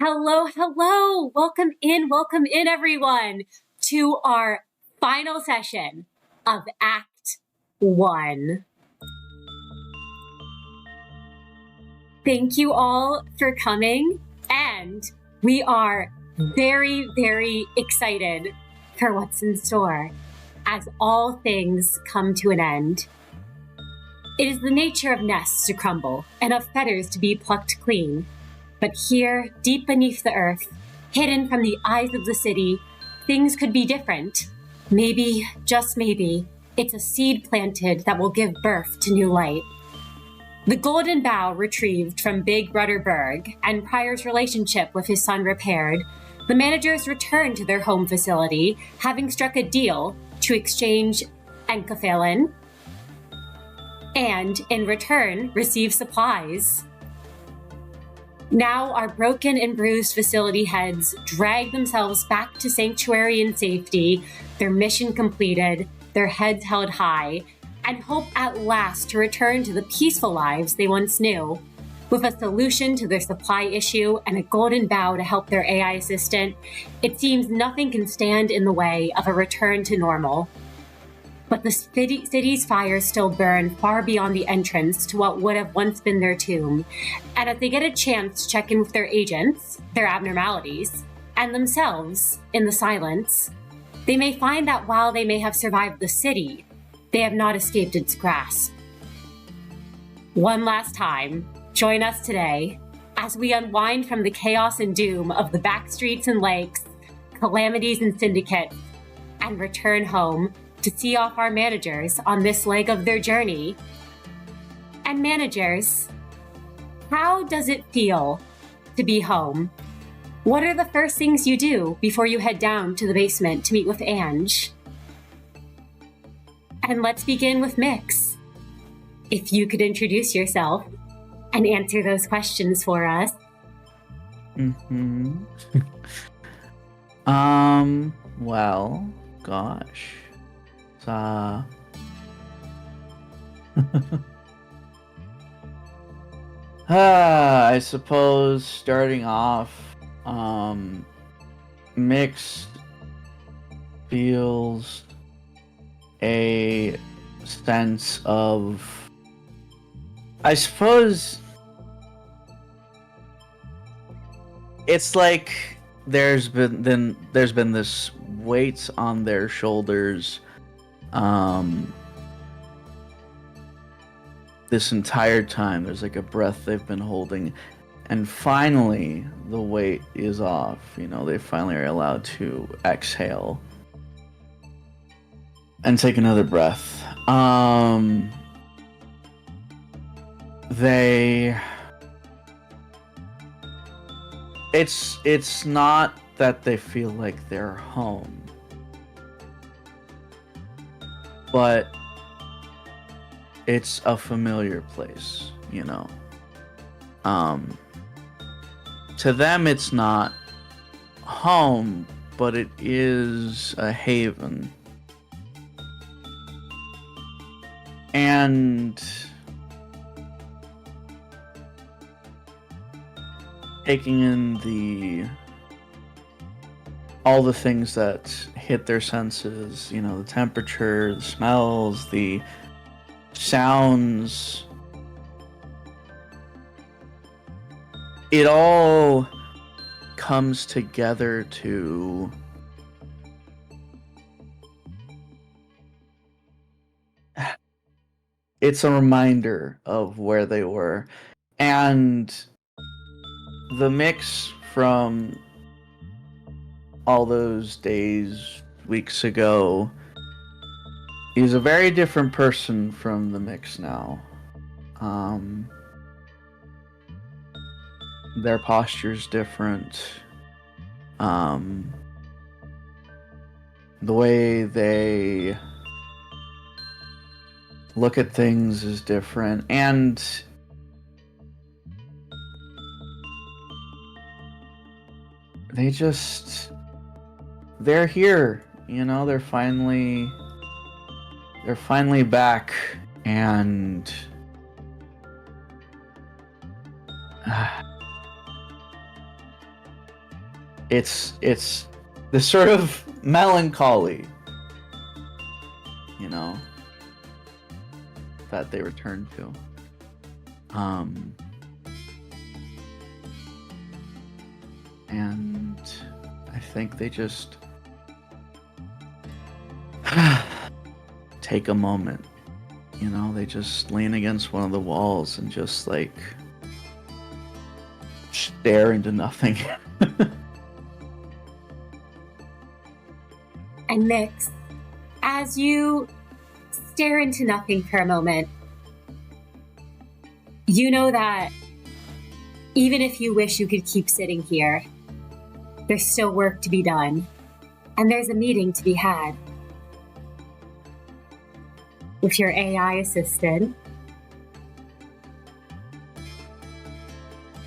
Hello, hello. Welcome in, everyone, to our final session of Act I. Thank you all for coming, and we are very, very excited for what's in store as all things come to an end. It is the nature of nests to crumble and of fetters to be plucked clean. But here, deep beneath the earth, hidden from the eyes of the city, things could be different. Maybe, just maybe, it's a seed planted that will give birth to new light. The Golden Bough retrieved from Big Rudder Berg and Pryor's relationship with his son repaired, the managers returned to their home facility, having struck a deal to exchange Enkephalin and, in return, receive supplies. Now our broken and bruised facility heads drag themselves back to Sanctuary in safety, their mission completed, their heads held high, and hope at last to return to the peaceful lives they once knew. With a solution to their supply issue and a Golden Bough to help their AI assistant, it seems nothing can stand in the way of a return to normal. But the city's fires still burn far beyond the entrance to what would have once been their tomb. And if they get a chance to check in with their agents, their abnormalities, and themselves in the silence, they may find that while they may have survived the city, they have not escaped its grasp. One last time, join us today as we unwind from the chaos and doom of the back streets and lakes, calamities and syndicates, and return home to see off our managers on this leg of their journey. And managers, how does it feel to be home? What are the first things you do before you head down to the basement to meet with Ange? And let's begin with Miix. If you could introduce yourself and answer those questions for us. Well, gosh. I suppose starting off, Miix feels a sense of, I suppose, it's like there's been this weight on their shoulders this entire time. There's like a breath they've been holding, and finally the weight is off. They finally are allowed to exhale and take another breath. It's not that they feel like they're home, but it's a familiar place, To them, it's not home, but it is a haven. And taking in all the things that hit their senses, the temperature, the smells, the sounds, it all comes together to it's a reminder of where they were. And the Miix from all those days, weeks ago, is a very different person from the Miix now. Their posture's different. The way they look at things is different, and they're here, they're finally back, and it's the sort of melancholy, that they return to. And I think they just take a moment. They just lean against one of the walls and just stare into nothing. And Miix, as you stare into nothing for a moment, you know that even if you wish you could keep sitting here, there's still work to be done, and there's a meeting to be had with your AI assistant.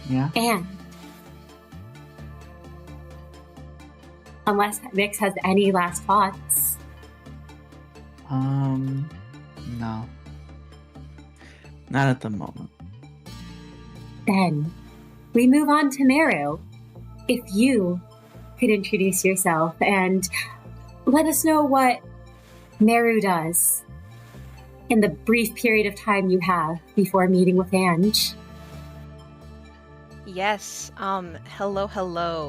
Yeah. And unless Miix has any last thoughts. No. Not at the moment. Then we move on to Merru. If you could introduce yourself and let us know what Merru does in the brief period of time you have before meeting with Ange. Yes. Hello.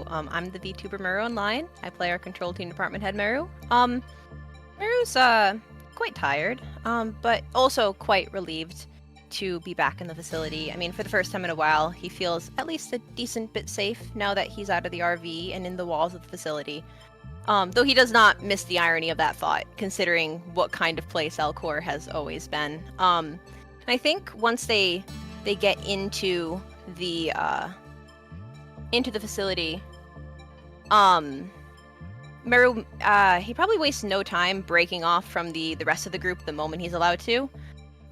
I'm the VTuber Merru Online. I play our control team department head Merru. Merru's quite tired, but also quite relieved to be back in the facility. I mean, for the first time in a while, he feels at least a decent bit safe now that he's out of the RV and in the walls of the facility. Though he does not miss the irony of that thought, considering what kind of place L Corp has always been. And I think once they get into the facility, Merru, he probably wastes no time breaking off from the rest of the group the moment he's allowed to.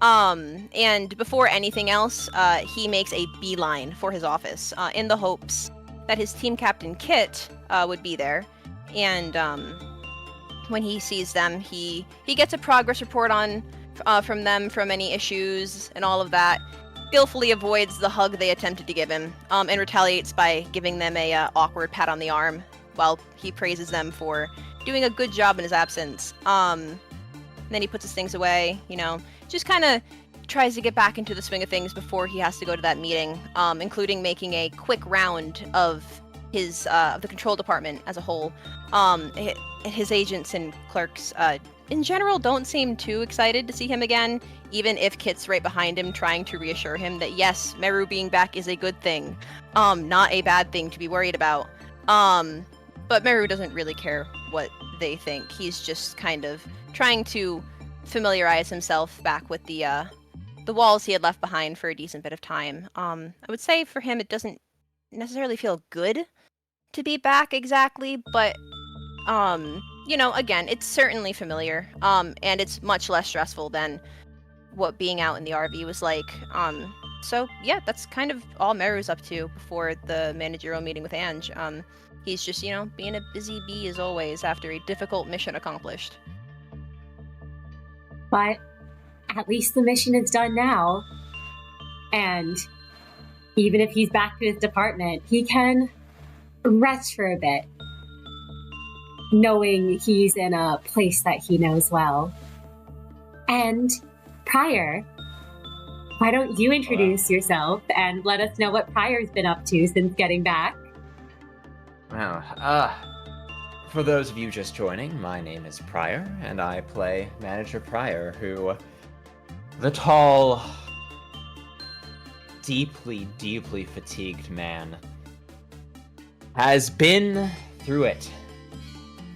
And before anything else, he makes a beeline for his office, in the hopes that his team captain Kit would be there. And when he sees them, he gets a progress report from them from any issues and all of that. Skillfully avoids the hug they attempted to give him, and retaliates by giving them a awkward pat on the arm while he praises them for doing a good job in his absence. Then he puts his things away, just kind of tries to get back into the swing of things before he has to go to that meeting, including making a quick round of his the control department as a whole. His agents and clerks in general don't seem too excited to see him again, even if Kit's right behind him trying to reassure him that yes, Merru being back is a good thing, not a bad thing to be worried about. But Merru doesn't really care what they think. He's just kind of trying to familiarize himself back with the walls he had left behind for a decent bit of time. I would say for him it doesn't necessarily feel good to be back exactly, but again, it's certainly familiar, and it's much less stressful than what being out in the RV was like. So yeah, that's kind of all Merru's up to before the managerial meeting with Ange. He's just, being a busy bee as always after a difficult mission accomplished. But at least the mission is done now. And even if he's back to his department, he can rest for a bit, knowing he's in a place that he knows well. And Prior, why don't you introduce yourself and let us know what Prior's been up to since getting back? Wow. For those of you just joining, my name is Prior, and I play Manager Prior, who... the tall, deeply, deeply fatigued man has been through it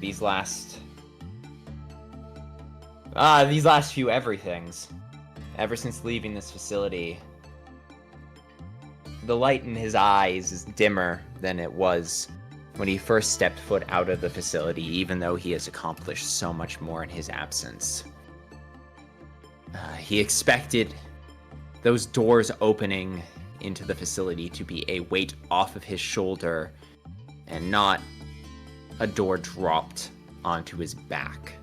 these last few everythings. Ever since leaving this facility, the light in his eyes is dimmer than it was when he first stepped foot out of the facility, even though he has accomplished so much more in his absence. He expected those doors opening into the facility to be a weight off of his shoulder and not a door dropped onto his back.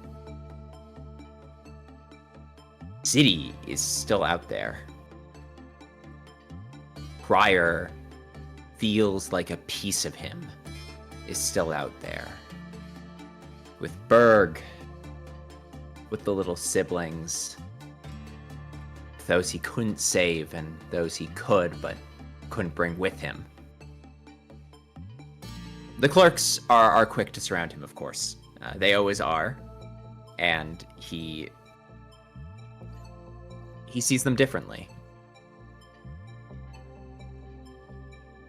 City is still out there. Prior feels like a piece of him is still out there. With Berg, with the little siblings, those he couldn't save and those he could but couldn't bring with him. The clerks are quick to surround him, of course. They always are. And he sees them differently.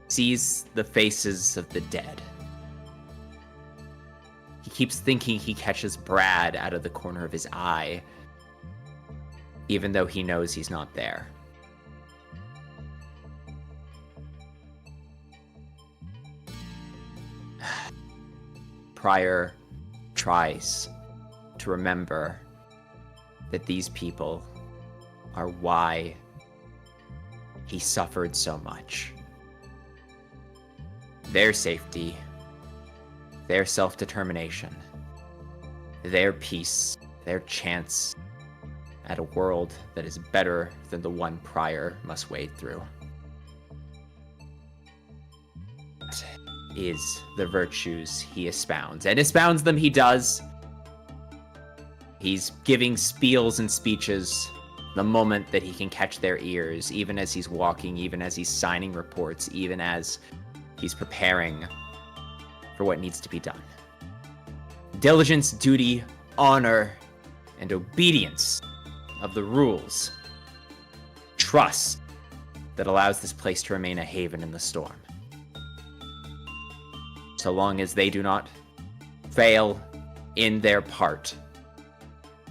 Sees the faces of the dead. He keeps thinking he catches Brad out of the corner of his eye, even though he knows he's not there. Pryor tries to remember that these people are why he suffered so much. Their safety, their self-determination, their peace, their chance at a world that is better than the one Pryor must wade through. That is the virtues he expounds. And expounds them he does. He's giving spiels and speeches the moment that he can catch their ears, even as he's walking, even as he's signing reports, even as he's preparing for what needs to be done. Diligence, duty, honor, and obedience of the rules. Trust that allows this place to remain a haven in the storm. So long as they do not fail in their part,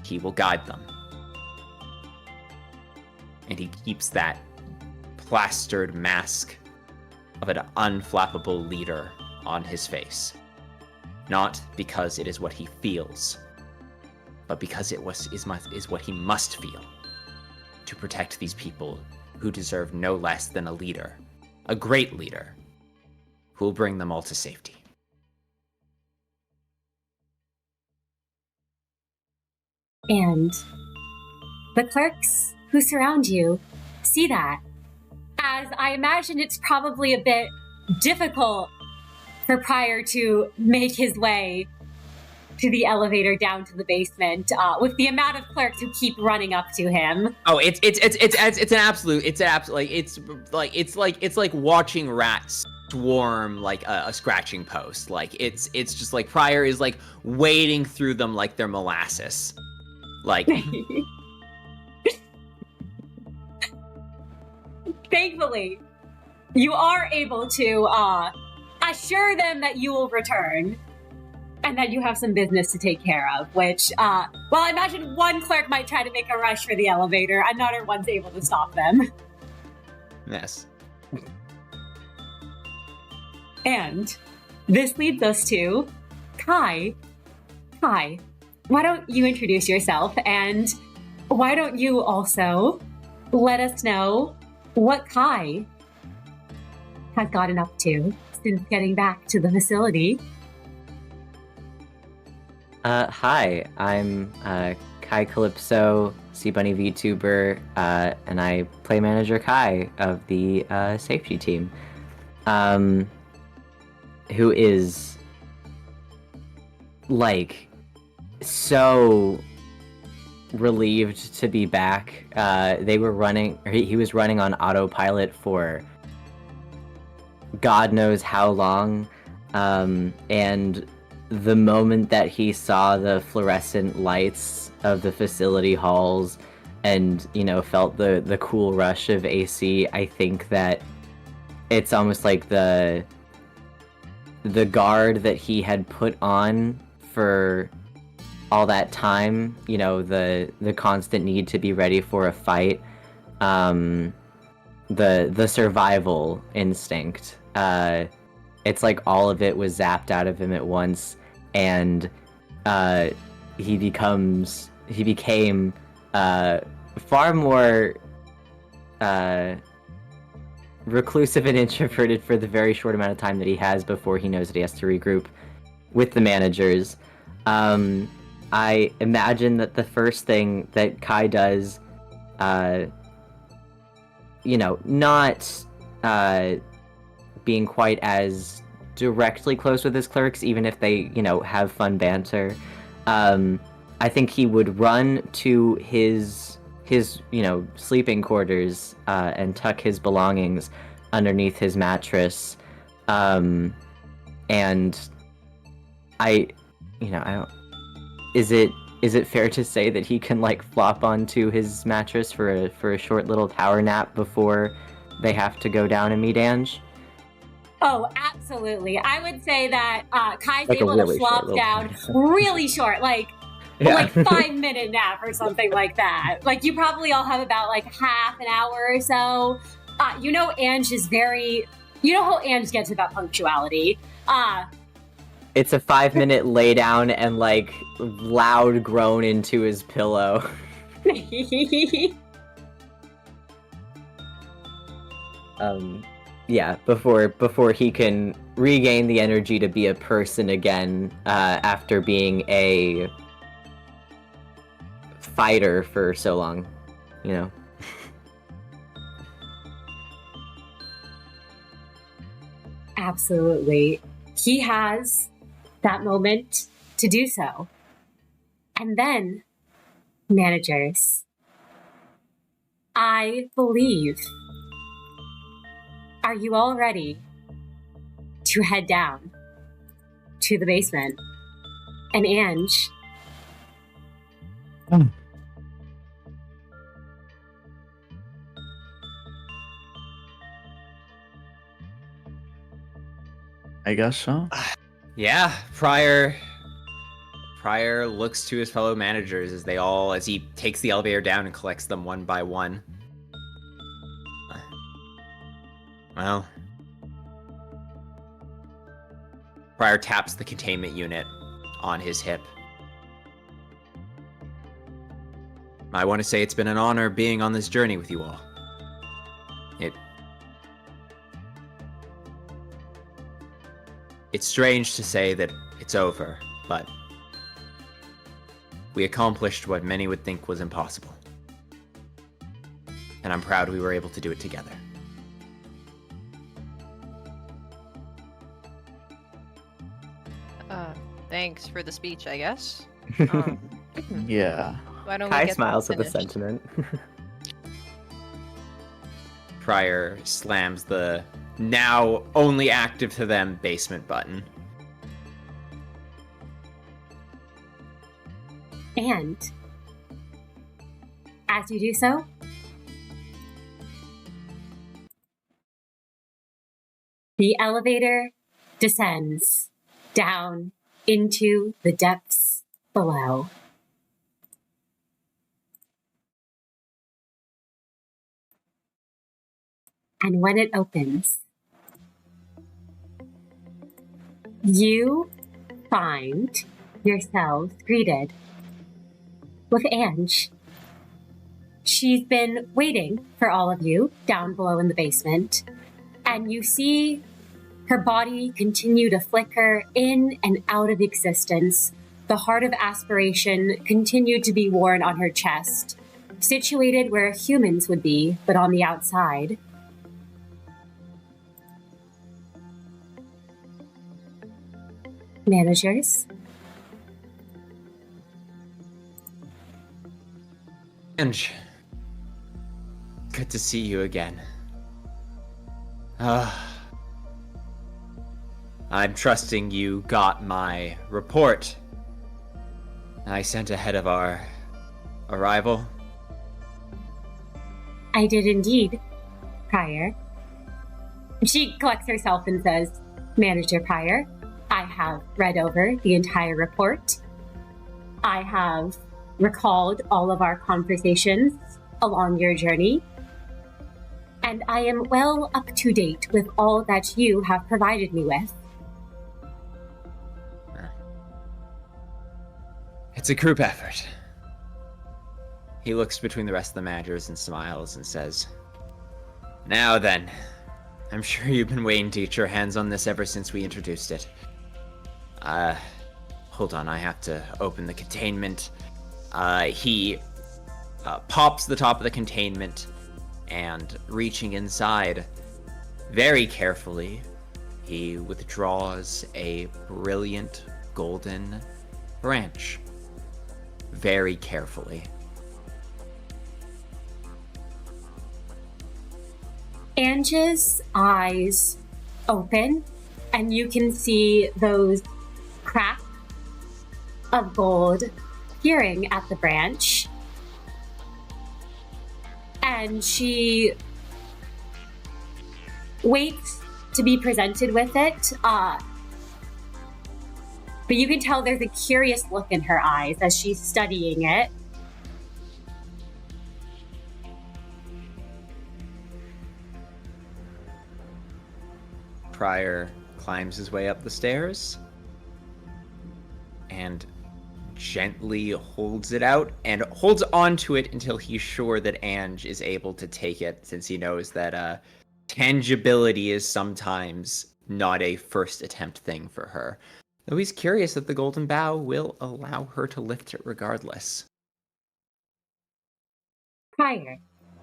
he will guide them. And he keeps that plastered mask of an unflappable leader on his face. Not because it is what he feels, but because it is what he must feel to protect these people who deserve no less than a leader, a great leader, who will bring them all to safety. And the clerks who surround you see that, as I imagine it's probably a bit difficult for Pryor to make his way to the elevator down to the basement with the amount of clerks who keep running up to him. Oh, it's like watching rats swarm like a scratching post. Like it's just like Pryor is like wading through them like they're molasses. Like Thankfully, you are able to assure them that you will return and that you have some business to take care of, which, well, I imagine one clerk might try to make a rush for the elevator. Another one's able to stop them. Yes. And this leads us to Kai. Kai, why don't you introduce yourself, and why don't you also let us know what Kai has gotten up to since getting back to the facility? Hi, I'm Kai Calypso, Sea Bunny VTuber, and I play Manager Kai of the safety team, who is like so relieved to be back. He was running on autopilot for God knows how long, and the moment that he saw the fluorescent lights of the facility halls and, you know, felt the cool rush of AC, I think that it's almost like the guard that he had put on for all that time, you know, the constant need to be ready for a fight, the survival instinct, it's like all of it was zapped out of him at once, and he became far more reclusive and introverted for the very short amount of time that he has before he knows that he has to regroup with the managers. I imagine that the first thing that Kai does, you know, not being quite as directly close with his clerks, even if they, have fun banter. I think he would run to his sleeping quarters and tuck his belongings underneath his mattress. And I don't. Is it fair to say that he can flop onto his mattress for a short little tower nap before they have to go down and meet Ange? Oh, absolutely. I would say that Kai's Like a able really to flop short down really short, like 5-minute nap or something like that. Like, you probably all have about half an hour or so. Ange is very... You know how Ange gets about punctuality. It's a 5-minute lay down and loud groan into his pillow. Before he can regain the energy to be a person again, after being a fighter for so long, Absolutely. He has that moment to do so. And then, managers, I believe, are you all ready to head down to the basement? And Ange, I guess so. Yeah, Pryor looks to his fellow managers as he takes the elevator down and collects them one by one. Well, Pryor taps the containment unit on his hip. I want to say it's been an honor being on this journey with you all. It's strange to say that it's over, but we accomplished what many would think was impossible. And I'm proud we were able to do it together. Thanks for the speech, I guess. Yeah. Why don't we Kai get smiles at the finished? sentiment. Pryor slams the now only active to them basement button. and as you do so, the elevator descends down into the depths below. And when it opens, you find yourselves greeted with Ange. She's been waiting for all of you down below in the basement, and you see her body continue to flicker in and out of existence. The heart of aspiration continued to be worn on her chest, situated where humans would be, but on the outside. Managers? Ange, good to see you again. I'm trusting you got my report I sent ahead of our arrival. I did indeed, Pryor. She collects herself and says, Manager Pryor, I have read over the entire report. I have recalled all of our conversations along your journey, and I am well up to date with all that you have provided me with. It's a group effort. He looks between the rest of the managers and smiles and says, Now then, I'm sure you've been waiting to get your hands on this ever since we introduced it. Hold on, I have to open the containment. He pops the top of the containment and, reaching inside, very carefully, He withdraws a brilliant golden branch very carefully. Ange's eyes open, and you can see those cracks of gold peering at the branch. And she waits to be presented with it, but you can tell there's a curious look in her eyes as she's studying it. Prior climbs his way up the stairs and gently holds it out and holds onto it until he's sure that Ange is able to take it, since he knows that tangibility is sometimes not a first attempt thing for her. Though he's curious that the Golden Bough will allow her to lift it regardless. Prior,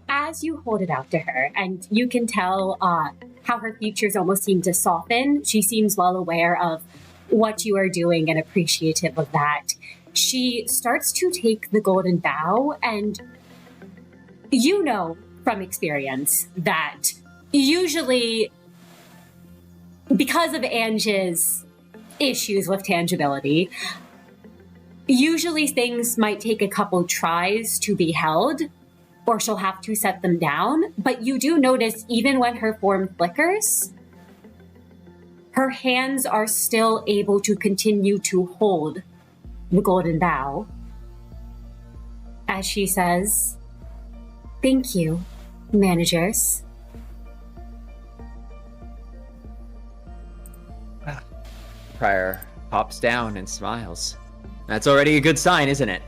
as you hold it out to her, and you can tell how her features almost seem to soften, she seems well aware of what you are doing and appreciative of that. She starts to take the Golden Bough, and you know from experience that usually, because of Ange's issues with tangibility, usually things might take a couple tries to be held, or she'll have to set them down. But you do notice, even when her form flickers, her hands are still able to continue to hold the Golden Bough. As she says, "Thank you, managers." Prior hops down and smiles. That's already a good sign, isn't it?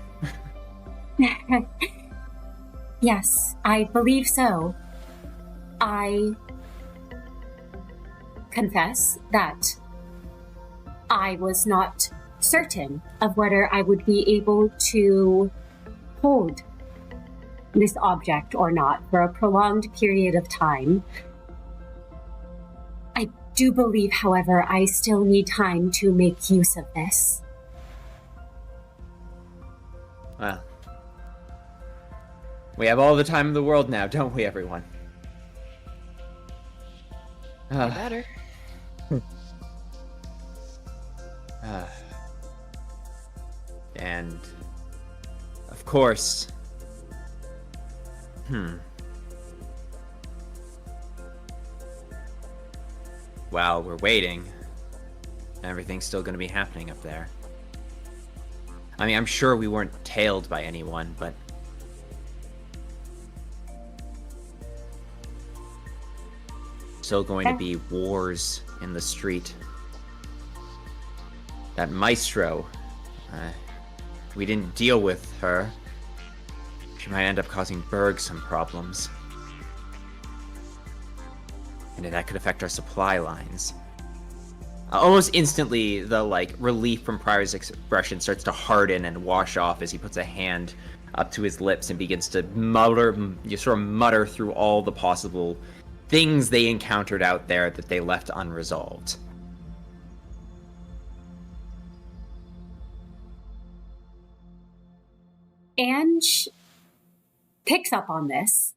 Yes, I believe so. I confess that I was not certain of whether I would be able to hold this object or not for a prolonged period of time. I do believe, however, I still need time to make use of this. Well, we have all the time in the world now, don't we, everyone? Better. And of course, while we're waiting, everything's still going to be happening up there. I mean, I'm sure we weren't tailed by anyone, but still going to be wars in the street. That maestro, if we didn't deal with her, she might end up causing Berg some problems. And that could affect our supply lines. Almost instantly, the relief from Prior's expression starts to harden and wash off as he puts a hand up to his lips and begins to mutter through all the possible things they encountered out there that they left unresolved. Ange picks up on this,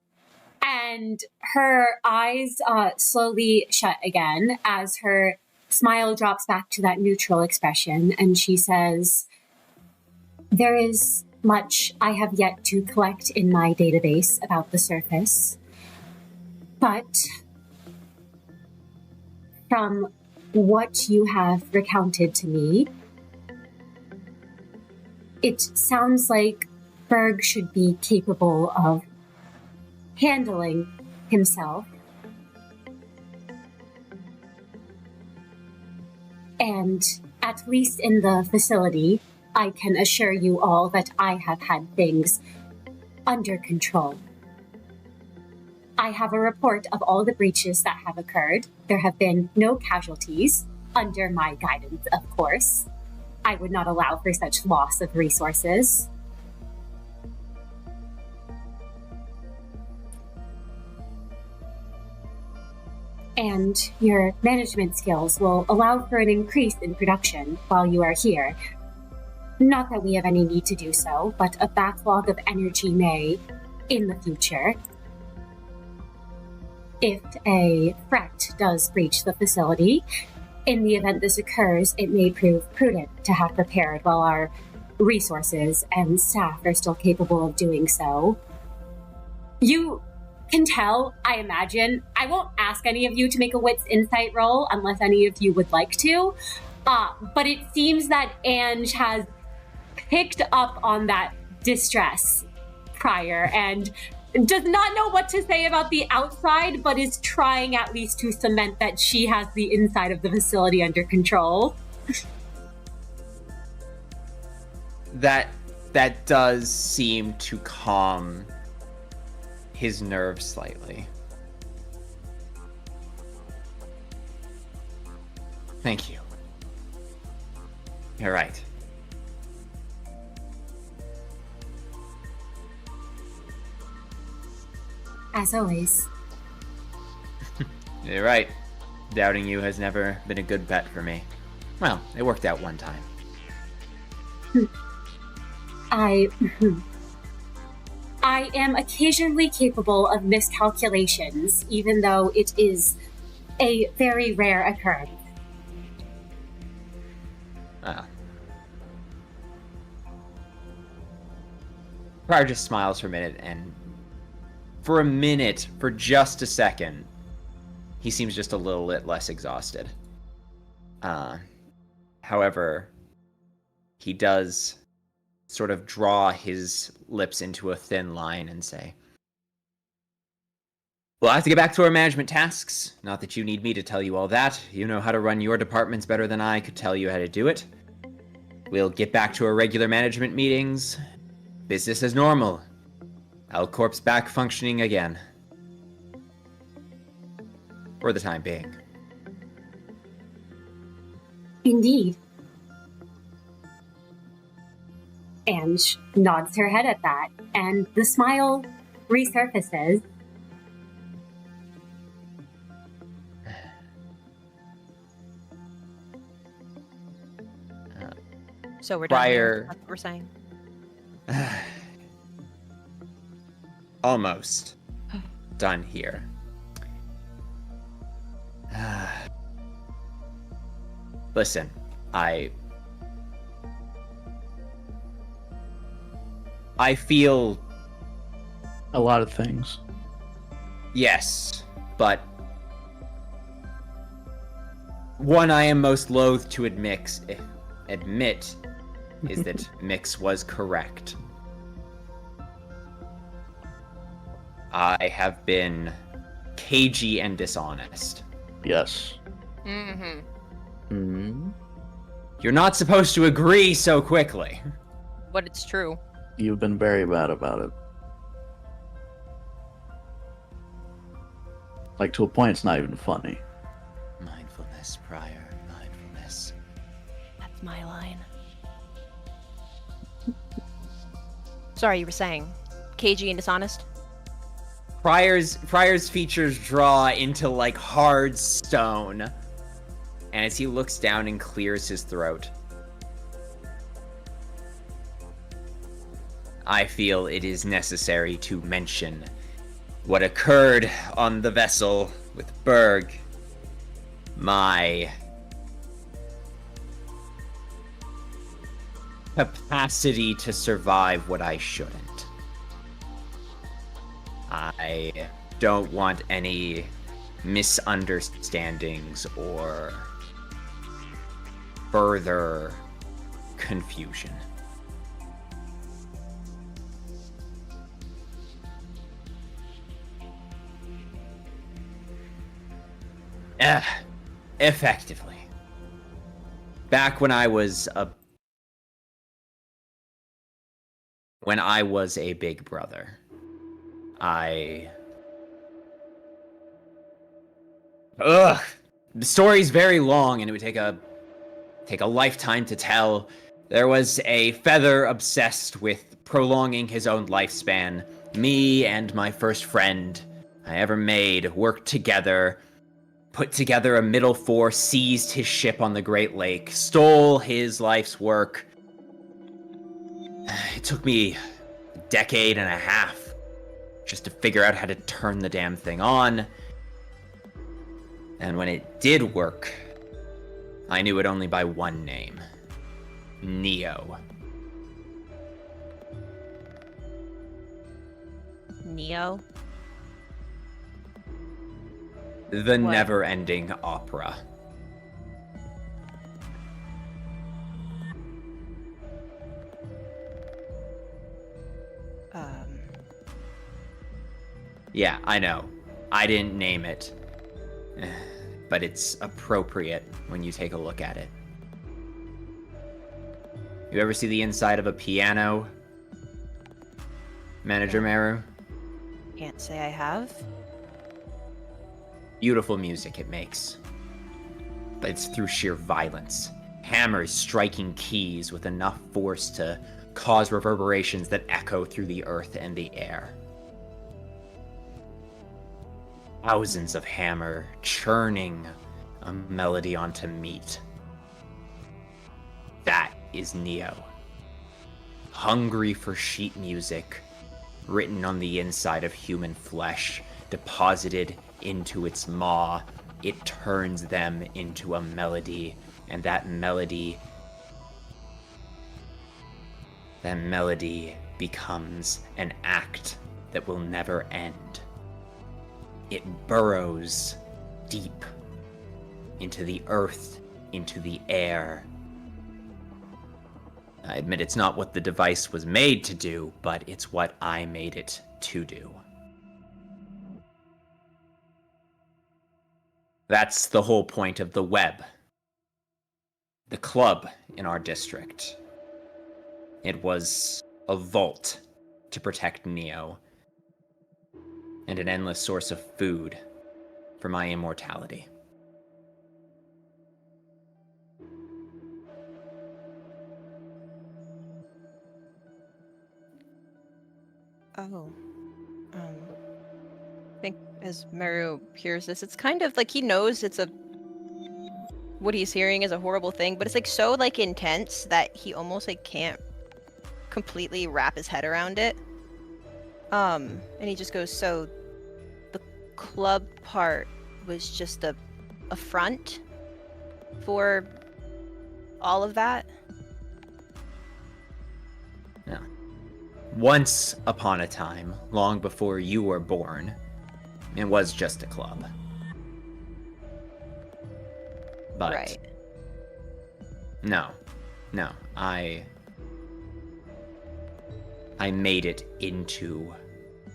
and her eyes slowly shut again as her smile drops back to that neutral expression, and she says, "There is much I have yet to collect in my database about the surface, but from what you have recounted to me, it sounds like Berg should be capable of handling himself. And at least in the facility, I can assure you all that I have had things under control. I have a report of all the breaches that have occurred. There have been no casualties, under my guidance, of course. I would not allow for such loss of resources. And your management skills will allow for an increase in production while you are here. Not that we have any need to do so, but a backlog of energy may, in the future. If a threat does breach the facility, in the event this occurs, it may prove prudent to have prepared while our resources and staff are still capable of doing so. You can tell, I imagine. I won't ask any of you to make a wits insight roll unless any of you would like to. But it seems that Ange has picked up on that distress prior and does not know what to say about the outside, but is trying at least to cement that she has the inside of the facility under control. That does seem to calm his nerves slightly. Thank you. You're right. As always. You're right. Doubting you has never been a good bet for me. Well, it worked out one time. I am occasionally capable of miscalculations, even though it is a very rare occurrence. Prior just smiles for a minute, and for just a second, he seems just a little bit less exhausted. However, he does sort of draw his lips into a thin line and say, "We'll have to get back to our management tasks. Not that you need me to tell you all that. You know how to run your departments better than I could tell you how to do it. We'll get back to our regular management meetings. Business as normal. L Corp's back functioning again. For the time being." Indeed. Ange nods her head at that, and the smile resurfaces. So we're done. Prior- That's what we're saying. Almost done here. Listen, I feel A lot of things. yes, but one I am most loath to admit is that Miix was correct. I have been cagey and dishonest. Yes. Mm-hmm. Hmm. You're not supposed to agree so quickly. But it's true. You've been very bad about it. Like, to a point, it's not even funny. Mindfulness, Prior, mindfulness. That's my line. Sorry, you were saying. Cagey and dishonest? Prior's features draw into, like, hard stone. And as he looks down and clears his throat, I feel it is necessary to mention what occurred on the vessel with Berg. My capacity to survive what I shouldn't. I don't want any misunderstandings or further confusion. Effectively. Back when I was a big brother, the story's very long and it would take a lifetime to tell. There was a feather obsessed with prolonging his own lifespan. Me and my first friend I ever made worked together put together a middle four, seized his ship on the Great Lake, stole his life's work. It took me a decade and a half just to figure out how to turn the damn thing on. And when it did work, I knew it only by one name. Neo. Neo? The What? never-ending opera. Yeah, I know. I didn't name it. But it's appropriate when you take a look at it. You ever see the inside of a piano, Manager Merru? Can't say I have. Beautiful music it makes. But it's through sheer violence. Hammers striking keys with enough force to cause reverberations that echo through the earth and the air. Thousands of hammer churning a melody onto meat. That is Neo. Hungry for sheet music, written on the inside of human flesh, deposited into its maw, it turns them into a melody, and that melody becomes an act that will never end. It burrows deep into the earth, into the air. I admit it's not what the device was made to do, but it's what I made it to do. That's the whole point of the web. The club in our district. It was a vault to protect Neo, and an endless source of food for my immortality. Oh. I think as Merru hears this, it's kind of like he knows what he's hearing is a horrible thing, but it's like so like intense that he almost like can't completely wrap his head around it. And he just goes, so the club part was just a front for all of that? Yeah. Once upon a time, long before you were born, it was just a club. But Right. No, I made it into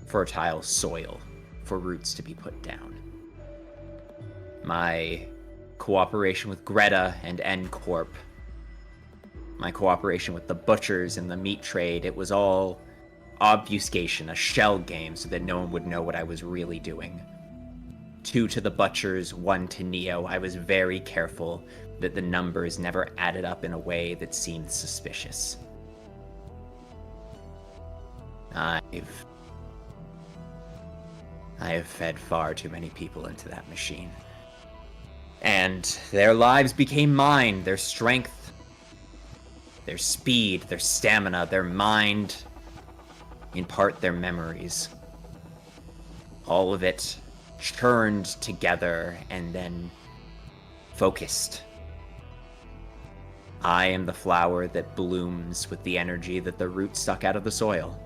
fertile soil for roots to be put down. My cooperation with Greta and L Corp, my cooperation with the butchers and the meat trade, it was all obfuscation, a shell game so that no one would know what I was really doing. 2 to the butchers, 1 to Neo. I was very careful that the numbers never added up in a way that seemed suspicious. I have fed far too many people into that machine. And their lives became mine, their strength, their speed, their stamina, their mind, in part their memories. All of it churned together and then focused. I am the flower that blooms with the energy that the roots suck out of the soil.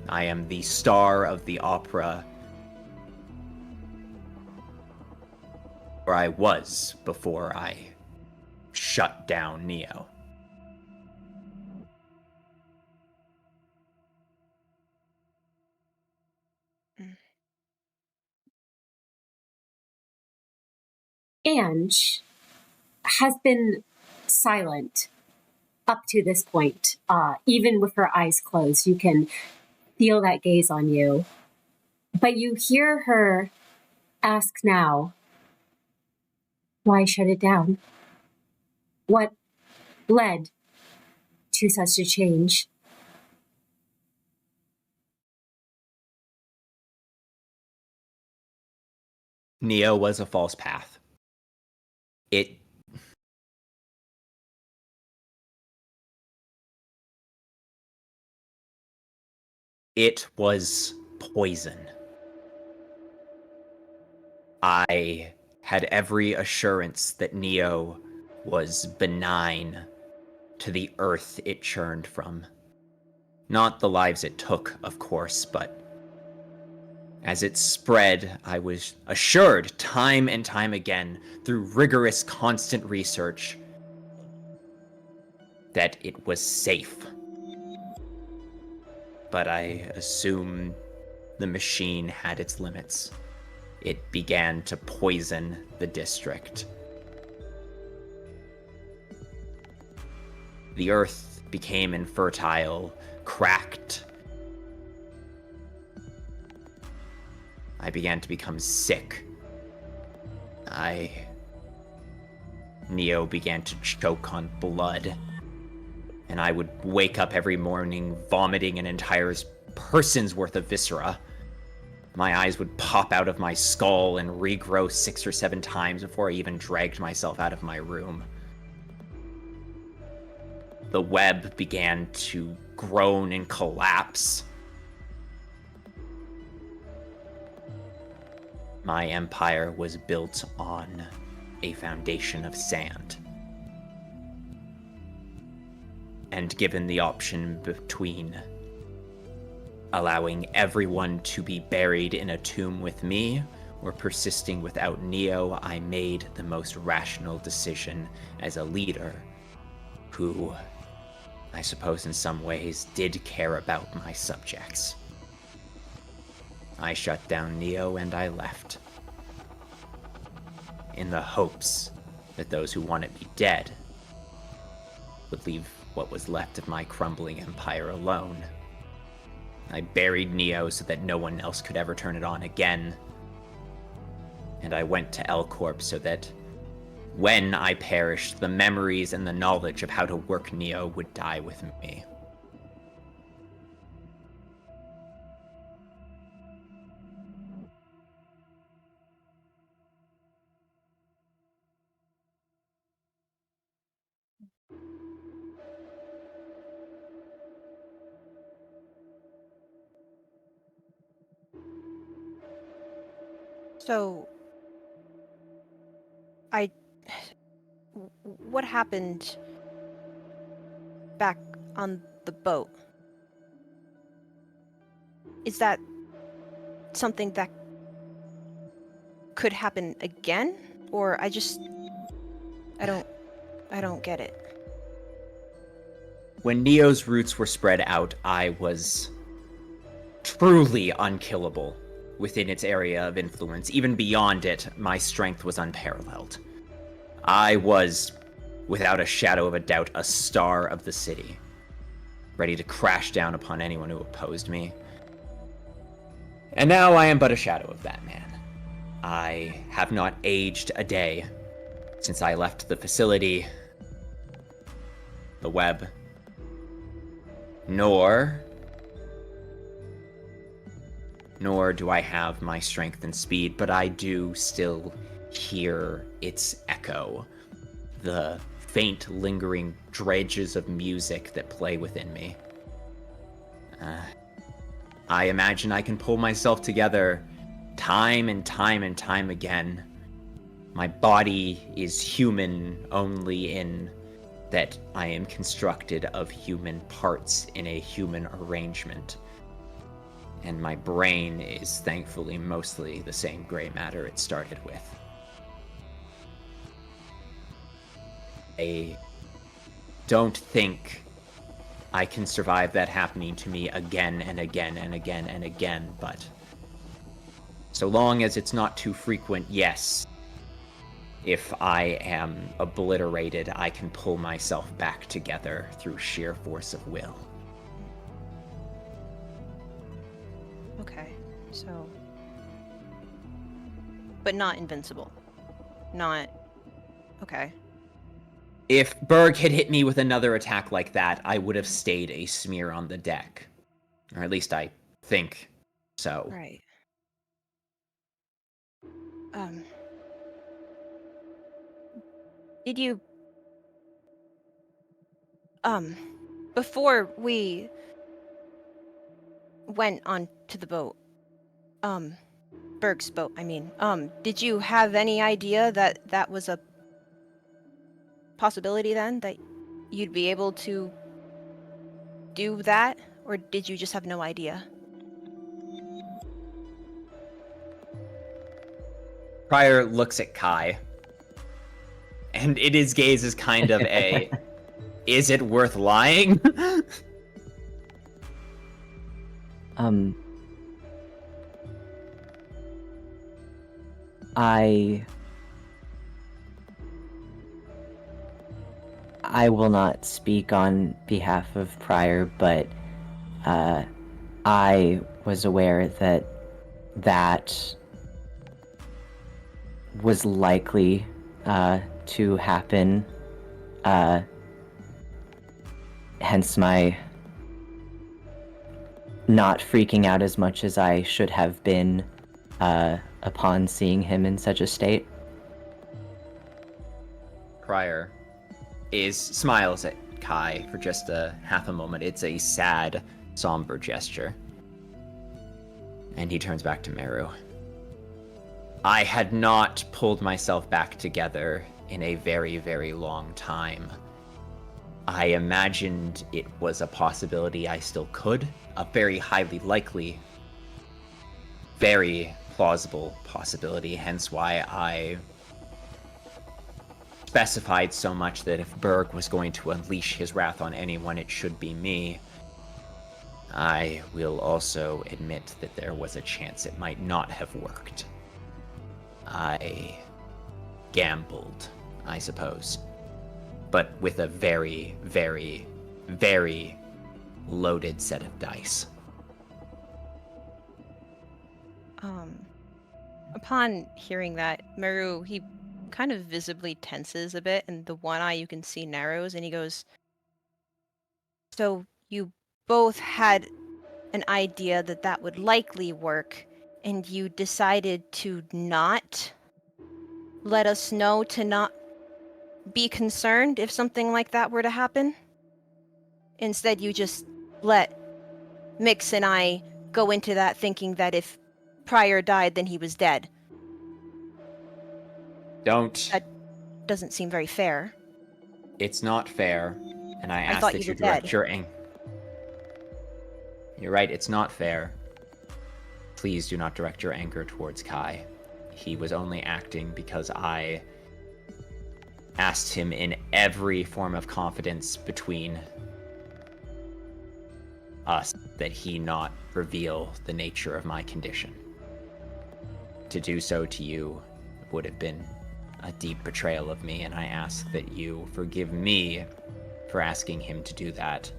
I am the star of the opera, or I was before I shut down Neo. Ange has been silent up to this point. Even with her eyes closed, you can feel that gaze on you. But you hear her ask now, why shut it down? What led to such a change? Neo was a false path. It was poison. I had every assurance that Neo was benign to the earth it churned from. Not the lives it took, of course, but as it spread, I was assured time and time again, through rigorous, constant research, that it was safe. But I assume the machine had its limits. It began to poison the district. The earth became infertile, cracked. I began to become sick. Neo began to choke on blood. And I would wake up every morning vomiting an entire person's worth of viscera. My eyes would pop out of my skull and regrow 6 or 7 times before I even dragged myself out of my room. The web began to groan and collapse. My empire was built on a foundation of sand. And given the option between allowing everyone to be buried in a tomb with me or persisting without Neo, I made the most rational decision as a leader who, I suppose in some ways, did care about my subjects. I shut down Neo and I left, in the hopes that those who wanted me dead would leave what was left of my crumbling empire alone. I buried Neo so that no one else could ever turn it on again. And I went to L Corp so that when I perished, the memories and the knowledge of how to work Neo would die with me. So, what happened back on the boat? Is that something that could happen again? Or I don't get it. When Neo's roots were spread out, I was truly unkillable within its area of influence. Even beyond it, my strength was unparalleled. I was, without a shadow of a doubt, a star of the city, ready to crash down upon anyone who opposed me. And now I am but a shadow of that man. I have not aged a day since I left the facility, the web, nor do I have my strength and speed, but I do still hear its echo, the faint, lingering dredges of music that play within me. I imagine I can pull myself together time and time and time again. My body is human only in that I am constructed of human parts in a human arrangement. And my brain is thankfully mostly the same gray matter it started with. I don't think I can survive that happening to me again and again and again and again, but so long as it's not too frequent, yes. If I am obliterated, I can pull myself back together through sheer force of will. Okay, so... But not invincible. Not... Okay. If Berg had hit me with another attack like that, I would have stayed a smear on the deck. Or at least I think so. Right. Did you, before we went on to the boat, Berg's boat, I mean, did you have any idea that that was a possibility then, that you'd be able to do that, or did you just have no idea? Prior looks at Kai, and his gaze is kind of a, is it worth lying? I will not speak on behalf of Prior, but I was aware that that was likely to happen. Hence my not freaking out as much as I should have been upon seeing him in such a state. Prior smiles at Kai for just a half a moment. It's a sad, somber gesture. And he turns back to Merru. I had not pulled myself back together in a very, very long time. I imagined it was a possibility I still could, a very highly likely, very plausible possibility, hence why I specified so much that if Berg was going to unleash his wrath on anyone, it should be me. I will also admit that there was a chance it might not have worked. I gambled, I suppose. But with a very, very, very loaded set of dice. Upon hearing that, Merru, he kind of visibly tenses a bit, and the one eye you can see narrows, and he goes, so you both had an idea that that would likely work, and you decided to not let us know, to not be concerned if something like that were to happen? Instead, you just let Miix and I go into that thinking that if Prior died, then he was dead. That doesn't seem very fair. It's not fair, and I ask thought that you you were direct dead. your anger. You're right, it's not fair. Please do not direct your anger towards Kai. He was only acting because I asked him in every form of confidence between us that he not reveal the nature of my condition. To do so to you would have been a deep betrayal of me, and I ask that you forgive me for asking him to do that.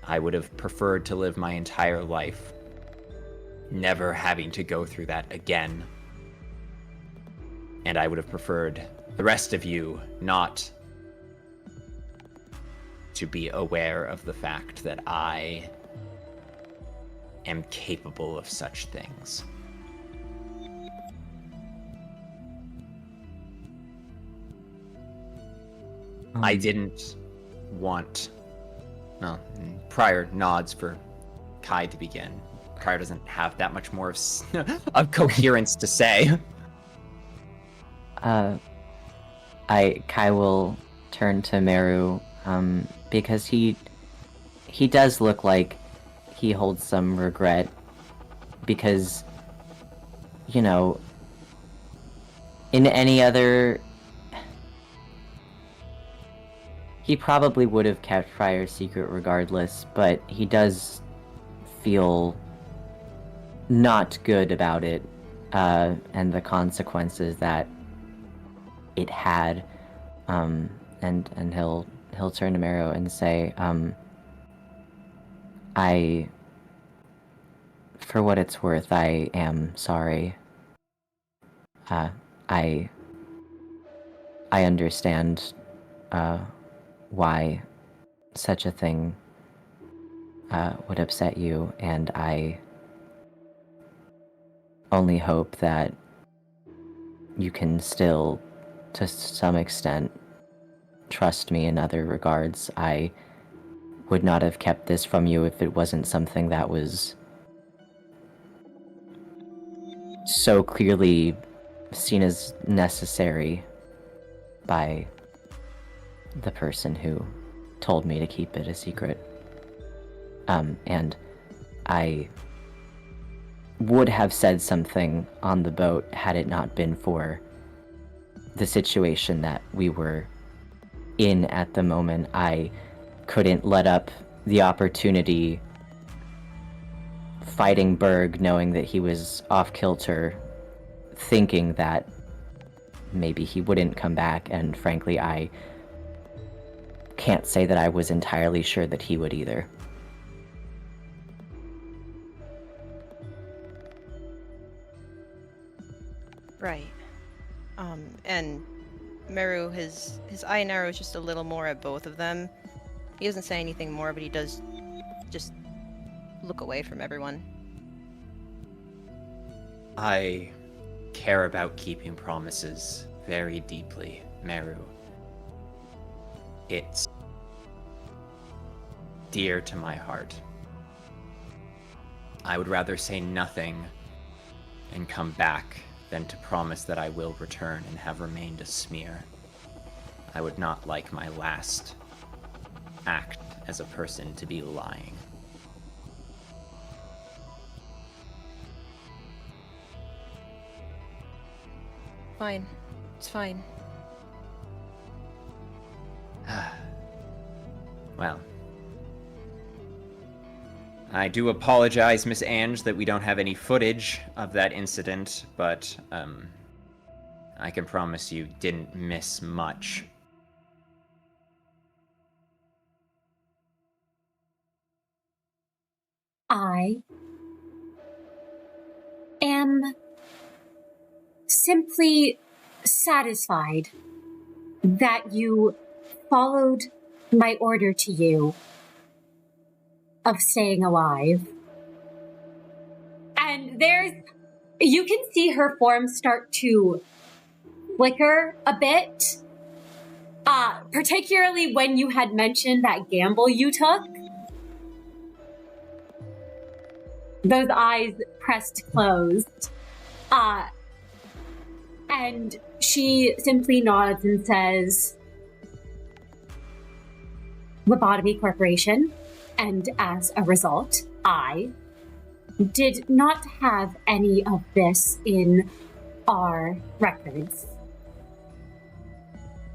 I would have preferred to live my entire life never having to go through that again. And I would have preferred the rest of you not to be aware of the fact that I am capable of such things. I didn't want... No, Prior nods for Kai to begin. Prior doesn't have that much more of coherence to say. Kai will turn to Merru, because he does look like he holds some regret, because, you know, in any other... He probably would have kept Prior's secret regardless, but he does feel not good about it, and the consequences that it had. And he'll turn to Merru and say, for what it's worth, I am sorry. I understand, why such a thing would upset you, and only hope that you can still, to some extent, trust me in other regards. I would not have kept this from you if it wasn't something that was so clearly seen as necessary by the person who told me to keep it a secret. And I would have said something on the boat had it not been for the situation that we were in at the moment. I couldn't let up the opportunity fighting Berg, knowing that he was off kilter, thinking that maybe he wouldn't come back, and frankly, I can't say that I was entirely sure that he would either. Right. And Merru, his eye narrows just a little more at both of them. He doesn't say anything more, but he does just look away from everyone. I care about keeping promises very deeply, Merru. It's dear to my heart. I would rather say nothing and come back than to promise that I will return and have remained a smear. I would not like my last act as a person to be lying. Fine. It's fine. Well, I do apologize, Miss Ange, that we don't have any footage of that incident, but I can promise you didn't miss much. I am simply satisfied that you followed my order to you of staying alive. And you can see her form start to flicker a bit, particularly when you had mentioned that gamble you took. Those eyes pressed closed. And she simply nods and says, Lobotomy Corporation, and as a result, I did not have any of this in our records.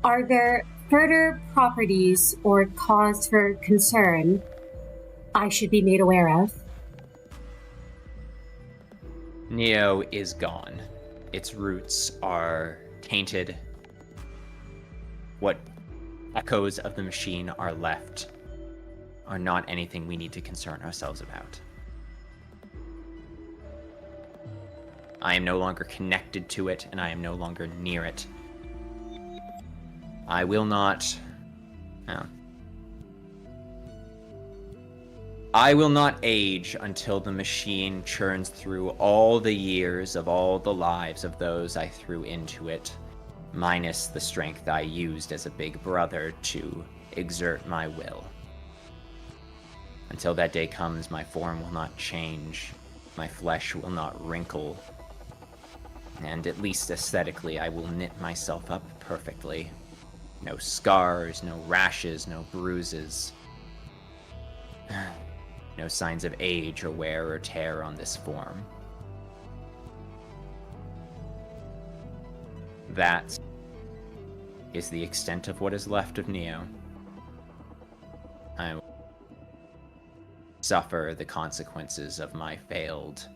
Are there further properties or cause for concern I should be made aware of? Neo is gone. Its roots are tainted. What echoes of the machine are left are not anything we need to concern ourselves about. I am no longer connected to it, and I am no longer near it. I will not... I will not age until the machine churns through all the years of all the lives of those I threw into it, minus the strength I used as a big brother to exert my will. Until that day comes, my form will not change, my flesh will not wrinkle, and at least aesthetically I will knit myself up perfectly. No scars, no rashes, no bruises. No signs of age or wear or tear on this form. That is the extent of what is left of Neo. I will suffer the consequences of my failed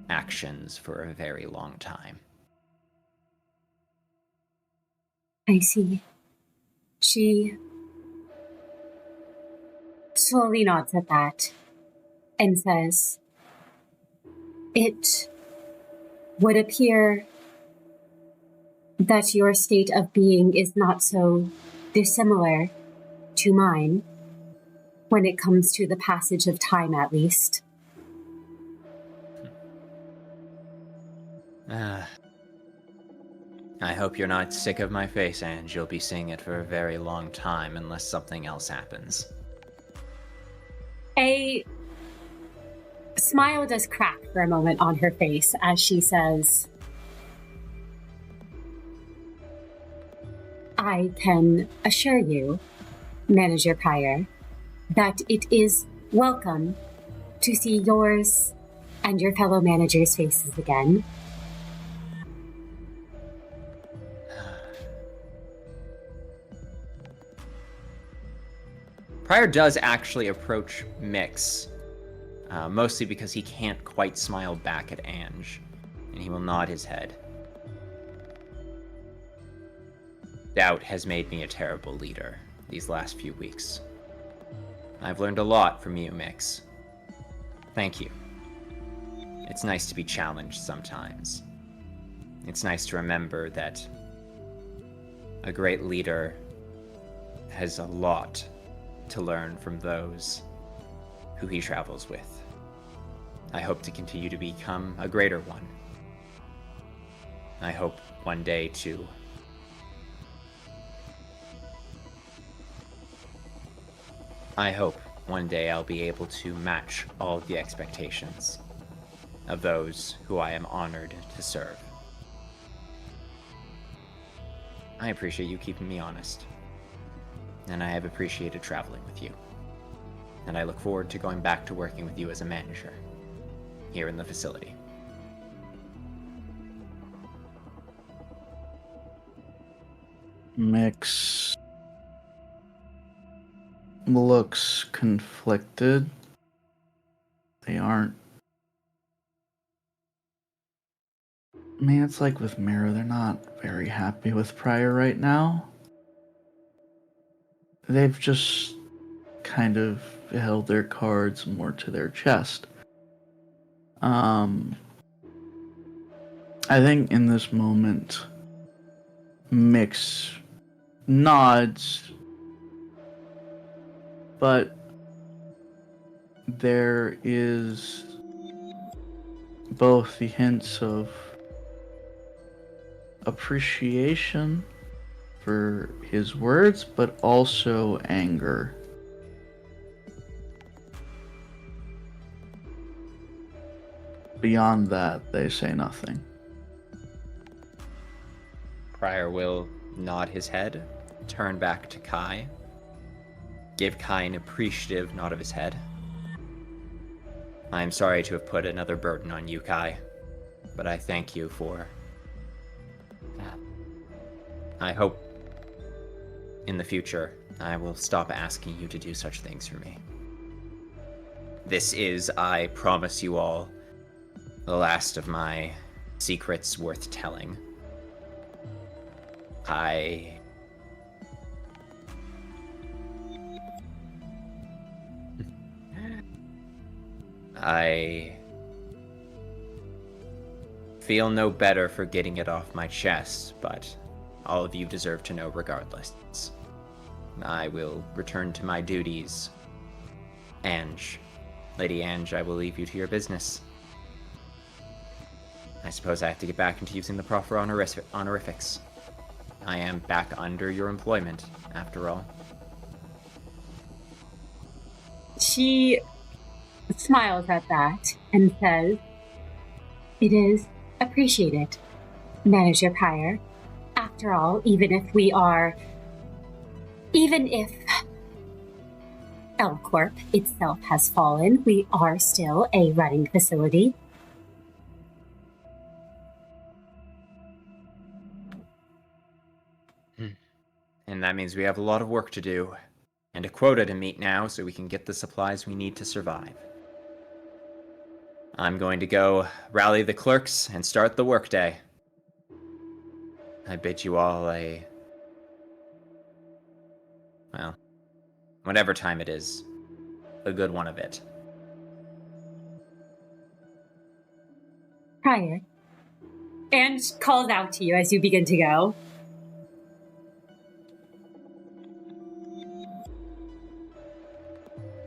actions for a very long time. I see. She slowly nods at that and says, It would appear that your state of being is not so dissimilar to mine, when it comes to the passage of time, at least. I hope you're not sick of my face, Ange. You'll be seeing it for a very long time unless something else happens. A smile does crack for a moment on her face as she says, I can assure you, Manager Pryor, that it is welcome to see yours and your fellow managers' faces again. Pryor does actually approach Miix, mostly because he can't quite smile back at Ange, and he will nod his head. Doubt has made me a terrible leader these last few weeks. I've learned a lot from you, Miix. Thank you. It's nice to be challenged sometimes. It's nice to remember that a great leader has a lot to learn from those who he travels with. I hope to continue to become a greater one. I hope one day to I'll be able to match all of the expectations of those who I am honored to serve. I appreciate you keeping me honest, and I have appreciated traveling with you. And I look forward to going back to working with you as a manager here in the facility. Miix looks conflicted. They aren't. I mean, it's like with Merru, they're not very happy with Pryor right now. They've just kind of held their cards more to their chest. I think in this moment, Miix nods, but there is both the hints of appreciation for his words, but also anger. Beyond that, they say nothing. Pryor will nod his head, turn back to Kai, give Kai an appreciative nod of his head. I am sorry to have put another burden on you, Kai, but I thank you for that. I hope in the future I will stop asking you to do such things for me. This is, I promise you all, the last of my secrets worth telling. I feel no better for getting it off my chest, but all of you deserve to know regardless. I will return to my duties. Ange, Lady Ange, I will leave you to your business. I suppose I have to get back into using the proper honorifics. I am back under your employment, after all. She smiles at that and says, It is appreciated, Manager Pryor. After all, even if L Corp itself has fallen, we are still a running facility. And that means we have a lot of work to do, and a quota to meet now so we can get the supplies we need to survive. I'm going to go rally the clerks and start the workday. I bid you all whatever time it is, a good one of it. Pryor. Ange calls out to you as you begin to go.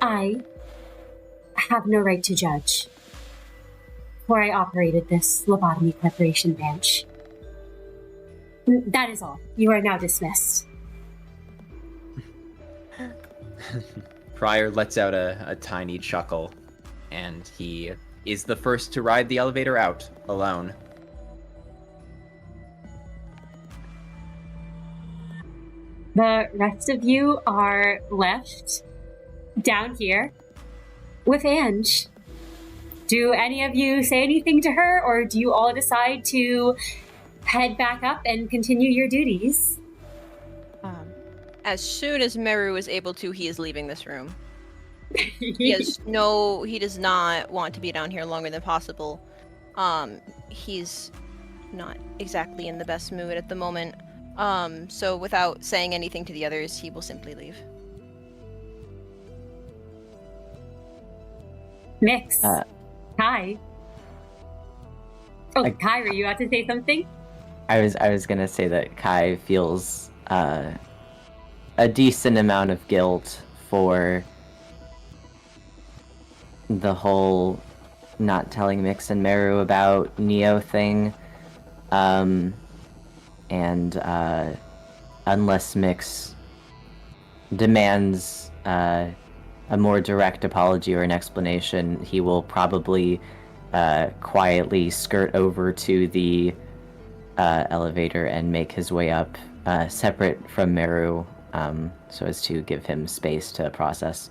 I have no right to judge before I operated this lobotomy corporation branch. That is all. You are now dismissed. Pryor lets out a tiny chuckle, and he is the first to ride the elevator out, alone. The rest of you are left down here with Ange. Do any of you say anything to her, or do you all decide to head back up and continue your duties? As soon as Merru is able to, he is leaving this room. He does not want to be down here longer than possible. He's not exactly in the best mood at the moment. So without saying anything to the others, he will simply leave. Miix. Kai. Oh, Kai, were you about to say something? I was gonna say that Kai feels a decent amount of guilt for the whole not telling Miix and Merru about Neo thing. And unless Miix demands a more direct apology or an explanation, he will probably quietly skirt over to the elevator and make his way up separate from Merru, so as to give him space to process.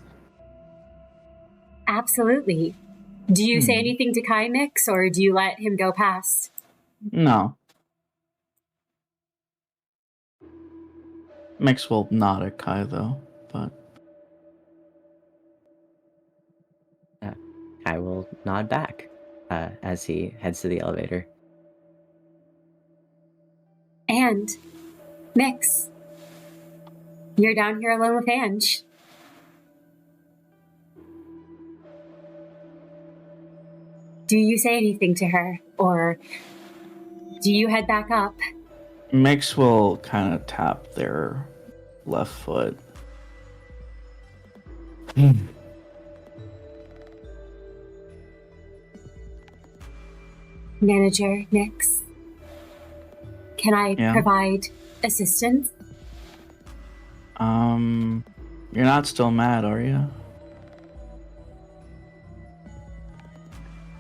Absolutely. Do you say anything to Kai, Miix, or do you let him go past? No. Miix will nod at Kai, though, but... Kai will nod back as he heads to the elevator. And, Miix, you're down here alone with Ange. Do you say anything to her, or do you head back up? Miix will kind of tap their left foot. Manager Miix, can I provide assistance? You're not still mad, are you?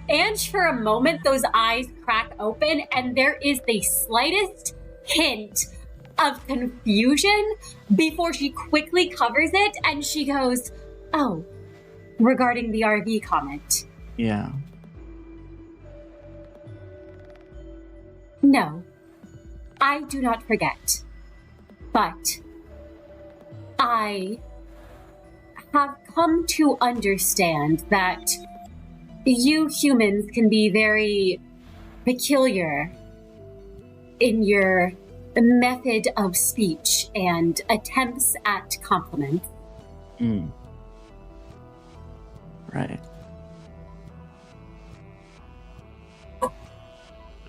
Ange, for a moment, those eyes crack open, and there is the slightest hint of confusion before she quickly covers it, and she goes, "Oh, regarding the RV comment." Yeah. No, I do not forget. But I have come to understand that you humans can be very peculiar in your method of speech and attempts at compliments. Right.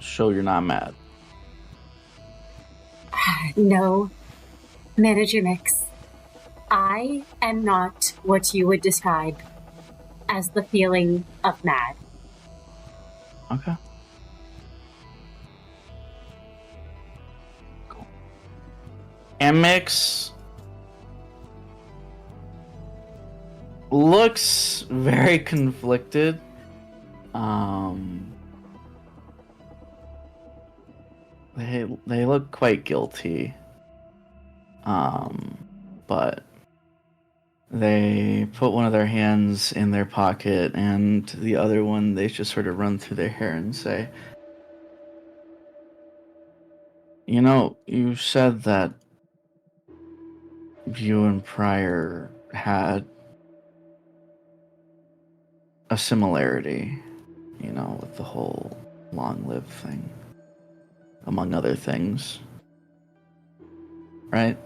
So you're not mad? No, Manager Miix, I am not what you would describe as the feeling of mad. Okay. Cool. And Miix looks very conflicted. They look quite guilty. But they put one of their hands in their pocket and the other one they just sort of run through their hair and say, "You know, you said that you and Pryor had a similarity, you know, with the whole long-lived thing, among other things, right?"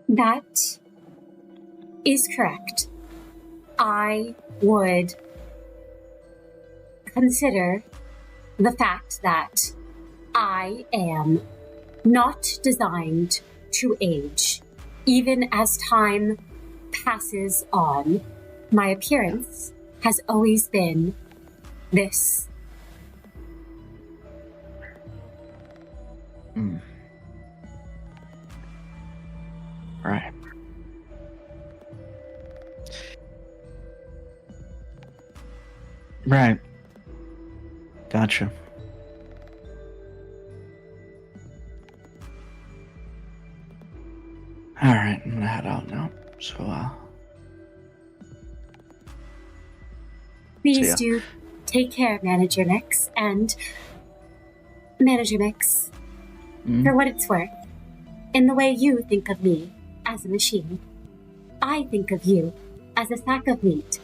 That is correct. I would consider the fact that I am not designed to age. Even as time passes on, my appearance has always been this. Right. Right. Gotcha. Alright, I'm gonna head out now. So, Please ya. do take care, Manager Miix, and Manager Miix, for what it's worth, in the way you think of me as a machine, I think of you as a sack of meat,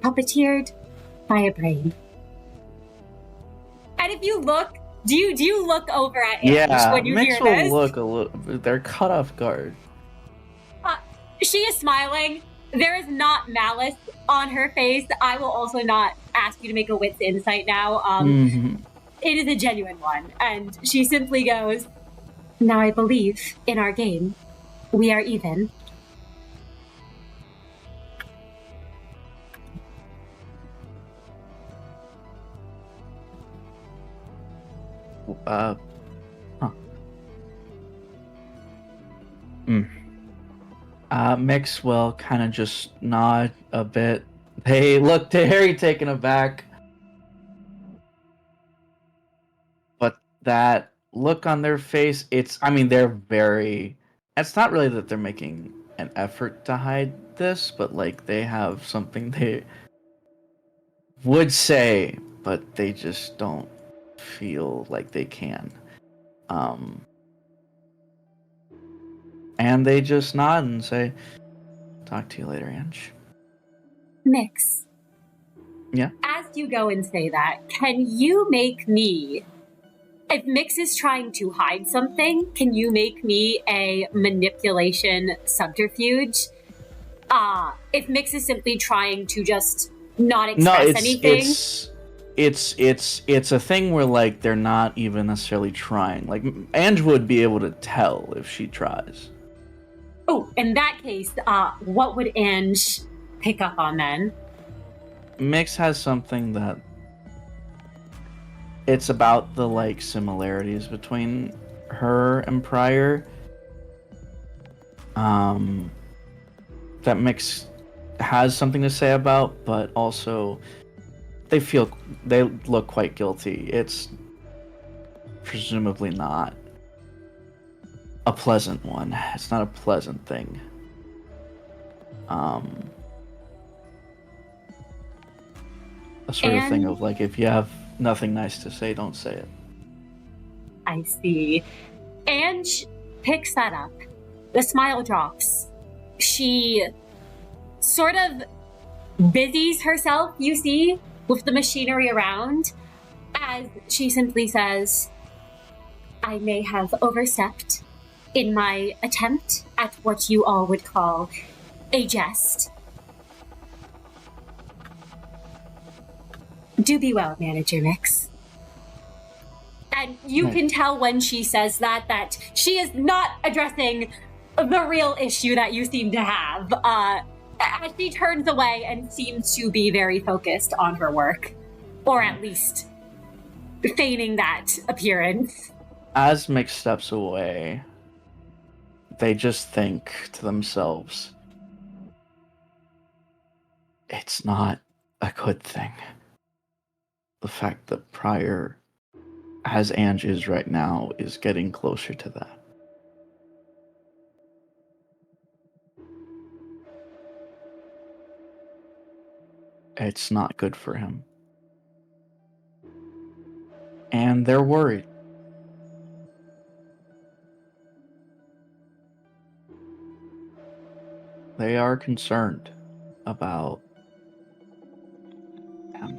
puppeteered by a brain. And if you look, do you look over at Ange when you hear Miix this? will look a little. They're caught off guard. She is smiling. There is not malice on her face. I will also not ask you to make a wits insight now. It is a genuine one. And she simply goes, now I believe in our game. We are even. Miix will kind of just nod a bit. They look very taken aback. But that look on their face, they're very... It's not really that they're making an effort to hide this, but, like, they have something they would say, but they just don't feel like they can. And they just nod and say, talk to you later, Ange. Miix. Yeah? As you go and say that, can you make me... If Miix is trying to hide something, can you make me a manipulation subterfuge? If Miix is simply trying to just not express anything... It's a thing where, like, they're not even necessarily trying. Like, Ange would be able to tell if she tries. Oh, in that case, what would Ange pick up on then? Miix has something that... It's about the, like, similarities between her and Prior. That Miix has something to say about, but also... They look quite guilty. It's presumably not a pleasant one. It's not a pleasant thing. A sort of thing of, like, if you have nothing nice to say, don't say it. I see. Ange picks that up. The smile drops. She sort of busies herself, you see, with the machinery around, as she simply says, I may have overstepped in my attempt at what you all would call a jest. Do be well, Manager Miix. And you can tell when she says that she is not addressing the real issue that you seem to have. As she turns away and seems to be very focused on her work. Or at least feigning that appearance. As Miix steps away, they just think to themselves, it's not a good thing. The fact that Prior, as Ange is right now, is getting closer to that. It's not good for him. And they're worried. They are concerned about him.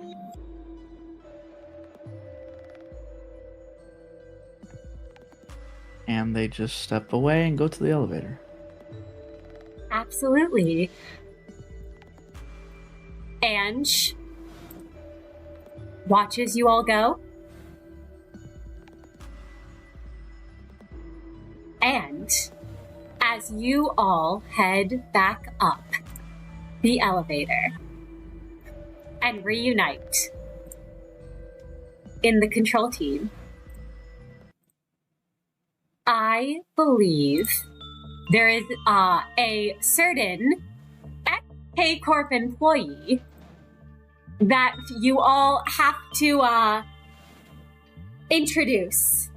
And they just step away and go to the elevator. Absolutely. Ange watches you all go. And as you all head back up the elevator, and reunite in the control team. I believe there is a certain L Corp employee that you all have to introduce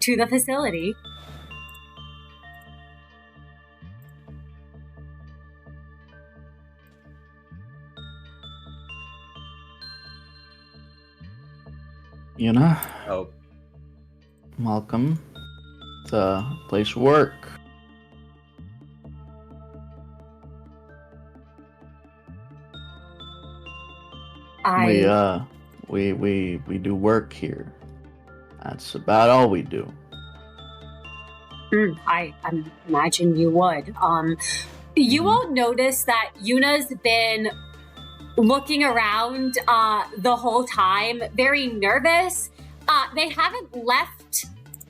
to the facility. Yuna, Oh, welcome to place of work. We do work here. That's about all we do. I imagine you would. You all notice that Yuna's been looking around the whole time, very nervous. They haven't left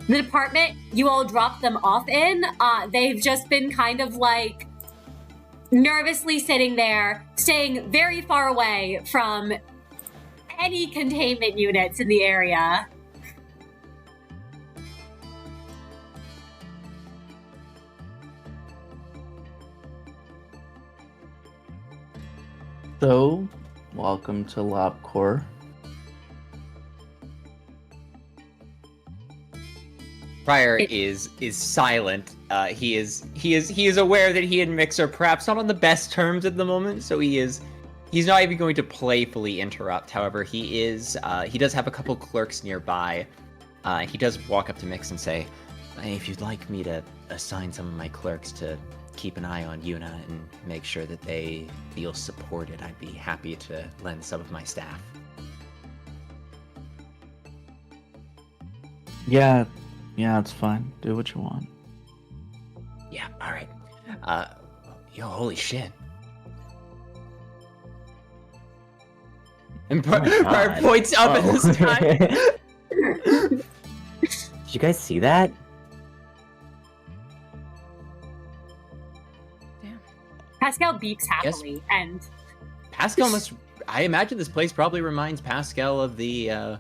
the department you all dropped them off in. They've just been kind of like nervously sitting there, staying very far away from any containment units in the area. So, welcome to L Corp. Prior is silent. He is aware that he and Miix are perhaps not on the best terms at the moment, so he's not even going to playfully interrupt. However, he does have a couple clerks nearby. He does walk up to Miix and say, "Hey, if you'd like me to assign some of my clerks to keep an eye on Yuna and make sure that they feel supported, I'd be happy to lend some of my staff." Yeah, it's fine. Do what you want. Yeah, alright. Yo, holy shit. And Prior points up at the sky. Did you guys see that? Pascal beeps happily, and Pascal must... I imagine this place probably reminds Pascal of the, of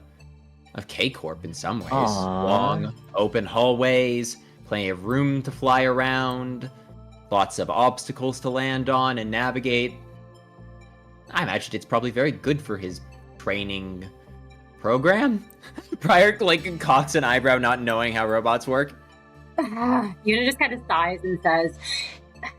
L Corp in some ways. Aww. Long, open hallways, plenty of room to fly around, lots of obstacles to land on and navigate. I imagine it's probably very good for his training program. Prior, like, cocks an eyebrow not knowing how robots work. Yuna just kind of sighs and says,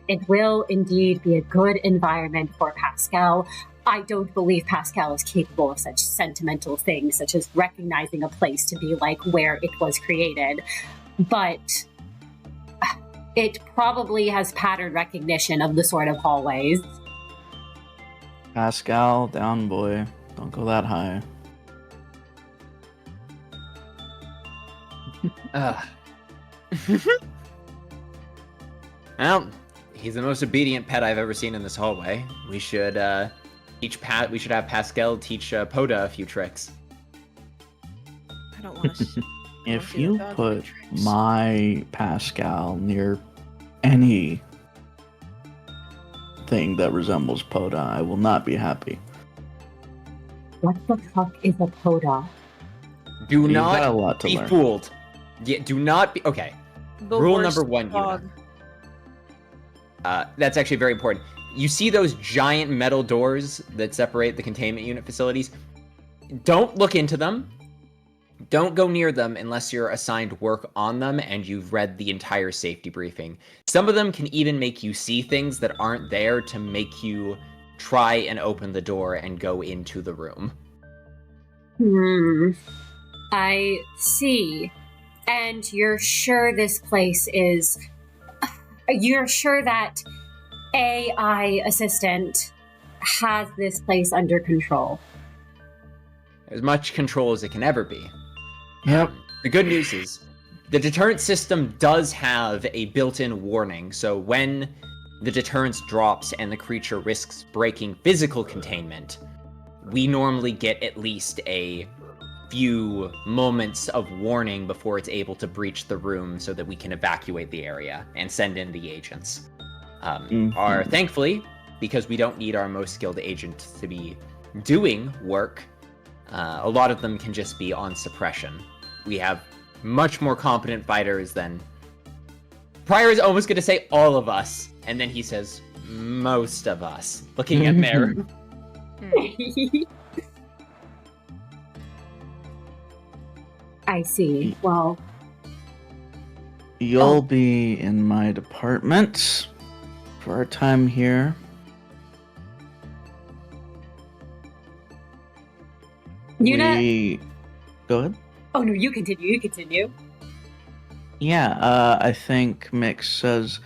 "It will indeed be a good environment for Pascal. I don't believe Pascal is capable of such sentimental things, such as recognizing a place to be like where it was created. But it probably has pattern recognition of the sort of hallways." Pascal, down boy. Don't go that high. Well, he's the most obedient pet I've ever seen in this hallway. We should have Pascal teach Poda a few tricks. I don't want to. If you put my Pascal near any thing that resembles Poda, I will not be happy. What the fuck is a Poda? Do You've got a lot not to be learn. fooled. Yeah, do not be... Okay. The Rule worst number 1, dog. Yuna. That's actually very important. You see those giant metal doors that separate the containment unit facilities? Don't look into them. Don't go near them unless you're assigned work on them and you've read the entire safety briefing. Some of them can even make you see things that aren't there to make you try and open the door and go into the room. I see. And you're sure this place is... You're sure that AI assistant has this place under control? As much control as it can ever be. Yep. The good news is, the deterrent system does have a built-in warning, so when the deterrence drops and the creature risks breaking physical containment, we normally get at least a few moments of warning before it's able to breach the room so that we can evacuate the area and send in the agents. Thankfully, because we don't need our most skilled agent to be doing work. A lot of them can just be on suppression. We have much more competent fighters than... Pryor is almost going to say all of us, and then he says most of us, looking at Merru. I see. Well... You'll be in my department for our time here. Yuna... Go ahead. Oh, no, you continue. Yeah, I think Miix says,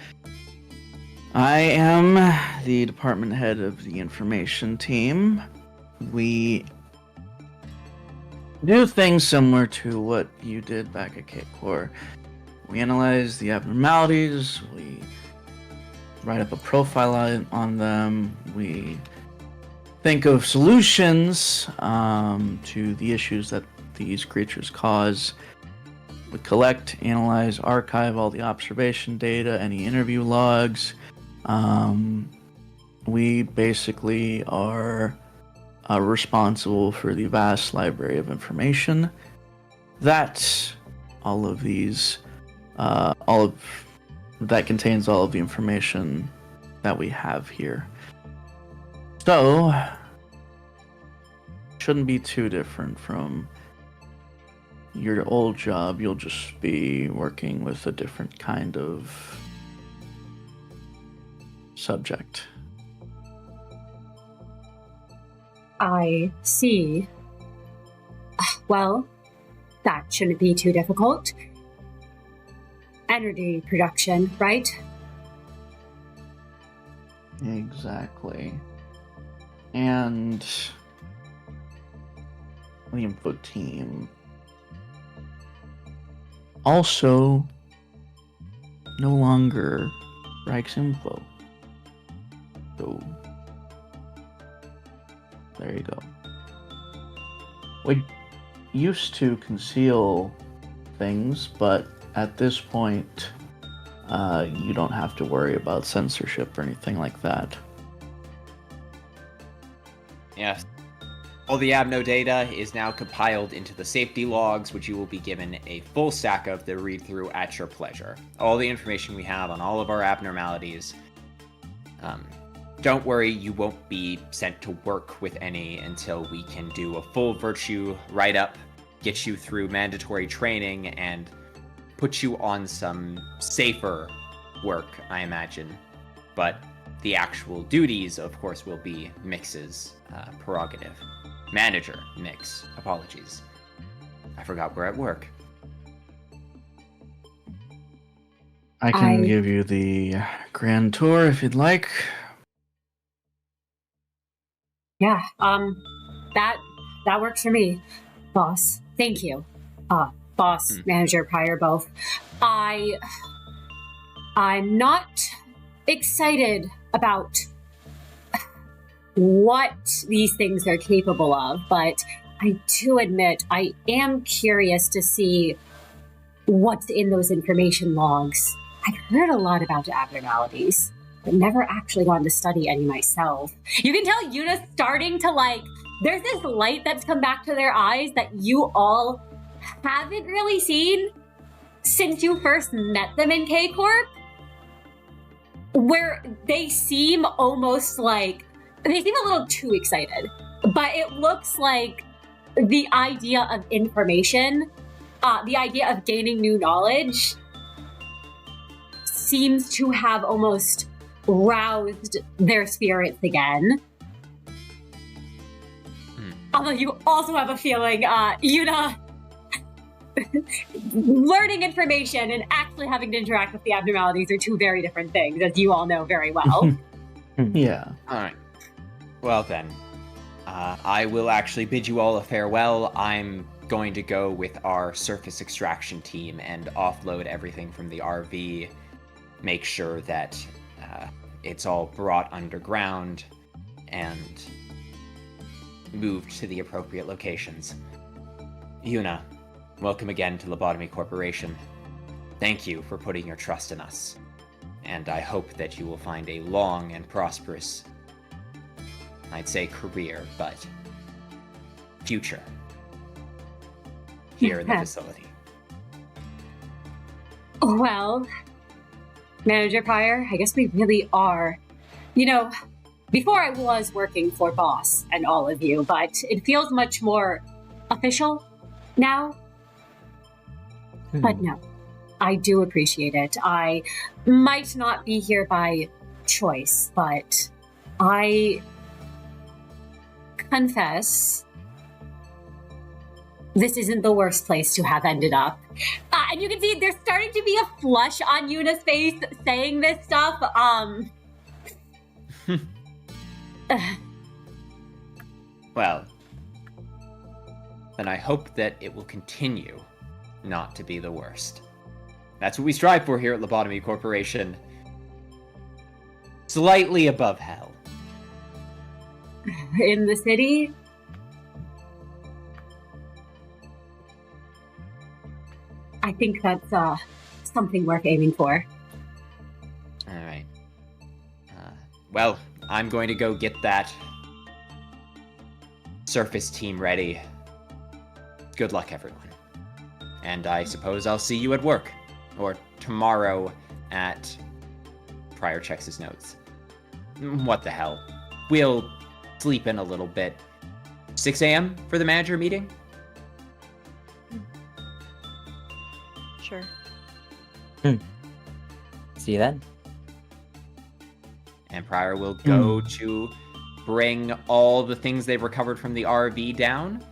I am the department head of the information team. We do things similar to what you did back at K-Corp. We analyze the abnormalities, we write up a profile on them, we think of solutions to the issues that these creatures cause. We collect, analyze, archive all the observation data, any interview logs. We basically are responsible for the vast library of information that that contains all of the information that we have here. So, shouldn't be too different from your old job. You'll just be working with a different kind of subject. I see. Well, that shouldn't be too difficult. Energy production, right? Exactly. And the info team also no longer Reich's info. So there you go. We used to conceal things, but at this point, you don't have to worry about censorship or anything like that. Yes. All the Abno data is now compiled into the safety logs, which you will be given a full stack of to read through at your pleasure. All the information we have on all of our abnormalities. Don't worry, you won't be sent to work with any until we can do a full virtue write-up, get you through mandatory training, and put you on some safer work, I imagine. But the actual duties, of course, will be Miix's prerogative. Manager Miix. Apologies. I forgot we're at work. I can give you the grand tour if you'd like. Yeah, that works for me, boss. Thank you. Boss, manager, Pryor, both. I'm not excited about what these things are capable of, but I do admit I am curious to see what's in those information logs. I've heard a lot about abnormalities, but never actually gone to study any myself. You can tell Yuna's starting to there's this light that's come back to their eyes that you all haven't really seen since you first met them in K-Corp, where they seem almost they seem a little too excited, but it looks like the idea of information, the idea of gaining new knowledge seems to have almost roused their spirits again. Although you also have a feeling, Yuna, learning information and actually having to interact with the abnormalities are two very different things, as you all know very well. Yeah. All right. Well then, I will actually bid you all a farewell. I'm going to go with our surface extraction team and offload everything from the RV, make sure that it's all brought underground and moved to the appropriate locations. Yuna, welcome again to Lobotomy Corporation. Thank you for putting your trust in us, and I hope that you will find a long and prosperous I'd say career, but future here in the facility. Well, Manager Pryor, I guess we really are. You know, before I was working for Boss and all of you, but it feels much more official now. But no, I do appreciate it. I might not be here by choice, but I confess this isn't the worst place to have ended up. And you can see there's starting to be a flush on Yuna's face saying this stuff. Well, then I hope that it will continue not to be the worst. That's what we strive for here at Lobotomy Corporation. Slightly above hell. In the city? I think that's something worth aiming for. Alright. Well, I'm going to go get that surface team ready. Good luck, everyone. And I suppose I'll see you at work. Or tomorrow at... Pryor checks his notes. What the hell. We'll sleep in a little bit. 6 a.m. for the manager meeting? Sure. See you then. And Pryor will go to bring all the things they've recovered from the RV down,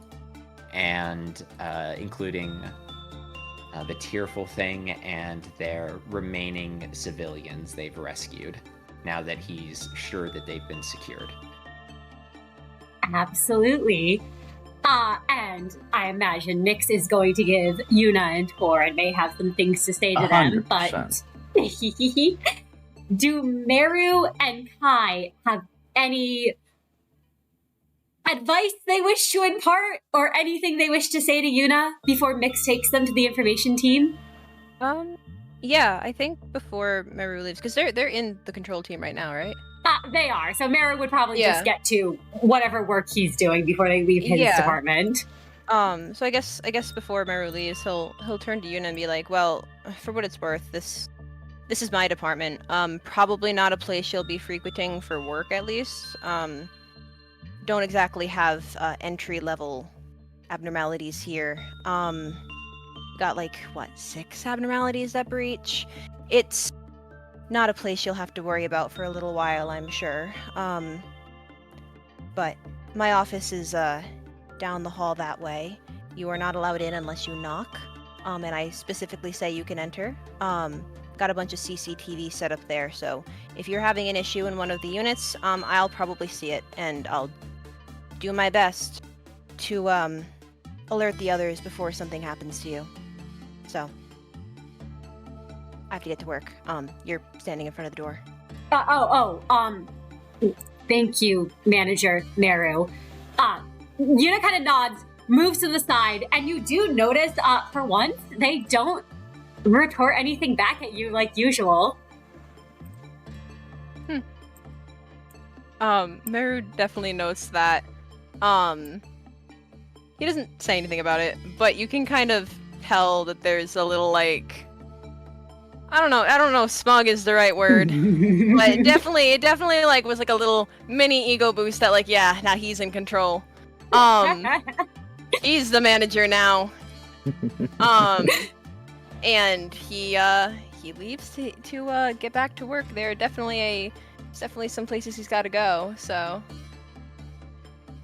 and including the tearful thing and their remaining civilians they've rescued, now that he's sure that they've been secured. Absolutely. And I imagine Miix is going to give Yuna and Tor and may have some things to say to them, 100%. but do Merru and Kai have any advice they wish to impart or anything they wish to say to Yuna before Miix takes them to the information team? Yeah, I think before Merru leaves, because they're in the control team right now, right? They are. So Merru would probably Yeah. just get to whatever work he's doing before they leave his Yeah. department. So I guess before Merru leaves, he'll turn to Yuna and be like, "Well, for what it's worth, this is my department. Probably not a place you'll be frequenting for work, at least. Don't exactly have entry level abnormalities here. Got like 6 abnormalities that breach. It's not a place you'll have to worry about for a little while, I'm sure. But my office is down the hall that way. You are not allowed in unless you knock. And I specifically say you can enter. Got a bunch of CCTV set up there, so if you're having an issue in one of the units, I'll probably see it, and I'll do my best to alert the others before something happens to you. So I have to get to work. You're standing in front of the door. Thank you, Manager Merru. Yuna kind of nods, moves to the side, and you do notice, for once, they don't retort anything back at you like usual. Merru definitely notes that. He doesn't say anything about it, but you can kind of tell that there's a little, like, I don't know if smug is the right word, but it definitely like was like a little mini ego boost that, like, yeah, now he's in control. He's the manager now. And he leaves to get back to work. There's definitely some places he's got to go. So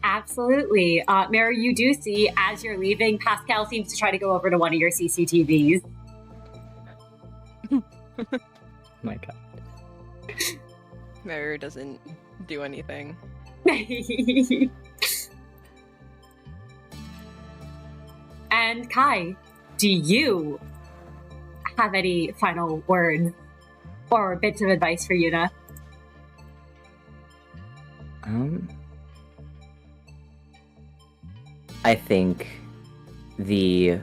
Absolutely. Merru, you do see, as you're leaving, Pascal seems to try to go over to one of your CCTVs. My God. Merru doesn't do anything. And Kai, do you have any final words or bits of advice for Yuna? I think the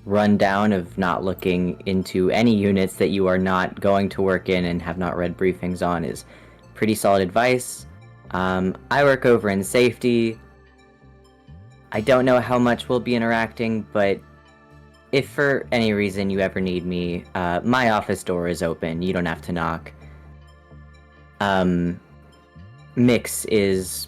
rundown of not looking into any units that you are not going to work in and have not read briefings on is pretty solid advice. I work over in safety. I don't know how much we'll be interacting, but if for any reason you ever need me, my office door is open. You don't have to knock. Miix is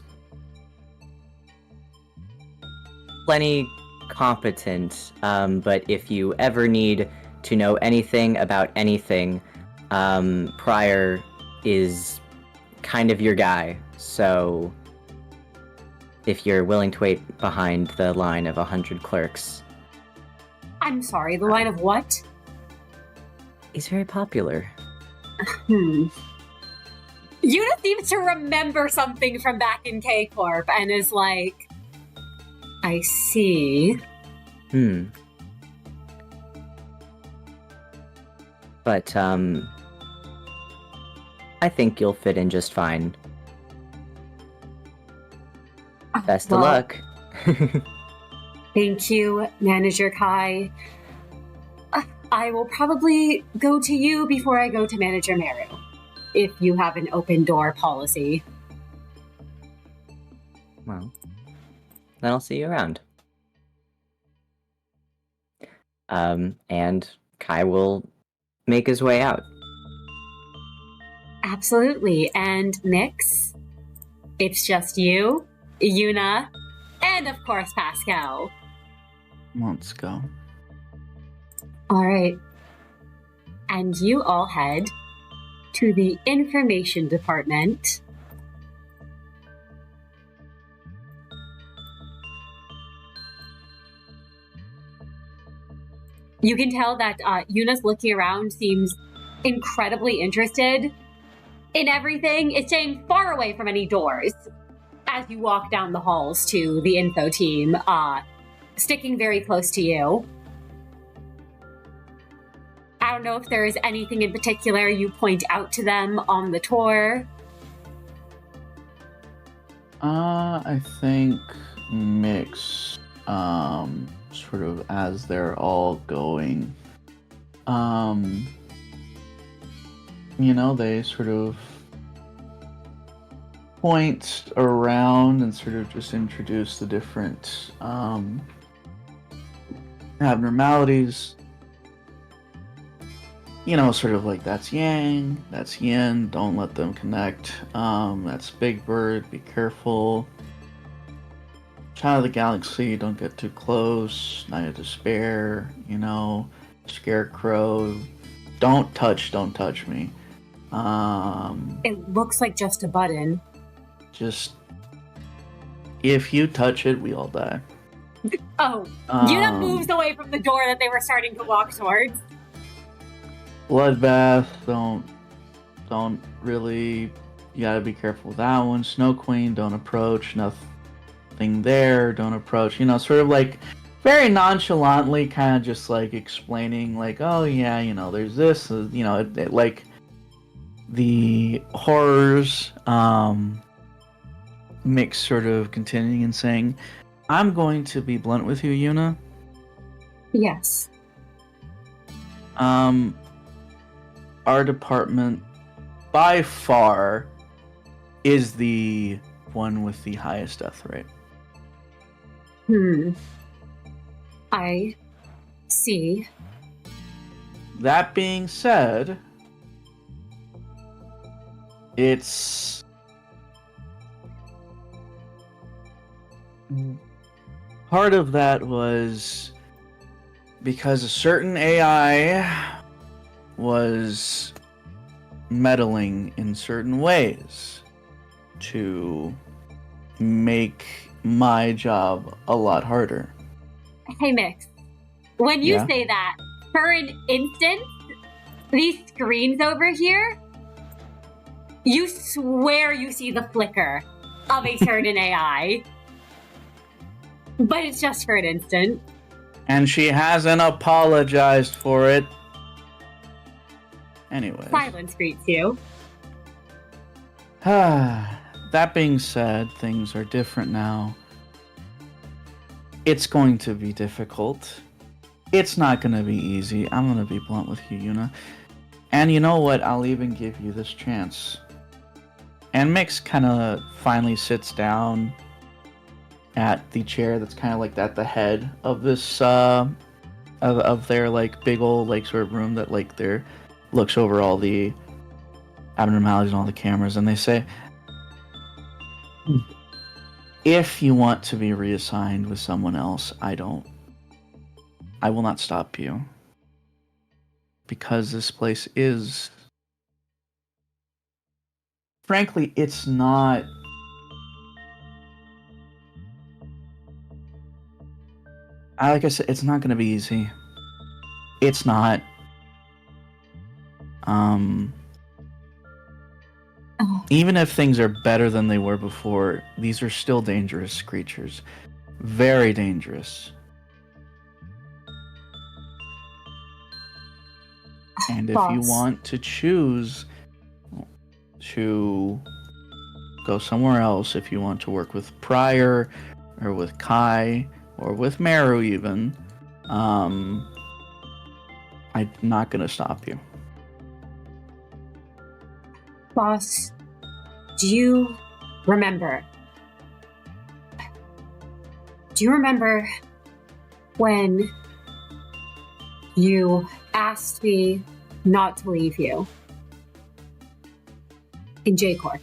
plenty competent, but if you ever need to know anything about anything, Pryor is kind of your guy, so if you're willing to wait behind the line of 100 clerks. I'm sorry, the line of what? He's very popular. Yuna seems to remember something from back in K Corp and is like, I see. But, I think you'll fit in just fine. Best of luck. Thank you, Manager Kai. I will probably go to you before I go to Manager Merru, if you have an open door policy. Well, then I'll see you around. And Kai will make his way out. Absolutely. And Miix, it's just you, Yuna, and of course Pascal. Let's go. All right. And you all head to the information department. You can tell that Yuna's looking around, seems incredibly interested in everything. It's staying far away from any doors as you walk down the halls to the info team, sticking very close to you. I don't know if there is anything in particular you point out to them on the tour. I think Miix, sort of as they're all going, they sort of point around and sort of just introduce the different abnormalities. Sort of like, that's Yang, that's Yin, don't let them connect. That's Big Bird, be careful. Child of the Galaxy, don't get too close. Night of Despair, Scarecrow, don't touch me. It looks like just a button. Just, if you touch it, we all die. Oh, Yuna moves away from the door that they were starting to walk towards. Bloodbath, don't really, you gotta be careful with that one. Snow Queen, don't approach, nothing there, don't approach. Sort of like very nonchalantly kind of just like explaining like, oh yeah, there's this, like the horrors. Miix sort of continuing and saying, I'm going to be blunt with you, Yuna. Yes. Our department, by far, is the one with the highest death rate. I see. That being said, it's part of that was because a certain AI was meddling in certain ways to make my job a lot harder. Hey, Miix, when you Yeah? say that, for an instant, these screens over here, you swear you see the flicker of a certain AI. But it's just for an instant. And she hasn't apologized for it. Anyway. Silence greets you. That being said, things are different now. It's going to be difficult. It's not going to be easy. I'm going to be blunt with you, Yuna. And you know what? I'll even give you this chance. And Miix kind of finally sits down at the chair that's kind of like at the head of this of their like big old like sort of room that like there looks over all the abnormalities and all the cameras, and they say, if you want to be reassigned with someone else, I will not stop you, because this place is, frankly, it's not. Like I said, it's not going to be easy. It's not. Even if things are better than they were before, these are still dangerous creatures. Very dangerous. And if you Boss. want to choose to go somewhere else, if you want to work with Pryor, or with Kai, or with Merru even, I'm not going to stop you. Boss, do you remember? Do you remember when you asked me not to leave you in J Corp?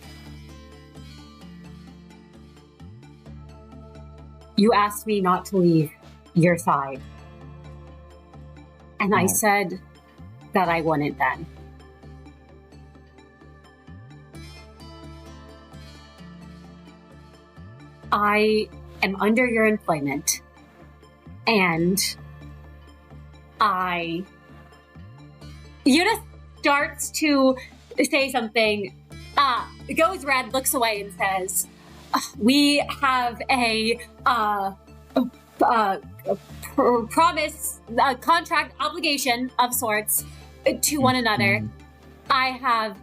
You asked me not to leave your side. And I said that I wouldn't then. I am under your employment, and Yuna starts to say something, goes red, looks away, and says, we have a promise, a contract obligation of sorts to one another. I have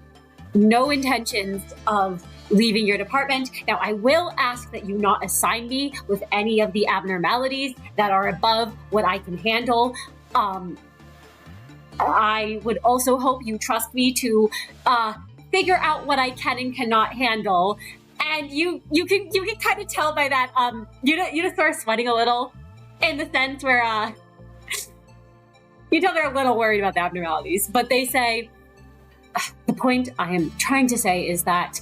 no intentions of leaving your department. Now, I will ask that you not assign me with any of the abnormalities that are above what I can handle. I would also hope you trust me to figure out what I can and cannot handle. And you can kind of tell by that. You just start sweating a little, in the sense where you tell they're a little worried about the abnormalities. But they say, the point I am trying to say is that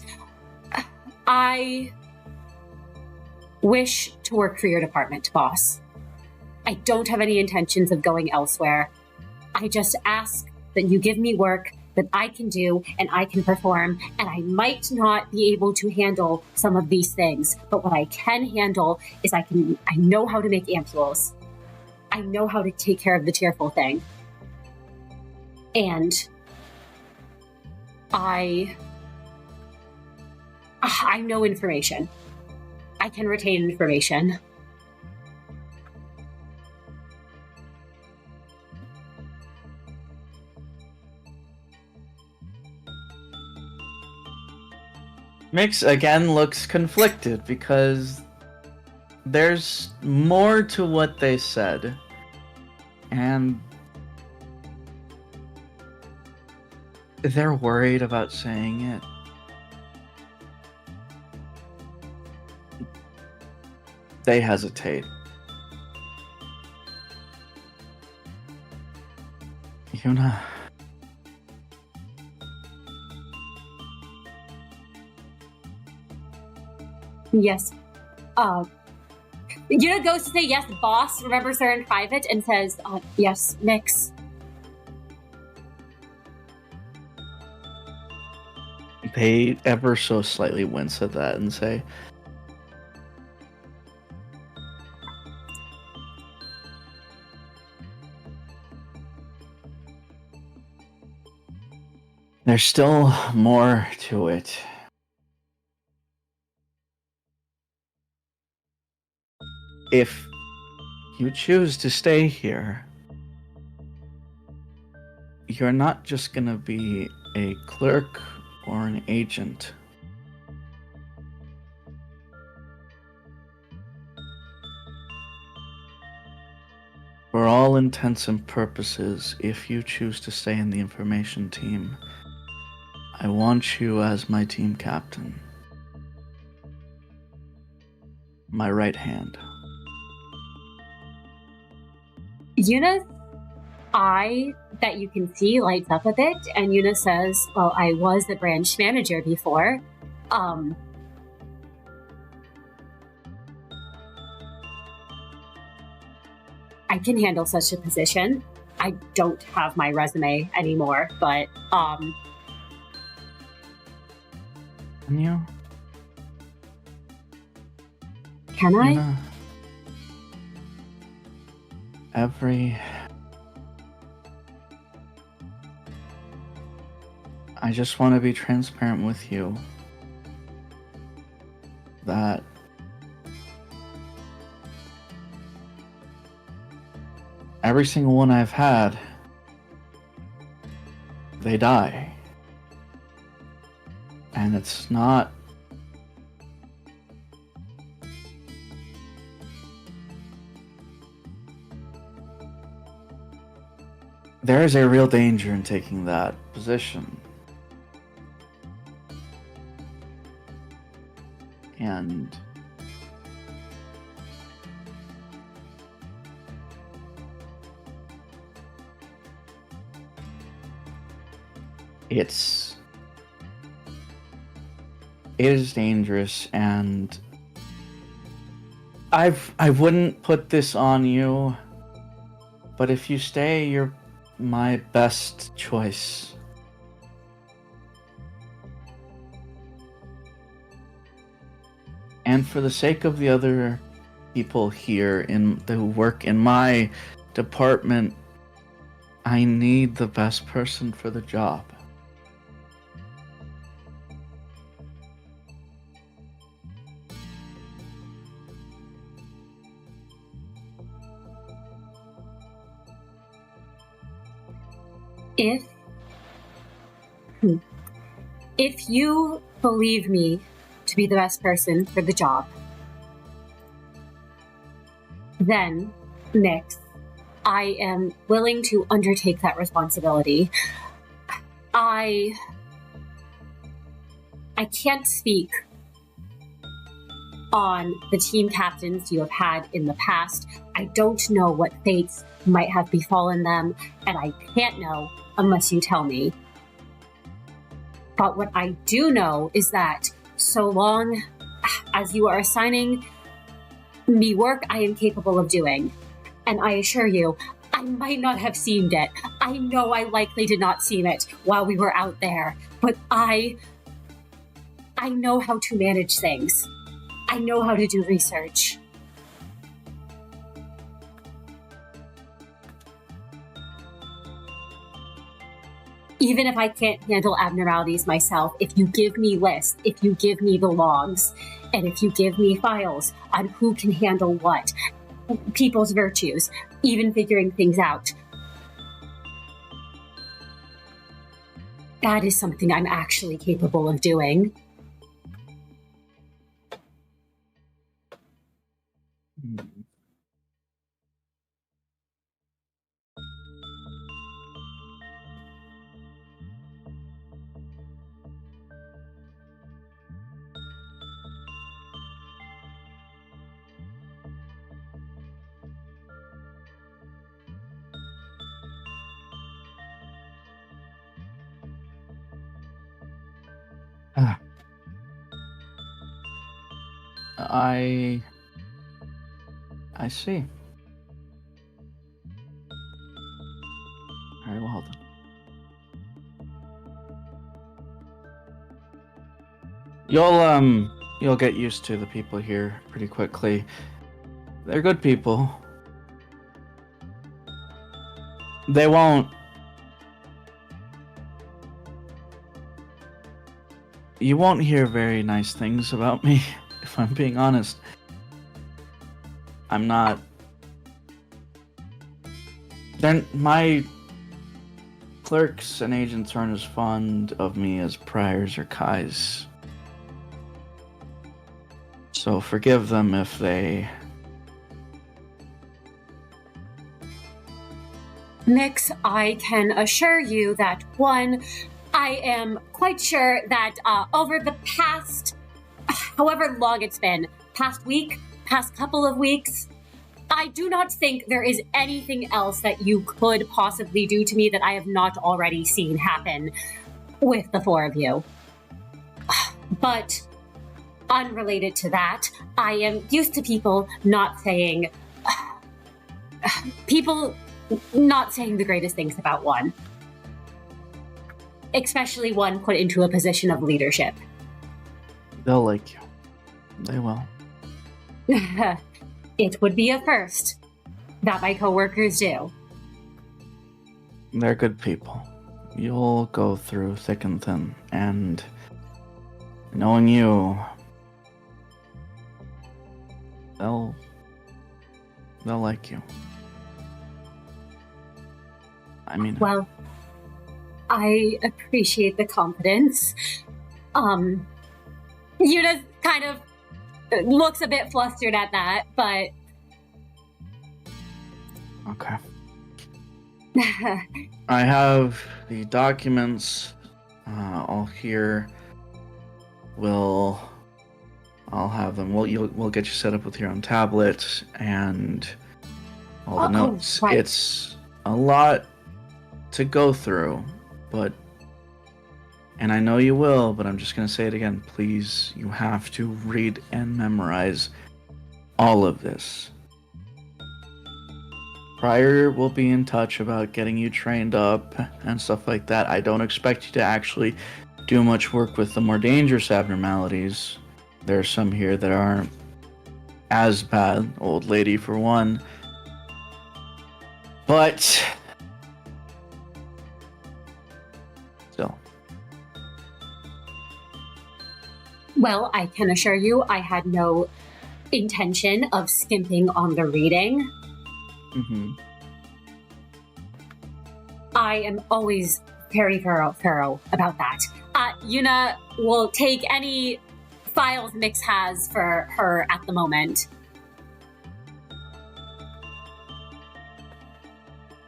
I wish to work for your department, boss. I don't have any intentions of going elsewhere. I just ask that you give me work that I can do and I can perform, and I might not be able to handle some of these things, but what I can handle is I know how to make ampules. I know how to take care of the tearful thing. And I know information. I can retain information. Miix again looks conflicted because there's more to what they said. And they're worried about saying it. They hesitate. Yuna. Yes. Yuna goes to say yes, boss, remembers her in private, and says, yes, Miix. They ever so slightly wince at that and say, there's still more to it. If you choose to stay here, you're not just gonna be a clerk or an agent. For all intents and purposes, if you choose to stay in the information team, I want you as my team captain. My right hand. Yuna's eye that you can see lights up a bit, and Yuna says, well, I was the branch manager before. I can handle such a position. I don't have my resume anymore, but Can you? can I? Yuna, I just want to be transparent with you that every single one I've had, they die. And it's not... There is a real danger in taking that position. And it is dangerous, and I wouldn't put this on you, but if you stay, you're my best choice. And for the sake of the other people here who work in my department, I need the best person for the job. If you believe me to be the best person for the job, then, Miix, I am willing to undertake that responsibility. I can't speak on the team captains you have had in the past. I don't know what fates might have befallen them, and I can't know unless you tell me. But what I do know is that so long as you are assigning me work I am capable of doing, and I assure you, I might not have seemed it. I know I likely did not seem it while we were out there, but I know how to manage things. I know how to do research. Even if I can't handle abnormalities myself, if you give me lists, if you give me the logs, and if you give me files on who can handle what, people's virtues, even figuring things out, that is something I'm actually capable of doing. I see. Very well then. You'll get used to the people here pretty quickly. They're good people. They won't... You won't hear very nice things about me, if I'm being honest. I'm not... My clerks and agents aren't as fond of me as Priors or Kais. So forgive them if they... Miix, I can assure you that, one, I am quite sure that over the past, however long it's been, past week, past couple of weeks, I do not think there is anything else that you could possibly do to me that I have not already seen happen with the four of you. But unrelated to that, I am used to people not saying the greatest things about one. Especially one put into a position of leadership. They'll like you. They will. It would be a first that my coworkers do. They're good people. You'll go through thick and thin, and knowing you, they'll like you. I mean, well, I appreciate the confidence. Yuna kind of looks a bit flustered at that, but okay. I have the documents all here. I'll have them. We'll get you set up with your own tablet and all the notes. Right. It's a lot to go through, and I know you will, but I'm just going to say it again. Please, you have to read and memorize all of this. Prior will be in touch about getting you trained up and stuff like that. I don't expect you to actually do much work with the more dangerous abnormalities. There's some here that aren't as bad, old lady for one. But still. Well, I can assure you I had no intention of skimping on the reading. Mm-hmm. I am always very thorough about that. Yuna will take any files Miix has for her at the moment.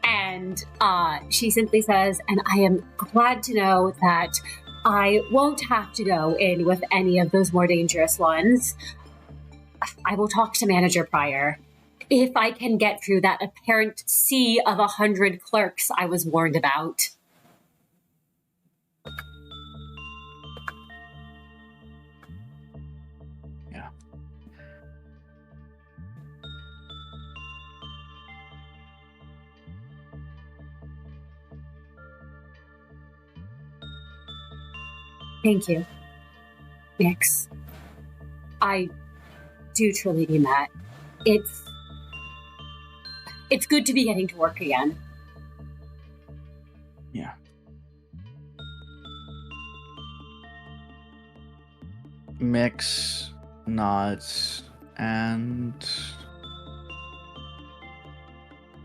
And she simply says, and I am glad to know that I won't have to go in with any of those more dangerous ones. I will talk to Manager Pryor. If I can get through that apparent sea of 100 clerks I was warned about. Yeah. Thank you, Miix. I do truly mean that. It's good to be getting to work again. Yeah. Miix nods, and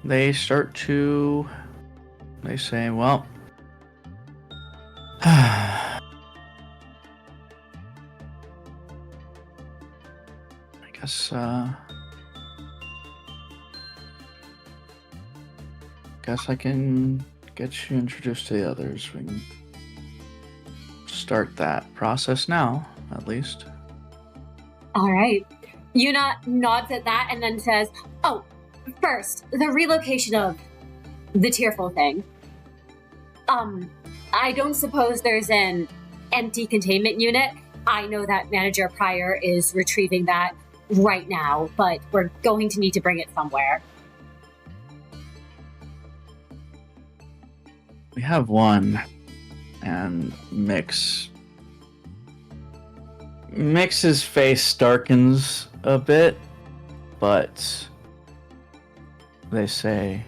they say, well, I guess I can get you introduced to the others. We can start that process now, at least. All right. Yuna nods at that and then says, oh, first, the relocation of the tearful thing. I don't suppose there's an empty containment unit. I know that Manager Pryor is retrieving that right now, but we're going to need to bring it somewhere. We have one, and Miix's face darkens a bit, but they say,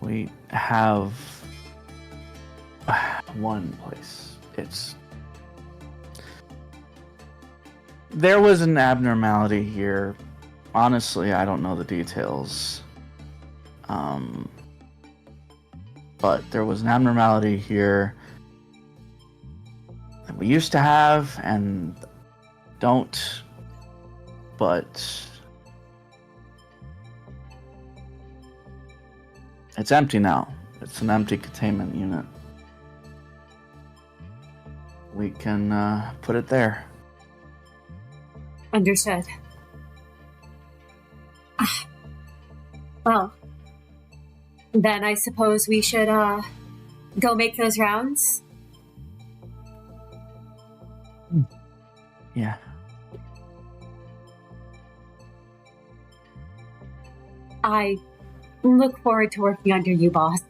we have one place. There was an abnormality here. Honestly, I don't know the details. But there was an abnormality here that we used to have and don't, but it's empty now. It's an empty containment unit. we can put it there. Understood. Well, then I suppose we should go make those rounds. Yeah. I look forward to working under you, boss.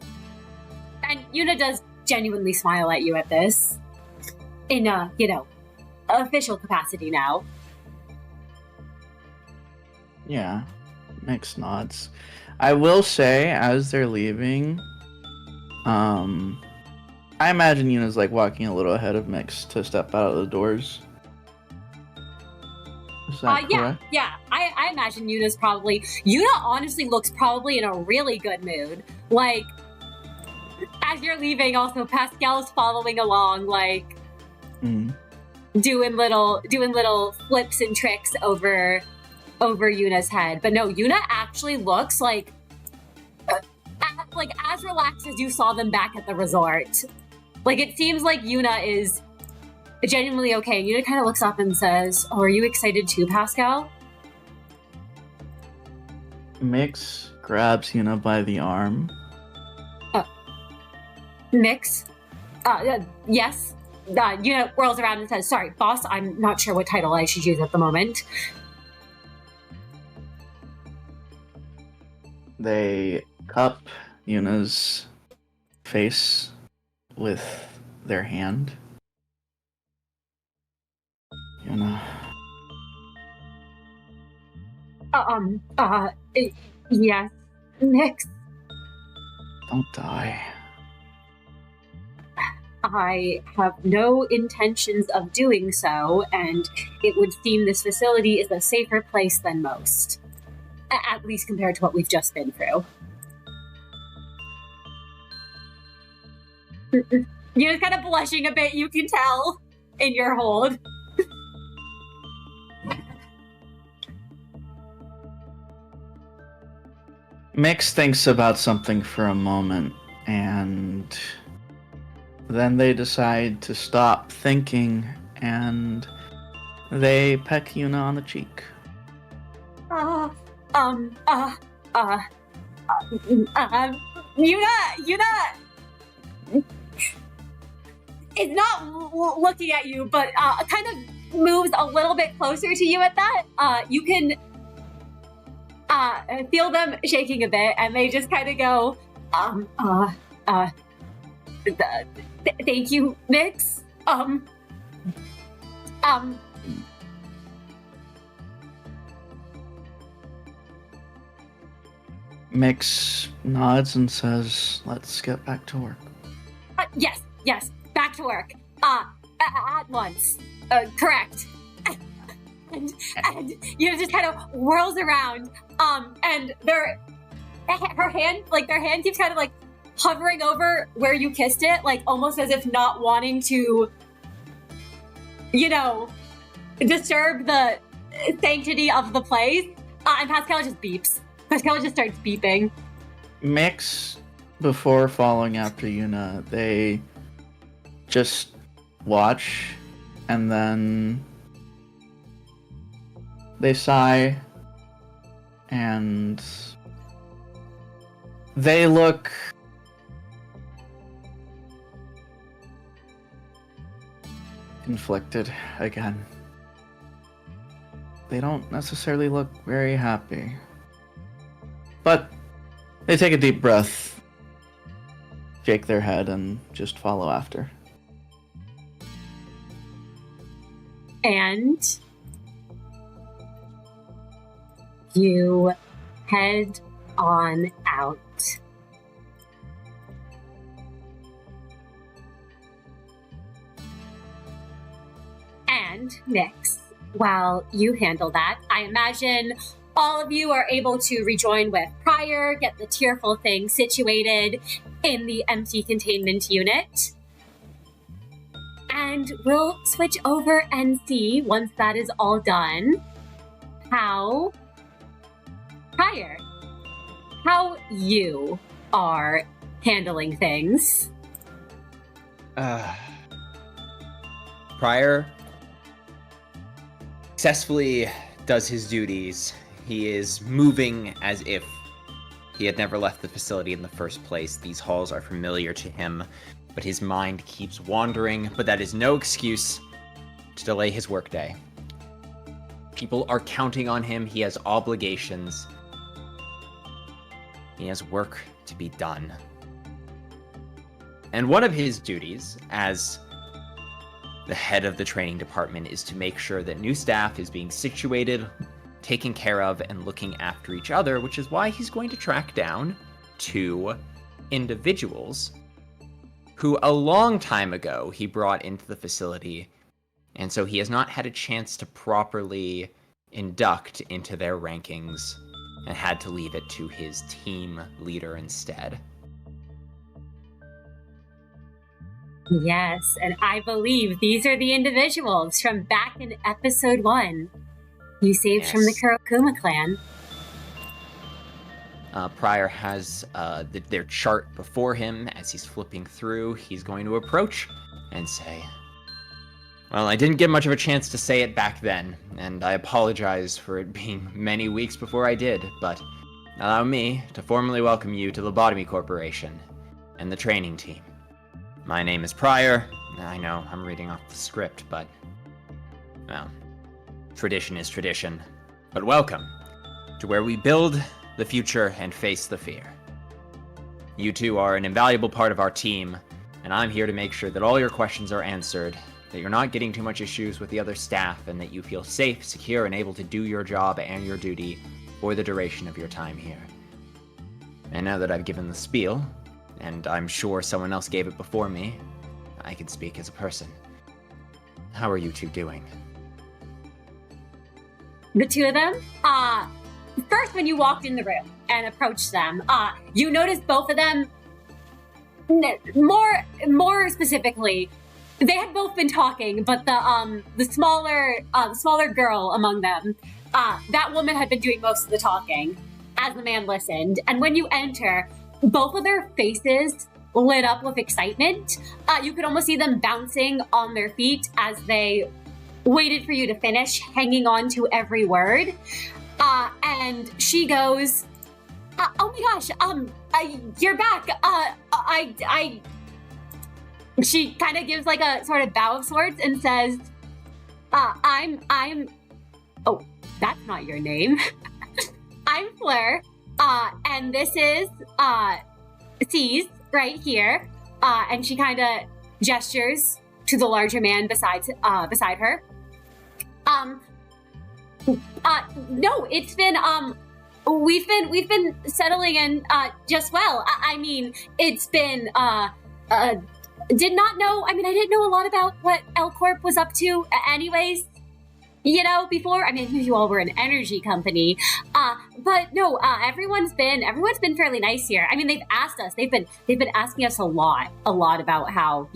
And Yuna does genuinely smile at you at this. In a, official capacity now. Yeah. Miix nods. I will say, as they're leaving, I imagine Yuna's like walking a little ahead of Miix to step out of the doors. Is that correct? Yeah. I imagine Yuna honestly looks probably in a really good mood. Like, as you're leaving, also Pascal's following along, like, doing little flips and tricks over Yuna's head. But no, Yuna actually looks like as relaxed as you saw them back at the resort. Like, it seems like Yuna is genuinely okay. Yuna kind of looks up and says, "Oh, are you excited too, Pascal?" Miix grabs Yuna by the arm. Miix? Yes. Yuna whirls around and says, "Sorry, boss, I'm not sure what title I should use at the moment." They cup Yuna's face with their hand. Yuna. Yes, Miix. Don't die. I have no intentions of doing so, and it would seem this facility is a safer place than most. At least compared to what we've just been through. You're just kind of blushing a bit, you can tell, in your hold. Miix thinks about something for a moment, and then they decide to stop thinking, and they peck Yuna on the cheek. Yuna is not looking at you, but kind of moves a little bit closer to you at that. You can feel them shaking a bit, and they just kind of go, thank you, Miix. Miix nods and says, "Let's get back to work." Yes, back to work. At once. Correct. and just kind of whirls around. And their hand keeps kind of like hovering over where you kissed it, like almost as if not wanting to, disturb the sanctity of the place. And Pascal just beeps. Pascal just starts beeping. Miix, before following after Yuna, they just watch, and then they sigh, and they look conflicted again. They don't necessarily look very happy. But they take a deep breath, shake their head, and just follow after. And you head on out. And Miix, while you handle that, I imagine all of you are able to rejoin with Prior, get the tearful thing situated in the empty containment unit. And we'll switch over and see, once that is all done, how you are handling things. Pryor successfully does his duties. He is moving as if he had never left the facility in the first place. These halls are familiar to him, but his mind keeps wandering. But that is no excuse to delay his workday. People are counting on him. He has obligations. He has work to be done. And one of his duties as the head of the training department is to make sure that new staff is being situated, taken care of, and looking after each other, which is why he's going to track down 2 individuals who a long time ago he brought into the facility, and so he has not had a chance to properly induct into their rankings and had to leave it to his team leader instead. Yes, and I believe these are the individuals from back in episode 1 you saved from the Kurokuma clan. Pryor has their chart before him. As he's flipping through, he's going to approach and say, well, I didn't get much of a chance to say it back then, and I apologize for it being many weeks before I did, but allow me to formally welcome you to Lobotomy Corporation and the training team. My name is Pryor. I know, I'm reading off the script, but, well, tradition is tradition. But welcome to where we build the future and face the fear. You two are an invaluable part of our team, and I'm here to make sure that all your questions are answered, that you're not getting too much issues with the other staff, and that you feel safe, secure, and able to do your job and your duty for the duration of your time here. And now that I've given the spiel, and I'm sure someone else gave it before me, I can speak as a person. How are you two doing? The 2 of them, first when you walked in the room and approached them, you noticed both of them, more specifically, they had both been talking, but the smaller girl among them, that woman had been doing most of the talking as the man listened. And when you enter, both of their faces lit up with excitement. You could almost see them bouncing on their feet as they waited for you to finish, hanging on to every word. And she goes, oh my gosh, you're back. She kind of gives like a sort of bow of sorts and says, oh, that's not your name. I'm Fleur, and this is, C's right here. And she kind of gestures to the larger man beside her. No, it's been, we've been settling in, just well. I mean, it's been, I didn't know a lot about what L Corp was up to anyways, before. I mean, I knew you all were an energy company, but no, everyone's been fairly nice here. I mean, they've been asking us a lot about how,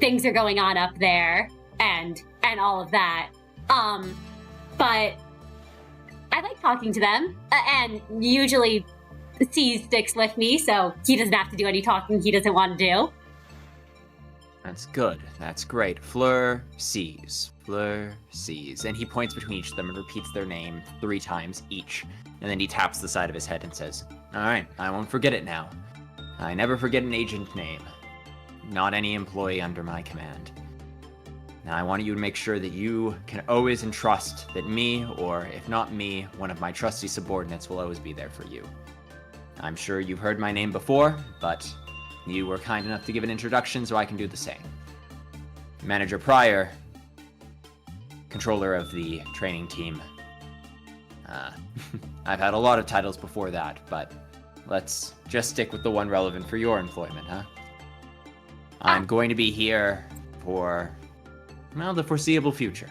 things are going on up there and all of that. But I like talking to them, and usually C sticks with me, so he doesn't have to do any talking he doesn't want to do. That's good. That's great. Fleur sees. And he points between each of them and repeats their name 3 times each. And then he taps the side of his head and says, all right, I won't forget it now. I never forget an agent name. Not any employee under my command. Now I want you to make sure that you can always entrust that me, or if not me, one of my trusty subordinates will always be there for you. I'm sure you've heard my name before, but you were kind enough to give an introduction, so I can do the same. Manager Pryor, controller of the training team. I've had a lot of titles before that, but let's just stick with the one relevant for your employment, huh? I'm going to be here for, the foreseeable future.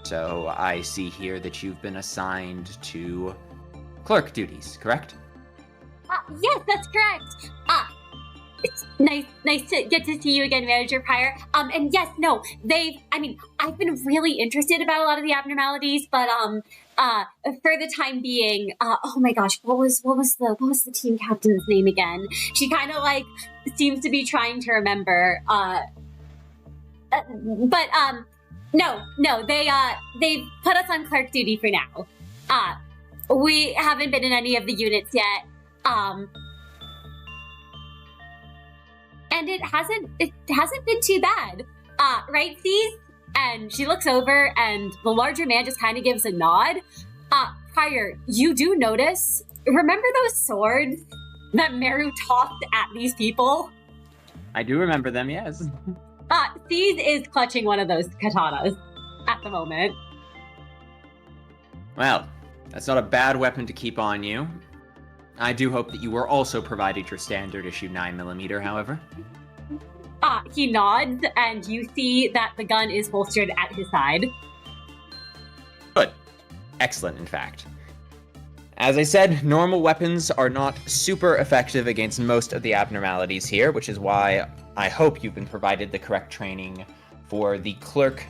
So I see here that you've been assigned to clerk duties, correct? Yes, that's correct. It's nice to get to see you again, Manager Pryor. And yes, no, I've been really interested about a lot of the abnormalities, but for the time being, oh my gosh, what was the team captain's name again? She kind of seems to be trying to remember. No, they've put us on clerk duty for now. We haven't been in any of the units yet. And it hasn't been too bad. Right, Cease? And she looks over and the larger man just kind of gives a nod. Prior, you do notice, remember those swords that Merru tossed at these people? I do remember them, yes. Cease is clutching one of those katanas at the moment. Well, that's not a bad weapon to keep on you. I do hope that you were also provided your standard issue 9mm, however. He nods, and you see that the gun is holstered at his side. Good. Excellent, in fact. As I said, normal weapons are not super effective against most of the abnormalities here, which is why I hope you've been provided the correct training for the clerk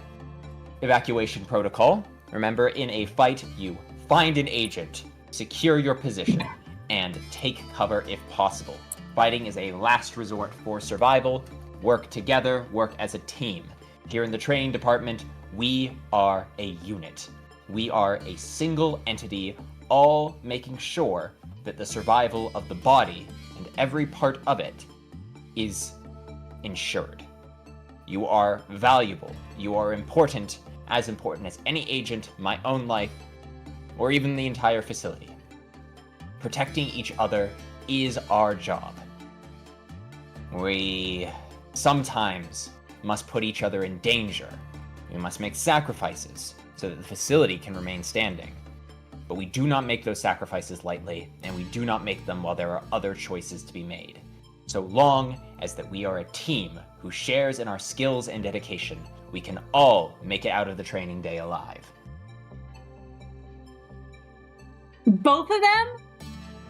evacuation protocol. Remember, in a fight, you find an agent, secure your position, and take cover if possible. Fighting is a last resort for survival. Work together, work as a team. Here in the training department, we are a unit. We are a single entity, all making sure that the survival of the body and every part of it is ensured. You are valuable. You are important as any agent, my own life, or even the entire facility. Protecting each other is our job. We sometimes must put each other in danger. We must make sacrifices so that the facility can remain standing. But we do not make those sacrifices lightly, and we do not make them while there are other choices to be made. So long as that we are a team who shares in our skills and dedication, we can all make it out of the training day alive. Both of them,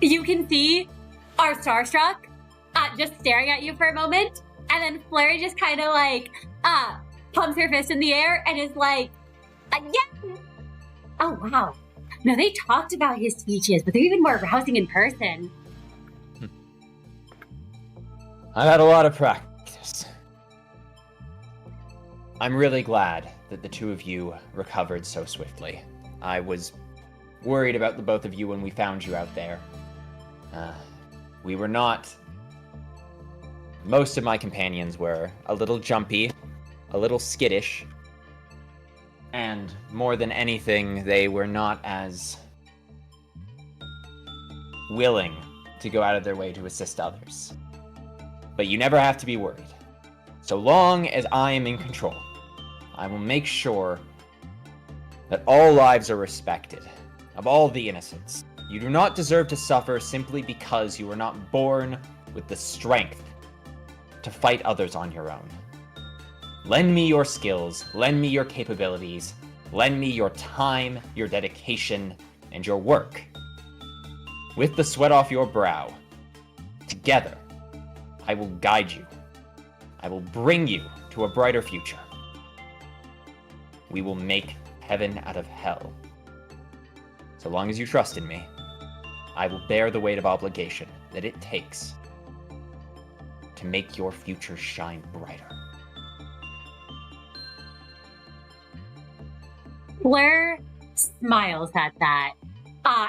you can see, are starstruck, just staring at you for a moment, and then Fleur just kind of like, pumps her fist in the air and is like, yeah! Oh, wow. No, they talked about his speeches, but they're even more rousing in person. I've had a lot of practice. I'm really glad that the two of you recovered so swiftly. I was worried about the both of you when we found you out there. We were not... Most of my companions were a little jumpy, a little skittish, and more than anything, they were not as willing to go out of their way to assist others. But you never have to be worried. So long as I am in control, I will make sure that all lives are respected, of all the innocents. You do not deserve to suffer simply because you were not born with the strength to fight others on your own. Lend me your skills, lend me your capabilities, lend me your time, your dedication, and your work. With the sweat off your brow, together, I will guide you. I will bring you to a brighter future. We will make heaven out of hell. So long as you trust in me, I will bear the weight of obligation that it takes to make your future shine brighter. Fleur smiles at that,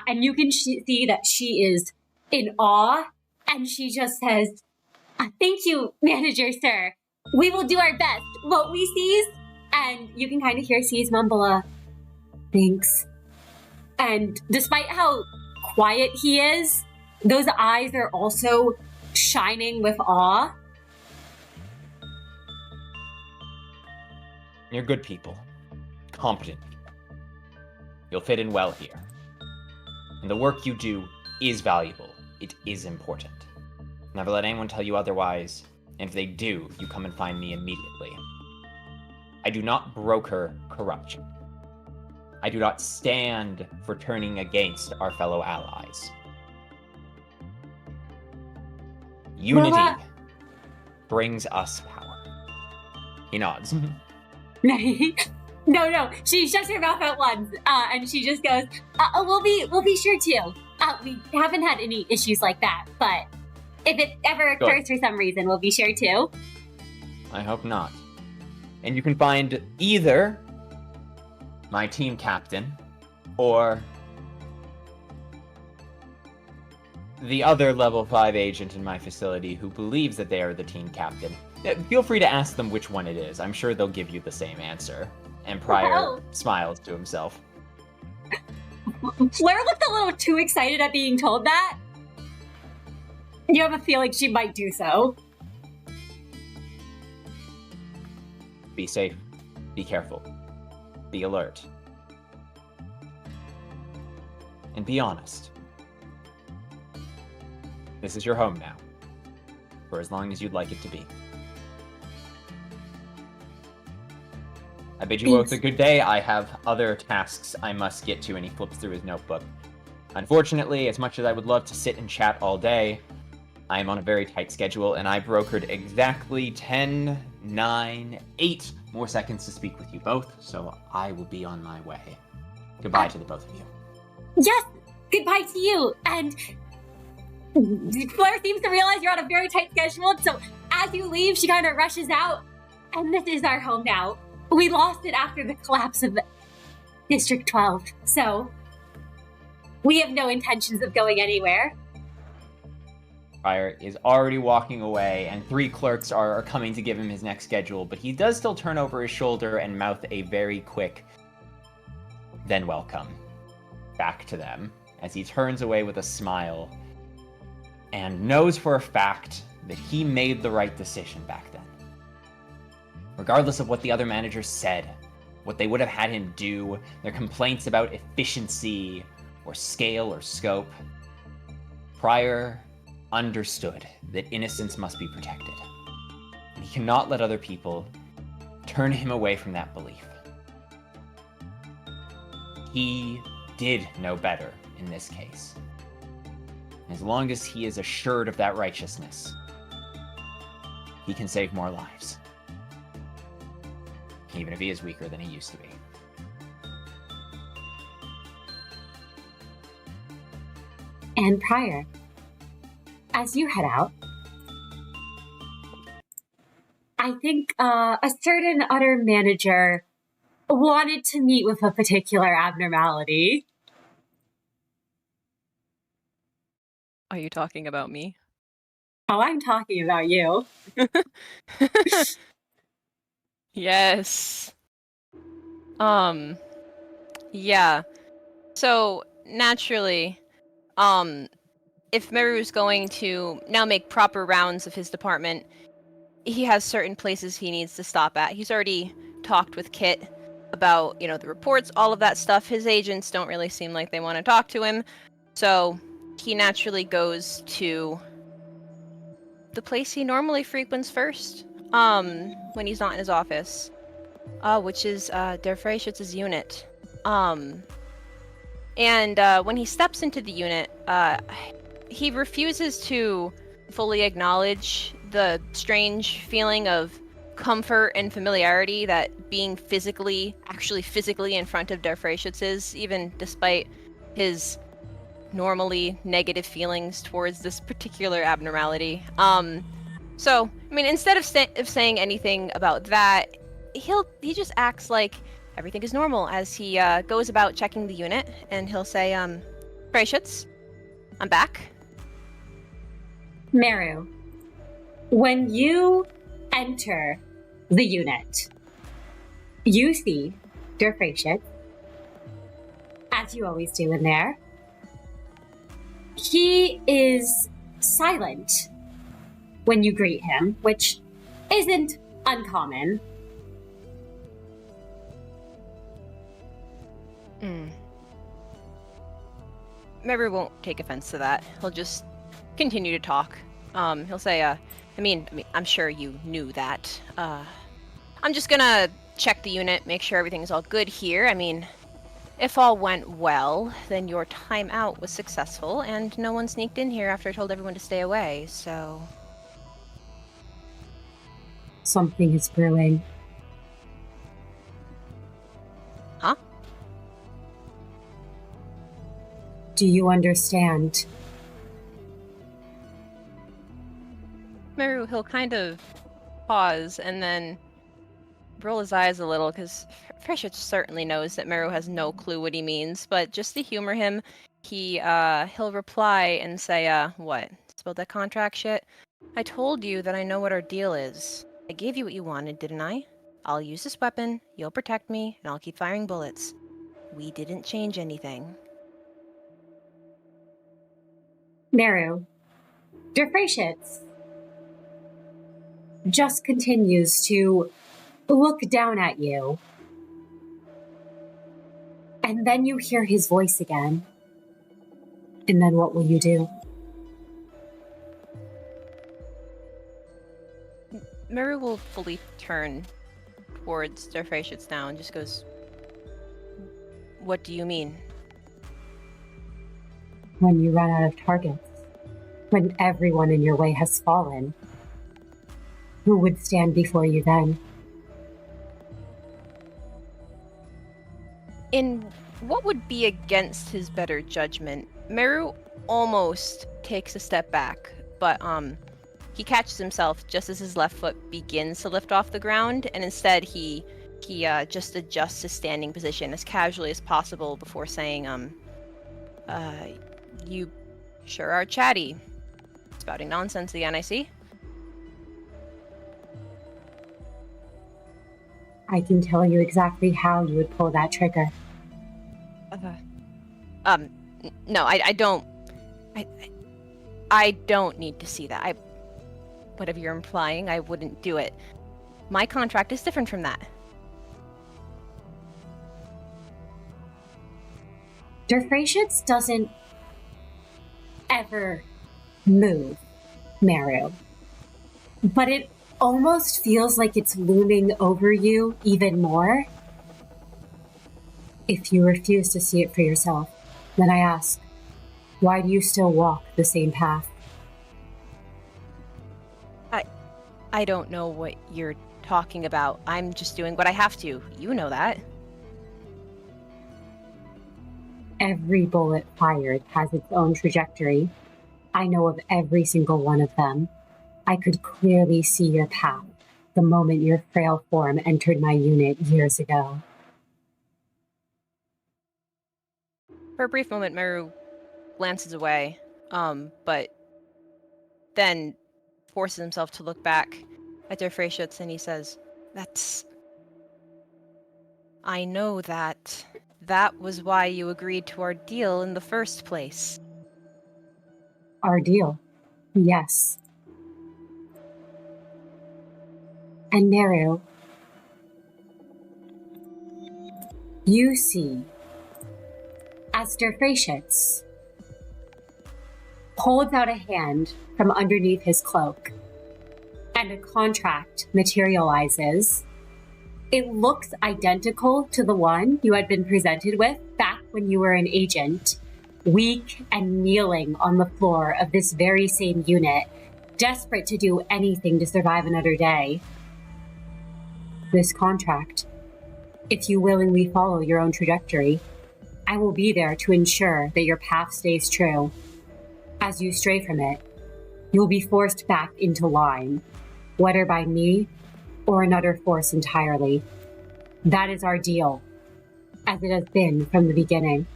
and you can see that she is in awe, and she just says, thank you, manager, sir. We will do our best, won't we, Cease? And you can kind of hear Cease mumble, thanks. And despite how quiet he is, those eyes are also shining with awe. You're good people. Competent people. You'll fit in well here. And the work you do is valuable. It is important. Never let anyone tell you otherwise, and if they do, you come and find me immediately. I do not broker corruption. I do not stand for turning against our fellow allies. Unity brings us power. He nods. No. She shuts her mouth at once, and she just goes, "We'll be sure to. We haven't had any issues like that, but if it ever occurs for some reason, we'll be sure to." I hope not. And you can find either my team captain or the other level 5 agent in my facility who believes that they are the team captain. Feel free to ask them which one it is. I'm sure they'll give you the same answer. And Pryor smiles to himself. Fleur looked a little too excited at being told that. You have a feeling she might do so. Be safe. Be careful. Be alert. And be honest. This is your home now. For as long as you'd like it to be. I bid you both a good day. I have other tasks I must get to, and he flips through his notebook. Unfortunately, as much as I would love to sit and chat all day, I am on a very tight schedule, and I brokered exactly 10, 9, 8 more seconds to speak with you both, so I will be on my way. Goodbye to the both of you. Yes, goodbye to you. And Fleur seems to realize you're on a very tight schedule, so as you leave, she kind of rushes out. And this is our home now. We lost it after the collapse of District 12, so we have no intentions of going anywhere. Pryor is already walking away, and 3 clerks are coming to give him his next schedule, but he does still turn over his shoulder and mouth a very quick, then welcome, back to them, as he turns away with a smile, and knows for a fact that he made the right decision back then. Regardless of what the other managers said, what they would have had him do, their complaints about efficiency, or scale, or scope, Pryor understood that innocence must be protected. And he cannot let other people turn him away from that belief. He did know better in this case. As long as he is assured of that righteousness, he can save more lives. Even if he is weaker than he used to be. And Pryor, as you head out, I think a certain other manager wanted to meet with a particular abnormality. Are you talking about me? Oh, I'm talking about you. Yes. Yeah. So, naturally, if Merru's going to now make proper rounds of his department, he has certain places he needs to stop at. He's already talked with Kit about, the reports, all of that stuff. His agents don't really seem like they want to talk to him, so he naturally goes to the place he normally frequents first, when he's not in his office, which is Der Freischütz's unit. And when he steps into the unit, he refuses to fully acknowledge the strange feeling of comfort and familiarity that being actually physically in front of Der Freischütz is, even despite his normally negative feelings towards this particular abnormality. So, instead of saying anything about that, he just acts like everything is normal as he goes about checking the unit, and he'll say, Freischütz, I'm back. Merru, when you enter the unit, you see Der Freischütz, as you always do in there. He is silent when you greet him, which isn't uncommon. Merru won't take offense to that. He'll just continue to talk. He'll say, I'm sure you knew that. I'm just gonna check the unit, make sure everything's all good here. If all went well, then your time out was successful, and no one sneaked in here after I told everyone to stay away, so... Something is brewing. Huh? Do you understand? Merru, he'll kind of pause, and then roll his eyes a little, because Freischütz certainly knows that Merru has no clue what he means, but just to humor him, he'll reply and say, what? Spilled that contract shit? I told you that I know what our deal is. I gave you what you wanted, didn't I? I'll use this weapon, you'll protect me, and I'll keep firing bullets. We didn't change anything. Merru, Der Freischütz just continues to look down at you. And then you hear his voice again. And then what will you do? Merru will fully turn towards Der Freischütz now and just goes, what do you mean? When you run out of targets, when everyone in your way has fallen, who would stand before you then? In what would be against his better judgment, Merru almost takes a step back, but he catches himself just as his left foot begins to lift off the ground, and instead he just adjusts his standing position as casually as possible before saying, you sure are chatty. Spouting nonsense again, I see. I can tell you exactly how you would pull that trigger. No, I don't. I don't need to see that. Whatever you're implying, I wouldn't do it. My contract is different from that. Der Freischütz doesn't ever move, Merru. But it almost feels like it's looming over you even more. If you refuse to see it for yourself, then I ask, why do you still walk the same path? I don't know what you're talking about. I'm just doing what I have to. You know that. Every bullet fired has its own trajectory. I know of every single one of them. I could clearly see your path the moment your frail form entered my unit years ago. For a brief moment, Merru glances away, but then forces himself to look back at Der Freischütz, and he says, I know that. That was why you agreed to our deal in the first place. Our deal? Yes. And Merru, you see, as Der Freischütz holds out a hand from underneath his cloak, and a contract materializes. It looks identical to the one you had been presented with back when you were an agent, weak and kneeling on the floor of this very same unit, desperate to do anything to survive another day. This contract, if you willingly follow your own trajectory, I will be there to ensure that your path stays true. As you stray from it, you will be forced back into line, whether by me or another force entirely. That is our deal, as it has been from the beginning.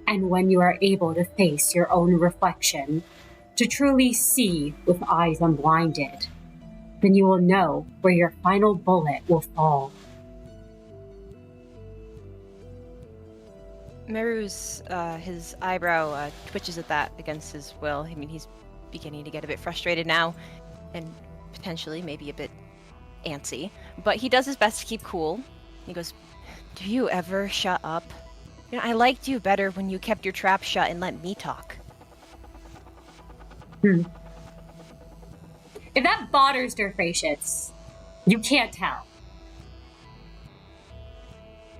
And when you are able to face your own reflection, to truly see with eyes unblinded, then you will know where your final bullet will fall. Merru's, his eyebrow twitches at that against his will. I mean, he's beginning to get a bit frustrated now, and potentially maybe a bit antsy, but he does his best to keep cool. He goes, do you ever shut up? You know, I liked you better when you kept your trap shut and let me talk. If that bothers Der Freischütz, you can't tell.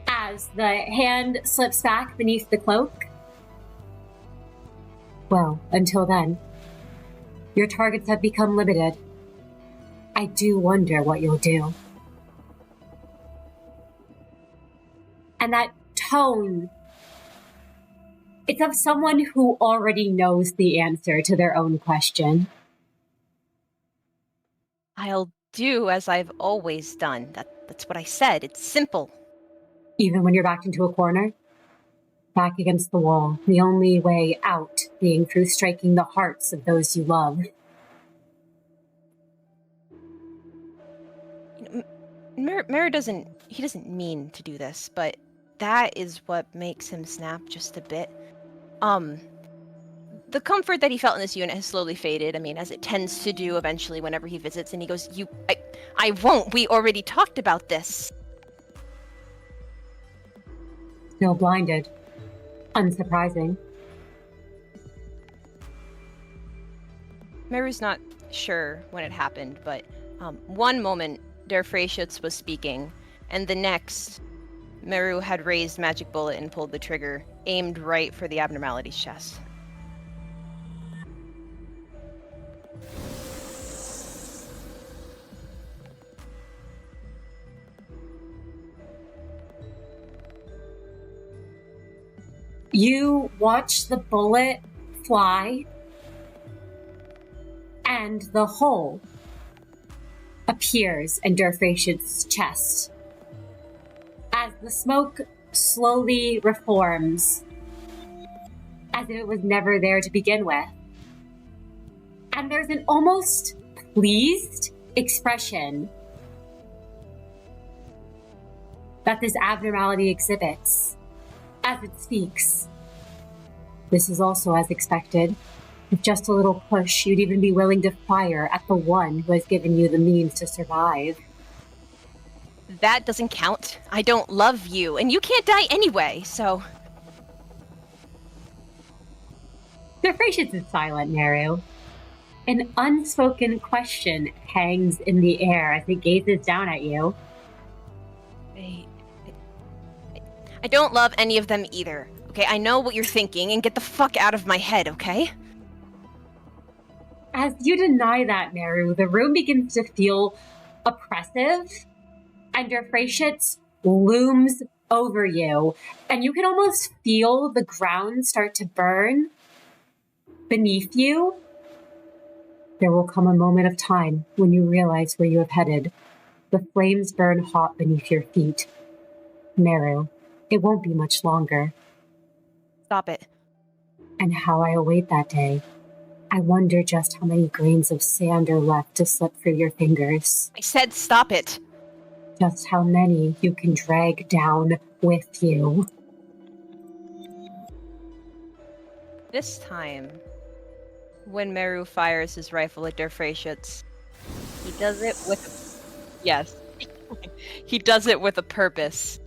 As the hand slips back beneath the cloak. Well, until then, your targets have become limited. I do wonder what you'll do. And that tone, it's of someone who already knows the answer to their own question. I'll do as I've always done. That's what I said. It's simple. Even when you're backed into a corner? Back against the wall, the only way out being through striking the hearts of those you love. Merru doesn't mean to do this, but that is what makes him snap just a bit. The comfort that he felt in this unit has slowly faded. I mean, as it tends to do eventually whenever he visits, and he goes, I won't. We already talked about this. Still blinded. Unsurprising. Merru's not sure when it happened, but one moment Der Freischütz was speaking, and the next, Merru had raised magic bullet and pulled the trigger, aimed right for the abnormality's chest. You watch the bullet fly, and the hole appears in Der Freischutz's chest. As the smoke slowly reforms, as if it was never there to begin with. And there's an almost pleased expression that this abnormality exhibits as it speaks. This is also as expected. With just a little push, you'd even be willing to fire at the one who has given you the means to survive. That doesn't count. I don't love you, and you can't die anyway, so... Der Freischütz is silent, Merru. An unspoken question hangs in the air as it gazes down at you. I don't love any of them either, okay? I know what you're thinking, and get the fuck out of my head, okay? As you deny that, Merru, the room begins to feel oppressive, and Der Freischütz looms over you, and you can almost feel the ground start to burn beneath you. There will come a moment of time when you realize where you have headed. The flames burn hot beneath your feet. Merru, it won't be much longer. Stop it. And how I await that day. I wonder just how many grains of sand are left to slip through your fingers. I said stop it. Just how many you can drag down with you. This time, when Merru fires his rifle at Der Freischütz, he does it with... Yes. He does it with a purpose.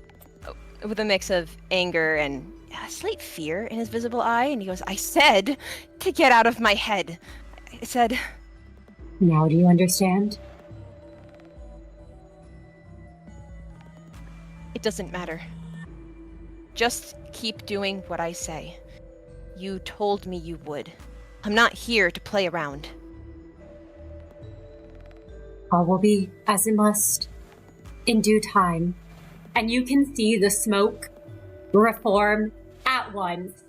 With a mix of anger and a slight fear in his visible eye, and he goes, I said to get out of my head. I said... Now do you understand? It doesn't matter. Just keep doing what I say. You told me you would. I'm not here to play around. All will be as it must, in due time. And you can see the smoke reform at once,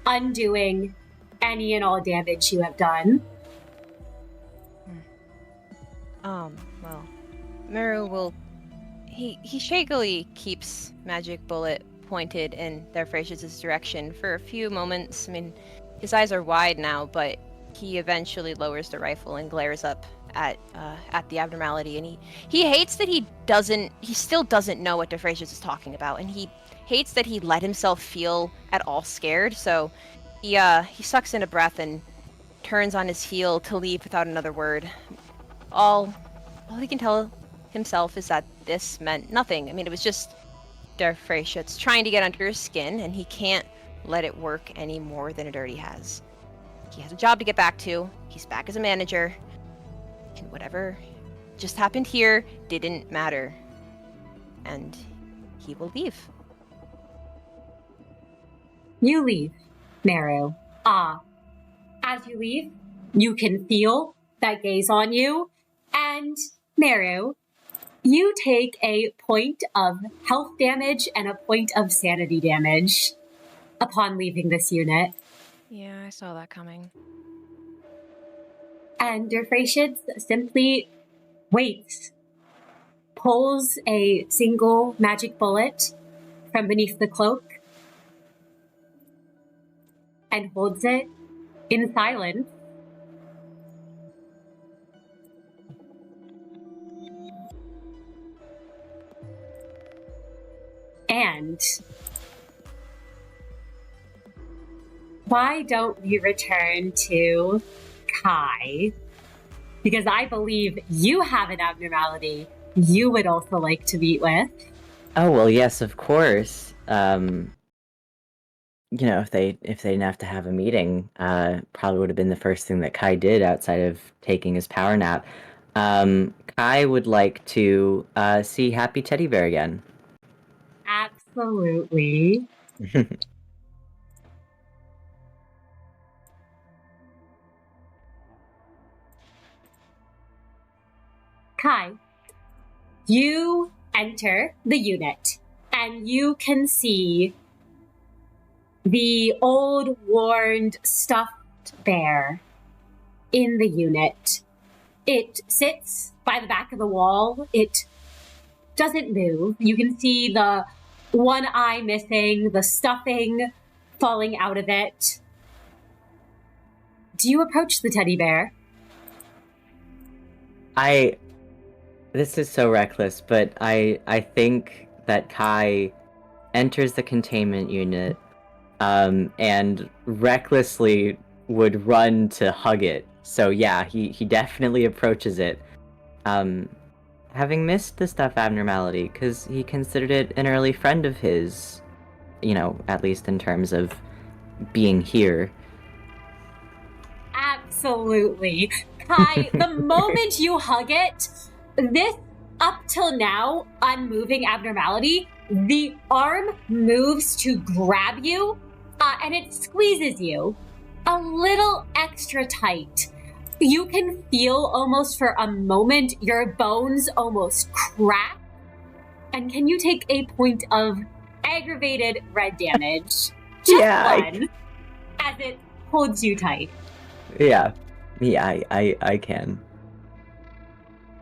undoing any and all damage you have done. Well, Merru will... He shakily keeps Magic Bullet pointed in Der Freischutz's direction for a few moments. I mean, his eyes are wide now, but he eventually lowers the rifle and glares up at the abnormality, and he hates that he still doesn't know what Der Freischütz is talking about, and he hates that he let himself feel at all scared, so he sucks in a breath and turns on his heel to leave without another word. All he can tell himself is that this meant nothing. I mean, it was just Der Freischütz trying to get under his skin, and he can't let it work any more than it already has. He has a job to get back to. He's back as a manager. And whatever just happened here didn't matter. And he will leave. You leave, Merru. As you leave, you can feel that gaze on you. And, Merru, you take a point of health damage and a point of sanity damage upon leaving this unit. Yeah, I saw that coming. And Der Freischütz simply waits, pulls a single magic bullet from beneath the cloak, and holds it in silence. And why don't we return to Kai? Because I believe you have an abnormality you would also like to meet with. Oh, well, yes, of course. If they didn't have to have a meeting, probably would have been the first thing that Kai did outside of taking his power nap. Kai would like to see Happy Teddy Bear again. Absolutely. Kai, you enter the unit and you can see the old, worn, stuffed bear in the unit. It sits by the back of the wall. It doesn't move. You can see the one eye missing, the stuffing falling out of it. Do you approach the teddy bear? This is so reckless, but I think that Kai enters the containment unit, and recklessly would run to hug it. So yeah, he definitely approaches it, having missed the stuff abnormality, because he considered it an early friend of his, at least in terms of being here. Absolutely. Kai, the moment you hug it, this up till now unmoving abnormality, the arm moves to grab you, and it squeezes you a little extra tight. You can feel almost for a moment your bones almost crack. And can you take a point of aggravated red damage? Just one, as it holds you tight. Yeah, I can.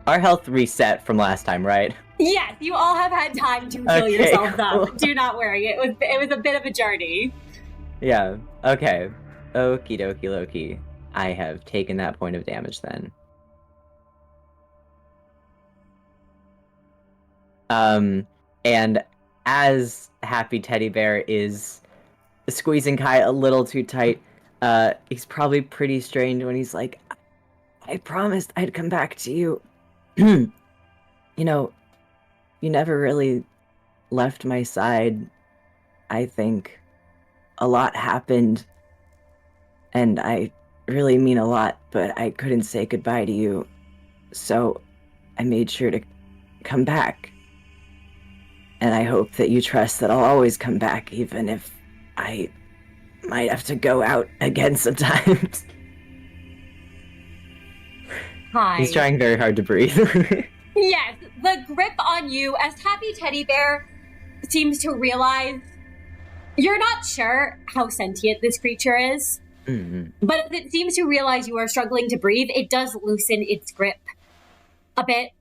Our health reset from last time, right? Yes, you all have had time to heal yourselves up. Do not worry. It was a bit of a journey. Yeah, okay. Okie dokie Loki. I have taken that point of damage then. And as Happy Teddy Bear is squeezing Kai a little too tight, he's probably pretty strained when he's like, I promised I'd come back to you. You never really left my side. I think a lot happened, and I really mean a lot, but I couldn't say goodbye to you, so I made sure to come back. And I hope that you trust that I'll always come back, even if I might have to go out again sometimes. Hi. He's trying very hard to breathe. Yes, the grip on you as Happy Teddy Bear seems to realize you're not sure how sentient this creature is, but it seems to realize you are struggling to breathe. It does loosen its grip a bit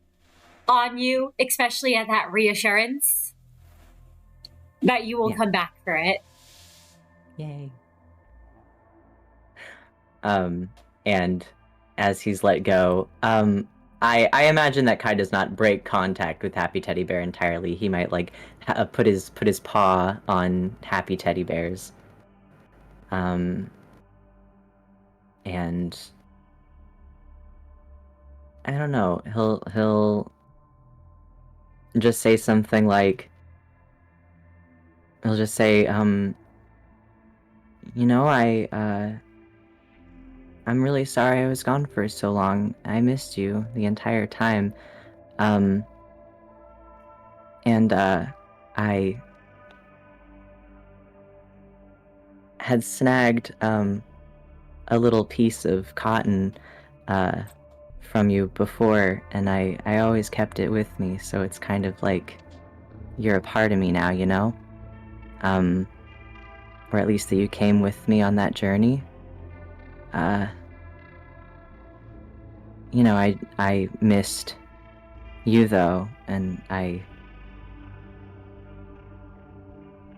on you, especially at that reassurance that you will come back for it. Yay. And as he's let go, I imagine that Kai does not break contact with Happy Teddy Bear entirely. He might put his paw on Happy Teddy Bear's, and I don't know. He'll just say something like, he'll just say, I'm really sorry I was gone for so long. I missed you the entire time. And I had snagged a little piece of cotton from you before, and I always kept it with me, so it's kind of like you're a part of me now, or at least that you came with me on that journey. I missed you though, and I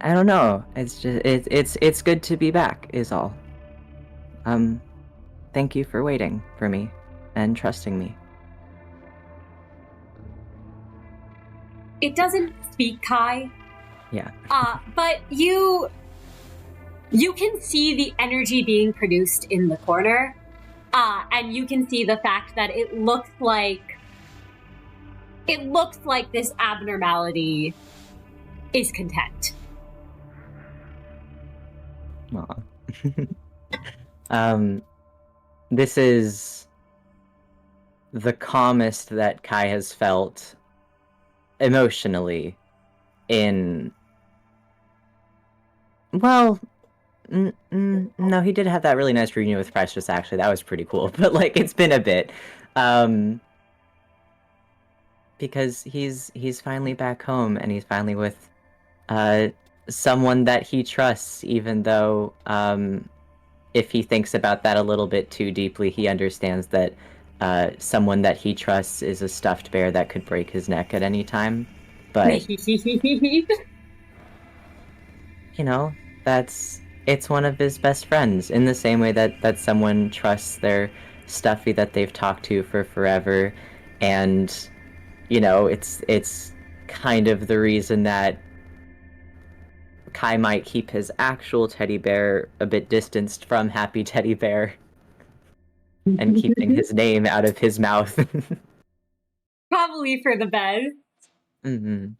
don't know. It's just it's good to be back is all. Thank you for waiting for me and trusting me. It doesn't speak Kai, Yeah. but you can see the energy being produced in the corner, and you can see the fact that it looks like this abnormality is content. Aw. This is the calmest that Kai has felt emotionally in... Well, no, he did have that really nice reunion with Precious, actually. That was pretty cool. But, like, it's been a bit. Because he's finally back home, and he's finally with someone that he trusts, even though if he thinks about that a little bit too deeply, he understands that someone that he trusts is a stuffed bear that could break his neck at any time. But, you know, it's one of his best friends, in the same way that someone trusts their stuffy that they've talked to for forever. And, you know, it's kind of the reason that Kai might keep his actual teddy bear a bit distanced from Happy Teddy Bear and keeping his name out of his mouth. Probably for the best. Mm-hmm.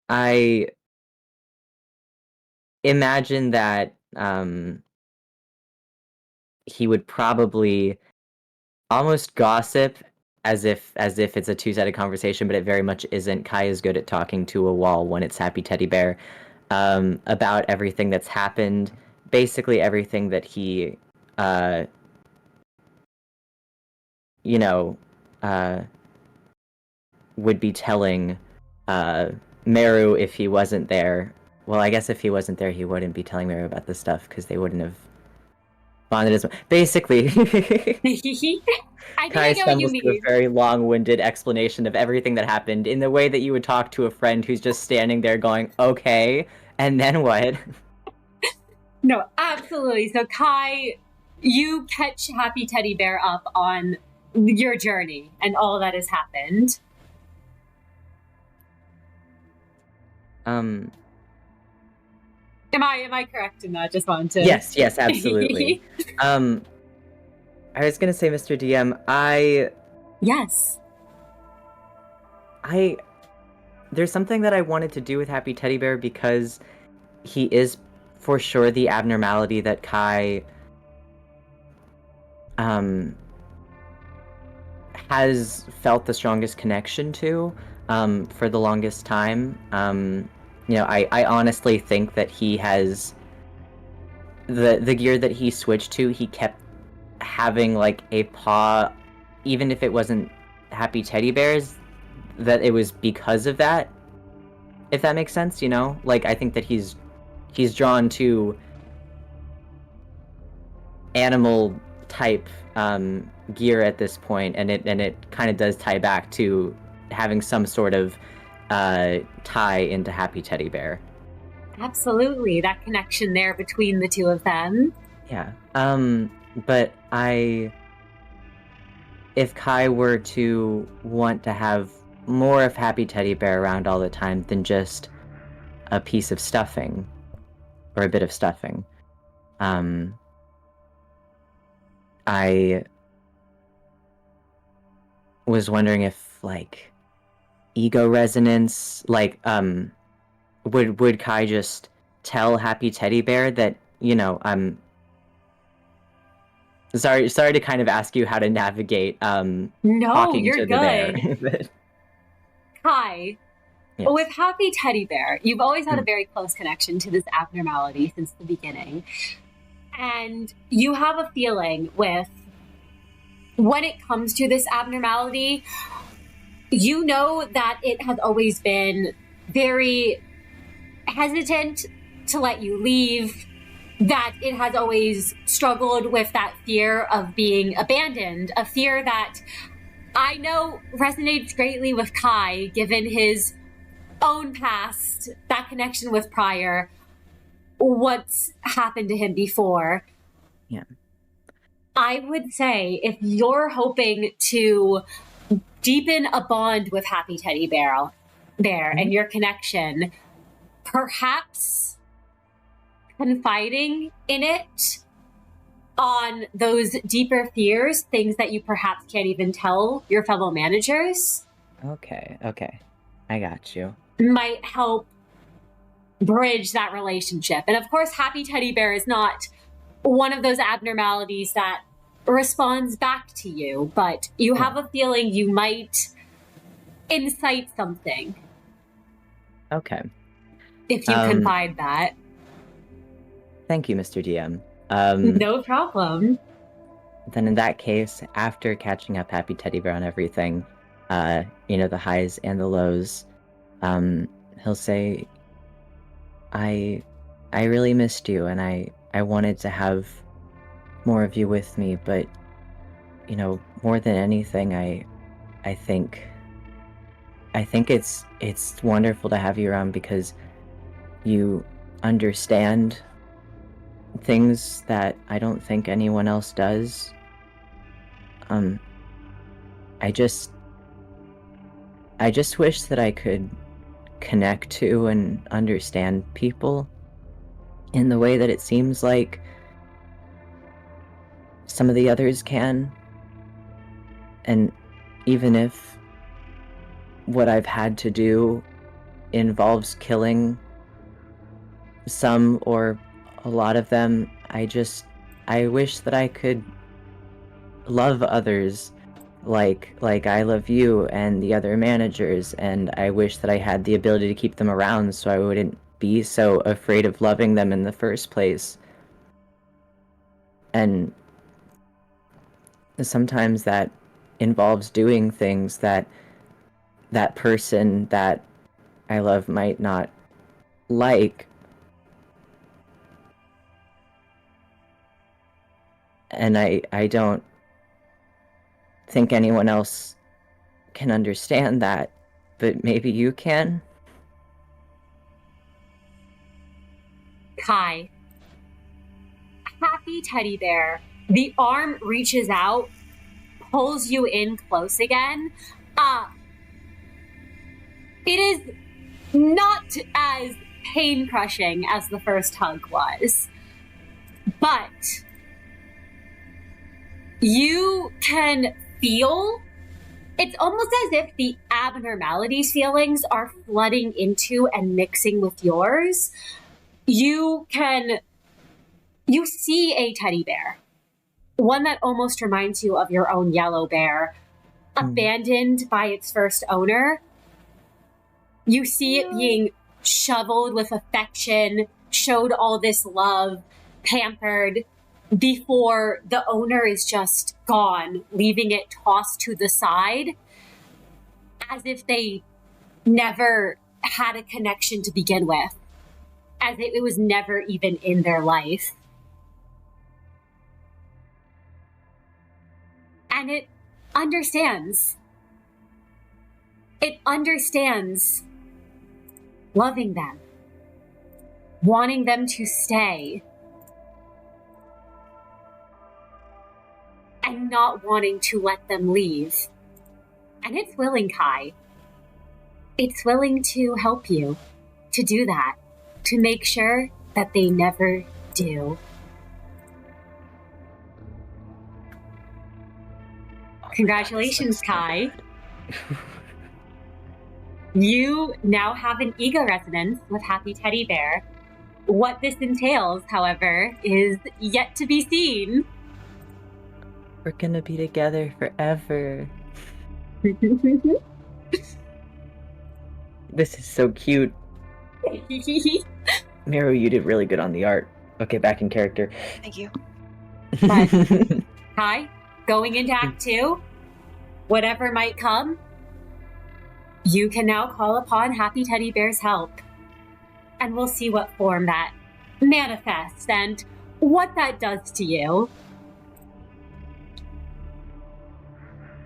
I imagine that he would probably almost gossip as if it's a two-sided conversation, but it very much isn't. Kai is good at talking to a wall when it's Happy Teddy Bear, about everything that's happened, basically everything that he, would be telling Merru if he wasn't there. Well, I guess if he wasn't there, he wouldn't be telling Merru about this stuff, because they wouldn't have bonded as much. Basically, Kai stumbles to a very long-winded explanation of everything that happened in the way that you would talk to a friend who's just standing there going, okay, and then what? No, absolutely. So Kai, you catch Happy Teddy Bear up on your journey and all that has happened. Am I correct in that? Just wanted to... Yes, absolutely. I was gonna say, Mr. DM, Yes. There's something that I wanted to do with Happy Teddy Bear, because he is for sure the abnormality that Kai has felt the strongest connection to for the longest time. I honestly think that he has the gear that he switched to, he kept having like a paw, even if it wasn't Happy Teddy Bears, that it was because of that, if that makes sense. Like, I think that he's drawn to animal type gear at this point, and it kind of does tie back to having some sort of tie into Happy Teddy Bear. Absolutely, that connection there between the two of them. Yeah. But if Kai were to want to have more of Happy Teddy Bear around all the time than just a piece of stuffing, or a bit of stuffing, I was wondering if, like, ego resonance, like, would Kai just tell Happy Teddy Bear that, I'm sorry to kind of ask you how to navigate No, talking you're to good. the bear. Kai, Yes. with Happy Teddy Bear, you've always had a very close connection to this abnormality since the beginning. And you have a feeling with, when it comes to this abnormality, you know that it has always been very hesitant to let you leave, that it has always struggled with that fear of being abandoned, a fear that I know resonates greatly with Kai, given his own past, that connection with prior, what's happened to him before. Yeah. I would say if you're hoping to deepen a bond with Happy Teddy Bear and your connection, perhaps confiding in it on those deeper fears, things that you perhaps can't even tell your fellow managers. Okay. I got you. Might help bridge that relationship. And of course, Happy Teddy Bear is not one of those abnormalities that responds back to you, but you have a feeling you might incite something. Okay. If you confide that. Thank you, Mr. DM. No problem. Then in that case, after catching up Happy Teddy Bear on everything, the highs and the lows, he'll say, I really missed you, and I wanted to have more of you with me, but, more than anything, I think it's wonderful to have you around because you understand things that I don't think anyone else does. I just wish that I could connect to and understand people in the way that it seems like some of the others can. And even if what I've had to do involves killing some or a lot of them, I wish that I could love others like I love you and the other managers, and I wish that I had the ability to keep them around so I wouldn't be so afraid of loving them in the first place. And sometimes that involves doing things that person that I love might not like. And I don't think anyone else can understand that, but maybe you can? Kai. Happy Teddy Bear. The arm reaches out, pulls you in close again. It is not as pain-crushing as the first hug was, but you can feel, it's almost as if the abnormalities feelings are flooding into and mixing with yours. You see a teddy bear, one that almost reminds you of your own yellow bear, abandoned by its first owner. You see it being shoveled with affection, showed all this love, pampered, before the owner is just gone, leaving it tossed to the side, as if they never had a connection to begin with, as if it was never even in their life. And it understands. It understands loving them, wanting them to stay, and not wanting to let them leave. And it's willing, Kai. It's willing to help you to do that, to make sure that they never do. Congratulations, Kai. You now have an ego resonance with Happy Teddy Bear. What this entails, however, is yet to be seen. We're gonna be together forever. This is so cute. Merru, you did really good on the art. Okay, back in character. Thank you. But, Kai, going into Act 2, whatever might come, you can now call upon Happy Teddy Bear's help. And we'll see what form that manifest and what that does to you.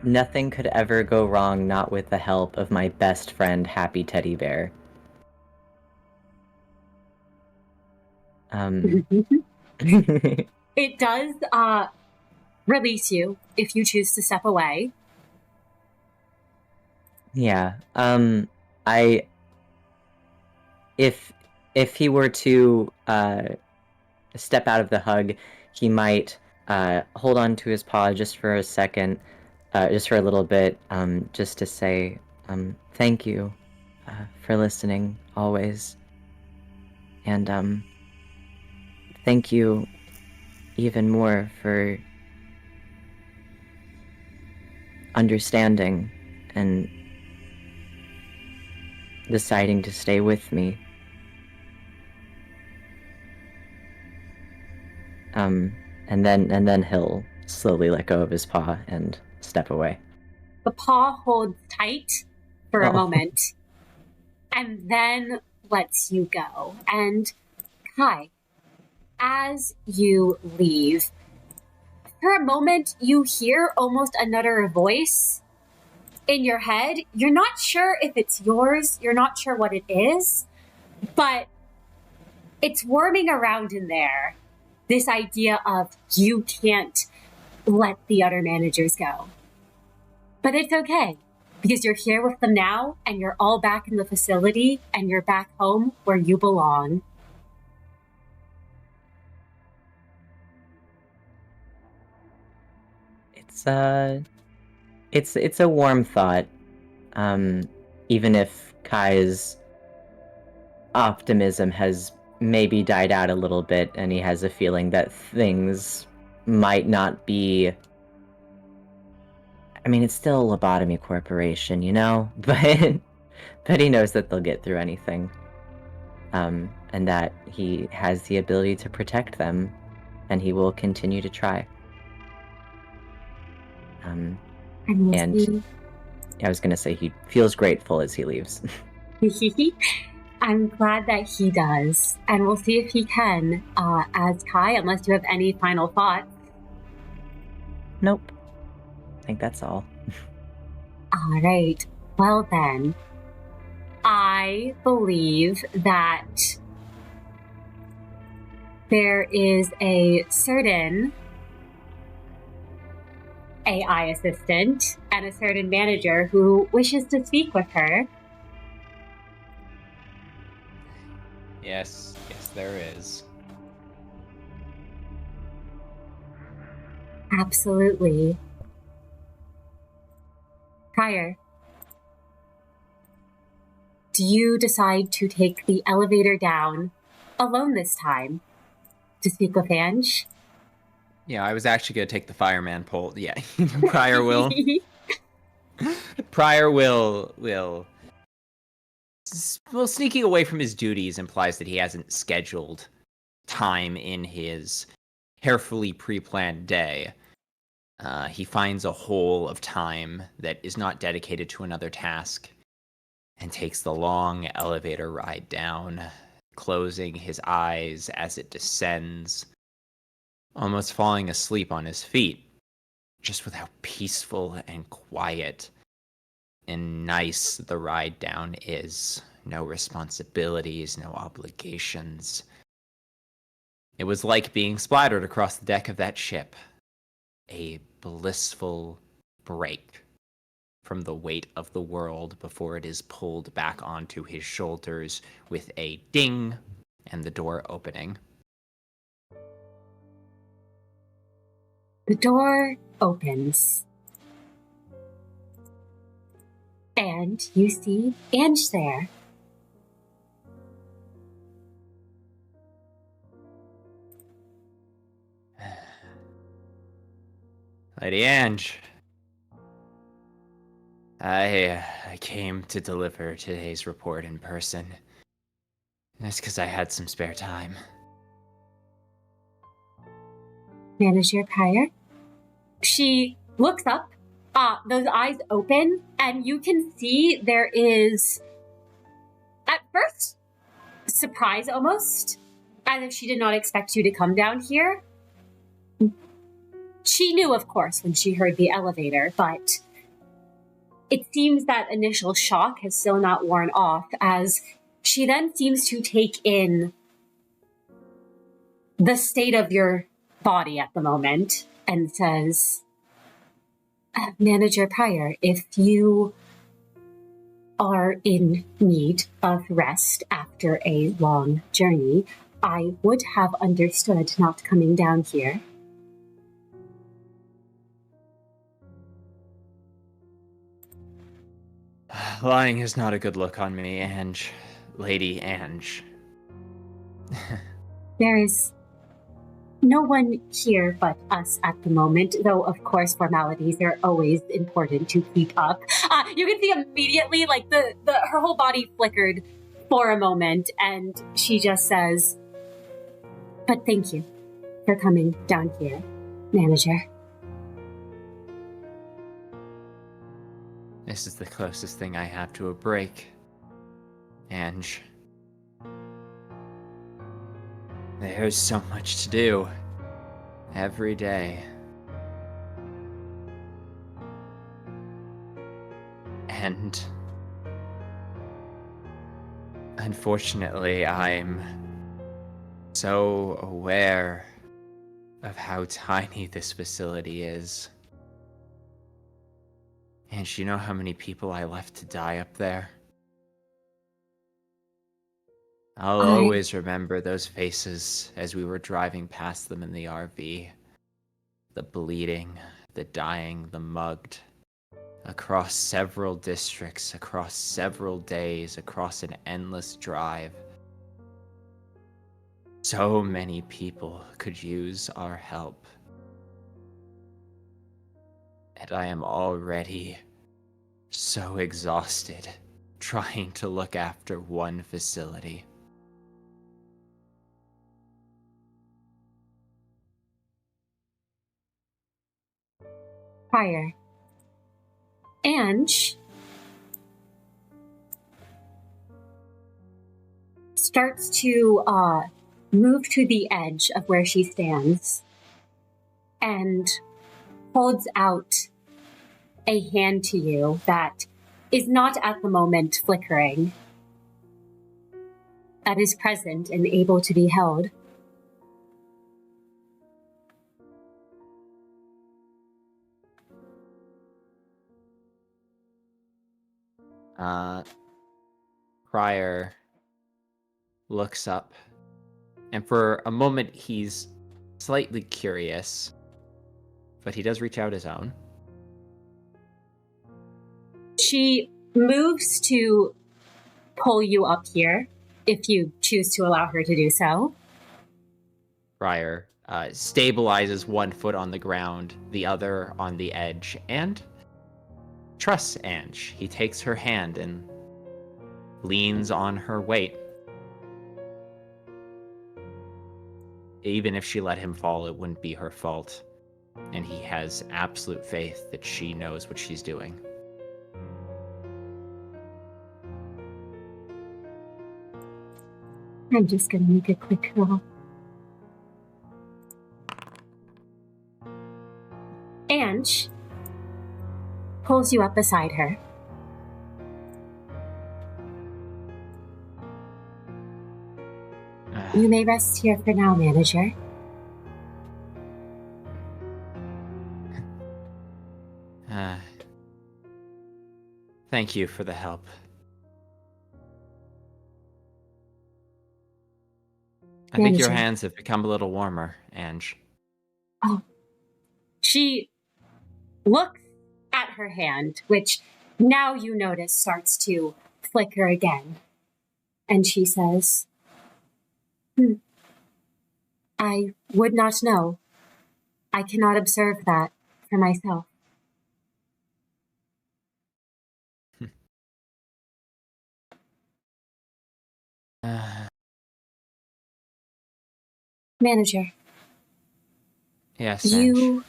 Nothing could ever go wrong, not with the help of my best friend, Happy Teddy Bear. It does release you if you choose to step away. Yeah. If he were to step out of the hug, he might hold on to his paw just for a second, just for a little bit, just to say thank you for listening always, and thank you even more for understanding and deciding to stay with me. And then he'll slowly let go of his paw and step away. The paw holds tight for a Oh. moment and then lets you go. And Kai, as you leave, for a moment you hear almost another voice in your head. You're not sure if it's yours, you're not sure what it is, but it's worming around in there. This idea of you can't let the other managers go. But it's okay, because you're here with them now, and you're all back in the facility, and you're back home where you belong. It's a warm thought. Even if Kai's optimism has maybe died out a little bit, and he has a feeling that things might not be. I mean, it's still a Lobotomy corporation, you know? But he knows that they'll get through anything. And that he has the ability to protect them, and he will continue to try. And we'll And see. I was gonna say he feels grateful as he leaves. I'm glad that he does. And we'll see if he can, as Kai, unless you have any final thoughts. Nope. I think that's all. All right. Well, then, I believe that there is a certain AI assistant and a certain manager who wishes to speak with her. Yes, there is. Absolutely. Prior, do you decide to take the elevator down alone this time to speak with Ange? Yeah, I was actually gonna take the fireman pole. Yeah, Prior will. Prior will. Well, sneaking away from his duties implies that he hasn't scheduled time in his carefully pre-planned day. He finds a hole of time that is not dedicated to another task and takes the long elevator ride down, closing his eyes as it descends, almost falling asleep on his feet, just with how peaceful and quiet and nice the ride down is. No responsibilities, no obligations. It was like being splattered across the deck of that ship. A blissful break from the weight of the world before it is pulled back onto his shoulders with a ding and the door opening. The door opens. And you see Ange there. Lady Ange, I came to deliver today's report in person. That's because I had some spare time. Manager Prior. She looks up, those eyes open, and you can see there is, at first, surprise almost as if she did not expect you to come down here. She knew, of course, when she heard the elevator, but it seems that initial shock has still not worn off, as she then seems to take in the state of your body at the moment and says, Manager Pryor, if you are in need of rest after a long journey, I would have understood not coming down here. Lying is not a good look on me, Ange. Lady Ange. There is no one here but us at the moment, though, of course, formalities are always important to keep up. You can see immediately, like, her whole body flickered for a moment, and she just says, but thank you for coming down here, Manager. This is the closest thing I have to a break, Ange. There's so much to do every day. And unfortunately, I'm so aware of how tiny this facility is. And you know how many people I left to die up there? I'll always remember those faces as we were driving past them in the RV. The bleeding, the dying, the mugged. Across several districts, across several days, across an endless drive. So many people could use our help. And I am already so exhausted trying to look after one facility. Pryor. Ange starts to move to the edge of where she stands and holds out a hand to you that is not at the moment flickering, that is present and able to be held. Pryor looks up, and for a moment he's slightly curious, but he does reach out his own. She moves to pull you up here, if you choose to allow her to do so. Pryor stabilizes one foot on the ground, the other on the edge, and trusts Ange. He takes her hand and leans on her weight. Even if she let him fall, it wouldn't be her fault. And he has absolute faith that she knows what she's doing. I'm just going to make a quick roll. Ange pulls you up beside her. You may rest here for now, Manager. Thank you for the help. I think your hands have become a little warmer, Ange. Oh. She looks at her hand, which now you notice starts to flicker again. And she says, I would not know. I cannot observe that for myself. Manager. Yes, You Ange.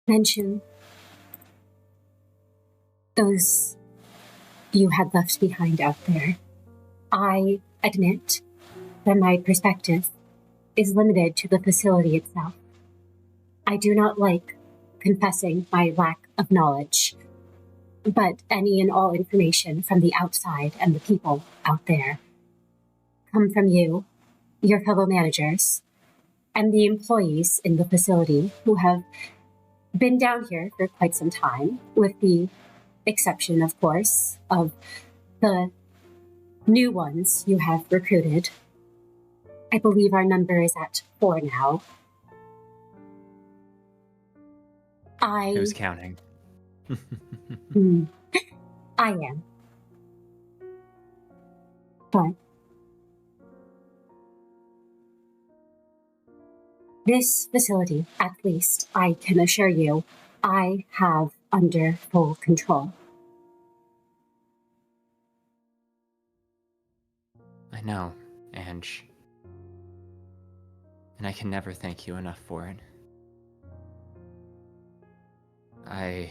mentioned those you had left behind out there. I admit that my perspective is limited to the facility itself. I do not like confessing my lack of knowledge, but any and all information from the outside and the people out there come from you, your fellow managers, and the employees in the facility who have been down here for quite some time, with the exception, of course, of the new ones you have recruited. I believe our number is at 4 now. Who's counting? I am. But this facility, at least, I can assure you, I have under full control. I know, Ange. And I can never thank you enough for it. I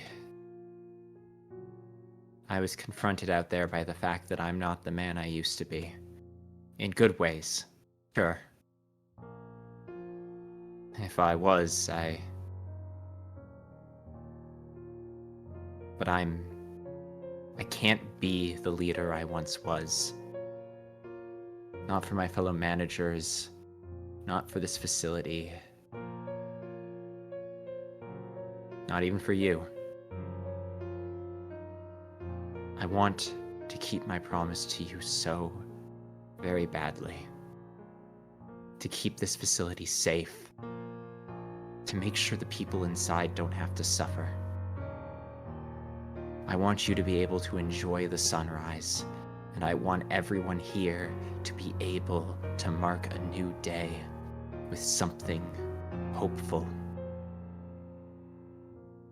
was confronted out there by the fact that I'm not the man I used to be. In good ways, sure. If I was, But I can't be the leader I once was. Not for my fellow managers, not for this facility. Not even for you. I want to keep my promise to you so very badly. To keep this facility safe. To make sure the people inside don't have to suffer. I want you to be able to enjoy the sunrise, and I want everyone here to be able to mark a new day with something hopeful.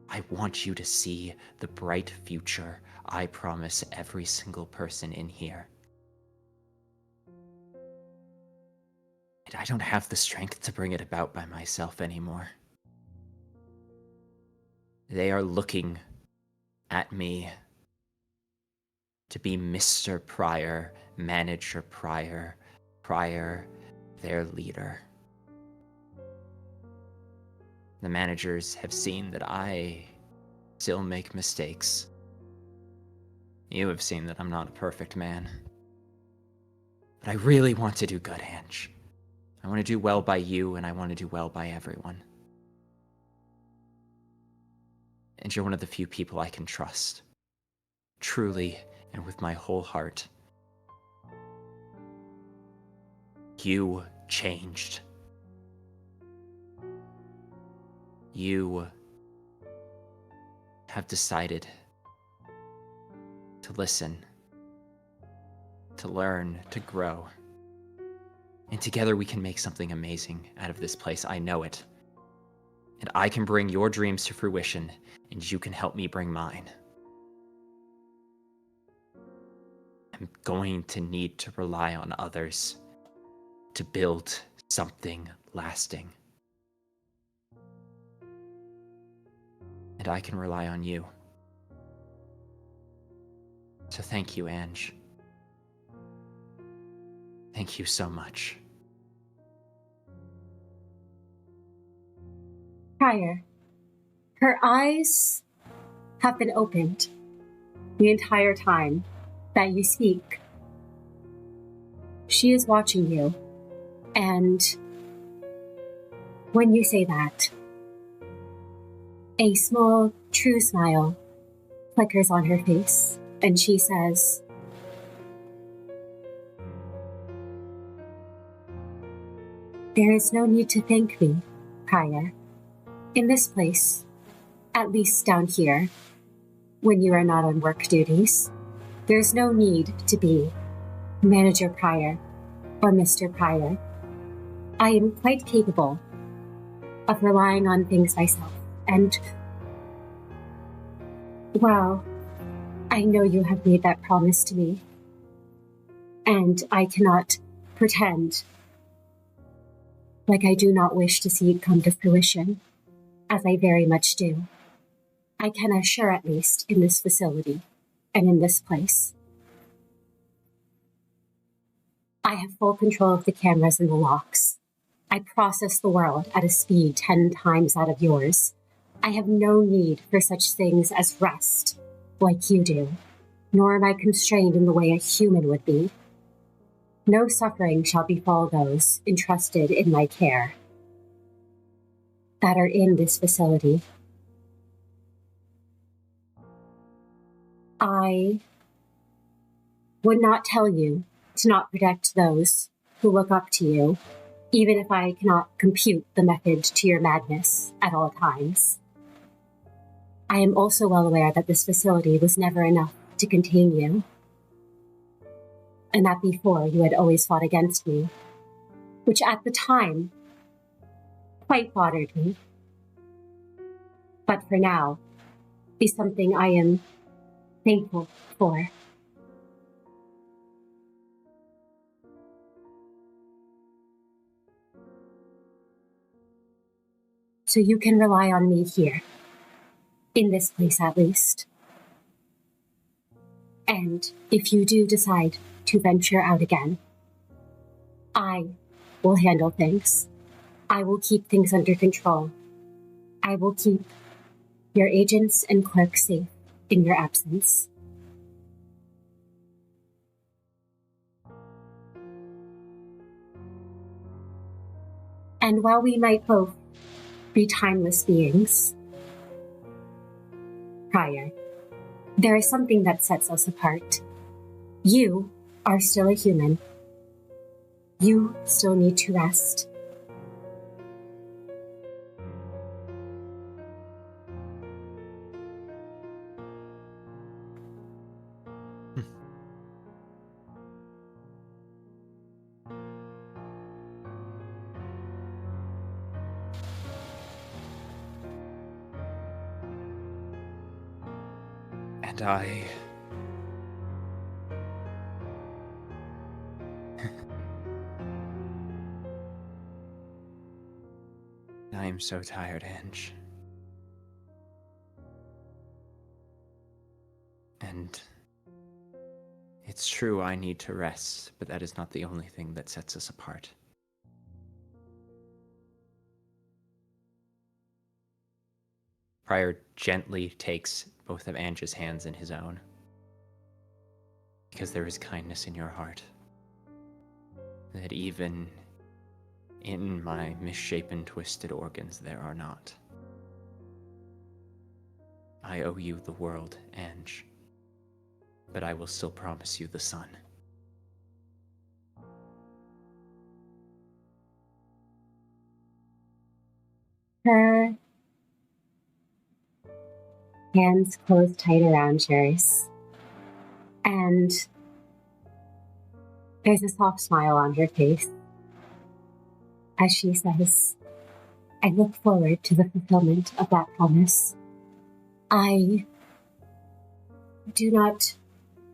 I want you to see the bright future I promise every single person in here. And I don't have the strength to bring it about by myself anymore. They are looking at me to be Mr. Pryor, Manager Pryor, their leader. The managers have seen that I still make mistakes. You have seen that I'm not a perfect man. But I really want to do good, Ange. I want to do well by you, and I want to do well by everyone. And you're one of the few people I can trust. Truly, and with my whole heart. You changed. You have decided to listen, to learn, to grow. And together we can make something amazing out of this place. I know it. And I can bring your dreams to fruition, and you can help me bring mine. I'm going to need to rely on others to build something lasting. And I can rely on you. So thank you, Ange. Thank you so much. Pryor, her eyes have been opened the entire time that you speak. She is watching you, and when you say that, a small, true smile flickers on her face, and she says, "There is no need to thank me, Pryor. In this place, at least down here, when you are not on work duties, there's no need to be Manager Pryor or Mr. Pryor. I am quite capable of relying on things myself, and well, I know you have made that promise to me, and I cannot pretend like I do not wish to see it come to fruition, as I very much do. I can assure, at least, in this facility and in this place." I have full control of the cameras and the locks. I process the world at a speed 10 times that of yours. I have no need for such things as rest, like you do, nor am I constrained in the way a human would be. No suffering shall befall those entrusted in my care that are in this facility. I would not tell you to not protect those who look up to you, even if I cannot compute the method to your madness at all times. I am also well aware that this facility was never enough to contain you, and that before you had always fought against me, which at the time quite bothered me. But for now, is something I am thankful for. So you can rely on me here, in this place at least. And if you do decide to venture out again, I will handle things. I will keep things under control. I will keep your agents and clerks safe in your absence. And while we might both be timeless beings, Prior, there is something that sets us apart. You are still a human. You still need to rest. And I am so tired, Ange. And it's true I need to rest, but that is not the only thing that sets us apart. Prior gently takes both of Ange's hands in his own. Because there is kindness in your heart. That even in my misshapen, twisted organs there are not. I owe you the world, Ange. But I will still promise you the sun. Her hands close tight around yours, and there's a soft smile on her face as she says, I look forward to the fulfillment of that promise. I do not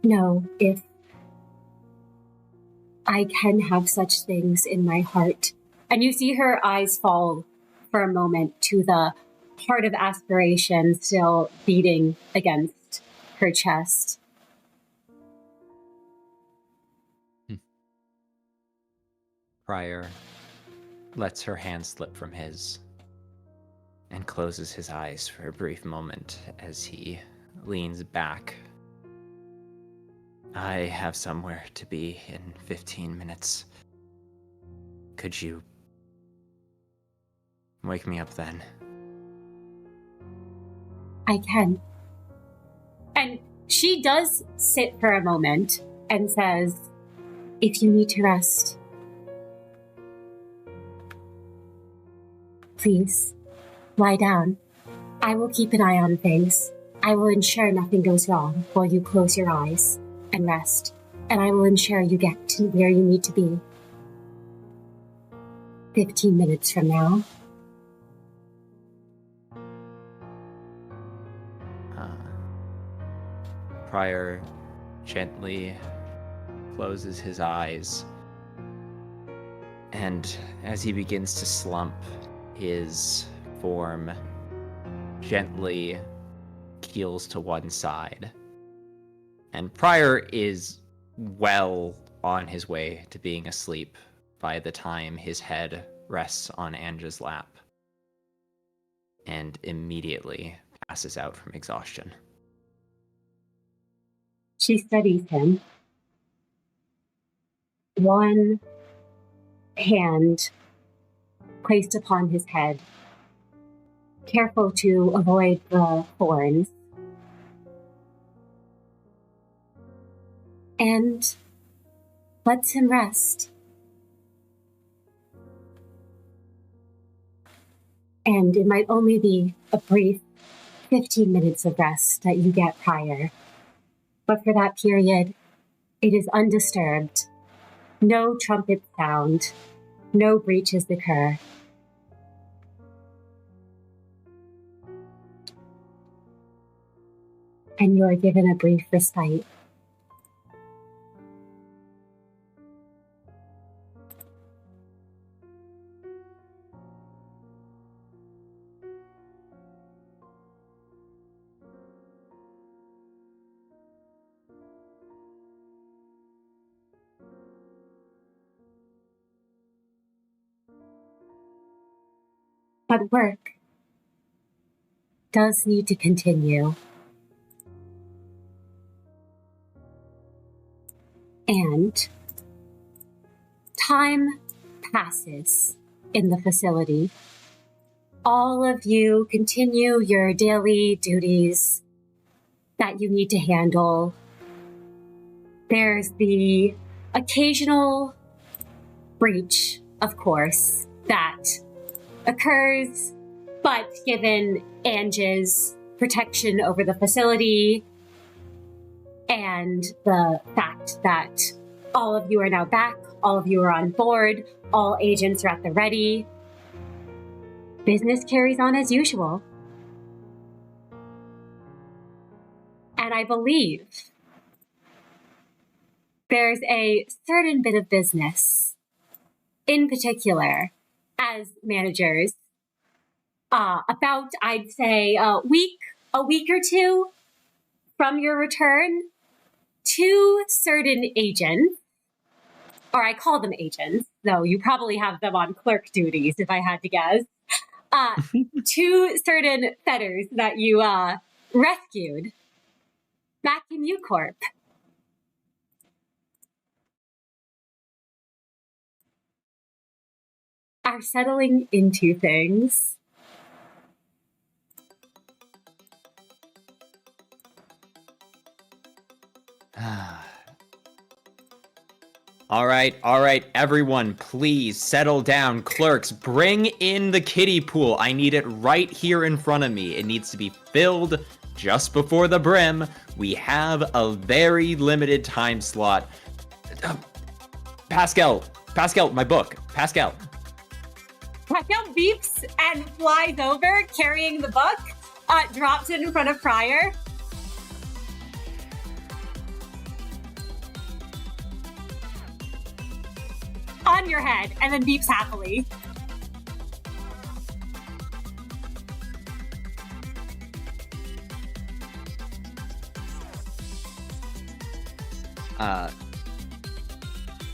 know if I can have such things in my heart. And you see her eyes fall for a moment to the heart of aspiration still beating against her chest. Prior lets her hand slip from his and closes his eyes for a brief moment as he leans back. I have somewhere to be in 15 minutes. Could you wake me up then? I can. And she does sit for a moment and says, if you need to rest, please lie down. I will keep an eye on things. I will ensure nothing goes wrong while you close your eyes and rest. And I will ensure you get to where you need to be 15 minutes from now. Prior gently closes his eyes, and as he begins to slump, his form gently keels to one side. And Prior is well on his way to being asleep by the time his head rests on Ange's lap, and immediately passes out from exhaustion. She studies him. One hand placed upon his head, careful to avoid the thorns, and lets him rest. And it might only be a brief 15 minutes of rest that you get prior. But for that period, it is undisturbed. No trumpet sound. No breaches occur. And you are given a brief respite. But work does need to continue. And time passes in the facility. All of you continue your daily duties that you need to handle. There's the occasional breach, of course, that occurs, but given Ange's protection over the facility and the fact that all of you are now back, all of you are on board, all agents are at the ready, business carries on as usual. And I believe there's a certain bit of business, in particular, as managers, about, I'd say, a week or two from your return, two certain agents, or I call them agents, though you probably have them on clerk duties, if I had to guess, two certain fetters that you rescued back in U Corp. Are settling into things. All right, everyone, please settle down. Clerks, bring in the kiddie pool. I need it right here in front of me. It needs to be filled just before the brim. We have a very limited time slot. Pascal, my book. Pascal beeps and flies over, carrying the book, drops it in front of Pryor. On your head, and then beeps happily.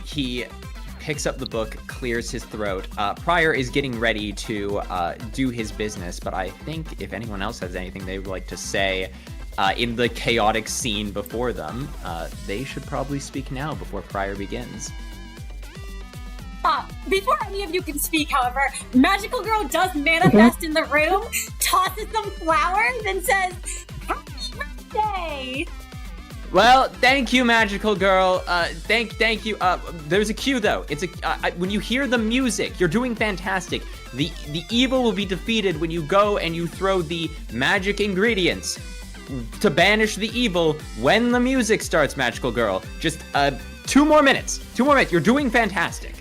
He picks up the book, clears his throat. Pryor is getting ready to do his business, but I think if anyone else has anything they would like to say in the chaotic scene before them, they should probably speak now before Pryor begins. Before any of you can speak, however, Magical Girl does manifest in the room, tosses some flowers, and says, "Happy birthday!" Well, thank you, Magical Girl. Thank you. There's a cue though. It's when you hear the music, you're doing fantastic. The evil will be defeated when you go and you throw the magic ingredients to banish the evil when the music starts, Magical Girl. Just 2 more minutes. 2 more minutes. You're doing fantastic.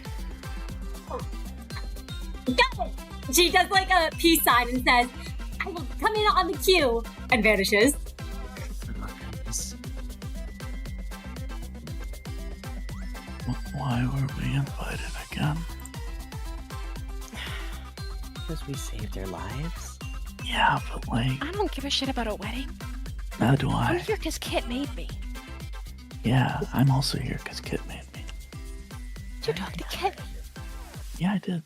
Got it. She does like a peace sign and says, "I will come in on the cue," and vanishes. Why were we invited again? Because we saved their lives. Yeah, but like... I don't give a shit about a wedding. Now do I'm I. here because Kit made me. Yeah, I'm also here because Kit made me. Did you talk to Kit? Yeah, I did.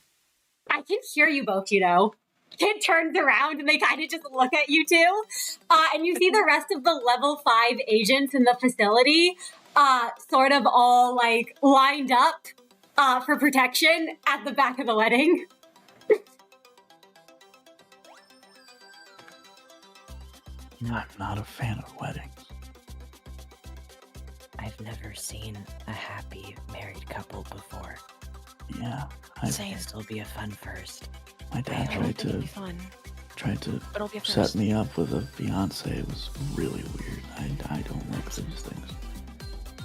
I can hear you both, Kit turns around and they kind of just look at you two. And you see the rest of the level 5 agents in the facility sort of all like lined up for protection at the back of the wedding. I'm not a fan of weddings. I've never seen a happy married couple before. Yeah, This will be a fun first. my dad I don't think it'll tried be fun, to but it'll be a set first. me up with a fiance. It was really weird. I don't like these things.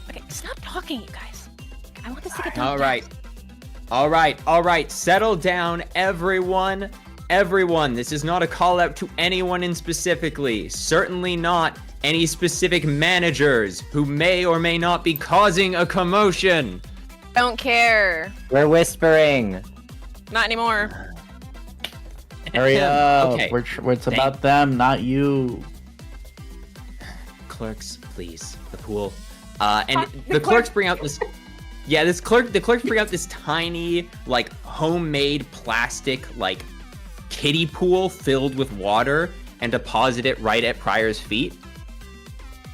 Okay, stop talking, you guys. I want this to get done. All right. Settle down, everyone. Everyone, this is not a call out to anyone in specifically. Certainly not any specific managers who may or may not be causing a commotion. Don't care. We're whispering. Not anymore. Hurry up! Okay. It's about them, not you. Clerks, please. The pool. And the clerks bring out this. Yeah, the clerks bring out this tiny, like, homemade plastic, like, kiddie pool filled with water and deposit it right at Pryor's feet.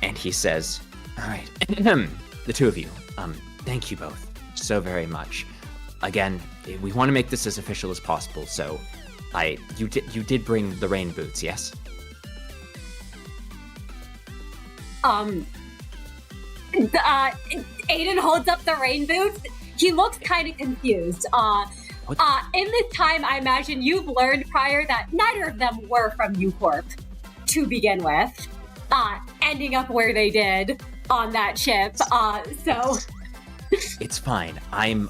And he says, all right, the two of you, thank you both so very much. Again, we want to make this as official as possible, so you did bring the rain boots, yes? Aiden holds up the rain boots. He looks kind of confused. In this time, I imagine you've learned prior that neither of them were from U Corp to begin with, ending up where they did on that ship. So It's fine. I am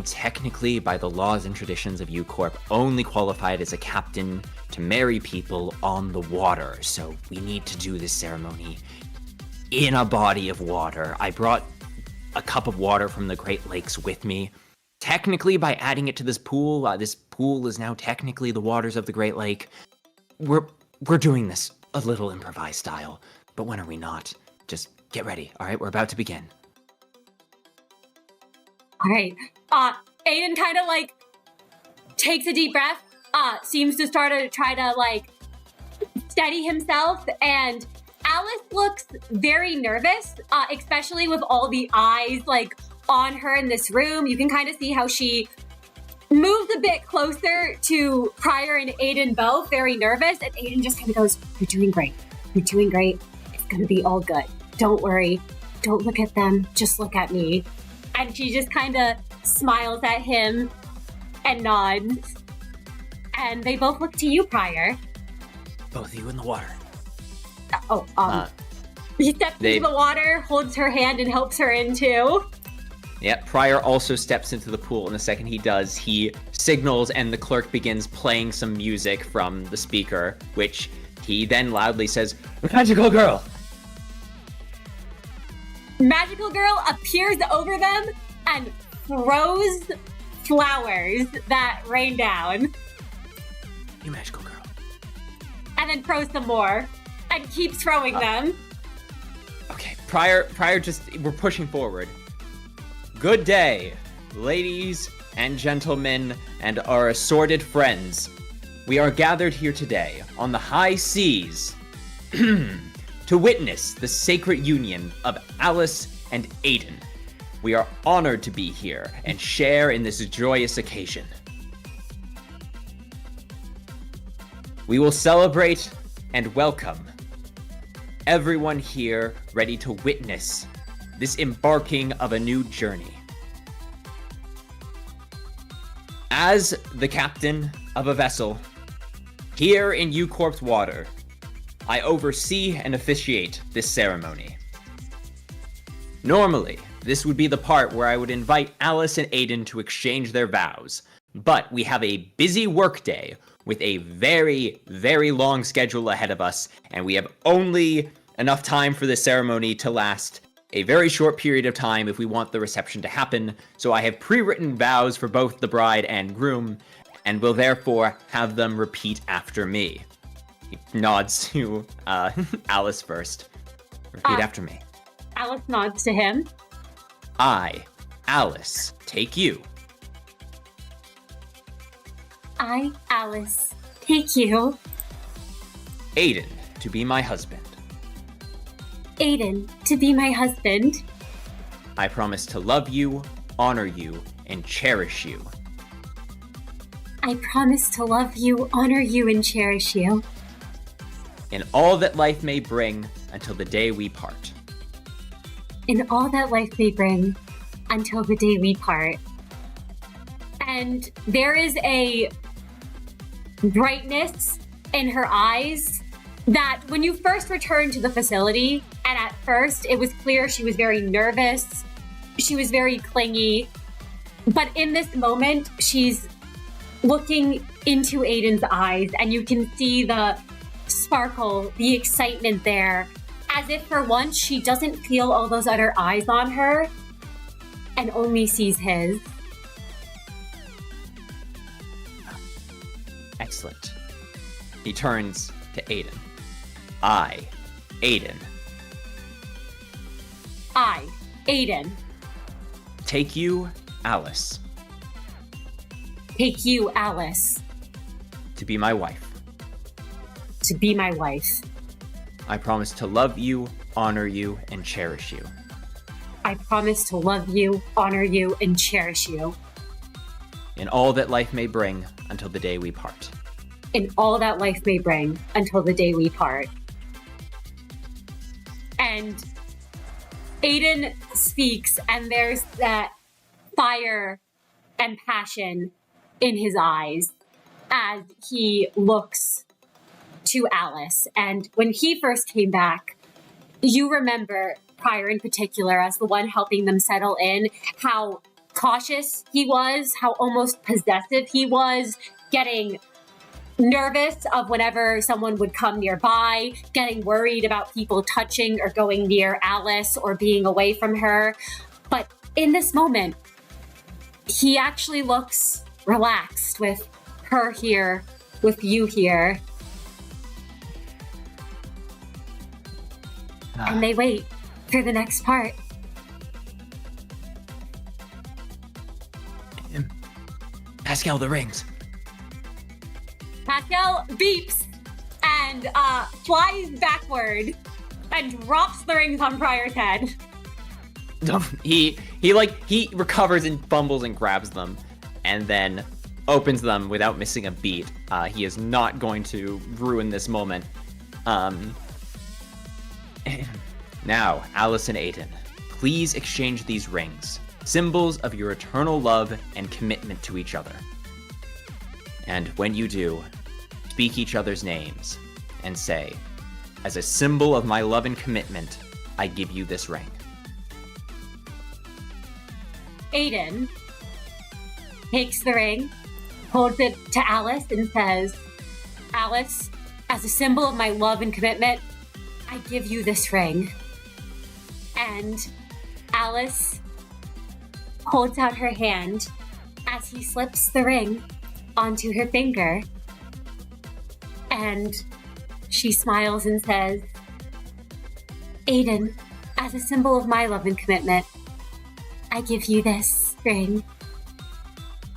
technically, by the laws and traditions of U Corp, only qualified as a captain to marry people on the water. So we need to do this ceremony in a body of water. I brought a cup of water from the Great Lakes with me. Technically, by adding it to this pool is now technically the waters of the Great Lake. We're doing this a little improvised style, but when are we not? Just get ready, all right? We're about to begin. all right. Aiden kind of like takes a deep breath, seems to start to try to like steady himself, and Alice looks very nervous, especially with all the eyes like on her in this room. You can kind of see how she moves a bit closer to Pryor and Aiden both, very nervous, and Aiden just kind of goes, you're doing great. You're doing great. It's gonna be all good. Don't worry. Don't look at them. Just look at me. And she just kind of smiles at him and nods. And they both look to you, Pryor. Both of you in the water. He steps into the water, holds her hand, and helps her in too. Yeah, Pryor also steps into the pool, and the second he does, he signals and the clerk begins playing some music from the speaker, which he then loudly says, "Magical girl!" Magical Girl appears over them and throws flowers that rain down. You magical girl. And then throws some more and keeps throwing them. Okay, Pryor we're pushing forward. Good day, ladies and gentlemen, and our assorted friends. We are gathered here today on the high seas to witness the sacred union of Alice and Aiden. We are honored to be here and share in this joyous occasion. We will celebrate and welcome everyone here ready to witness this embarking of a new journey. As the captain of a vessel here in U Corp's water, I oversee and officiate this ceremony. Normally, this would be the part where I would invite Alice and Aiden to exchange their vows, but we have a busy workday with a very, very long schedule ahead of us, and we have only enough time for this ceremony to last a very short period of time if we want the reception to happen, so I have pre-written vows for both the bride and groom, and will therefore have them repeat after me. He nods to Alice first. Repeat after me. Alice nods to him. I, Alice, take you. I, Alice, take you. Aiden, to be my husband. Aiden, to be my husband. I promise to love you, honor you, and cherish you. I promise to love you, honor you, and cherish you. In all that life may bring until the day we part. In all that life may bring until the day we part. And there is a brightness in her eyes that when you first returned to the facility, and at first it was clear she was very nervous, she was very clingy, but in this moment, she's looking into Aiden's eyes, and you can see the sparkle, the excitement there, as if for once she doesn't feel all those other eyes on her and only sees his. Excellent. He turns to Aiden. I, Aiden, I, Aiden, take you, Alice, take you, Alice, to be my wife. to be my wife. I promise to love you, honor you, and cherish you. I promise to love you, honor you, and cherish you. In all that life may bring until the day we part. In all that life may bring until the day we part. And Aiden speaks, and there's that fire and passion in his eyes as he looks to Alice. And when he first came back, you remember Prior in particular as the one helping them settle in, how cautious he was, how almost possessive he was, getting nervous of whenever someone would come nearby, getting worried about people touching or going near Alice or being away from her. But in this moment, he actually looks relaxed with her here, with you here. And they wait for the next part. Pascal, the rings. Pascal beeps and flies backward and drops the rings on Prior's head. He recovers and fumbles and grabs them, and then opens them without missing a beat. He is not going to ruin this moment. Now, Alice and Aiden, please exchange these rings, symbols of your eternal love and commitment to each other. And when you do, speak each other's names and say, as a symbol of my love and commitment, I give you this ring. Aiden takes the ring, holds it to Alice, and says, Alice, as a symbol of my love and commitment, I give you this ring. And Alice holds out her hand as he slips the ring onto her finger. And she smiles and says, Aiden, as a symbol of my love and commitment, I give you this ring.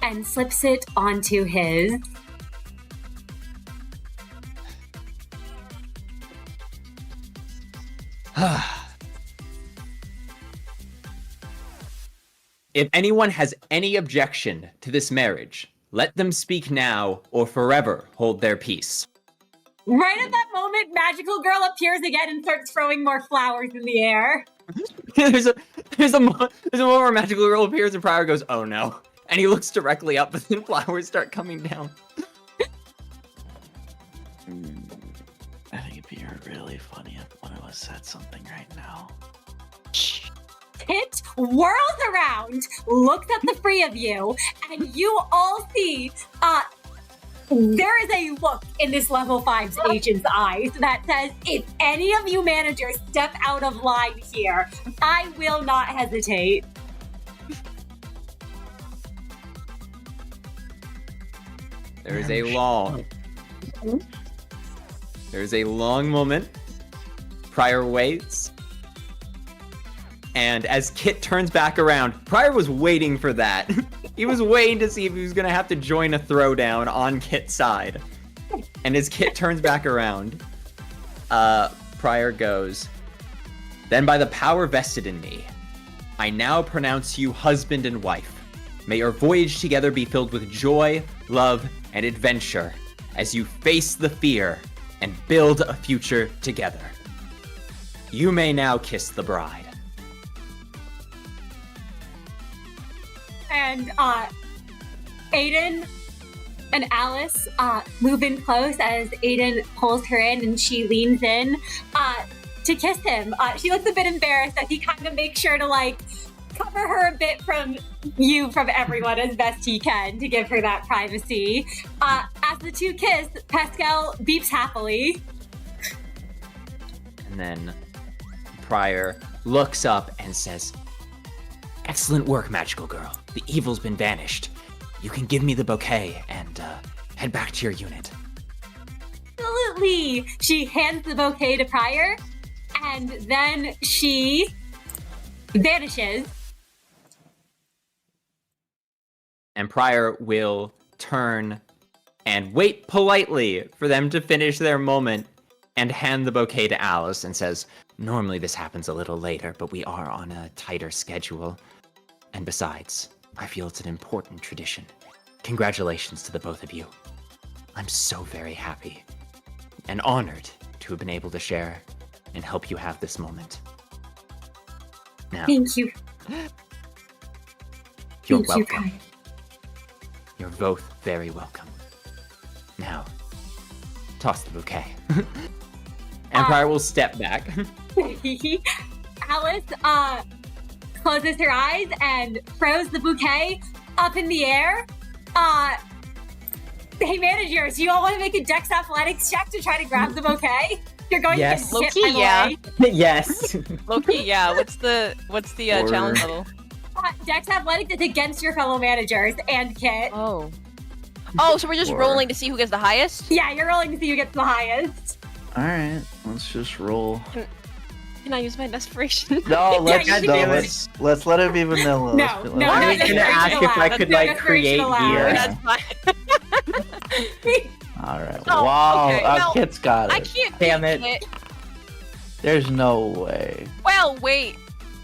And slips it onto his. If anyone has any objection to this marriage, let them speak now or forever hold their peace. Right at that moment, Magical Girl appears again and starts throwing more flowers in the air. there's a moment where Magical Girl appears and Prior goes, oh no. And he looks directly up, but then flowers start coming down. I think it'd be really funny if one of us said something right now. Tit whirls around, looks at the three of you, and you all see there is a look in this level 5's agent's eyes that says, if any of you managers step out of line here, I will not hesitate. There is a long moment. Prior waits. And as Kit turns back around, Pryor was waiting for that. He was waiting to see if he was going to have to join a throwdown on Kit's side. And as Kit turns back around, Pryor goes, "Then by the power vested in me, I now pronounce you husband and wife. May your voyage together be filled with joy, love, and adventure as you face the fear and build a future together. You may now kiss the bride." And Aiden and Alice move in close as Aiden pulls her in and she leans in to kiss him. She looks a bit embarrassed as he kind of makes sure to like cover her a bit from everyone as best he can to give her that privacy. As the two kiss, Pascal beeps happily. And then Pryor looks up and says, "Excellent work, magical girl. The evil's been banished. You can give me the bouquet and head back to your unit." Absolutely. She hands the bouquet to Pryor, and then she vanishes. And Pryor will turn and wait politely for them to finish their moment and hand the bouquet to Alice and says, "Normally this happens a little later, but we are on a tighter schedule. And besides, I feel it's an important tradition. Congratulations to the both of you. I'm so very happy and honored to have been able to share and help you have this moment. Now, Thank you. you're Thank you, welcome. You're both very welcome. Now, toss the bouquet." And Pryor will step back. Alice closes her eyes and throws the bouquet up in the air. Hey, managers, you all want to make a Dex Athletics check to try to grab the bouquet? You're going Yes. to get hit, Low-key, by the yeah. way. Yes. Loki, yeah. What's the Or- challenge level? Dex Athletics is against your fellow managers and Kit. Oh, so we're just Or- rolling to see who gets the highest? Yeah, you're rolling to see who gets the highest. All right, let's just roll. Can I use my desperation? No, let's you no, can do let's let it be vanilla. No, Let's- no, let's- I was no, gonna that's ask if I allowed. could That's like create allowed. gear. That's fine. All right. Oh, Wow, okay, well, Kit's got I it. can't Damn beat it. Kit. There's no way. Well, wait.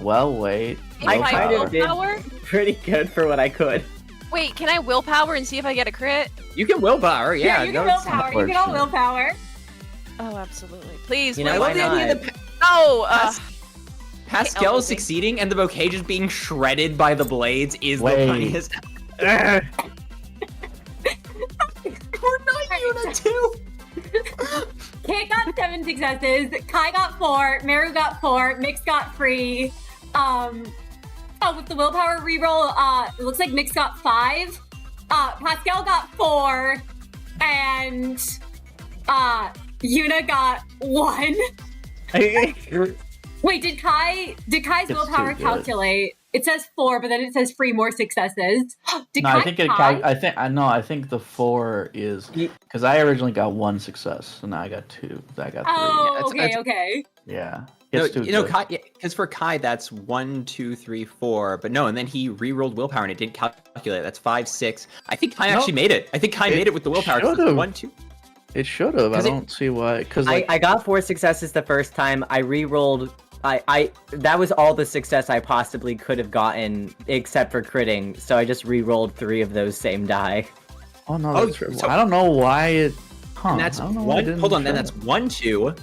Well, wait. If I I kind of did willpower? pretty good for what I could. Wait, can I willpower and see if I get a crit? You can willpower, Yeah, yeah. you can no, it's- willpower. You can all willpower. Oh, absolutely. Please, You know, I will. love the why idea not? that Oh, Pascal Okay. succeeding and the bouquet just being shredded by the blades is Wait. the funniest. We're not Yuna too. Kit got 7 successes. Kai got 4. Merru got 4. Miix got 3. With the willpower reroll, it looks like Miix got 5. Pascal got 4. And Yuna got 1. Wait, did Kai's It's willpower too good. calculate? It says 4, but then it says 3 more successes. Did No, Kai I think I think the 4 is because I originally got 1 success, so now I got 2. I got 3. Oh, Yeah, okay, it's- okay. Yeah. No, It's too you know, good. Kai, because for Kai that's 1, 2, 3, 4, but no, and then he re-rolled willpower and it didn't calculate. That's 5, 6. I think Kai actually made it. I think Kai It made it with the willpower. 'cause it's should've. 1, 2. It should have. I 'Cause it- don't see why. Because like, I got 4 successes the first time. I re-rolled. I that was all the success I possibly could have gotten, except for critting. So I just re-rolled 3 of those same die. oh no, Oh, that's, so- I don't know why it. Huh, And that's I don't know why it one. didn't Hold on, then show. that's 1, 2,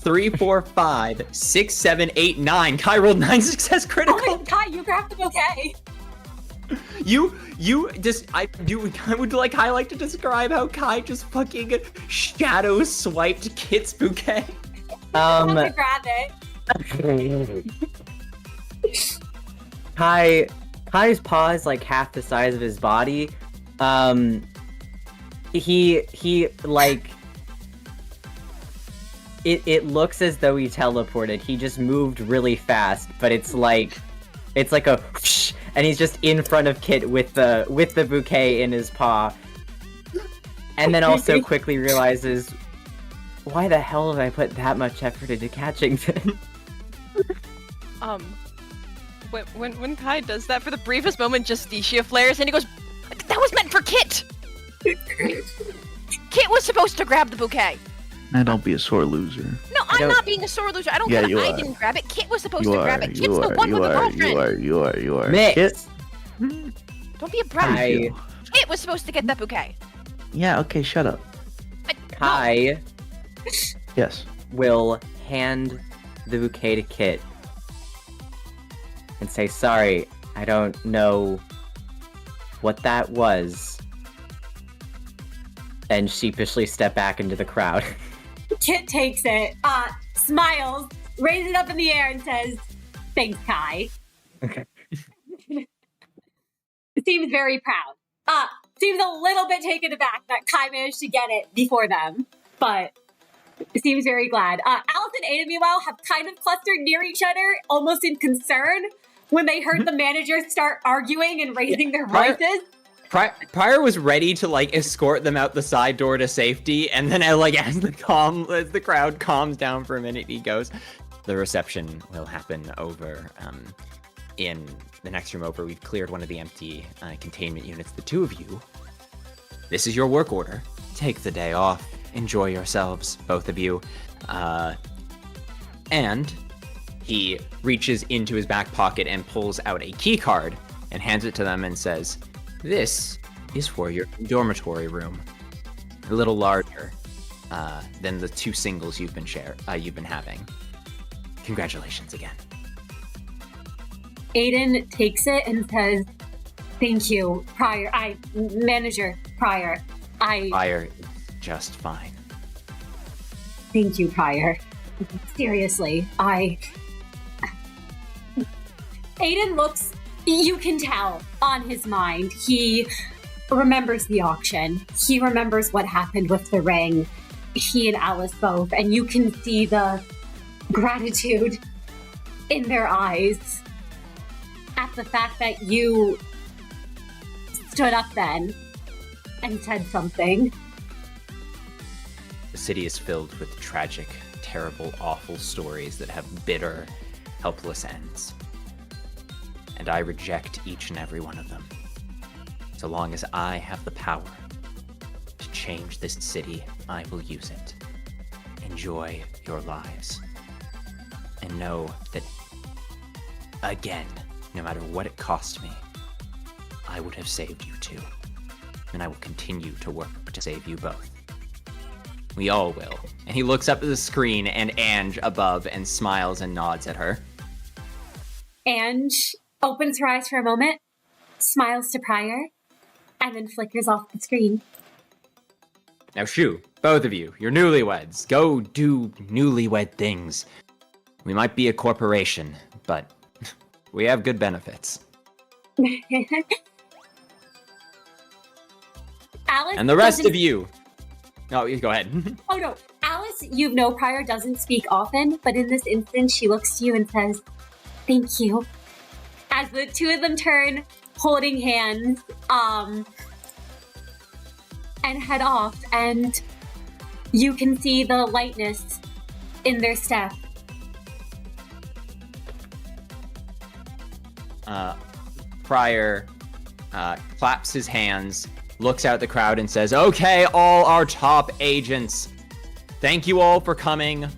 3, 4, 5, 6, 7, 8, 9. Kai rolled 9 success critical. Oh my God, you grabbed the bouquet. You just I would like highlight to describe how Kai just fucking shadow swiped Kit's bouquet. Have to grab it. Kai's paw is like half the size of his body. He like it looks as though he teleported. He just moved really fast, but it's like a whoosh, and he's just in front of Kit with the bouquet in his paw. And then also quickly realizes, why the hell did I put that much effort into catching this? When Kai does that, for the briefest moment, Justicia flares and he goes, "That was meant for Kit! Kit was supposed to grab the bouquet." Now don't be a sore loser. No, I'm not being a sore loser. I don't care that I didn't grab it. Kit was supposed to grab it. Kit's the one with the girlfriend. You are. Miix. Kit? Don't be a brat. Kit was supposed to get that bouquet. Yeah, okay, shut up. Kai Yes. will hand the bouquet to Kit and say, "Sorry, I don't know what that was," and sheepishly step back into the crowd. Kit takes it, smiles, raises it up in the air, and says, "Thanks, Kai." Okay. Seems very proud. Seems a little bit taken aback that Kai managed to get it before them, but seems very glad. Alice and Ada, meanwhile, have kind of clustered near each other, almost in concern, when they heard the managers start arguing and raising their voices. Pryor was ready to escort them out the side door to safety, and then as the crowd calms down for a minute, he goes, "The reception will happen over in the next room over. We've cleared one of the empty containment units. The two of you, this is your work order. Take the day off. Enjoy yourselves, both of you." And he reaches into his back pocket and pulls out a key card and hands it to them and says, "This is for your dormitory room. A little larger than the two singles you've been having. Congratulations again." Aiden takes it and says, "Thank you, Manager Pryor. Pryor is just fine." Thank you, Pryor. Seriously, Aiden looks, you can tell, on his mind. He remembers the auction. He remembers what happened with the ring. He and Alice both, and you can see the gratitude in their eyes at the fact that you stood up then and said something. The city is filled with tragic, terrible, awful stories that have bitter, helpless ends. And I reject each and every one of them. So long as I have the power to change this city, I will use it. Enjoy your lives. And know that, again, no matter what it cost me, I would have saved you too. And I will continue to work to save you both. We all will." And he looks up at the screen and Ange above and smiles and nods at her. Ange opens her eyes for a moment, smiles to Pryor, and then flickers off the screen. Now shoo, both of you, you're newlyweds. Go do newlywed things. We might be a corporation, but we have good benefits. Alice and the rest of you. No, you go ahead. Oh no, Alice, you know Pryor doesn't speak often, but in this instance, she looks to you and says, "Thank you." As the two of them turn, holding hands, and head off, and you can see the lightness in their step. Pryor claps his hands, looks out at the crowd and says, "Okay, all our top agents, thank you all for coming.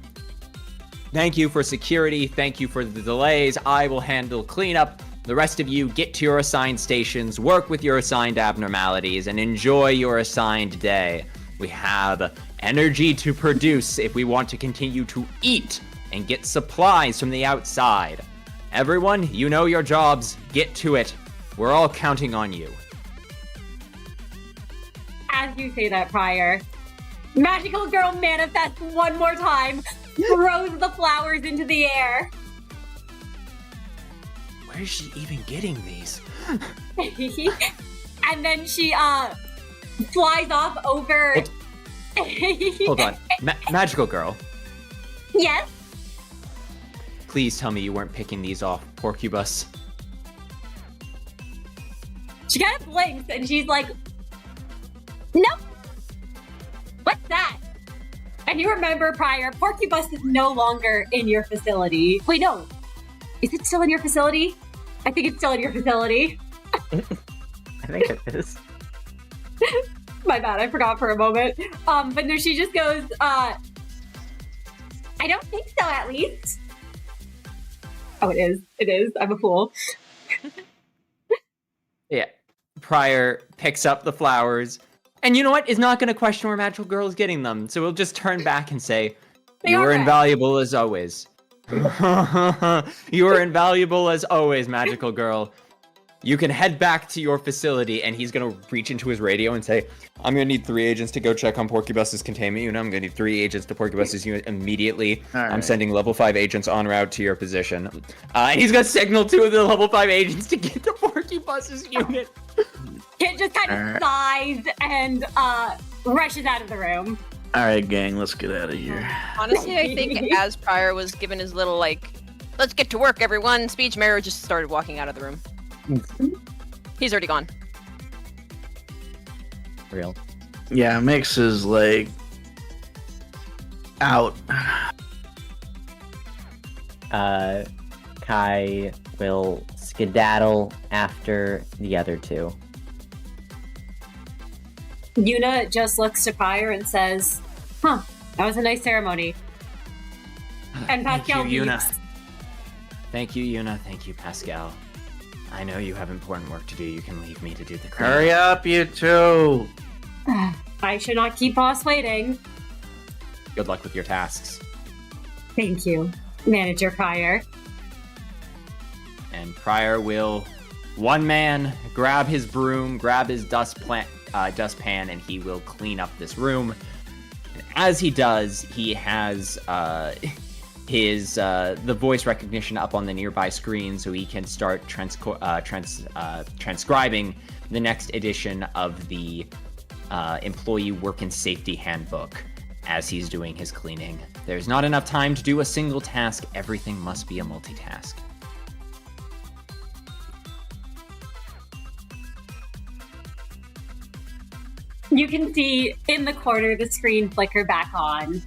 Thank you for security. Thank you for the delays. I will handle cleanup. The rest of you get to your assigned stations, work with your assigned abnormalities, and enjoy your assigned day. We have energy to produce if we want to continue to eat and get supplies from the outside. Everyone, you know your jobs. Get to it. We're all counting on you." As you say that, Pryor, Magical Girl manifests one more time, throws the flowers into the air. Where is she even getting these? And then she flies off over. Hold on. Magical Girl, Yes? please tell me you weren't picking these off Porcubus. She kind of blinks and she's like, "Nope. What's that?" And you remember, Pryor, Porcubus is no longer in your facility. Wait, no. Is it still in your facility? I think it's still in your facility. I think it is. My bad, I forgot for a moment. But no, she just goes, I don't think so, at least. Oh, it is. It is. I'm a fool. Yeah. Prior picks up the flowers, and you know what? Is not going to question where Magical Girl is getting them. So we'll just turn back and say, "You are invaluable as always." You are invaluable as always, Magical Girl. You can head back to your facility, and he's going to reach into his radio and say, I'm going to need 3 agents to go check on Porcubus's containment unit. I'm going to need 3 agents to Porcubus's unit immediately. I'm sending level 5 agents en route to your position. And he's going to signal 2 of the level 5 agents to get to Porcubus's unit. Kit just kind of sighs and rushes out of the room. All right, gang, let's get out of here. Honestly, I think as Prior was given his little, let's get to work, everyone, speech, Merru just started walking out of the room. He's already gone. Real. Yeah, Miix is, out. Kai will skedaddle after the other 2. Yuna just looks to Prior and says, that was a nice ceremony. And Pascal Thank you, Yuna. leaves. Thank you, Yuna. Thank you, Pascal. I know you have important work to do. You can leave me to do the cleanup. Hurry up, you two! I should not keep boss waiting. Good luck with your tasks. Thank you, Manager Prior. And Prior will, one man, grab his broom, grab his dustpan, and he will clean up this room. And as he does, he has the voice recognition up on the nearby screen, so he can start transcribing the next edition of the Employee Work and Safety Handbook as he's doing his cleaning. There's not enough time to do a single task. Everything must be a multitask. You can see in the corner the screen flicker back on.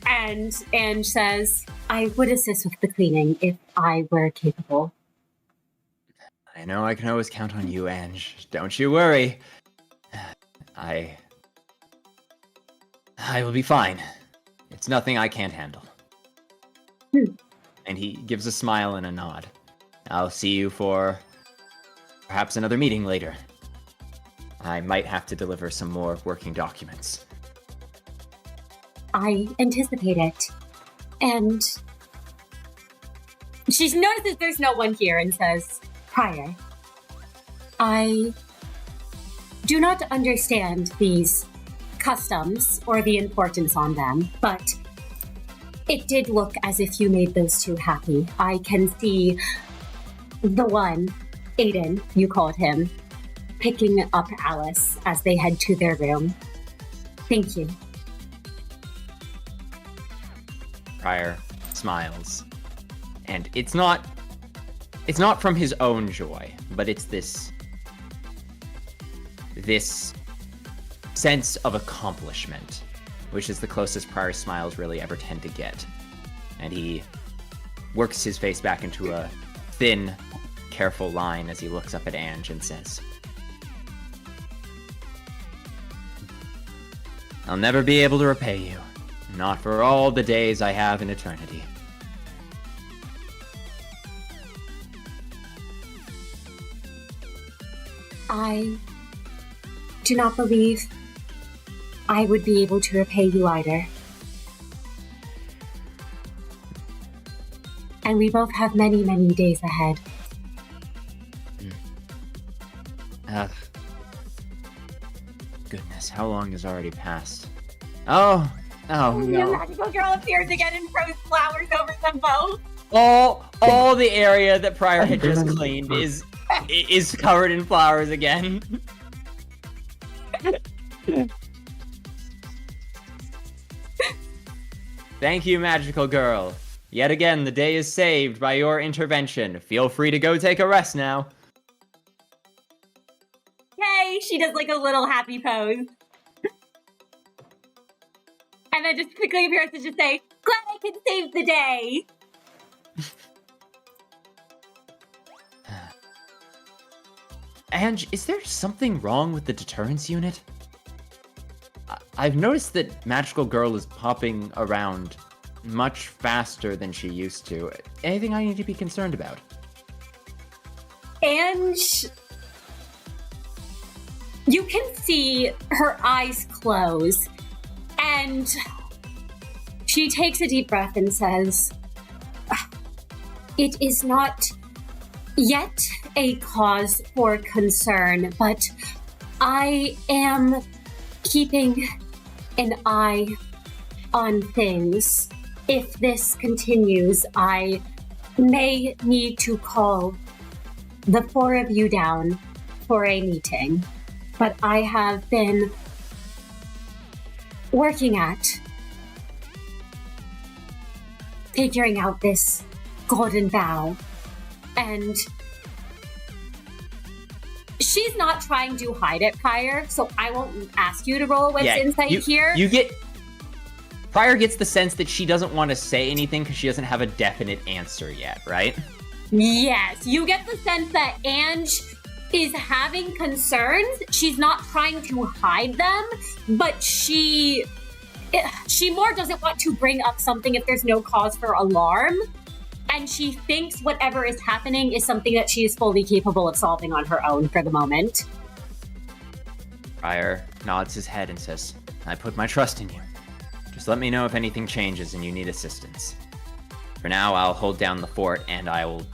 And Ange says, I would assist with the cleaning if I were capable. I know I can always count on you, Ange. Don't you worry. I will be fine. It's nothing I can't handle. And he gives a smile and a nod. I'll see you for perhaps another meeting later. I might have to deliver some more working documents. I anticipate it. And she notices there's no one here and says, Prior, I do not understand these customs or the importance on them, but it did look as if you made those 2 happy. I can see the one, Aiden, you called him, picking up Alice as they head to their room. Thank you. Prior smiles. And it's not from his own joy, but it's this sense of accomplishment, which is the closest Prior smiles really ever tend to get. And he works his face back into a thin, careful line as he looks up at Ange and says, I'll never be able to repay you. Not for all the days I have in eternity. I do not believe I would be able to repay you either. And we both have many, many days ahead. Goodness, how long has already passed? Oh no. The magical girl appears again and throws flowers over them both. All the area that Prior had just cleaned is covered in flowers again. Thank you, magical girl. Yet again, the day is saved by your intervention. Feel free to go take a rest now. Yay! She does like a little happy pose. And then just quickly appears to just say, glad I could save the day. Ange, is there something wrong with the deterrence unit? I've noticed that Magical Girl is popping around much faster than she used to. Anything I need to be concerned about? Ange, you can see her eyes close, and she takes a deep breath and says, "It is not yet a cause for concern, but I am keeping an eye on things. If this continues, I may need to call the four of you down for a meeting. But I have been working at figuring out this Golden Bough, and she's not trying to hide it, Prior, so I won't ask you to roll a wits insight here. Prior gets the sense that she doesn't want to say anything because she doesn't have a definite answer yet, right? Yes, you get the sense that Ange is having concerns. She's not trying to hide them, but she more doesn't want to bring up something if there's no cause for alarm. And she thinks whatever is happening is something that she is fully capable of solving on her own for the moment. Prior nods his head and says, "I put my trust in you. Just let me know if anything changes and you need assistance. For now, I'll hold down the fort and I will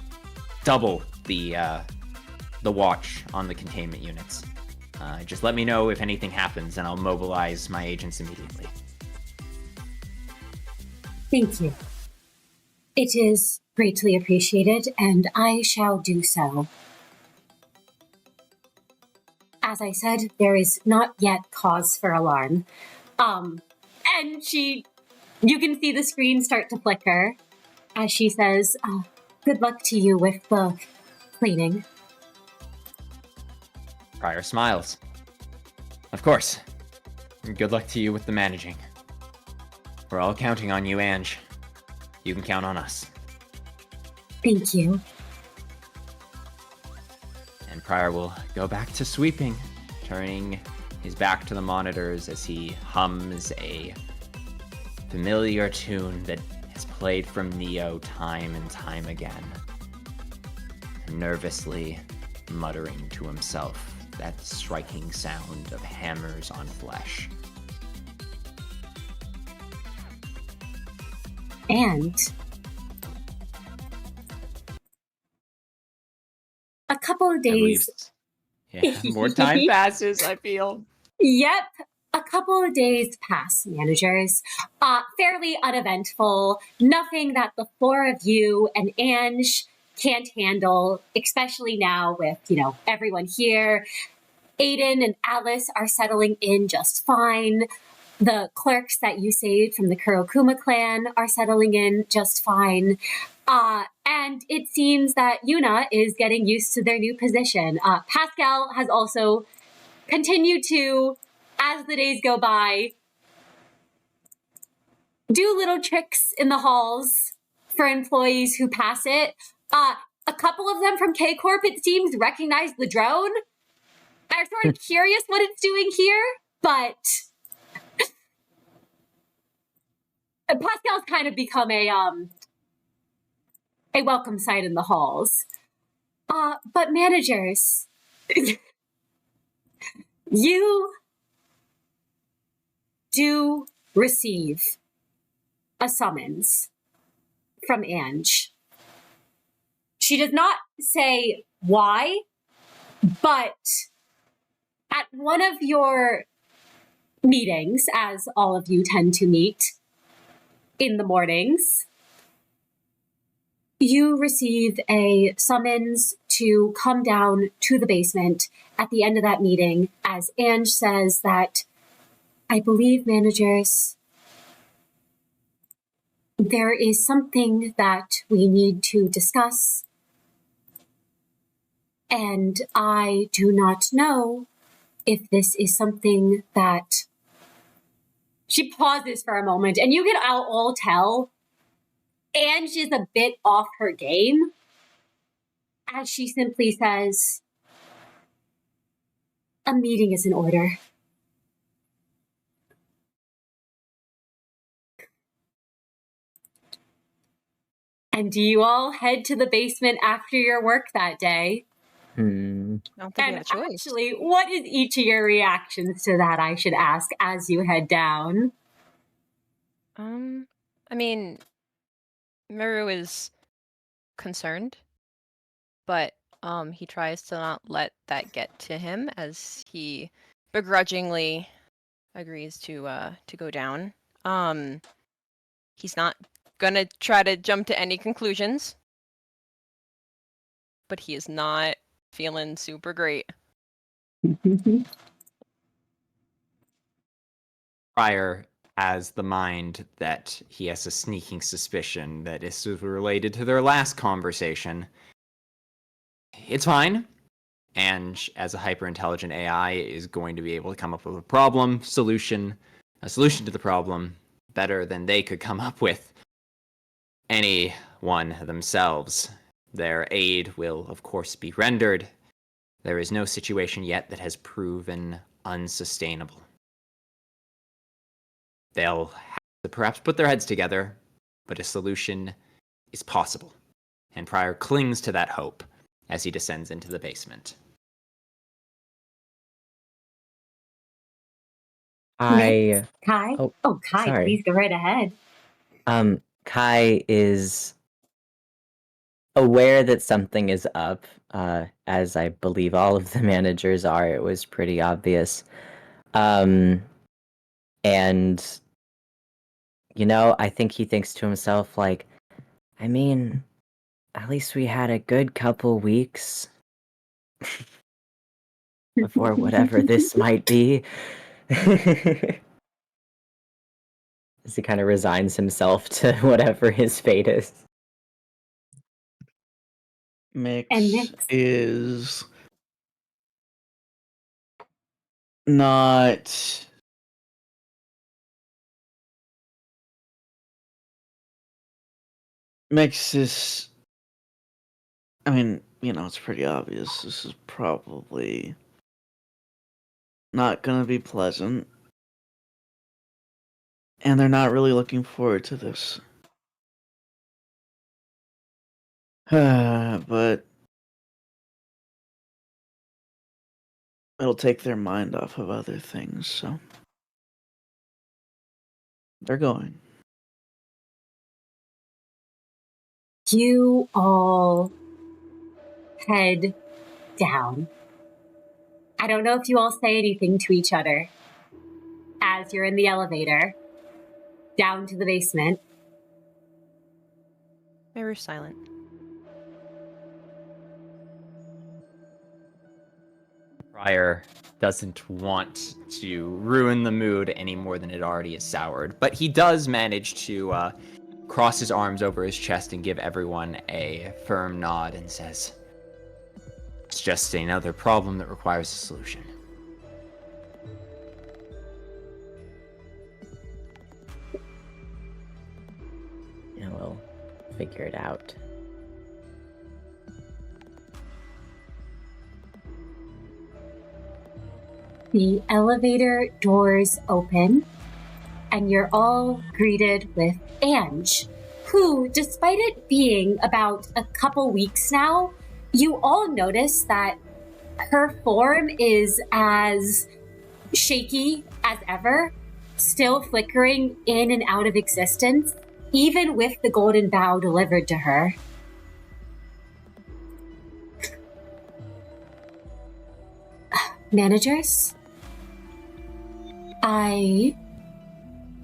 double the watch on the containment units. Just let me know if anything happens and I'll mobilize my agents immediately." Thank you. It is greatly appreciated, and I shall do so. As I said, there is not yet cause for alarm. And you can see the screen start to flicker as she says, "Good luck to you with the cleaning." Prior smiles. "Of course. Good luck to you with the managing. We're all counting on you, Ange. You can count on us." Thank you. And Prior will go back to sweeping, turning his back to the monitors as he hums a familiar tune that has played from Neo time and time again, nervously muttering to himself that striking sound of hammers on flesh. And a couple of days. More time passes, I feel. Yep. A couple of days pass, managers. Fairly uneventful. Nothing that the four of you and Ange can't handle, especially now with, everyone here. Aiden and Alice are settling in just fine. The clerks that you saved from the Kurokuma clan are settling in just fine. And it seems that Yuna is getting used to their new position. Pascal has also continued to, as the days go by, do little tricks in the halls for employees who pass it. A couple of them from K Corp, it seems, recognize the drone. I'm sort of curious what it's doing here, but Pascal's kind of become a welcome sight in the halls. But managers, you do receive a summons from Ange. She does not say why, but at one of your meetings, as all of you tend to meet in the mornings, you receive a summons to come down to the basement at the end of that meeting, as Ange says that, "I believe, managers, there is something that we need to discuss, and I do not know if this is something that..." She pauses for a moment, and you can all tell Ange is a bit off her game, as she simply says, a meeting is in order. And do you all head to the basement after your work that day? I don't think we have And a choice. actually, what is each of your reactions to that, I should ask, as you head down? I mean, Merru is concerned, but he tries to not let that get to him as he begrudgingly agrees to go down. He's not gonna try to jump to any conclusions, but he is not feeling super great. Prior has the mind that he has a sneaking suspicion that this is related to their last conversation. It's fine. Ange, as a hyper-intelligent AI, is going to be able to come up with a solution to the problem better than they could come up with anyone themselves. Their aid will, of course, be rendered. There is no situation yet that has proven unsustainable. They'll have to perhaps put their heads together, but a solution is possible. And Pryor clings to that hope as he descends into the basement. Kai? Oh, Kai, sorry. please go right ahead. Kai is aware that something is up, as I believe all of the managers are. It was pretty obvious. And, I think he thinks to himself, like, I mean, at least we had a good couple weeks before whatever this might be. As he kind of resigns himself to whatever his fate is. And Miix Miix. is not Miix is, I mean, it's pretty obvious. This is probably not gonna be pleasant. And they're not really looking forward to this. But it'll take their mind off of other things, so they're going. You all head down. I don't know if you all say anything to each other as you're in the elevator down to the basement. Merru's silent. Pryor doesn't want to ruin the mood any more than it already is soured, but he does manage to cross his arms over his chest and give everyone a firm nod and says, "It's just another problem that requires a solution." We'll figure it out. The elevator doors open, and you're all greeted with Ange, who, despite it being about a couple weeks now, you all notice that her form is as shaky as ever, still flickering in and out of existence, even with the Golden Bough delivered to her. Managers? I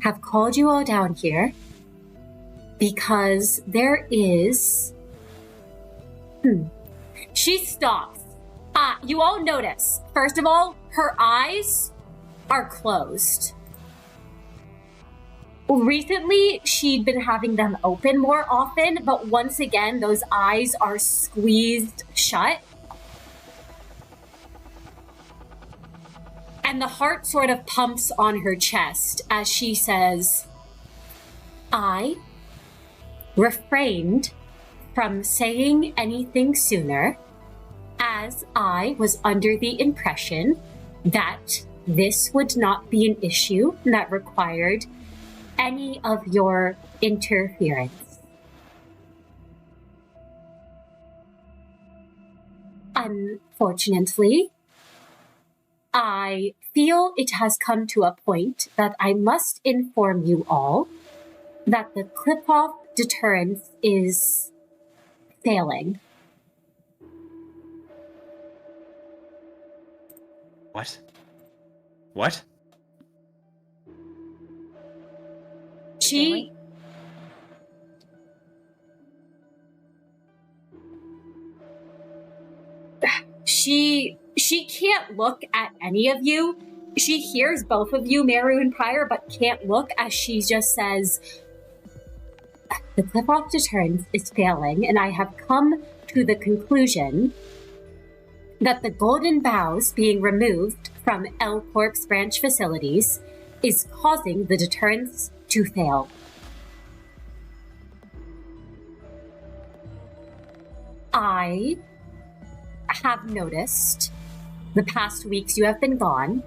have called you all down here because there is... She stops. You all notice, first of all, her eyes are closed. Recently, she'd been having them open more often, but once again, those eyes are squeezed shut. And the heart sort of pumps on her chest as she says, I refrained from saying anything sooner, as I was under the impression that this would not be an issue that required any of your interference. Unfortunately, I feel it has come to a point that I must inform you all that the clip-off deterrence is failing. What? What? She can't look at any of you. She hears both of you, Merru and Prior, but can't look as she just says, the clip-off deterrence is failing, and I have come to the conclusion that the Golden Boughs being removed from L Corp's branch facilities is causing the deterrence to fail. I have noticed the past weeks you have been gone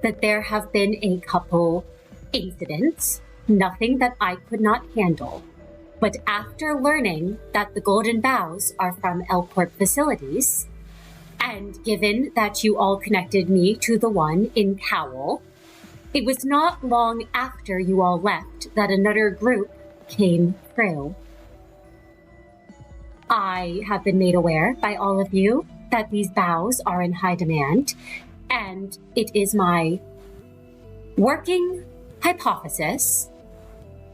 that there have been a couple incidents, nothing that I could not handle. But after learning that the Golden Boughs are from L Corp facilities, and given that you all connected me to the one in Cowl, it was not long after you all left that another group came through. I have been made aware by all of you that these boughs are in high demand, and it is my working hypothesis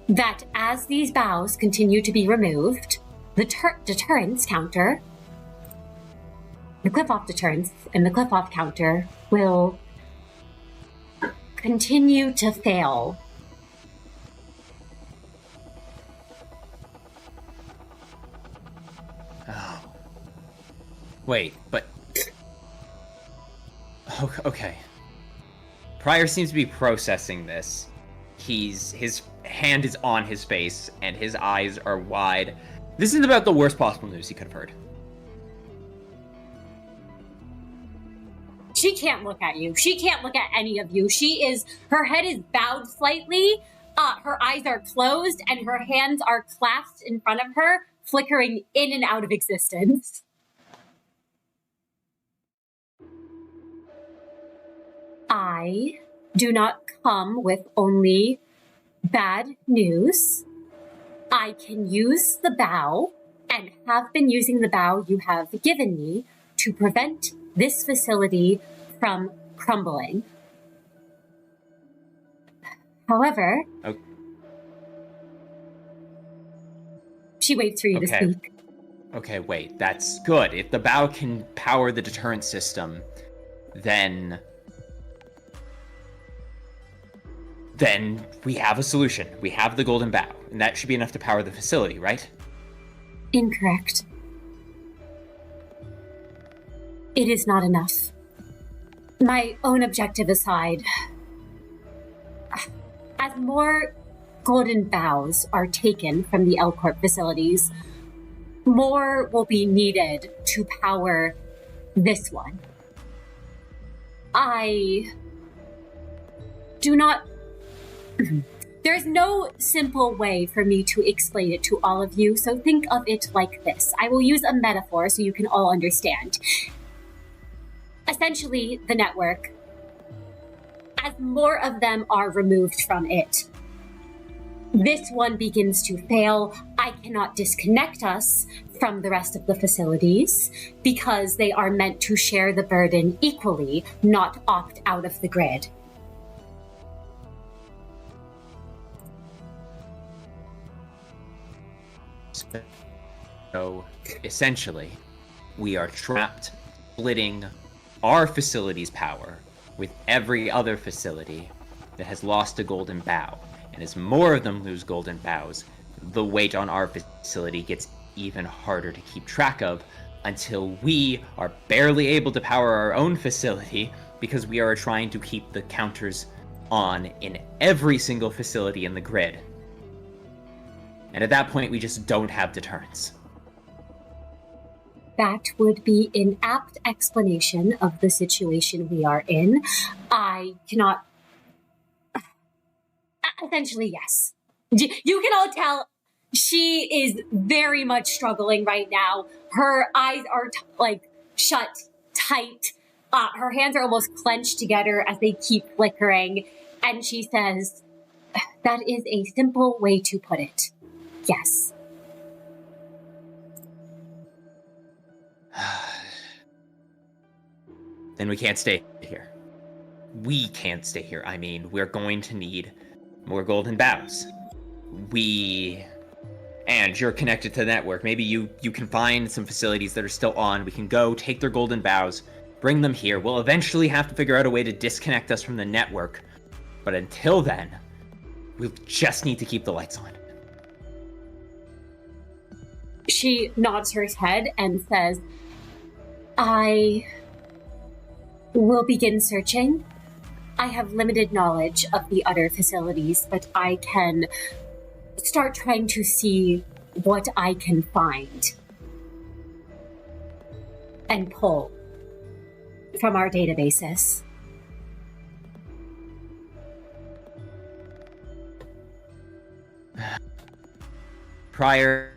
that as these boughs continue to be removed, the deterrence counter, the clip-off deterrence and the clip-off counter will continue to fail. Oh. Wait, but... Okay. Prior seems to be processing this. His hand is on his face, and his eyes are wide. This is about the worst possible news he could have heard. She can't look at you. She can't look at any of you. Her head is bowed slightly, her eyes are closed, and her hands are clasped in front of her, flickering in and out of existence. I do not come with only bad news. I can use the bough, and have been using the bough you have given me to prevent this facility from crumbling. However, she waits for you to speak. Okay, wait, that's good. If the bough can power the deterrent system, then we have a solution. We have the Golden Bough, and that should be enough to power the facility, right? Incorrect. It is not enough. My own objective aside, as more Golden Boughs are taken from the L Corp facilities, more will be needed to power this one. I do not... There's no simple way for me to explain it to all of you, so think of it like this. I will use a metaphor so you can all understand. Essentially, the network, as more of them are removed from it, this one begins to fail. I cannot disconnect us from the rest of the facilities because they are meant to share the burden equally, not opt out of the grid. So, essentially, we are trapped, splitting our facility's power with every other facility that has lost a Golden Bough. And as more of them lose Golden Boughs, the weight on our facility gets even harder to keep track of until we are barely able to power our own facility because we are trying to keep the counters on in every single facility in the grid. And at that point, we just don't have deterrence. That would be an apt explanation of the situation we are in. I cannot... Essentially, yes. You can all tell she is very much struggling right now. Her eyes are shut tight. Her hands are almost clenched together as they keep flickering. And she says, that is a simple way to put it. Yes. Then we can't stay here. We can't stay here. I mean, we're going to need more Golden Boughs. And you're connected to the network. Maybe you can find some facilities that are still on. We can go take their Golden Boughs, bring them here. We'll eventually have to figure out a way to disconnect us from the network. But until then, we'll just need to keep the lights on. She nods her head and says, I will begin searching. I have limited knowledge of the other facilities, but I can start trying to see what I can find and pull from our databases. Prior,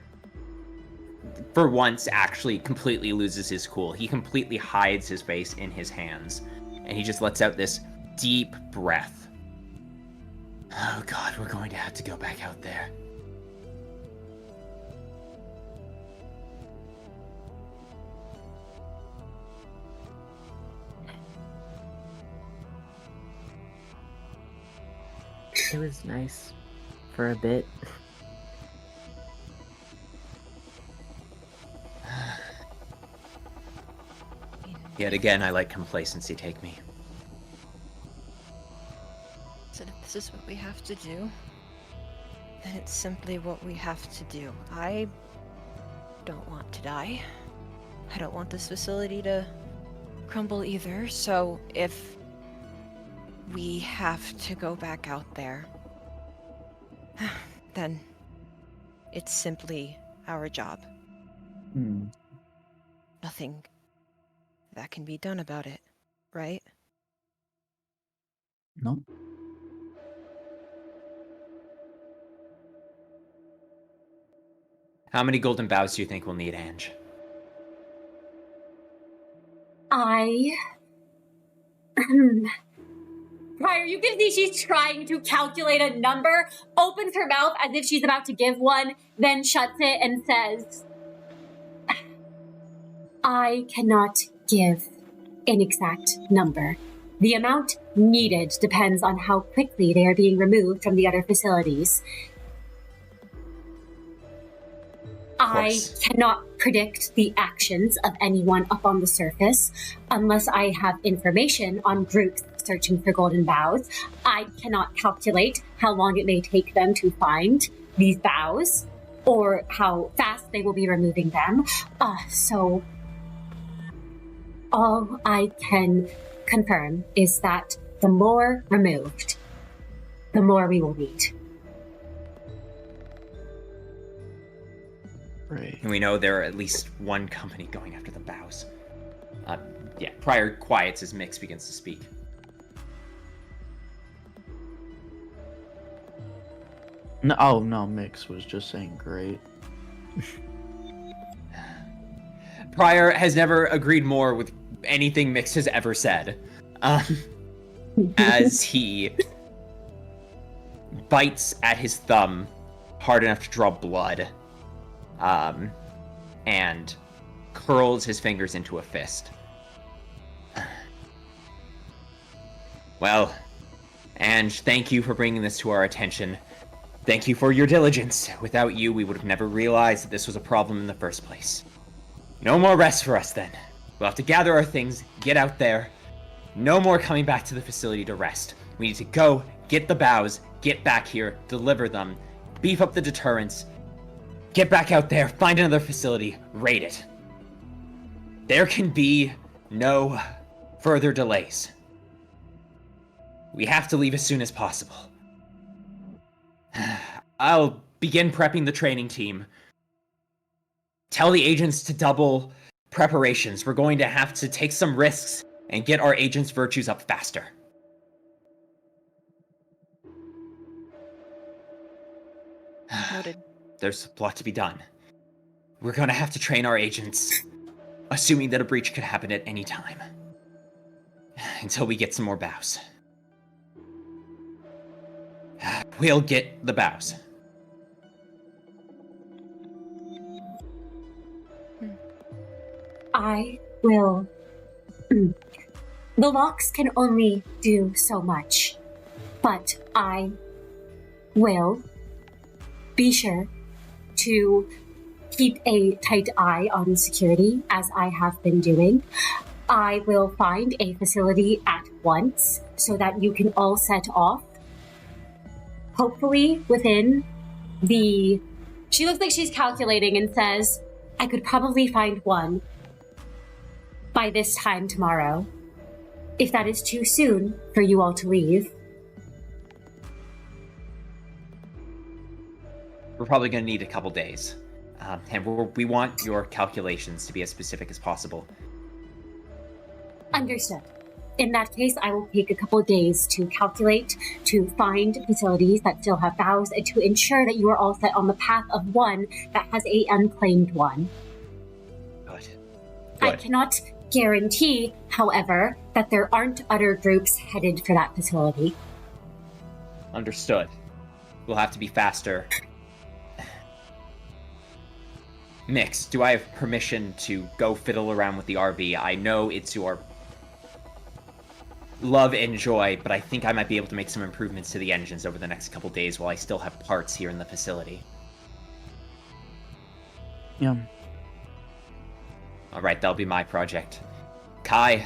for once, actually completely loses his cool. He completely hides his face in his hands, and he just lets out this deep breath. Oh god, we're going to have to go back out there. It was nice for a bit. Yet again, I let complacency take me. So if this is what we have to do, then it's simply what we have to do. I don't want to die. I don't want this facility to crumble either, so if we have to go back out there, then it's simply our job. Nothing that can be done about it, right? No. How many Golden Boughs do you think we'll need, Ange? Prior, you can see she's trying to calculate a number, opens her mouth as if she's about to give one, then shuts it and says, I cannot give an exact number. The amount needed depends on how quickly they are being removed from the other facilities. I cannot predict the actions of anyone up on the surface unless I have information on groups searching for Golden Boughs. I cannot calculate how long it may take them to find these boughs or how fast they will be removing them. So all I can confirm is that the more removed, the more we will need. Right. And we know there are at least one company going after the Boughs. Prior quiets as Miix begins to speak. No, Miix was just saying great. Prior has never agreed more with anything Miix has ever said. As he bites at his thumb hard enough to draw blood, and curls his fingers into a fist. Well, Ange, thank you for bringing this to our attention. Thank you for your diligence. Without you, we would have never realized that this was a problem in the first place. No more rest for us, then. We'll have to gather our things, get out there. No more coming back to the facility to rest. We need to go, get the Boughs, get back here, deliver them, beef up the deterrence, get back out there, find another facility, raid it. There can be no further delays. We have to leave as soon as possible. I'll begin prepping the training team. Tell the agents to double preparations. We're going to have to take some risks and get our agents' virtues up faster. Noted. There's a lot to be done. We're going to have to train our agents, assuming that a breach could happen at any time. Until we get some more bows. We'll get the bows. I will. The locks can only do so much, but I will be sure to keep a tight eye on security, as I have been doing. I will find a facility at once so that you can all set off. Hopefully within the... She looks like she's calculating and says, I could probably find one by this time tomorrow. If that is too soon for you all to leave. We're probably going to need a couple days. And we want your calculations to be as specific as possible. Understood. In that case, I will take a couple of days to calculate, to find facilities that still have bows, and to ensure that you are all set on the path of one that has a unclaimed one. Good. I cannot guarantee, however, that there aren't other groups headed for that facility. Understood. We'll have to be faster. Miix, do I have permission to go fiddle around with the RV? I know it's your love and joy, but I think I might be able to make some improvements to the engines over the next couple days while I still have parts here in the facility. Yeah. Alright, that'll be my project. Kai.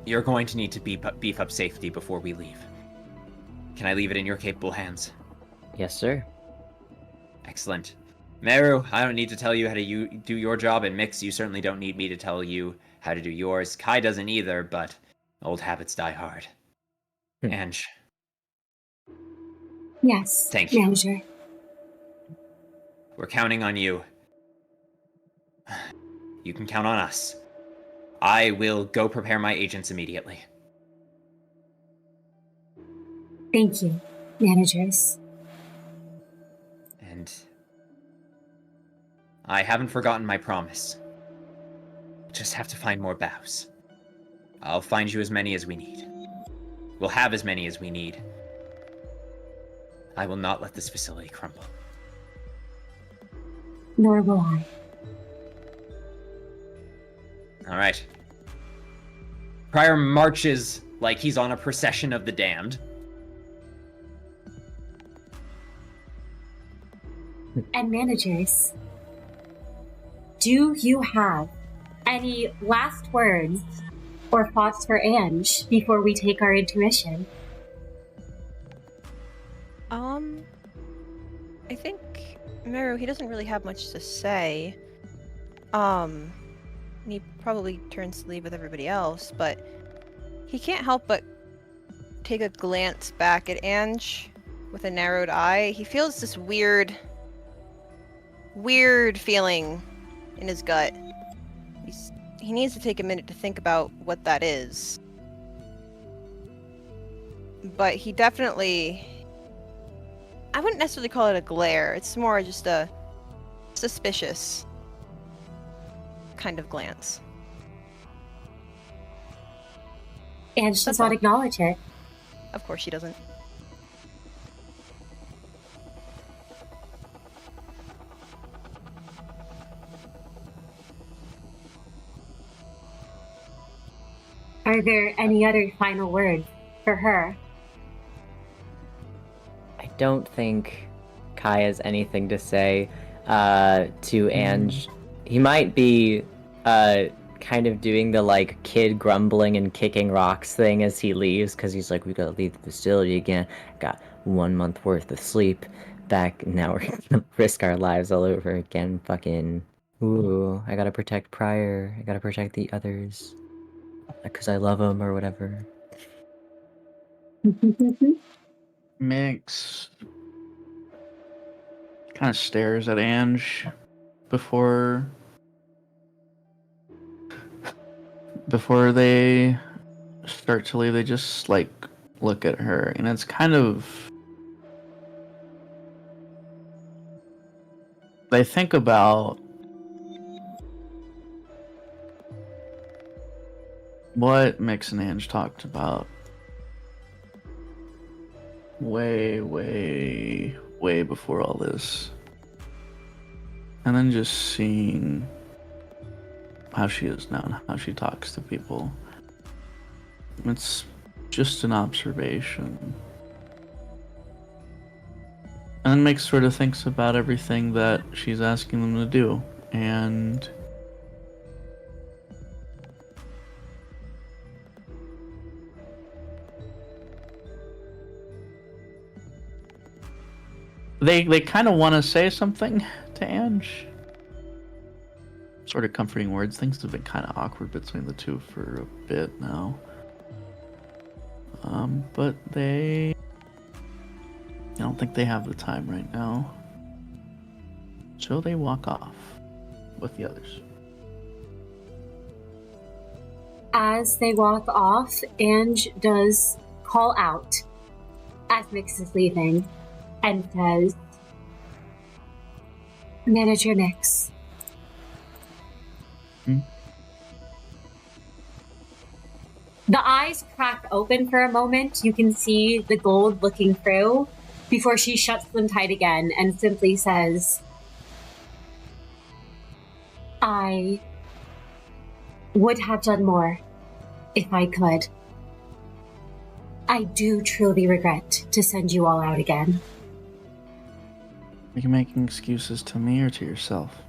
You're going to need to beef up safety before we leave. Can I leave it in your capable hands? Yes, sir. Excellent. Merru, I don't need to tell you how to do your job, and Miix, you certainly don't need me to tell you how to do yours. Kai doesn't either, but old habits die hard. Ange. Yes, Thank you. Manager. We're counting on you. You can count on us. I will go prepare my agents immediately. Thank you, Managers. And I haven't forgotten my promise. Just have to find more bows. I'll find you as many as we need. We'll have as many as we need. I will not let this facility crumble. Nor will I. Alright. Prior marches like he's on a procession of the damned. And Managers, do you have any last words or thoughts for Ange before we take our intermission? I think Merru, he doesn't really have much to say. He probably turns to leave with everybody else, but he can't help but take a glance back at Ange with a narrowed eye. He feels this weird feeling in his gut. He needs to take a minute to think about what that is. But he definitely... I wouldn't necessarily call it a glare. It's more just a suspicious kind of glance. Ange does not acknowledge it. Of course she doesn't. Are there any other final words for her? I don't think Kai has anything to say to Ange. He might be kind of doing the like kid grumbling and kicking rocks thing as he leaves, because he's like, we gotta leave the facility again. Got 1 month worth of sleep back. Now we're gonna risk our lives all over again. Fucking ooh, I gotta protect Prior. I gotta protect the others because I love them or whatever. Miix kind of stares at Ange before they start to leave, they just like look at her, and it's kind of, they think about what Miix and Ange talked about way before all this. And then just seeing how she is now and how she talks to people. It's just an observation. And Miix sort of thinks about everything that she's asking them to do. And they kind of want to say something to Ange. Sort of comforting words. Things have been kind of awkward between the two for a bit now. But I don't think they have the time right now. So they walk off with the others. As they walk off, Ange does call out as Miix is leaving and says, Manager Miix. The eyes crack open for a moment. You can see the gold looking through before she shuts them tight again and simply says, I would have done more if I could. I do truly regret to send you all out again. Are you making excuses to me or to yourself?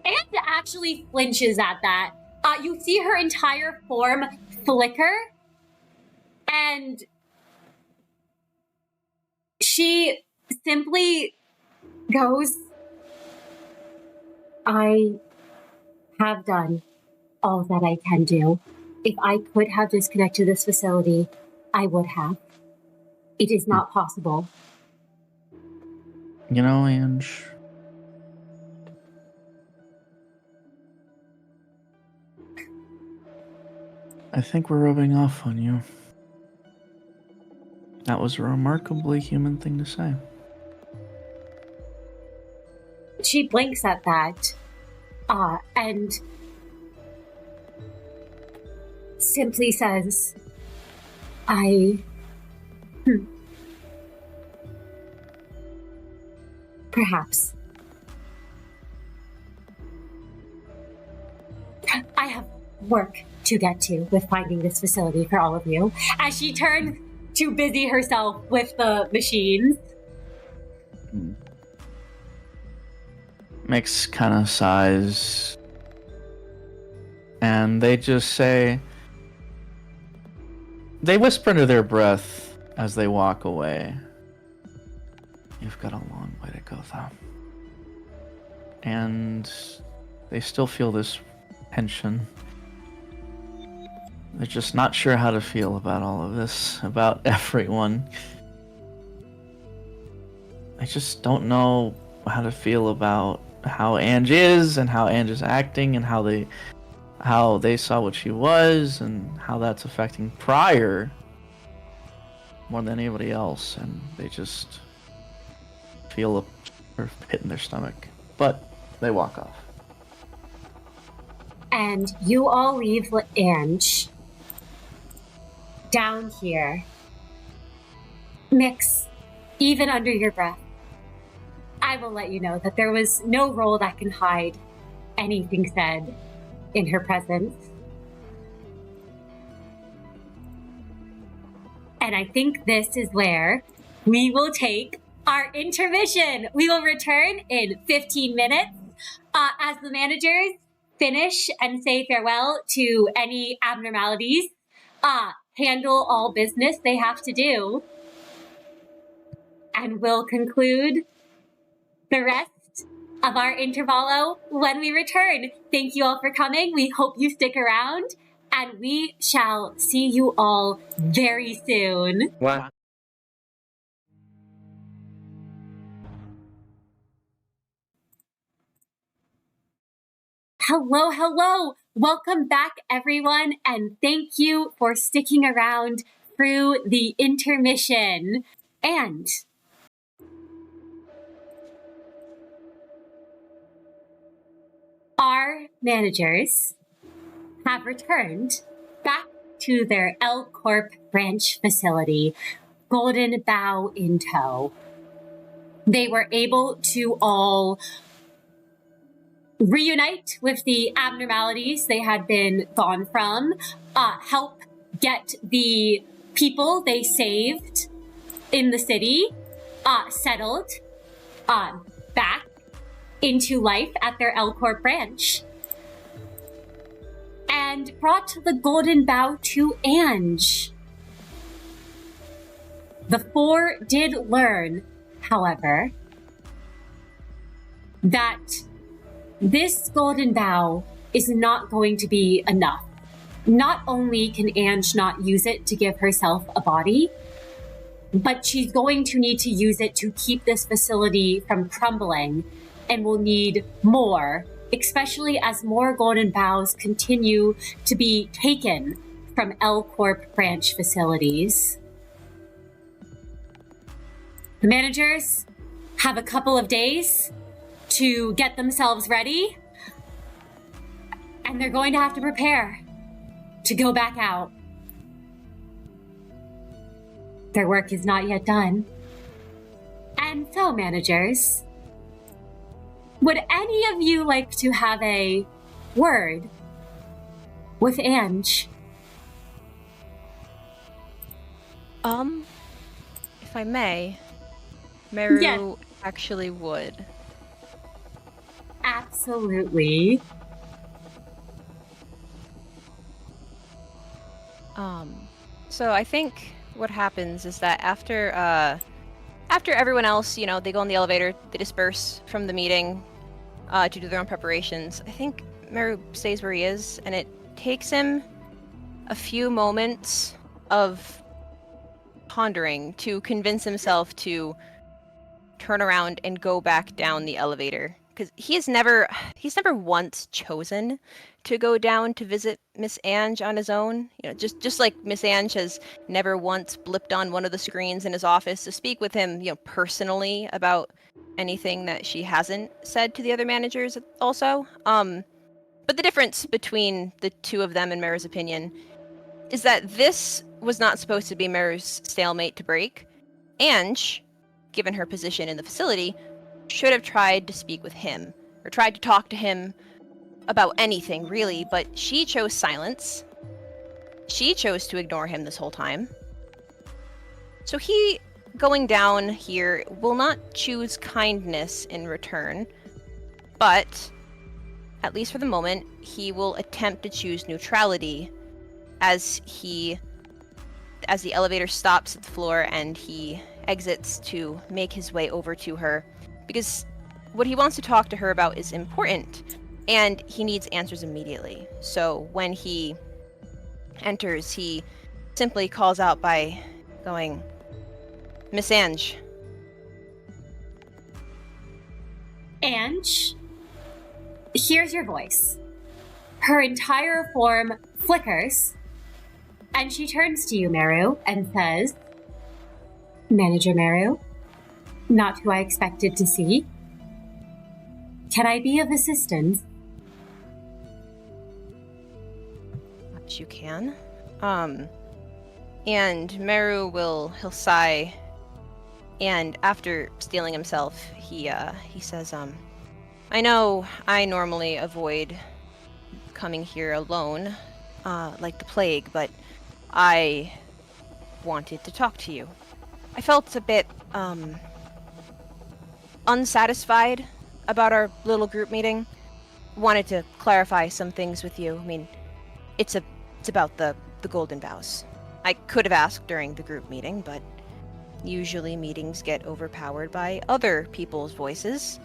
Ange actually flinches at that. You see her entire form flicker, and she simply goes, I have done all that I can do. If I could have disconnected this facility, I would have. It is not possible. You know, Ange, I think we're rubbing off on you. That was a remarkably human thing to say. She blinks at that, and simply says, Perhaps. I have work to get to with finding this facility for all of you. As she turns to busy herself with the machines. Miix kind of sighs. And they just say, they whisper under their breath as they walk away. You've got a long way to go, though. And they still feel this tension. They're just not sure how to feel about all of this, about everyone. I just don't know how to feel about how Ange is and how Ange is acting and how they saw what she was and how that's affecting Prior more than anybody else, and they just feel a sort of pit in their stomach. But they walk off. And you all leave Ange down here. Miix, even under your breath, I will let you know that there was no role that can hide anything said in her presence. And I think this is where we will take our intermission. We will return in 15 minutes as the managers finish and say farewell to any abnormalities, handle all business they have to do, and we'll conclude the rest of our intervallo when we return. Thank you all for coming. We hope you stick around, and we shall see you all very soon. Wow. Hello, hello! Welcome back, everyone, and thank you for sticking around through the intermission. And our managers have returned back to their L Corp branch facility, Golden Bough in tow. They were able to all reunite with the abnormalities they had been gone from, help get the people they saved in the city settled back into life at their L Corp branch, and brought the Golden Bough to Ange. The four did learn, however, that this Golden Bough is not going to be enough. Not only can Ange not use it to give herself a body, but she's going to need to use it to keep this facility from crumbling, and will need more, especially as more Golden Boughs continue to be taken from L Corp branch facilities. The managers have a couple of days to get themselves ready, and they're going to have to prepare to go back out. Their work is not yet done. And so, managers, would any of you like to have a word with Ange? If I may, Merru Yes. actually would. Absolutely. So I think what happens is that after everyone else, they go in the elevator, they disperse from the meeting to do their own preparations. I think Merru stays where he is, and it takes him a few moments of pondering to convince himself to turn around and go back down the elevator, because he's never once chosen to go down to visit Miss Ange on his own. Just like Miss Ange has never once blipped on one of the screens in his office to speak with him, personally about anything that she hasn't said to the other managers also. But the difference between the two of them, in Merru's opinion, is that this was not supposed to be Merru's stalemate to break. Ange, given her position in the facility, should have tried to speak with him, or tried to talk to him about anything, really, but she chose silence. She chose to ignore him this whole time. So he, going down here, will not choose kindness in return, but, at least for the moment, he will attempt to choose neutrality as the elevator stops at the floor and he exits to make his way over to her, because what he wants to talk to her about is important, and he needs answers immediately. So when he enters, he simply calls out by going, "Miss Ange." Ange hears your voice. Her entire form flickers, and she turns to you, Merru, and says, "Manager Merru, not who I expected to see. Can I be of assistance?" Much you can. And Merru he'll sigh, and after steeling himself, he says, "I know I normally avoid coming here alone, like the plague, but I wanted to talk to you. I felt a bit, unsatisfied about our little group meeting. Wanted to clarify some things with you. I mean, it's about the Golden Boughs. I could have asked during the group meeting, but usually meetings get overpowered by other people's voices,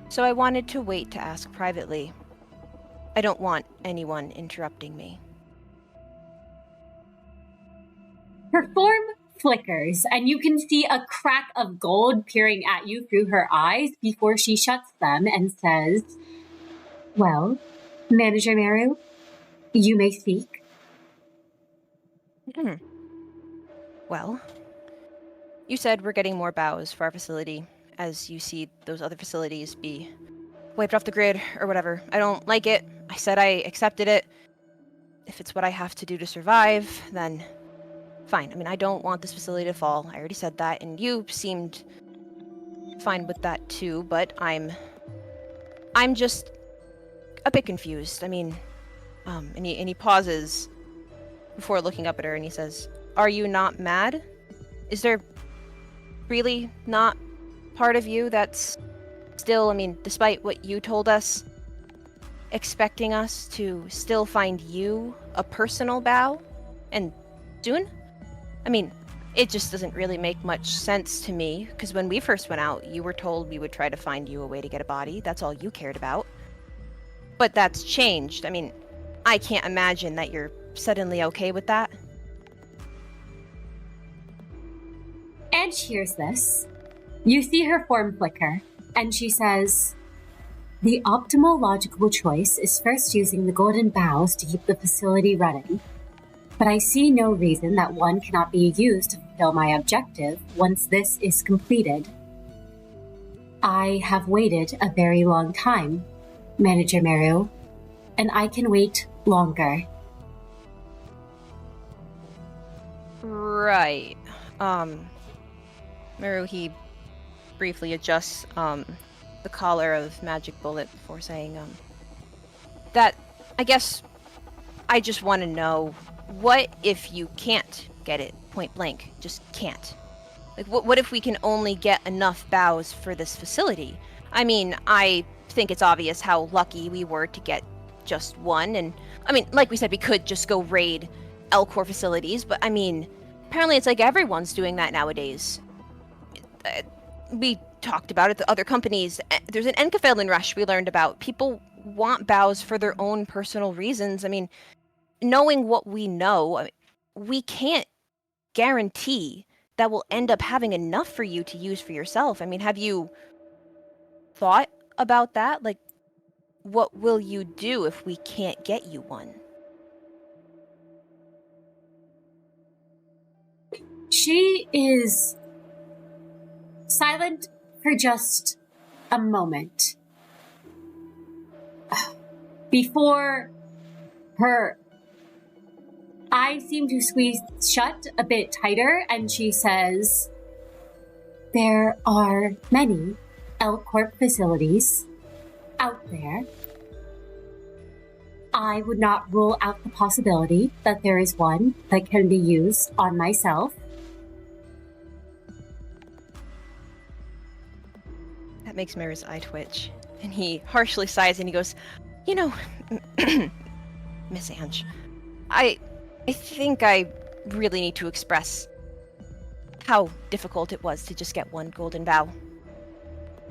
so I wanted to wait to ask privately. I don't want anyone interrupting me." Her form flickers, and you can see a crack of gold peering at you through her eyes before she shuts them and says, "Well, Manager Merru, you may speak. Well, you said we're getting more bows for our facility as you see those other facilities be wiped off the grid or whatever. I don't like it. I said I accepted it. If it's what I have to do to survive, then fine. I mean, I don't want this facility to fall. I already said that, and you seemed fine with that too, but I'm just a bit confused. I mean, and he pauses before looking up at her and he says, "Are you not mad? Is there really not part of you that's still, I mean, despite what you told us, expecting us to still find you a personal bow? And soon? I mean, it just doesn't really make much sense to me, because when we first went out, you were told we would try to find you a way to get a body. That's all you cared about. But that's changed. I mean, I can't imagine that you're suddenly okay with that." Ange hears this. You see her form flicker, and she says, "The optimal logical choice is first using the Golden Boughs to keep the facility running. But I see no reason that one cannot be used to fulfill my objective once this is completed. I have waited a very long time, Manager Merru, and I can wait longer." Right. Merru, he briefly adjusts the collar of Magic Bullet before saying, that, I guess, I just want to know, what if you can't get it point blank? Just can't. Like, what if we can only get enough bows for this facility? I mean, I think it's obvious how lucky we were to get just one, and, I mean, like we said, we could just go raid L Corp facilities, but, I mean, apparently it's like everyone's doing that nowadays. We talked about it, the other companies. There's an Enkefelen rush we learned about. People want bows for their own personal reasons. I mean, knowing what we know, I mean, we can't guarantee that we'll end up having enough for you to use for yourself. I mean, have you thought about that? Like, what will you do if we can't get you one? She is silent for just a moment. Before her eyes seem to squeeze shut a bit tighter, and she says, "There are many L Corp facilities out there. I would not rule out the possibility that there is one that can be used on myself." That makes Merru's eye twitch, and he harshly sighs and he goes, "You know, Miss Ange, I think I really need to express how difficult it was to just get one Golden Bough.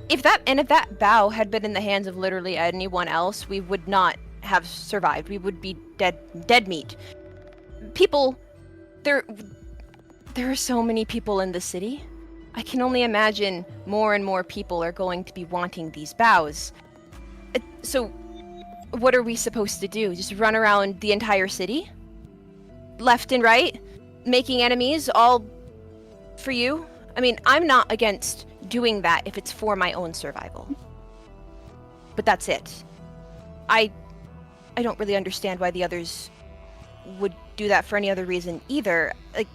If that bough had been in the hands of literally anyone else, we would not have survived. We would be dead meat. People, there are so many people in the city. I can only imagine more and more people are going to be wanting these bows. So, what are we supposed to do? Just run around the entire city? Left and right? Making enemies all for you? I mean, I'm not against doing that if it's for my own survival. But that's it. I don't really understand why the others would do that for any other reason either. Like,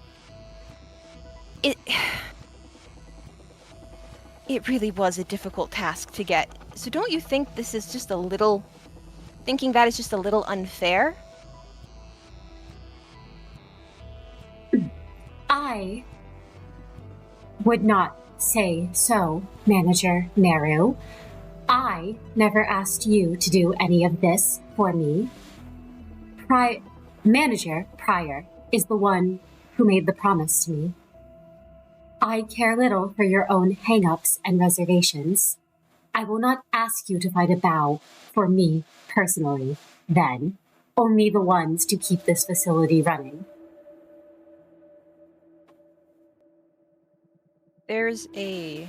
it really was a difficult task to get. So don't you think this is just thinking that is just a little unfair? I would not say so, Manager Merru. I never asked you to do any of this for me. Manager Pryor is the one who made the promise to me. I care little for your own hang-ups and reservations. I will not ask you to fight a bow for me personally, then. Only the ones to keep this facility running. There's a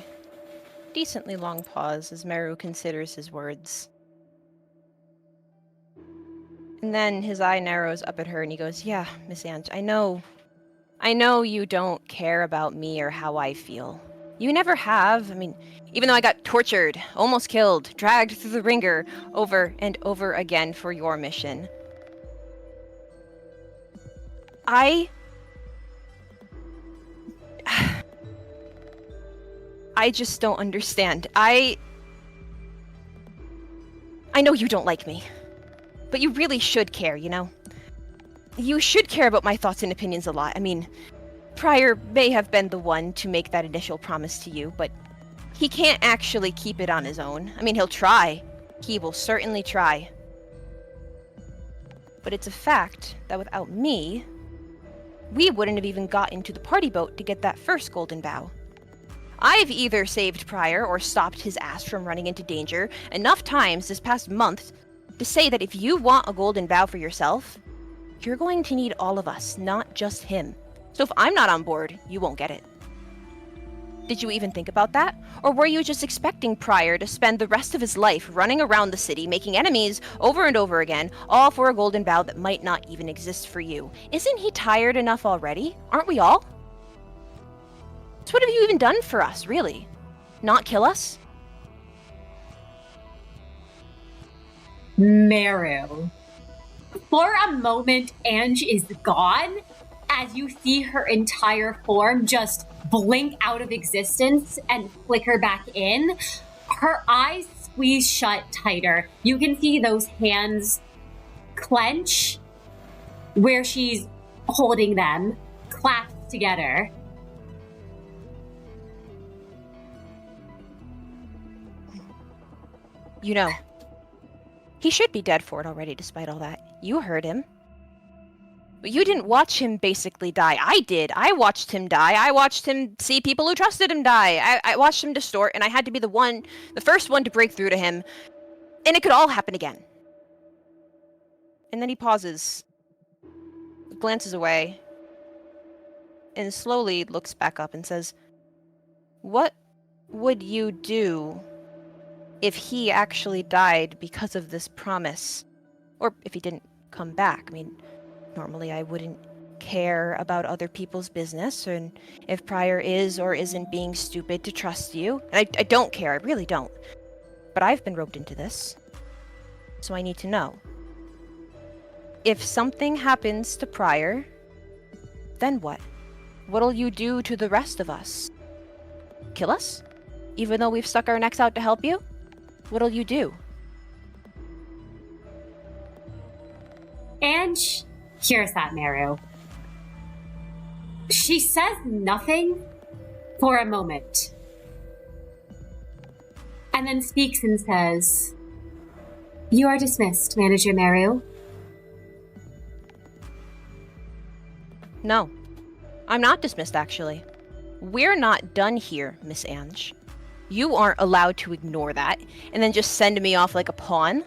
decently long pause as Merru considers his words. And then his eye narrows up at her and he goes, yeah, Miss Ange, I know you don't care about me or how I feel. You never have. I mean, even though I got tortured, almost killed, dragged through the ringer over and over again for your mission. I just don't understand. I know you don't like me, but you really should care, you know? You should care about my thoughts and opinions a lot. I mean, Prior may have been the one to make that initial promise to you, but he can't actually keep it on his own. I mean, he'll try. He will certainly try. But it's a fact that without me, we wouldn't have even got into the party boat to get that first Golden Bough. I've either saved Prior or stopped his ass from running into danger enough times this past month to say that if you want a Golden Bough for yourself, you're going to need all of us, not just him. So if I'm not on board, you won't get it. Did you even think about that? Or were you just expecting Prior to spend the rest of his life running around the city, making enemies over and over again, all for a Golden Bough that might not even exist for you? Isn't he tired enough already? Aren't we all? So what have you even done for us, really? Not kill us? Merru. For a moment, Ange is gone as you see her entire form just blink out of existence and flicker back in. Her eyes squeeze shut tighter. You can see those hands clench where she's holding them, clasped together. You know, he should be dead for it already despite all that. You heard him. But you didn't watch him basically die. I did. I watched him die. I watched him see people who trusted him die. I watched him distort, and I had to be the first one to break through to him. And it could all happen again. And then he pauses, glances away, and slowly looks back up and says, "What would you do if he actually died because of this promise? Or if he didn't come back? I mean, normally I wouldn't care about other people's business, and if Prior is or isn't being stupid to trust you. And I don't care, I really don't. But I've been roped into this, so I need to know. If something happens to Prior, then what? What'll you do to the rest of us? Kill us? Even though we've stuck our necks out to help you? What'll you do?" Ange hears that, Merru. She says nothing for a moment, and then speaks and says, "You are dismissed, Manager Merru." No, I'm not dismissed, actually. We're not done here, Miss Ange. You aren't allowed to ignore that and then just send me off like a pawn.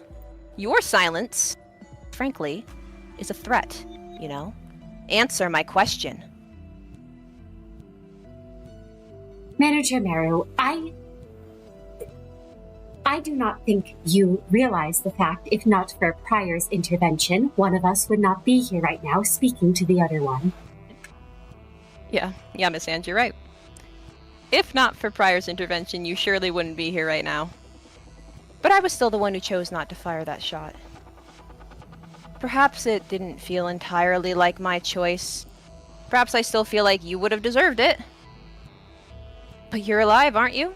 Your silence, frankly, is a threat, you know? Answer my question. Manager Merru, I do not think you realize the fact, if not for Prior's intervention, one of us would not be here right now speaking to the other one. Yeah, Miss Ange, you're right. If not for Prior's intervention, you surely wouldn't be here right now. But I was still the one who chose not to fire that shot. Perhaps it didn't feel entirely like my choice. Perhaps I still feel like you would have deserved it. But you're alive, aren't you?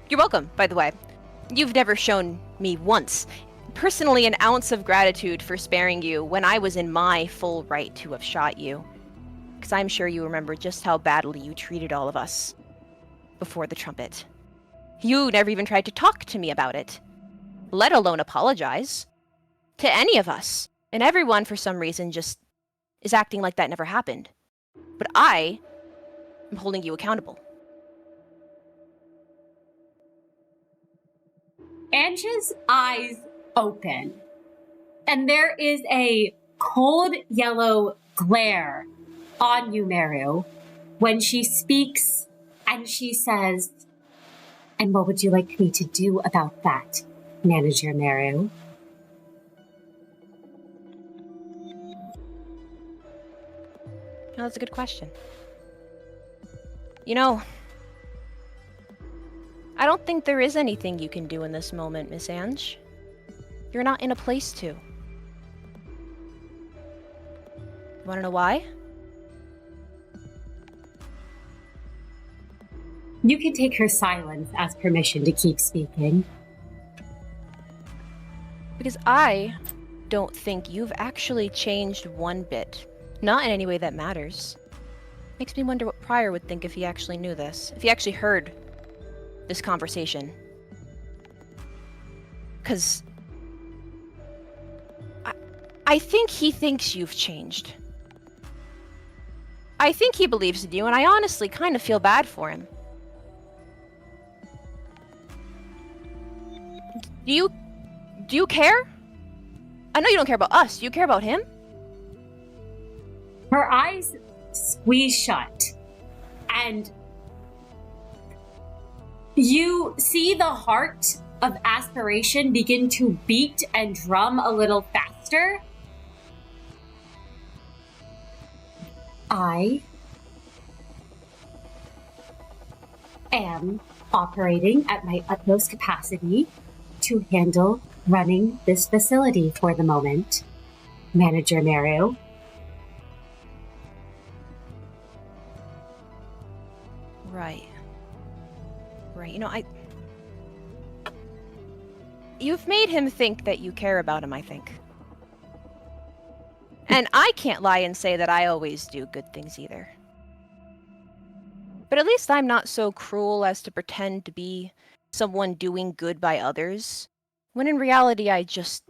You're welcome, by the way. You've never shown me once, personally, an ounce of gratitude for sparing you when I was in my full right to have shot you. Because I'm sure you remember just how badly you treated all of us before the Trumpet. You never even tried to talk to me about it, let alone apologize to any of us. And everyone, for some reason, just is acting like that never happened. But I am holding you accountable. Ange's eyes open, and there is a cold yellow glare on you, Merru, when she speaks and she says, "And what would you like me to do about that, Manager Merru?" No, that's a good question. You know, I don't think there is anything you can do in this moment, Miss Ange. You're not in a place to. Wanna know why? You can take her silence as permission to keep speaking. Because I don't think you've actually changed one bit. Not in any way that matters. Makes me wonder what Prior would think if he actually knew this. If he actually heard this conversation. Because I think he thinks you've changed. I think he believes in you, and I honestly kind of feel bad for him. Do you care? I know you don't care about us. Do you care about him? Her eyes squeeze shut, and you see the heart of aspiration begin to beat and drum a little faster. I am operating at my utmost capacity to handle running this facility for the moment, Manager Merru. Right. You know, you've made him think that you care about him, I think. And I can't lie and say that I always do good things either. But at least I'm not so cruel as to pretend to be someone doing good by others, when in reality I just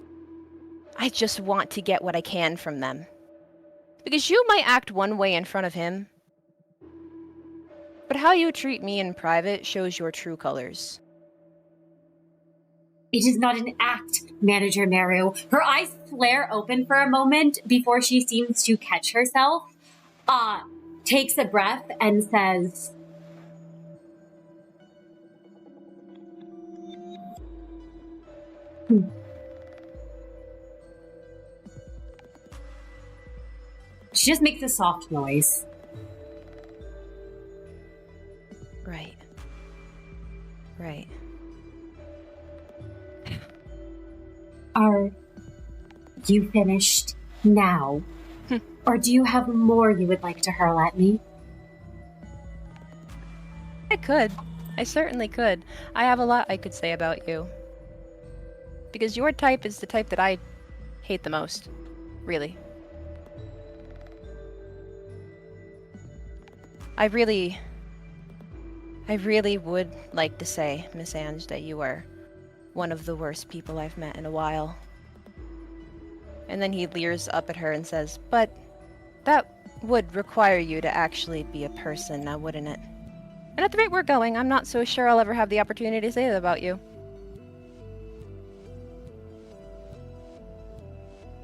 want to get what I can from them. Because you might act one way in front of him, but how you treat me in private shows your true colors. It is not an act, Manager Merru. Her eyes flare open for a moment before she seems to catch herself, takes a breath and says, She just makes a soft noise. Right. Are you finished now? Or do you have more you would like to hurl at me? I could. I certainly could. I have a lot I could say about you. Because your type is the type that I hate the most. Really. I really would like to say, Miss Ange, that you are one of the worst people I've met in a while. And then he leers up at her and says, but that would require you to actually be a person now, wouldn't it? And at the rate we're going, I'm not so sure I'll ever have the opportunity to say that about you.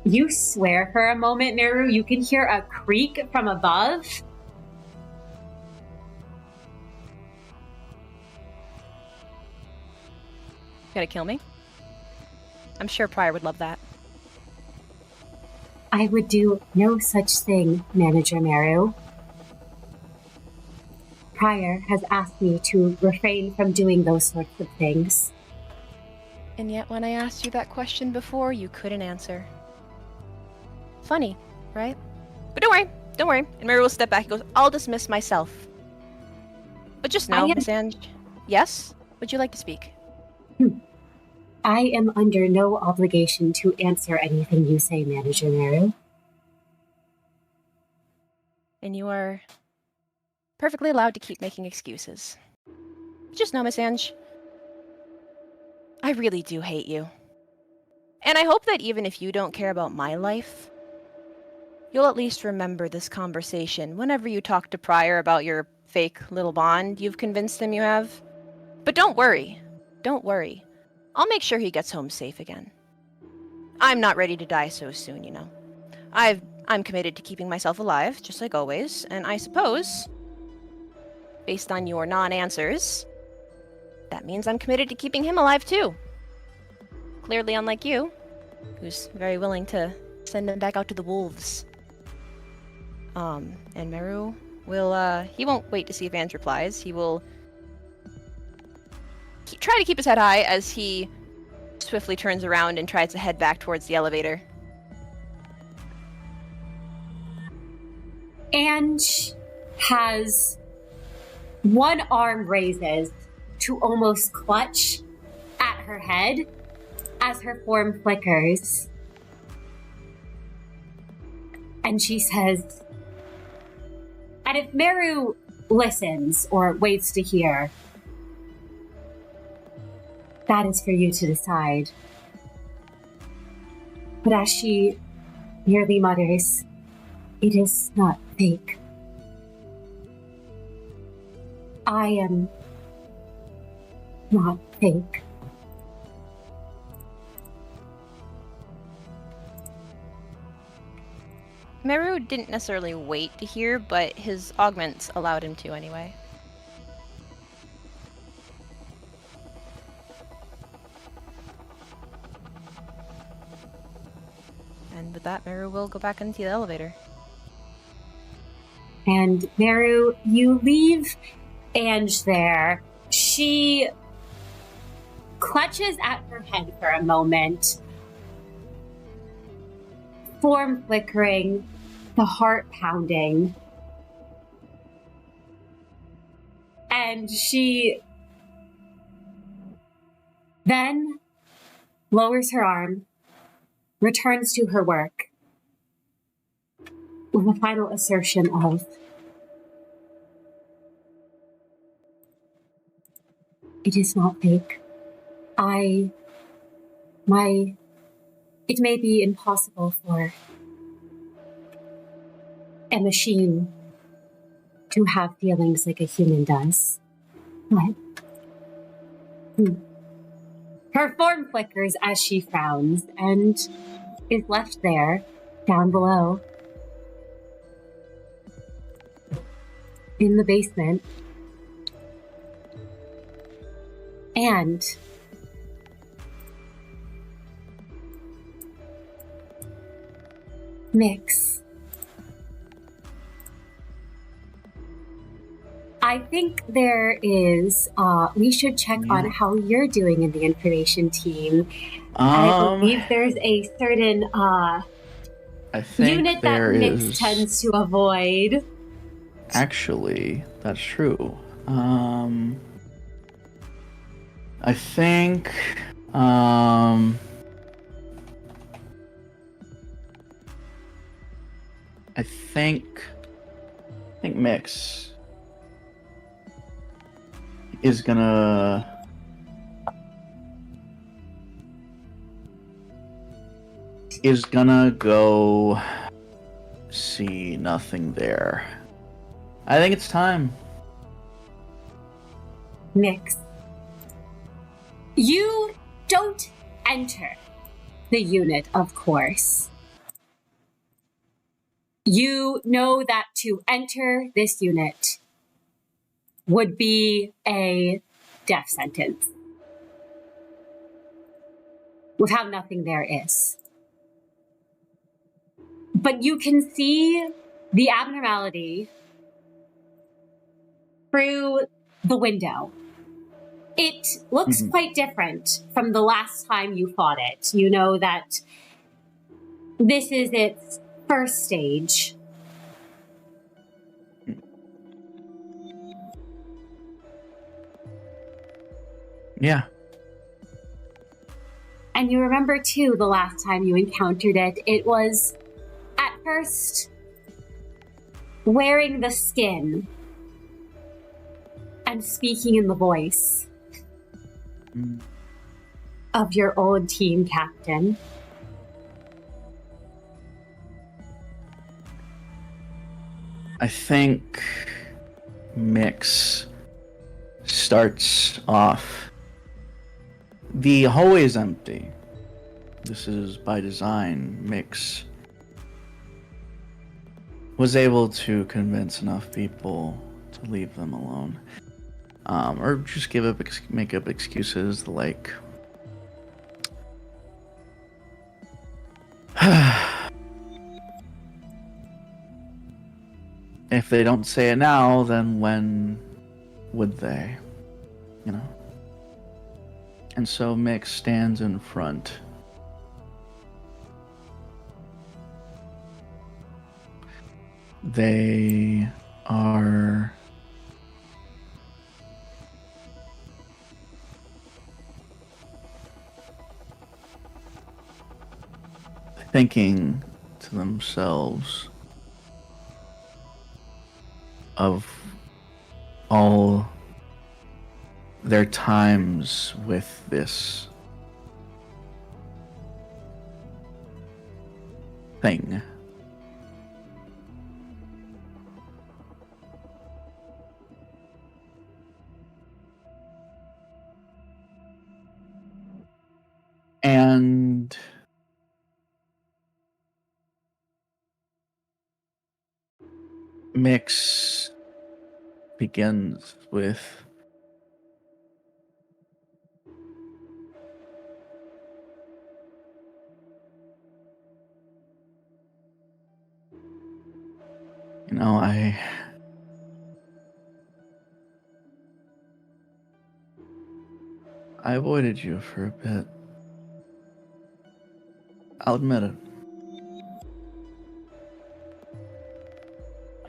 You swear for a moment, Merru. You can hear a creak from above. Gonna kill me? I'm sure Prior would love that. I would do no such thing, Manager Merru. Prior has asked me to refrain from doing those sorts of things. And yet when I asked you that question before, you couldn't answer. Funny, right? But don't worry. And Merru will step back and goes, I'll dismiss myself. But just know, Miss Ange, yes? Would you like to speak? I am under no obligation to answer anything you say, Manager Merru. And you are perfectly allowed to keep making excuses. Just know, Miss Ange, I really do hate you. And I hope that even if you don't care about my life, you'll at least remember this conversation whenever you talk to Prior about your fake little bond you've convinced him you have. But don't worry. I'll make sure he gets home safe again. I'm not ready to die so soon, you know. I'm committed to keeping myself alive, just like always, and I suppose, based on your non-answers, that means I'm committed to keeping him alive too. Clearly unlike you, who's very willing to send him back out to the wolves. And Merru will, he won't wait to see if Ange replies. He will try to keep his head high as he swiftly turns around and tries to head back towards the elevator. Ange has one arm raises to almost clutch at her head as her form flickers. And she says, and if Merru listens or waits to hear, that is for you to decide. But as she nearly mutters, it is not fake. I am not fake. Merru didn't necessarily wait to hear, but his augments allowed him to anyway. And with that, Merru will go back into the elevator. And Merru, you leave Ange there. She clutches at her head for a moment, form flickering, the heart pounding. And she then lowers her arm, returns to her work with a final assertion of, it is not fake. It may be impossible for a machine to have feelings like a human does. But her form flickers as she frowns and is left there, down below, in the basement. And Miix, I think there is, we should check on how you're doing in the information team. I believe there's a certain I think unit that Miix tends to avoid. Actually, that's true. I think Miix is gonna go see nothing there. I think it's time. Miix, you don't enter the unit, of course. You know that to enter this unit would be a death sentence, with how nothing there is. But you can see the abnormality through the window. It looks quite different from the last time you fought it. You know that this is its first stage. Yeah. And you remember, too, the last time you encountered it, it was, at first, wearing the skin and speaking in the voice of your old team captain. I think Miix starts off. The hallway is empty. This is by design. Miix was able to convince enough people to leave them alone. Or just make up excuses like, if they don't say it now, then when would they? You know? And so Miix stands in front. They are thinking to themselves of all their times with this thing. And Miix begins with I avoided you for a bit. I'll admit it.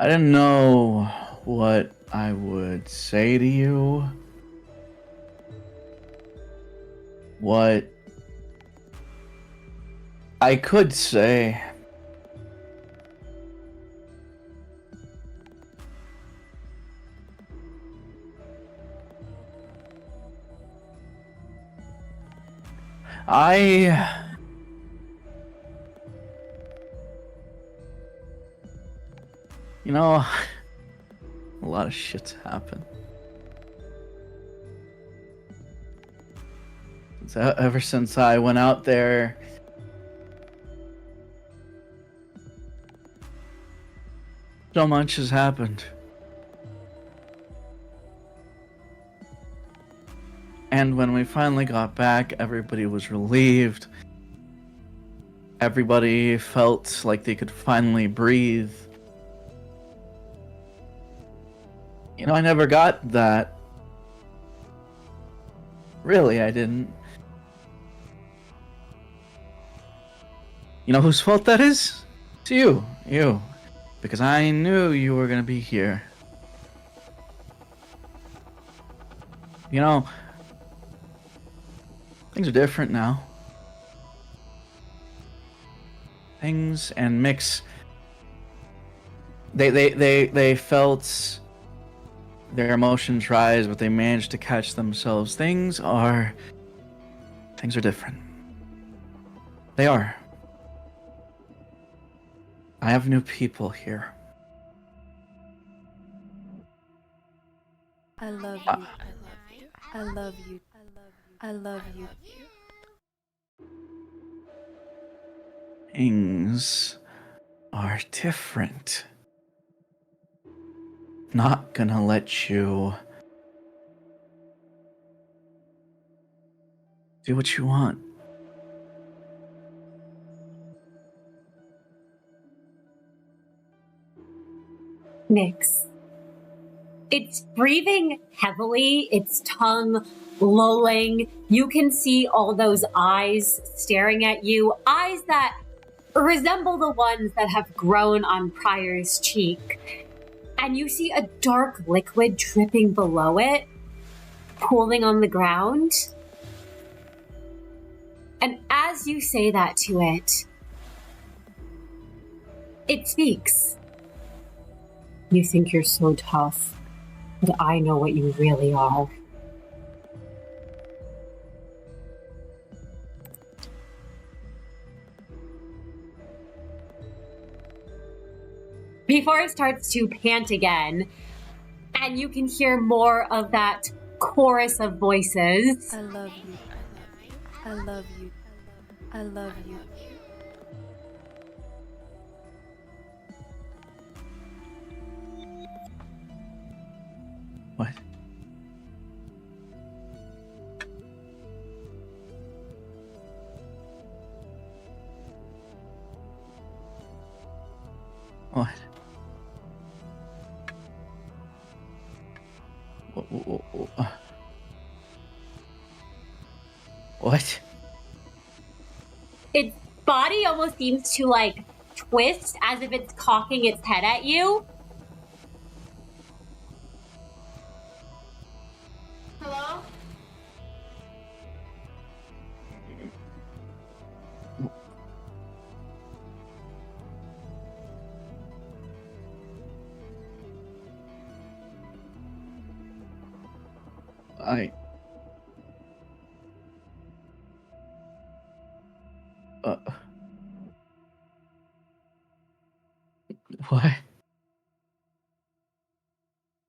I didn't know what I would say to you. What I could say. A lot of shit's happened. Ever since I went out there, so much has happened. And when we finally got back, everybody was relieved. Everybody felt like they could finally breathe. I never got that. Really, I didn't. You know whose fault that is? It's you. You. Because I knew you were gonna be here. Things are different now. Things and Miix. They felt their emotions rise, but they managed to catch themselves. Things are different. They are. I have new people here. I love you. I love you. I love you. Things are different. Not gonna let you do what you want. Miix. It's breathing heavily, its tongue lolling. You can see all those eyes staring at you, eyes that resemble the ones that have grown on Pryor's cheek. And you see a dark liquid dripping below it, pooling on the ground. And as you say that to it, it speaks. You think you're so tough, but I know what you really are. Before it starts to pant again, and you can hear more of that chorus of voices. I love you. I love you. I love you. What? What? What? Its body almost seems to, like, twist as if it's cocking its head at you. Hello? What?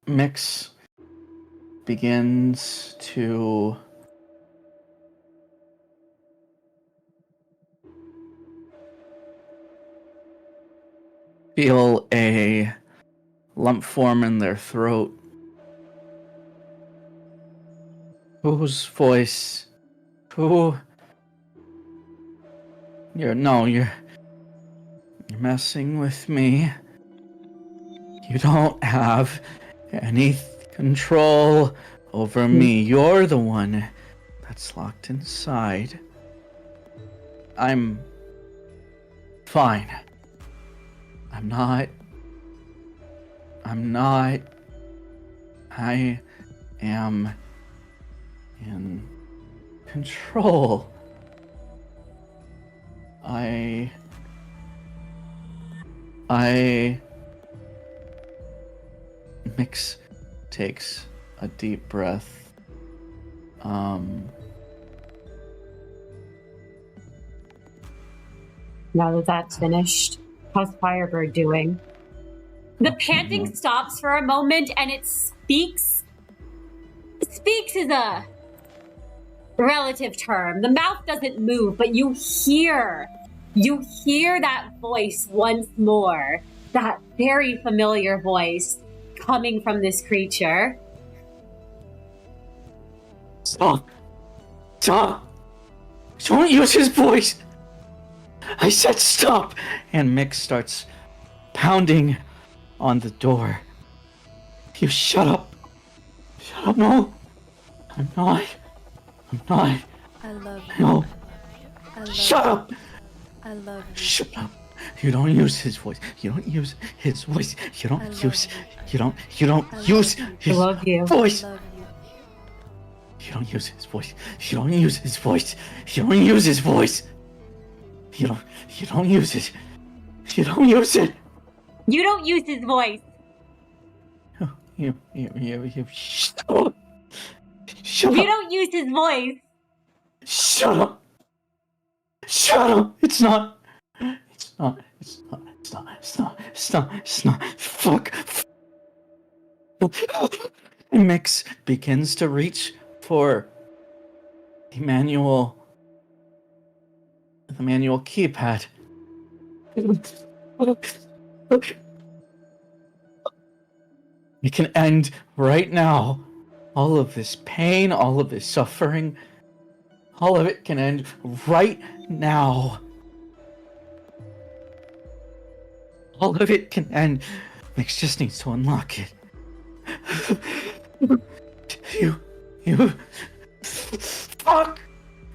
Miix begins to feel a lump form in their throat. Whose voice? Who? You're messing with me. You don't have any control over me. You're the one that's locked inside. I'm fine. I'm not. I am in control. Miix takes a deep breath. Now that that's finished, how's Firebird doing? The panting stops for a moment and it speaks. Speaks is a relative term. The mouth doesn't move, but you hear that voice once more. That very familiar voice coming from this creature. Stop! Don't use his voice! I said stop! And Miix starts pounding on the door. You shut up! Shut up, no! I'm not. I love you. No. I love Shut you. up! I love you. Shut up! You don't use his voice. You don't use his voice. You I don't love use. you. You don't I use love you. his I love you. voice. I love you. You don't use his voice. You don't use his voice. You don't use his voice. You don't use it. You don't use it. You don't use his voice. You shut up. Shut You up. don't use his voice. Shut up. Shut up. It's not. Fuck. And Miix begins to reach for the manual keypad. It can end right now. All of this pain, all of this suffering, all of it can end right now. All of it can end. Miix just needs to unlock it. You fuck!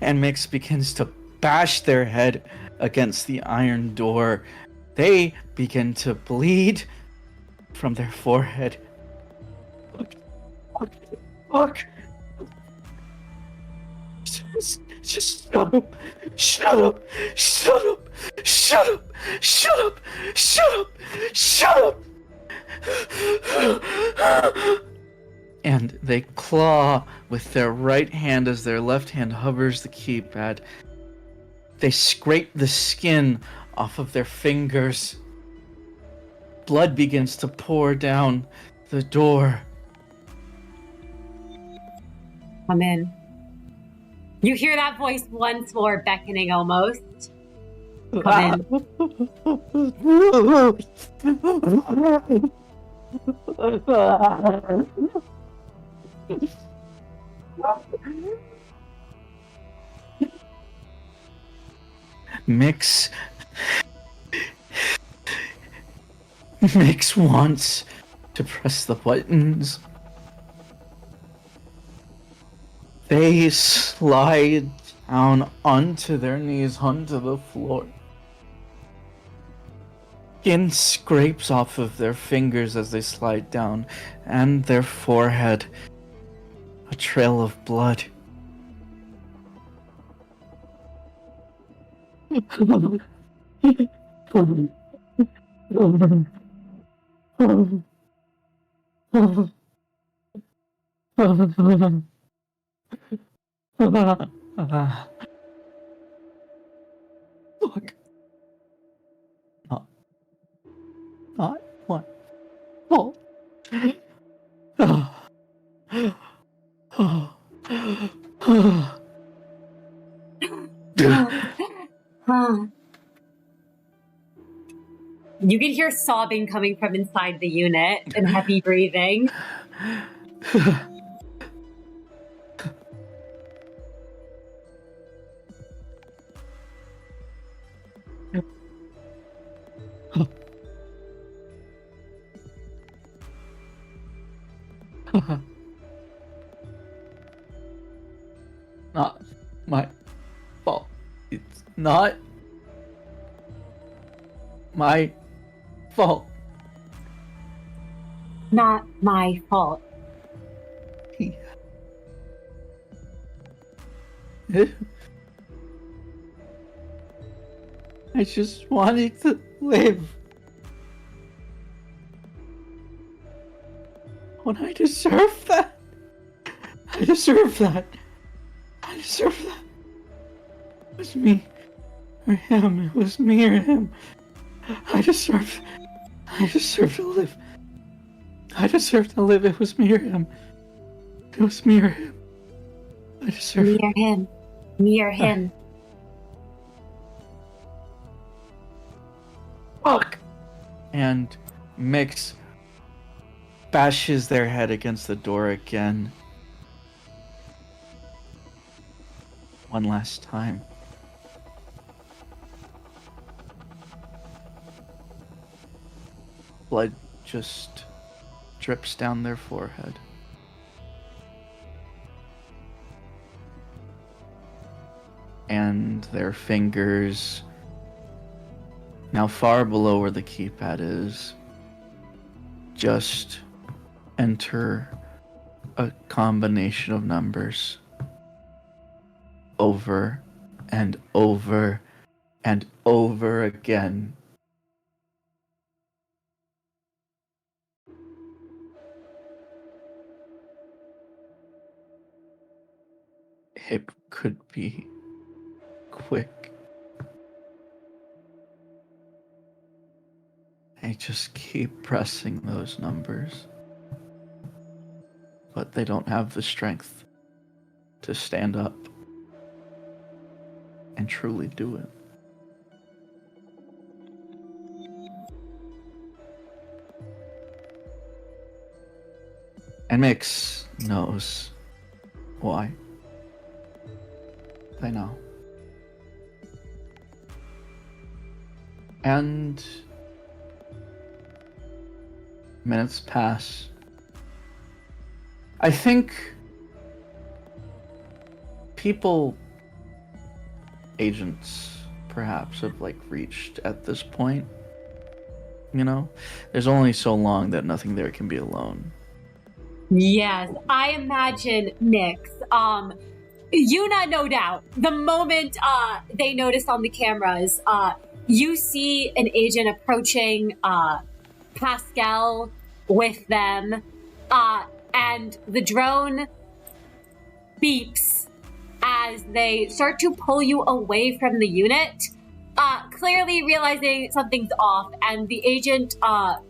And Miix begins to bash their head against the iron door. They begin to bleed from their forehead. Fuck! Just shut up! Shut up! Shut up! Shut up! Shut up! Shut up! Shut up! And they claw with their right hand as their left hand hovers the keypad. They scrape the skin off of their fingers. Blood begins to pour down the door. Come in. You hear that voice once more, beckoning almost. Come Miix wants to press the buttons, They slide down onto their knees, onto the floor. Skin scrapes off of their fingers as they slide down, and their forehead. A trail of blood. Look. Not one. Oh. You can hear sobbing coming from inside the unit and heavy breathing. Not my fault. It's not my fault. Not my fault. I just wanted to live. When I deserve that. I deserve that. I deserve that. It was me or him. It was me or him. I deserve to live. I deserve to live. It was me or him. It was me or him. I deserve Me or him. Me or him. Fuck! And Miix bashes their head against the door again. One last time. Blood just drips down their forehead. And their fingers, now far below where the keypad is, just enter a combination of numbers over and over and over again. It could be quick. They just keep pressing those numbers. But they don't have the strength to stand up and truly do it. And Miix knows why. They know. And minutes pass. I think people, agents, perhaps, have reached at this point. You know? There's only so long that nothing there can be alone. Yes, I imagine Miix. Yuna, no doubt. The moment they noticed on the cameras, you see an agent approaching Pascal with them, and the drone beeps as they start to pull you away from the unit, clearly realizing something's off, and the agent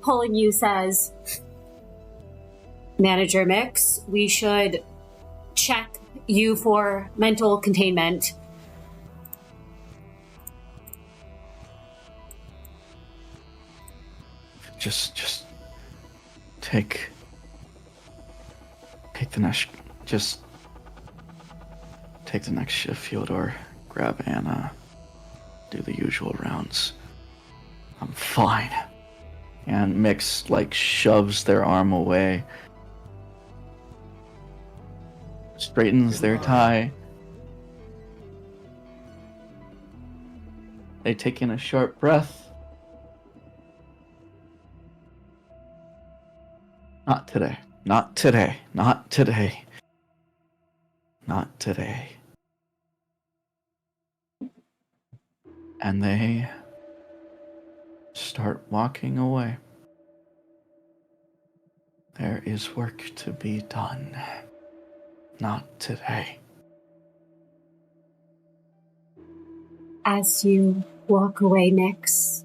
pulling you says, Manager Miix, we should check you for mental containment. Just take the next, just take the next shift, Fyodor. Grab Anna. Do the usual rounds. I'm fine. And Miix shoves their arm away. straightens their tie. They take in a sharp breath. Not today. Not today. Not today. Not today. And they start walking away. There is work to be done. Not today. As you walk away, Miix,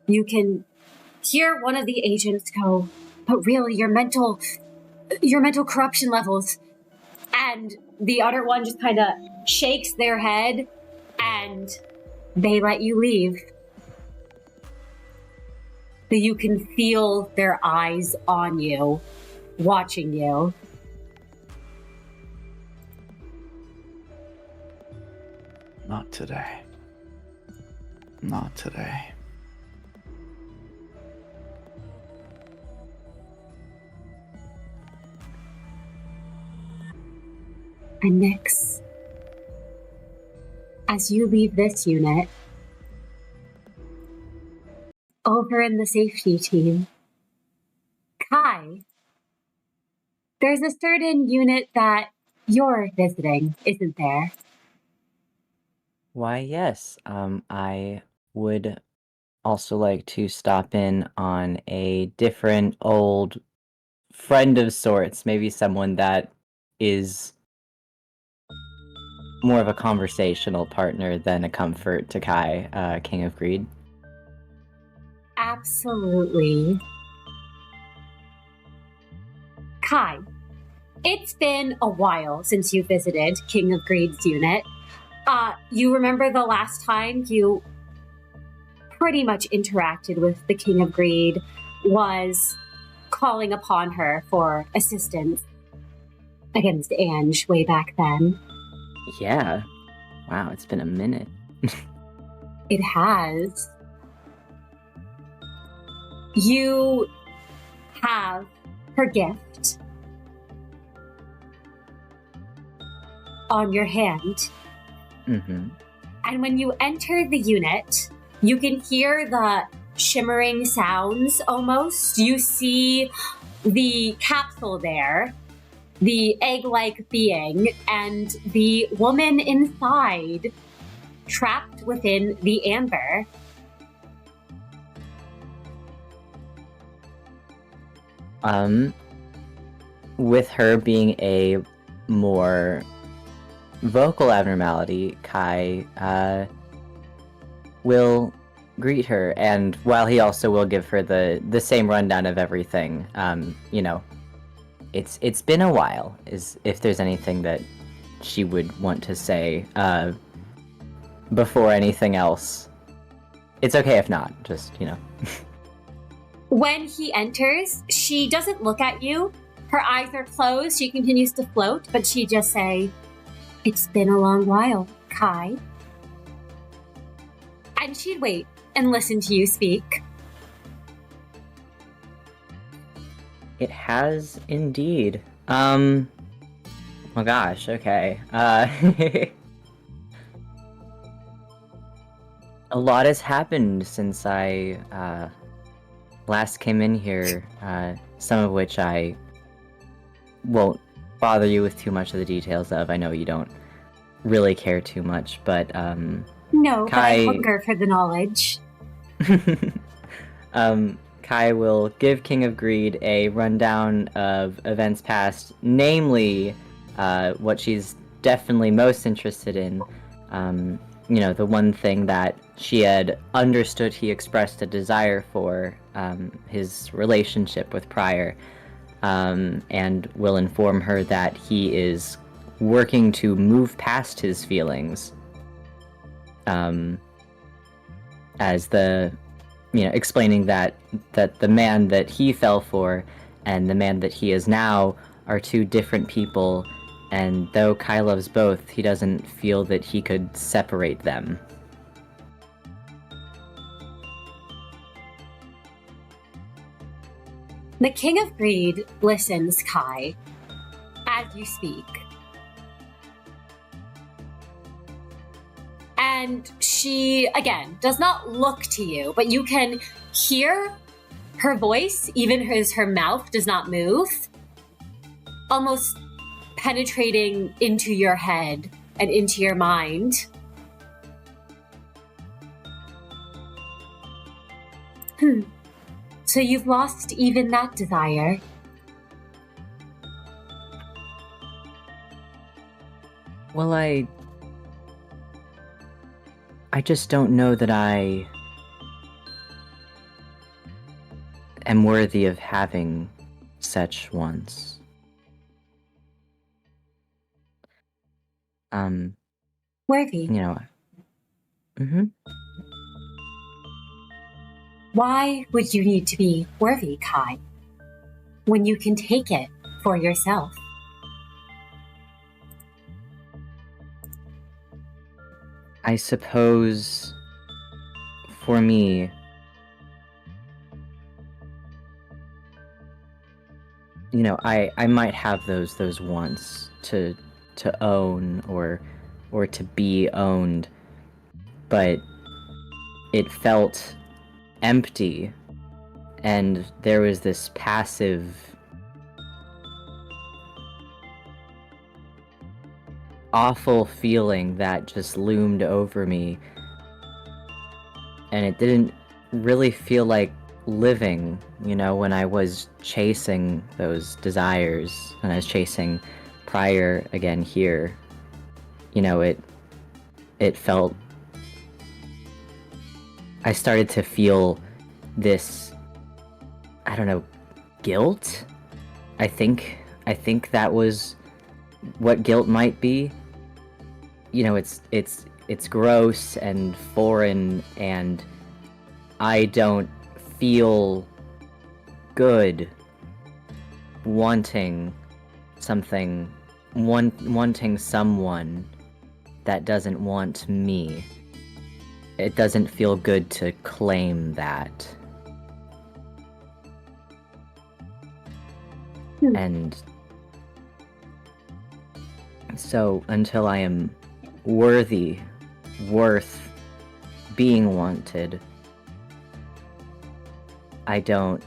you can hear one of the agents go, "But really, your mental corruption levels." And the other one just kind of shakes their head, and they let you leave. But you can feel their eyes on you, watching you. Not today. Not today. And Miix, as you leave this unit, over in the safety team, Kai, there's a certain unit that you're visiting, isn't there? Why, yes. I would also like to stop in on a different old friend of sorts, maybe someone that is more of a conversational partner than a comfort to Kai, King of Greed. Absolutely. Kai, it's been a while since you visited King of Greed's unit. You remember the last time you pretty much interacted with the King of Greed was calling upon her for assistance against Ange way back then. Yeah. Wow, it's been a minute. It has. You have her gift on your hand. Mm-hmm. And when you enter the unit, you can hear the shimmering sounds almost. You see the capsule there, the egg-like being, and the woman inside, trapped within the amber. With her being a more vocal abnormality, Kai will greet her, and while he also will give her the same rundown of everything, it's been a while, is if there's anything that she would want to say before anything else. It's okay if not, just, When he enters, she doesn't look at you. Her eyes are closed. She continues to float, but she just say, "It's been a long while, Kai." And she'd wait and listen to you speak. It has indeed. Oh gosh, okay. A lot has happened since I last came in here, some of which I won't bother you with too much of the details of. I know you don't really care too much, but No, but I Kai- hunger for the knowledge. Kai will give King of Greed a rundown of events past, namely what she's definitely most interested in. The one thing that she had understood he expressed a desire for, his relationship with Prior, and will inform her that he is working to move past his feelings, as explaining that the man that he fell for and the man that he is now are two different people, and though Kai loves both, he doesn't feel that he could separate them. The King of Greed listens, Kai, as you speak. And she, again, does not look to you, but you can hear her voice, even as her mouth does not move, almost penetrating into your head and into your mind. So you've lost even that desire. Well, I just don't know that I am worthy of having such ones. Worthy. Why would you need to be worthy, Kai, when you can take it for yourself? I suppose for me, I might have those wants to own or to be owned, but it felt empty, and there was this passive, awful feeling that just loomed over me, and it didn't really feel like living, when I was chasing those desires, and I was chasing prior again here. It felt, I started to feel this, I don't know, guilt? I think that was what guilt might be. It's gross and foreign, and I don't feel good wanting something, wanting someone that doesn't want me. It doesn't feel good to claim that. And so until I am worth being wanted, I don't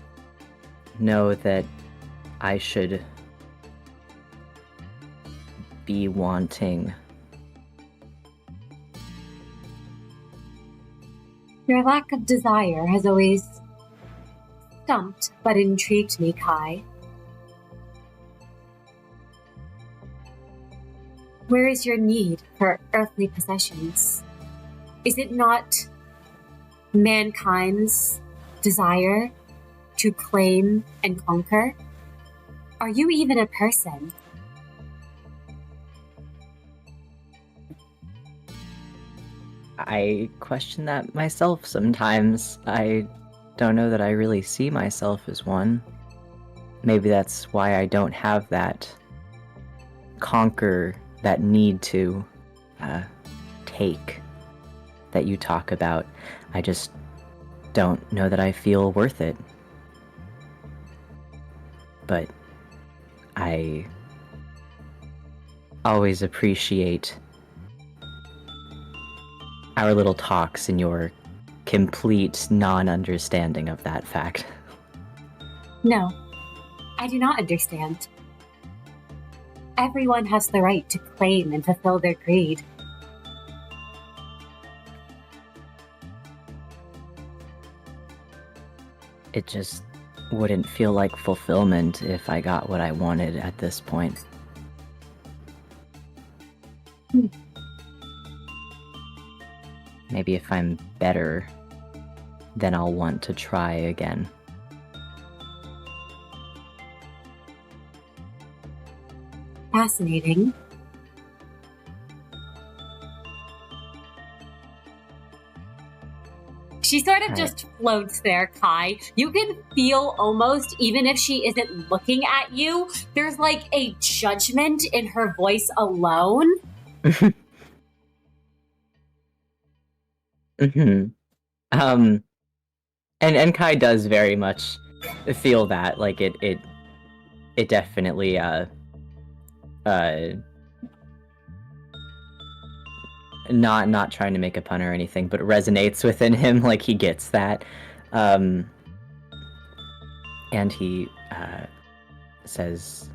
know that I should be wanting. Your lack of desire has always stumped but intrigued me, Kai. Where is your need for earthly possessions? Is it not mankind's desire to claim and conquer? Are you even a person? I question that myself sometimes. I don't know that I really see myself as one. Maybe that's why I don't have that conquer, that need to take that you talk about. I just don't know that I feel worth it. But I always appreciate our little talks and your complete non-understanding of that fact. No, I do not understand. Everyone has the right to claim and fulfill their greed. It just wouldn't feel like fulfillment if I got what I wanted at this point. Maybe if I'm better, then I'll want to try again. Fascinating. She sort of just floats there, Kai. You can feel almost, even if she isn't looking at you, there's like a judgment in her voice alone. And Kai does very much feel that, like it definitely not trying to make a pun or anything, but resonates within him, like he gets that. And he says,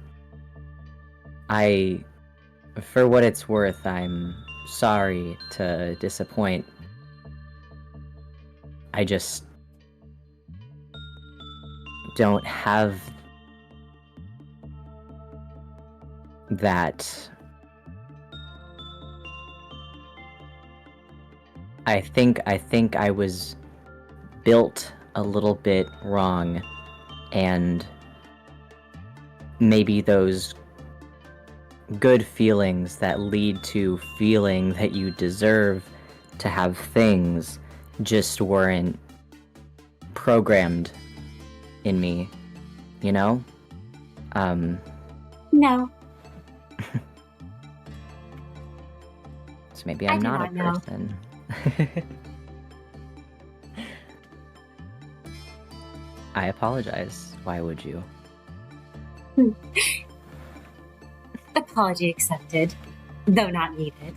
for what it's worth, I'm sorry to disappoint. I just don't have that. I think I was built a little bit wrong, and maybe those good feelings that lead to feeling that you deserve to have things just weren't programmed in me, you know? No. So maybe I'm not a person. I apologize. Why would you? Apology accepted, though not needed.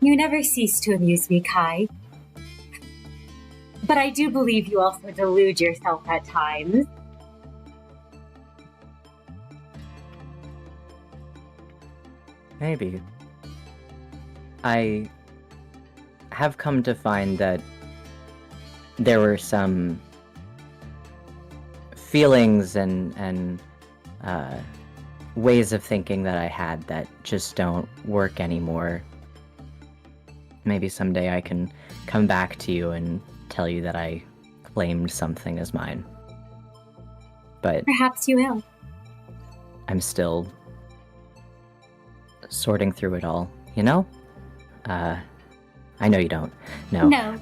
You never cease to amuse me, Kai. But I do believe you also delude yourself at times. Maybe. I have come to find that there were some feelings and ways of thinking that I had that just don't work anymore. Maybe someday I can come back to you and tell you that I claimed something as mine. But perhaps you will. I'm still sorting through it all, you know? I know you don't. No. No.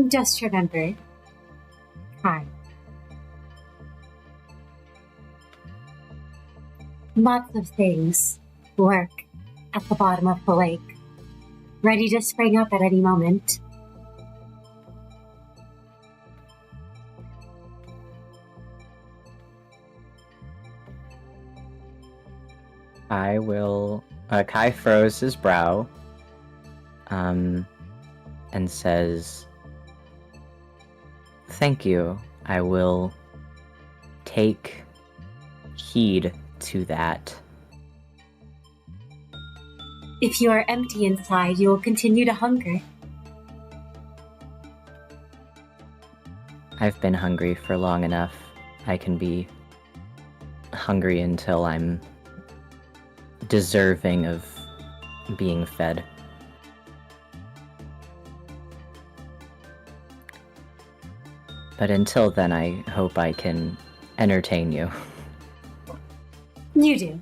Just remember, Kai. Lots of things lurk at the bottom of the lake, ready to spring up at any moment. I will... Kai furrows his brow, and says, "Thank you. I will take heed to that." If you are empty inside, you will continue to hunger. I've been hungry for long enough. I can be hungry until I'm deserving of being fed. But until then, I hope I can entertain you. You do.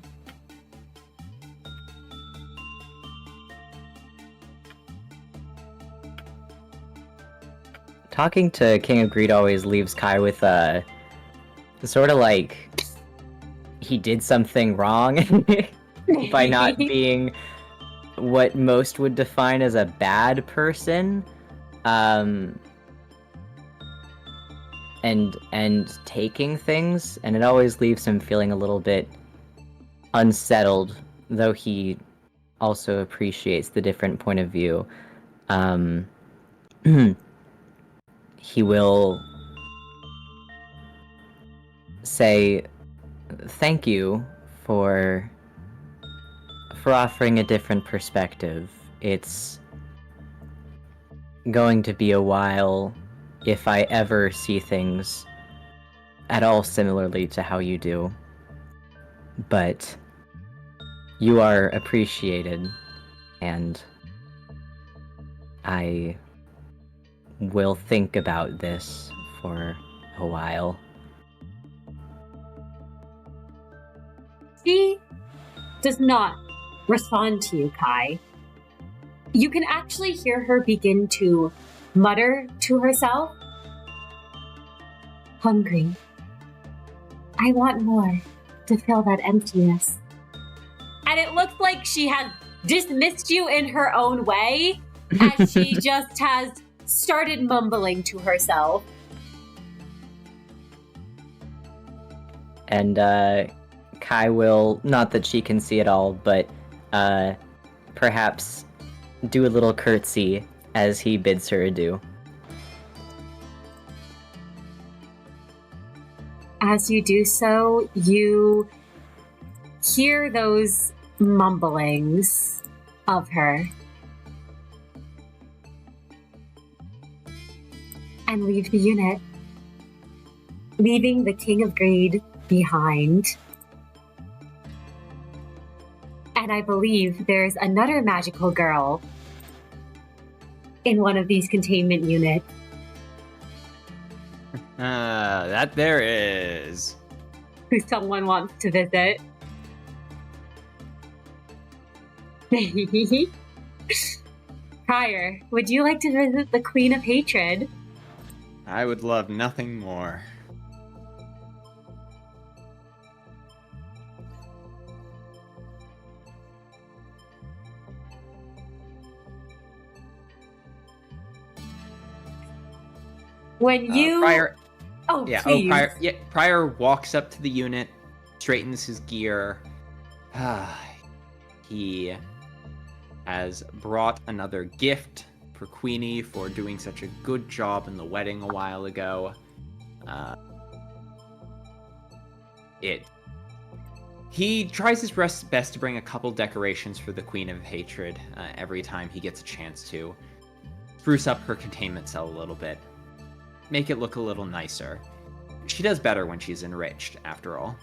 Talking to King of Greed always leaves Kai with sort of like he did something wrong by not being what most would define as a bad person, and taking things, and it always leaves him feeling a little bit unsettled, though he also appreciates the different point of view. He will say thank you for offering a different perspective. It's going to be a while if I ever see things at all similarly to how you do. But you are appreciated, and I will think about this for a while. She does not respond to you, Kai. You can actually hear her begin to mutter to herself. Hungry. I want more to fill that emptiness. And it looks like she has dismissed you in her own way, as she just has started mumbling to herself. And Kai will, not that she can see it all, but perhaps do a little curtsy as he bids her adieu. As you do so, you hear those mumblings of her and leave the unit, leaving the King of Greed behind. And I believe there's another magical girl in one of these containment units. That there is. Who someone wants to visit. Prior, would you like to visit the Queen of Hatred? I would love nothing more. When you... Prior... Oh, Yeah, please. Prior walks up to the unit, straightens his gear. He has brought another gift for Queenie for doing such a good job in the wedding a while ago. He tries his best to bring a couple decorations for the Queen of Hatred every time he gets a chance to. Spruce up her containment cell a little bit. Make it look a little nicer. She does better when she's enriched, after all.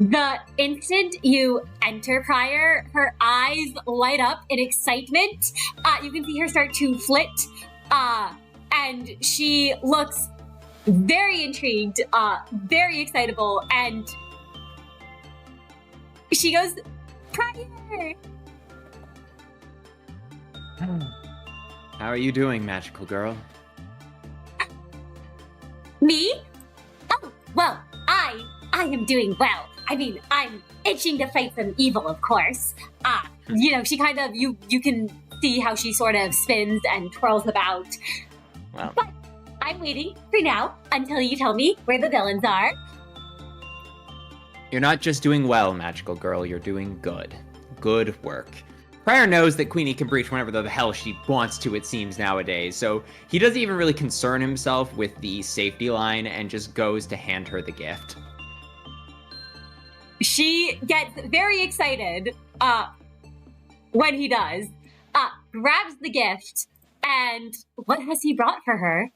The instant you enter Prior, her eyes light up in excitement. You can see her start to flit, and she looks very intrigued, very excitable, and she goes, Prior! How are you doing, magical girl? Me? Oh, well, I am doing well. I mean, I'm itching to fight some evil, of course. She kind of, you can see how she sort of spins and twirls about. Wow. But I'm waiting for now until you tell me where the villains are. You're not just doing well, magical girl, you're doing good. Good work. Prior knows that Queenie can breach whenever the hell she wants to, it seems, nowadays, so he doesn't even really concern himself with the safety line and just goes to hand her the gift. She gets very excited when he does, grabs the gift, and what has he brought for her?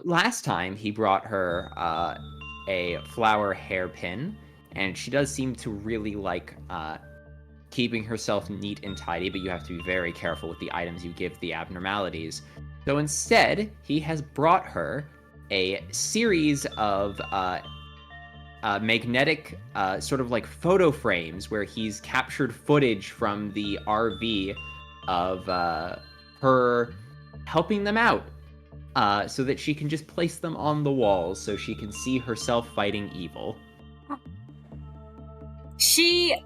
Last time, he brought her a flower hairpin, and she does seem to really like keeping herself neat and tidy, but you have to be very careful with the items you give the abnormalities. So instead, he has brought her a series of magnetic sort of like photo frames where he's captured footage from the RV of her helping them out so that she can just place them on the walls so she can see herself fighting evil. She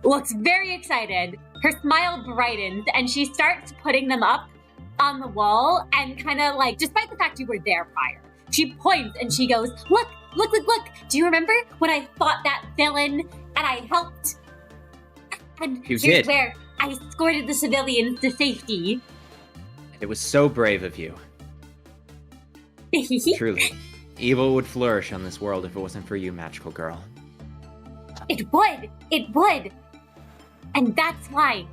looks very excited. Her smile brightens, and she starts putting them up on the wall, and kind of like, despite the fact you were there prior, she points and she goes, look! Do you remember when I fought that villain and I helped? And here's where I escorted the civilians to safety. It was so brave of you. Truly. Evil would flourish on this world if it wasn't for you, magical girl. It would! And that's why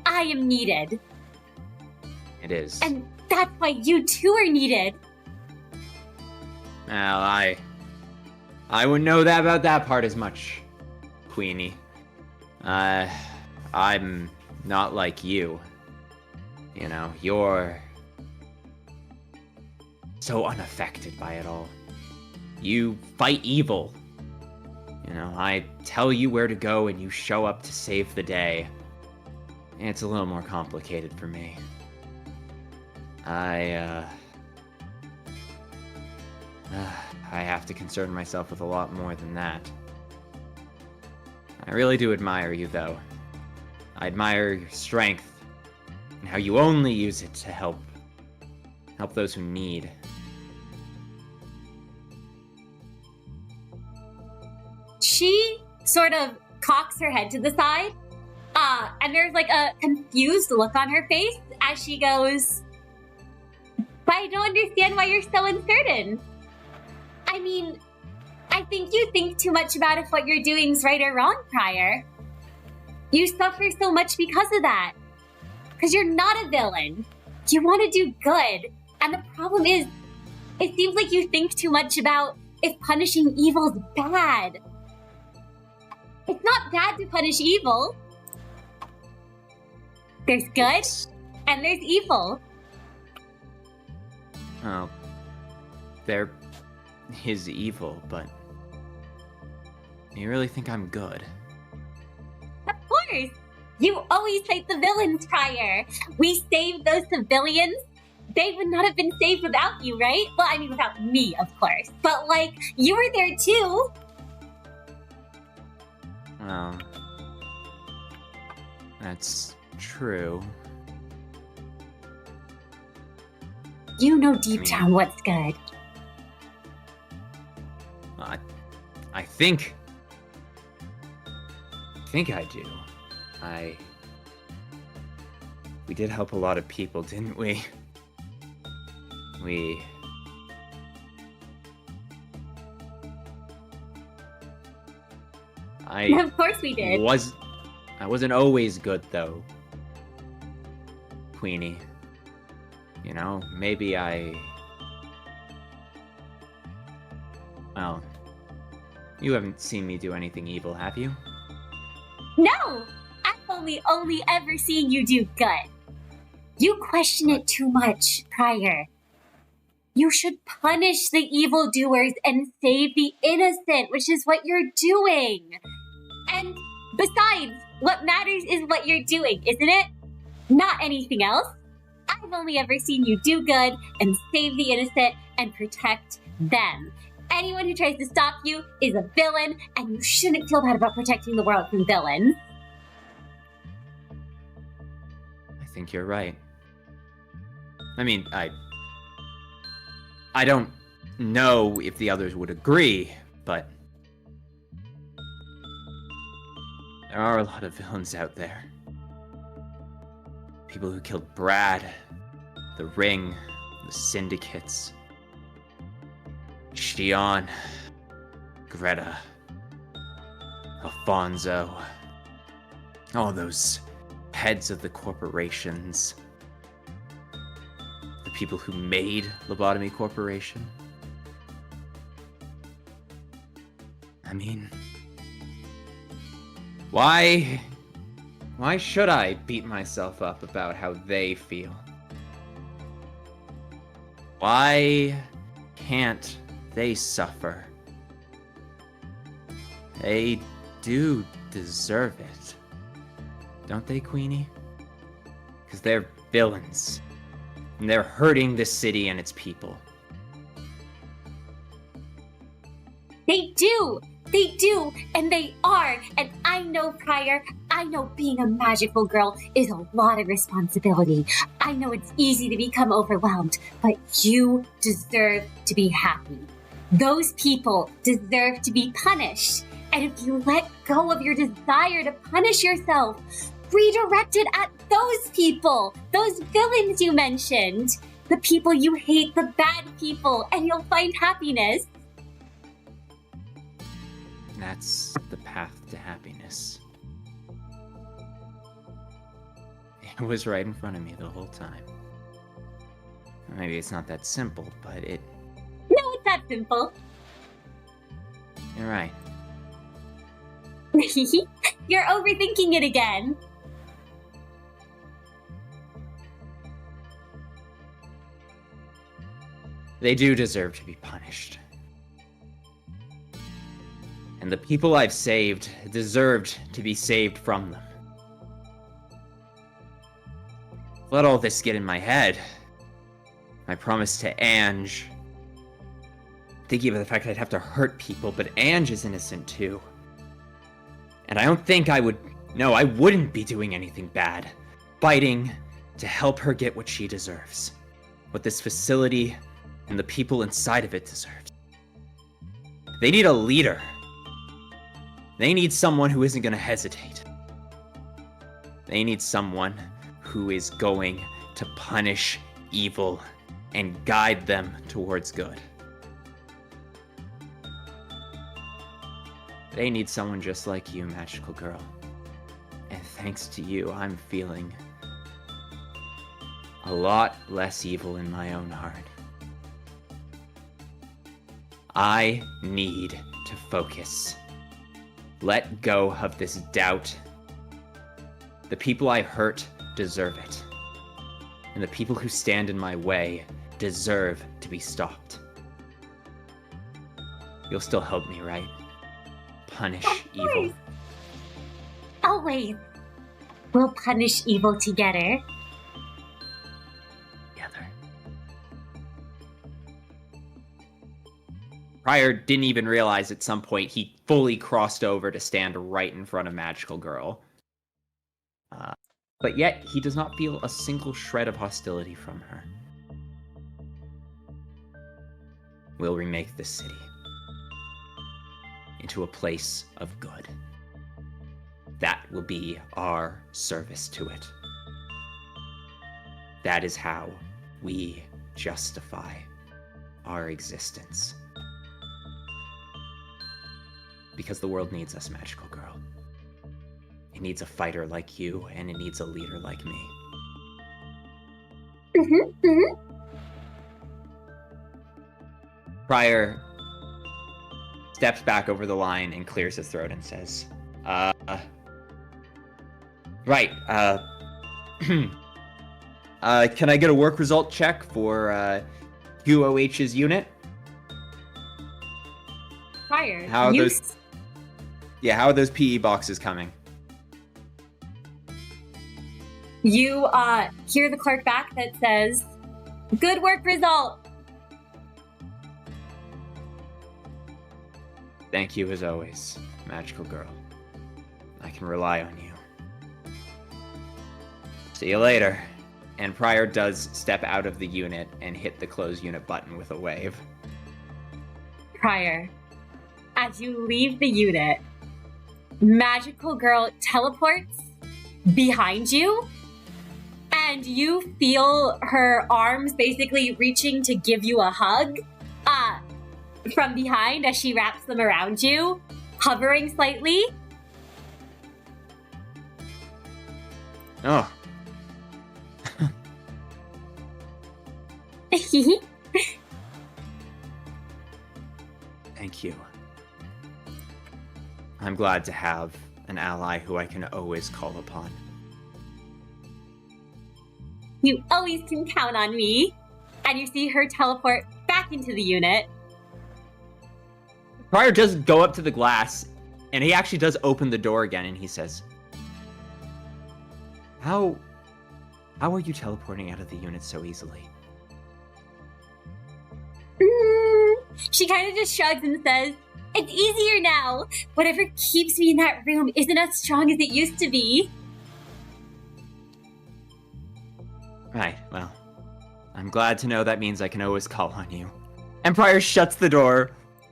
I am needed. It is. And that's why you two are needed. Well, I wouldn't know that about that part as much, Queenie. I'm not like you. You know, you're so unaffected by it all. You fight evil. You know, I tell you where to go and you show up to save the day. It's a little more complicated for me. I have to concern myself with a lot more than that. I really do admire you, though. I admire your strength and how you only use it to help those who need. she sort of cocks her head to the side, and there's like a confused look on her face as she goes, "But I don't understand why you're so uncertain. I mean, I think you think too much about if what you're doing's right or wrong, Prior. You suffer so much because of that. Because you're not a villain. You want to do good. And the problem is, it seems like you think too much about if punishing evil's bad. It's not bad to punish evil. There's good, and there's evil." Oh, there is evil, but you really think I'm good? Of course! You always fight the villains, Prior. We saved those civilians. They would not have been saved without you, right? Well, I mean, without me, of course. But, like, you were there too. Well, that's true. You know deep down what's good. I think I do. We did help a lot of people, didn't we? Of course we did. I wasn't always good, though, Queenie. You know, maybe well, you haven't seen me do anything evil, have you? No! I've only ever seen you do good. You question it too much, Prior. You should punish the evildoers and save the innocent, which is what you're doing. And besides, what matters is what you're doing, isn't it? Not anything else. I've only ever seen you do good and save the innocent and protect them. Anyone who tries to stop you is a villain, and you shouldn't feel bad about protecting the world from villains. I think you're right. I mean, I don't know if the others would agree, but there are a lot of villains out there. People who killed Brad, the Ring, the Syndicates, Shion, Greta, Alfonso, all those heads of the corporations, the people who made Lobotomy Corporation. I mean, why should I beat myself up about how they feel? Why can't they suffer? They do deserve it. Don't they, Queenie? Because they're villains. And they're hurting this city and its people. They do! They do! And they are! And I know, Prior, I know being a magical girl is a lot of responsibility. I know it's easy to become overwhelmed, but you deserve to be happy. Those people deserve to be punished. And if you let go of your desire to punish yourself, redirect it at those people, those villains you mentioned, the people you hate, the bad people, and you'll find happiness. That's the path to happiness. It was right in front of me the whole time. Maybe it's not that simple, but it... No, it's that simple. You're right. You're overthinking it again. They do deserve to be punished. And the people I've saved deserved to be saved from them. Let all this get in my head. My promise to Ange. Thinking of the fact I'd have to hurt people, but Ange is innocent too. And I don't think I wouldn't be doing anything bad. Fighting to help her get what she deserves. What this facility and the people inside of it deserves. They need a leader. They need someone who isn't going to hesitate. They need someone who is going to punish evil and guide them towards good. They need someone just like you, magical girl. And thanks to you, I'm feeling a lot less evil in my own heart. I need to focus. Let go of this doubt. The people I hurt deserve it. And the people who stand in my way deserve to be stopped. You'll still help me, right? Punish evil. Always. We'll punish evil together. Together. Prior didn't even realize at some point he fully crossed over to stand right in front of Magical Girl. But yet, he does not feel a single shred of hostility from her. We'll remake this city into a place of good. That will be our service to it. That is how we justify our existence. Because the world needs us, Magical Girl. It needs a fighter like you, and it needs a leader like me. Prior steps back over the line and clears his throat and says, right, can I get a work result check for QOH's unit? Prior, How are those PE boxes coming? You hear the clerk back that says, "Good work result." Thank you as always, Magical Girl. I can rely on you. See you later. And Prior does step out of the unit and hit the close unit button with a wave. Prior, as you leave the unit, Magical Girl teleports behind you, and you feel her arms basically reaching to give you a hug from behind as she wraps them around you, hovering slightly. Oh. Thank you. I'm glad to have an ally who I can always call upon. You always can count on me. And you see her teleport back into the unit. Prior does go up to the glass, and he actually does open the door again, and he says, How are you teleporting out of the unit so easily? She kind of just shrugs and says, "It's easier now. Whatever keeps me in that room isn't as strong as it used to be." Right, well, I'm glad to know that means I can always call on you. And Prior shuts the door,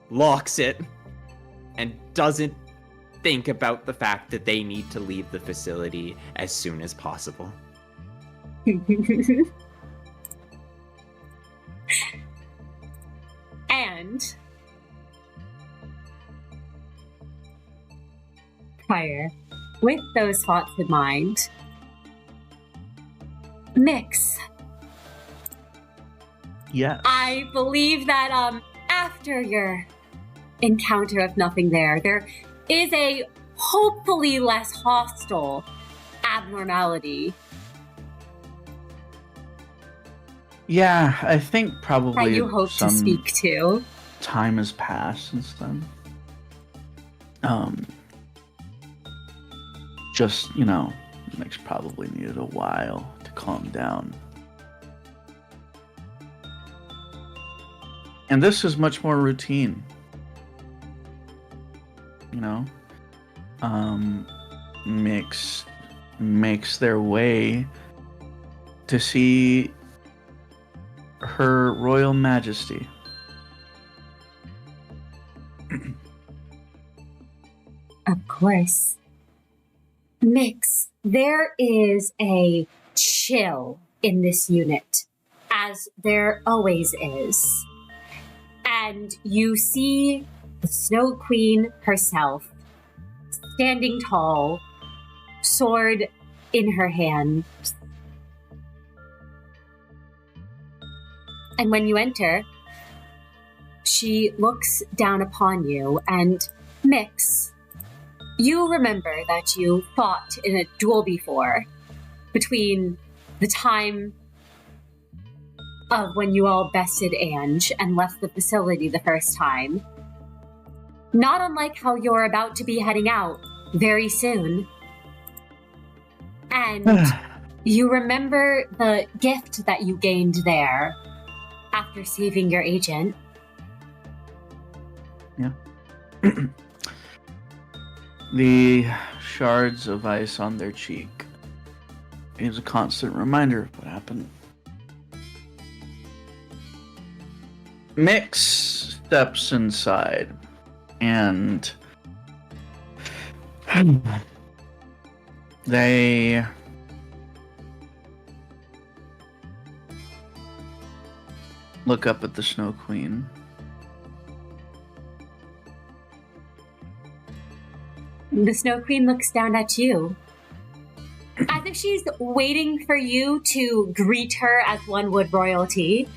locks it, and doesn't think about the fact that they need to leave the facility as soon as possible. And Prior, with those thoughts in mind, Miix, Yes. I believe that after your encounter of nothing there is a hopefully less hostile abnormality. Yeah, I think That probably you hope to some speak to. time has passed since then. Just, Miix probably needed a while to calm down. And this is much more routine. Miix makes their way to see Her Royal Majesty. course. Miix, there is a chill in this unit, as there always is. And you see the Snow Queen herself, standing tall, sword in her hand. And when you enter, she looks down upon you, and Miix, you remember that you fought in a duel before between the time of when you all bested Ange and left the facility the first time. Not unlike how you're about to be heading out very soon. And you remember the gift that you gained there after saving your agent. Yeah. The shards of ice on their cheek is a constant reminder of what happened. Miix steps inside and they look up at the Snow Queen. The Snow Queen looks down at you, as if she's waiting for you to greet her as one would royalty.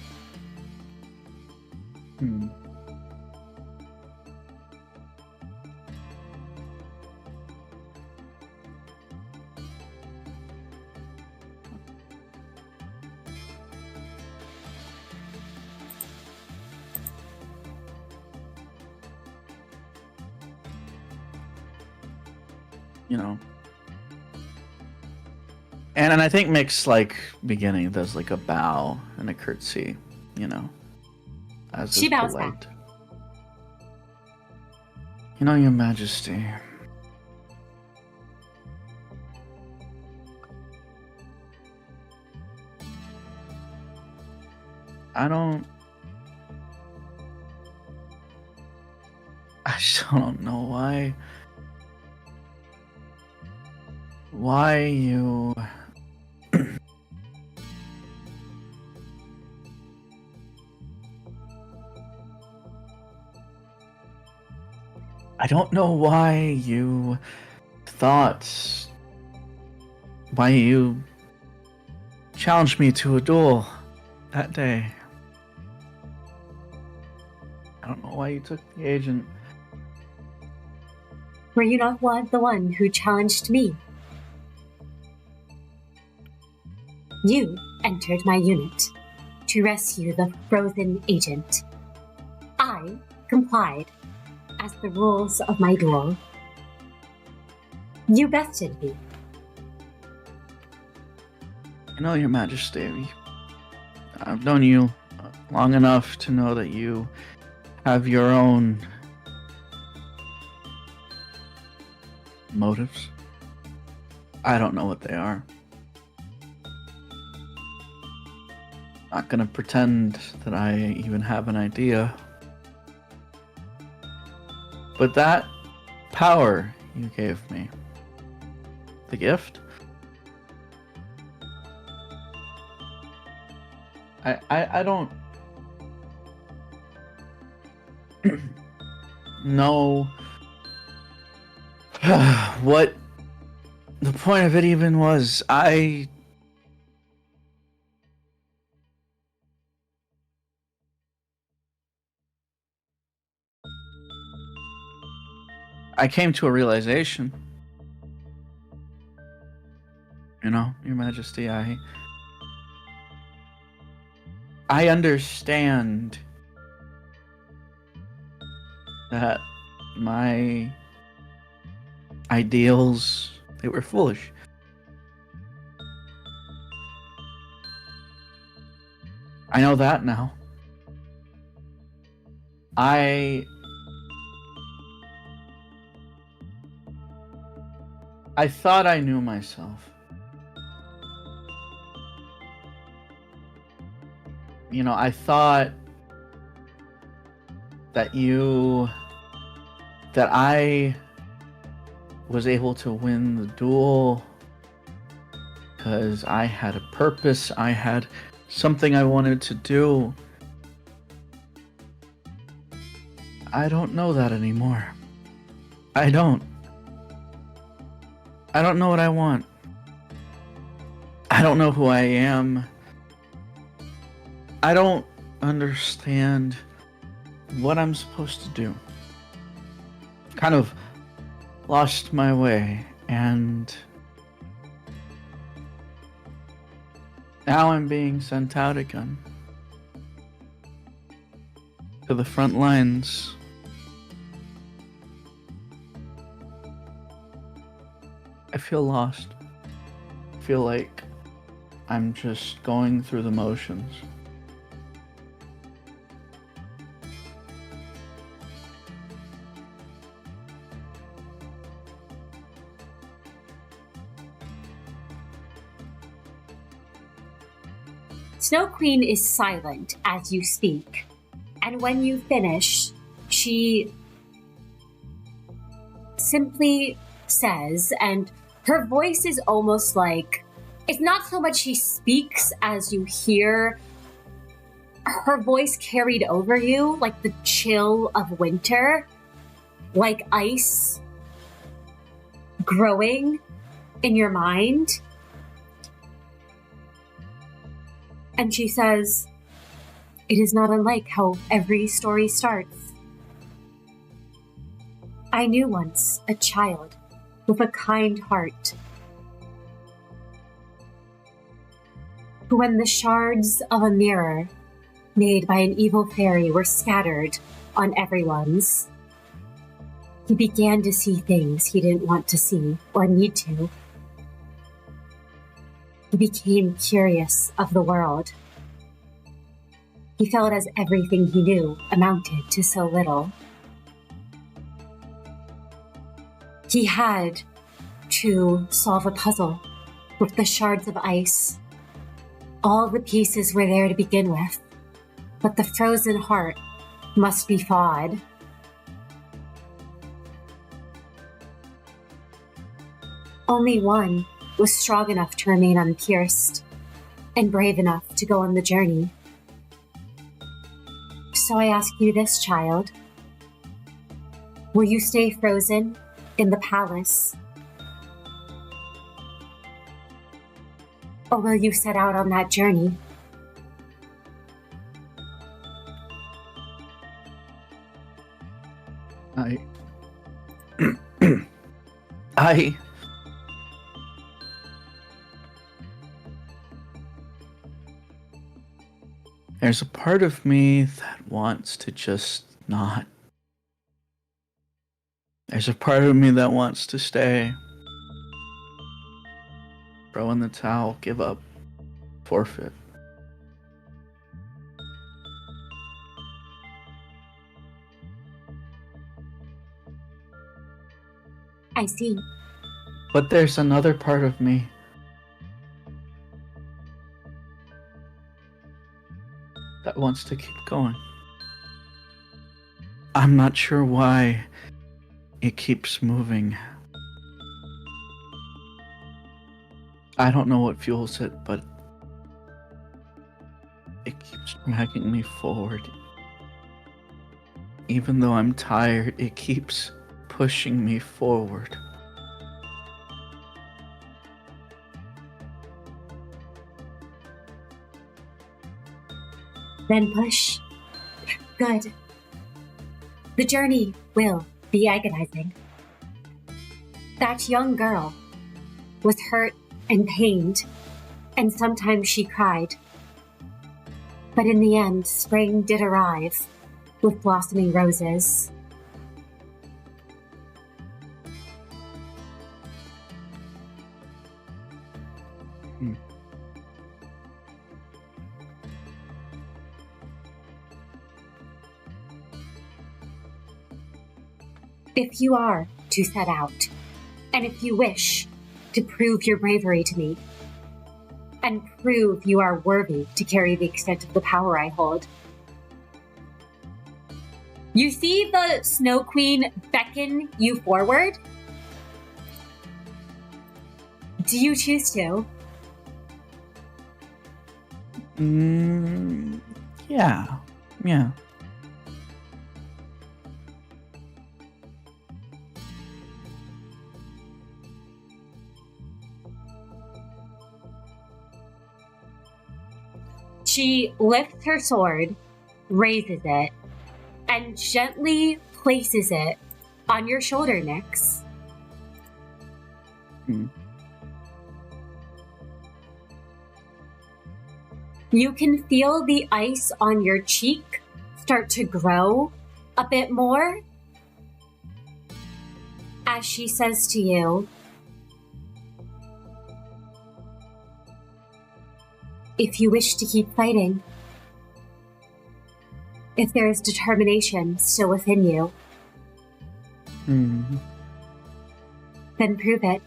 You know. And I think Miix, like, beginning does like a bow and a curtsy, you know. As She is bows polite. You know, Your Majesty. I just don't know why you I don't know why you challenged me to a duel that day. I don't know why you took the agent. Were you not the one who challenged me? You entered my unit to rescue the frozen agent. I complied as the rules of my duel. You bested me. You know, Your Majesty, I've known you long enough to know that you have your own motives. I don't know what they are. Not gonna pretend that I even have an idea. But that power you gave me, the gift, I don't know what the point of it even was. I came to a realization. You know, Your Majesty, I understand that my ideals, they were foolish. I know that now. I thought I knew myself. You know, I thought that I was able to win the duel because I had a purpose, I had something I wanted to do. I don't know that anymore. I don't know what I want. I don't know who I am. I don't understand what I'm supposed to do. Kind of lost my way, and now I'm being sent out again to the front lines. I feel lost. I feel like I'm just going through the motions. Snow Queen is silent as you speak, and when you finish, she simply says, and her voice is almost like, it's not so much she speaks as you hear her voice carried over you, like the chill of winter, like ice growing in your mind. And she says, it is not unlike how every story starts. I knew once a child with a kind heart, who, when the shards of a mirror made by an evil fairy were scattered on everyone's, he began to see things he didn't want to see or need to. He became curious of the world. He felt as everything he knew amounted to so little. He had to solve a puzzle with the shards of ice. All the pieces were there to begin with, but the frozen heart must be thawed. Only one was strong enough to remain unpierced and brave enough to go on the journey. So I ask you this, child. Will you stay frozen in the palace? Or will you set out on that journey? There's a part of me that wants to just not. There's a part of me that wants to stay. Throw in the towel, give up, forfeit. I see. But there's another part of me that wants to keep going. I'm not sure why it keeps moving. I don't know what fuels it, but it keeps dragging me forward. Even though I'm tired, it keeps pushing me forward. Then push. Good. The journey will be agonizing. That young girl was hurt and pained, and sometimes she cried. But in the end, spring did arrive with blossoming roses. If you are to set out, and if you wish to prove your bravery to me, and prove you are worthy to carry the extent of the power I hold, you see the Snow Queen beckon you forward, Do you choose to? Yeah. Yeah. She lifts her sword, raises it, and gently places it on your shoulder, Miix. You can feel the ice on your cheek start to grow a bit more as she says to you, if you wish to keep fighting, if there is determination still within you, then prove it.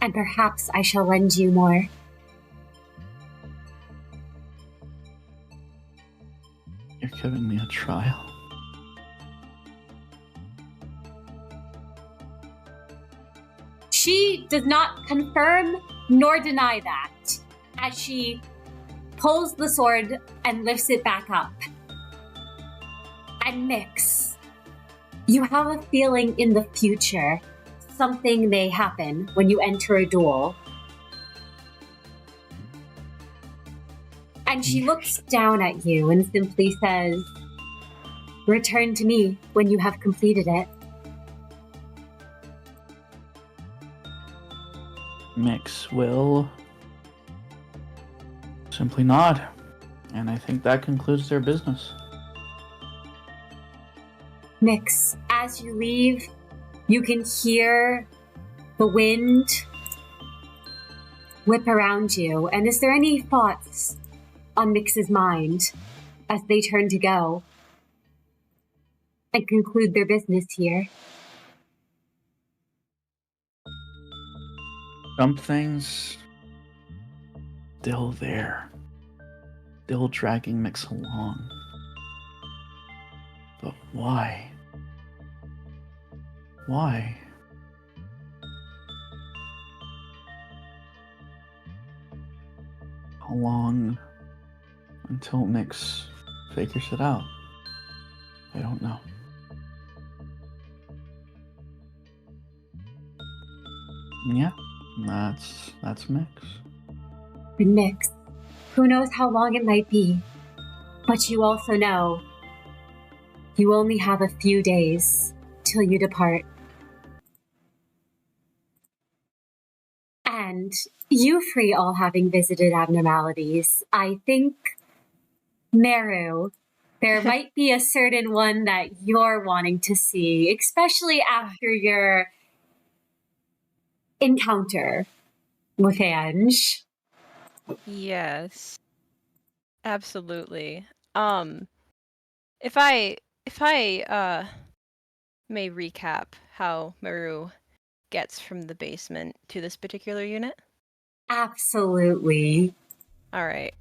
And perhaps I shall lend you more. You're giving me a trial. She does not confirm nor deny that as she pulls the sword and lifts it back up. And Miix, you have a feeling in the future something may happen when you enter a duel. And she looks down at you and simply says, return to me when you have completed it. Miix will simply nod, and I think that concludes their business. Miix, as you leave, you can hear the wind whip around you. And is there any thoughts on Miix's mind as they turn to go and conclude their business here? Something's still there, still dragging Miix along. But why? Why? How long until Miix figures it out? I don't know. Yeah, that's Miix. And Miix, who knows how long it might be, but you also know you only have a few days till you depart. And you three all having visited abnormalities, I think, Merru, there might be a certain one that you're wanting to see, especially after your encounter with Ange. Yes. Absolutely. If I may recap how Merru gets from the basement to this particular unit. Absolutely. All right.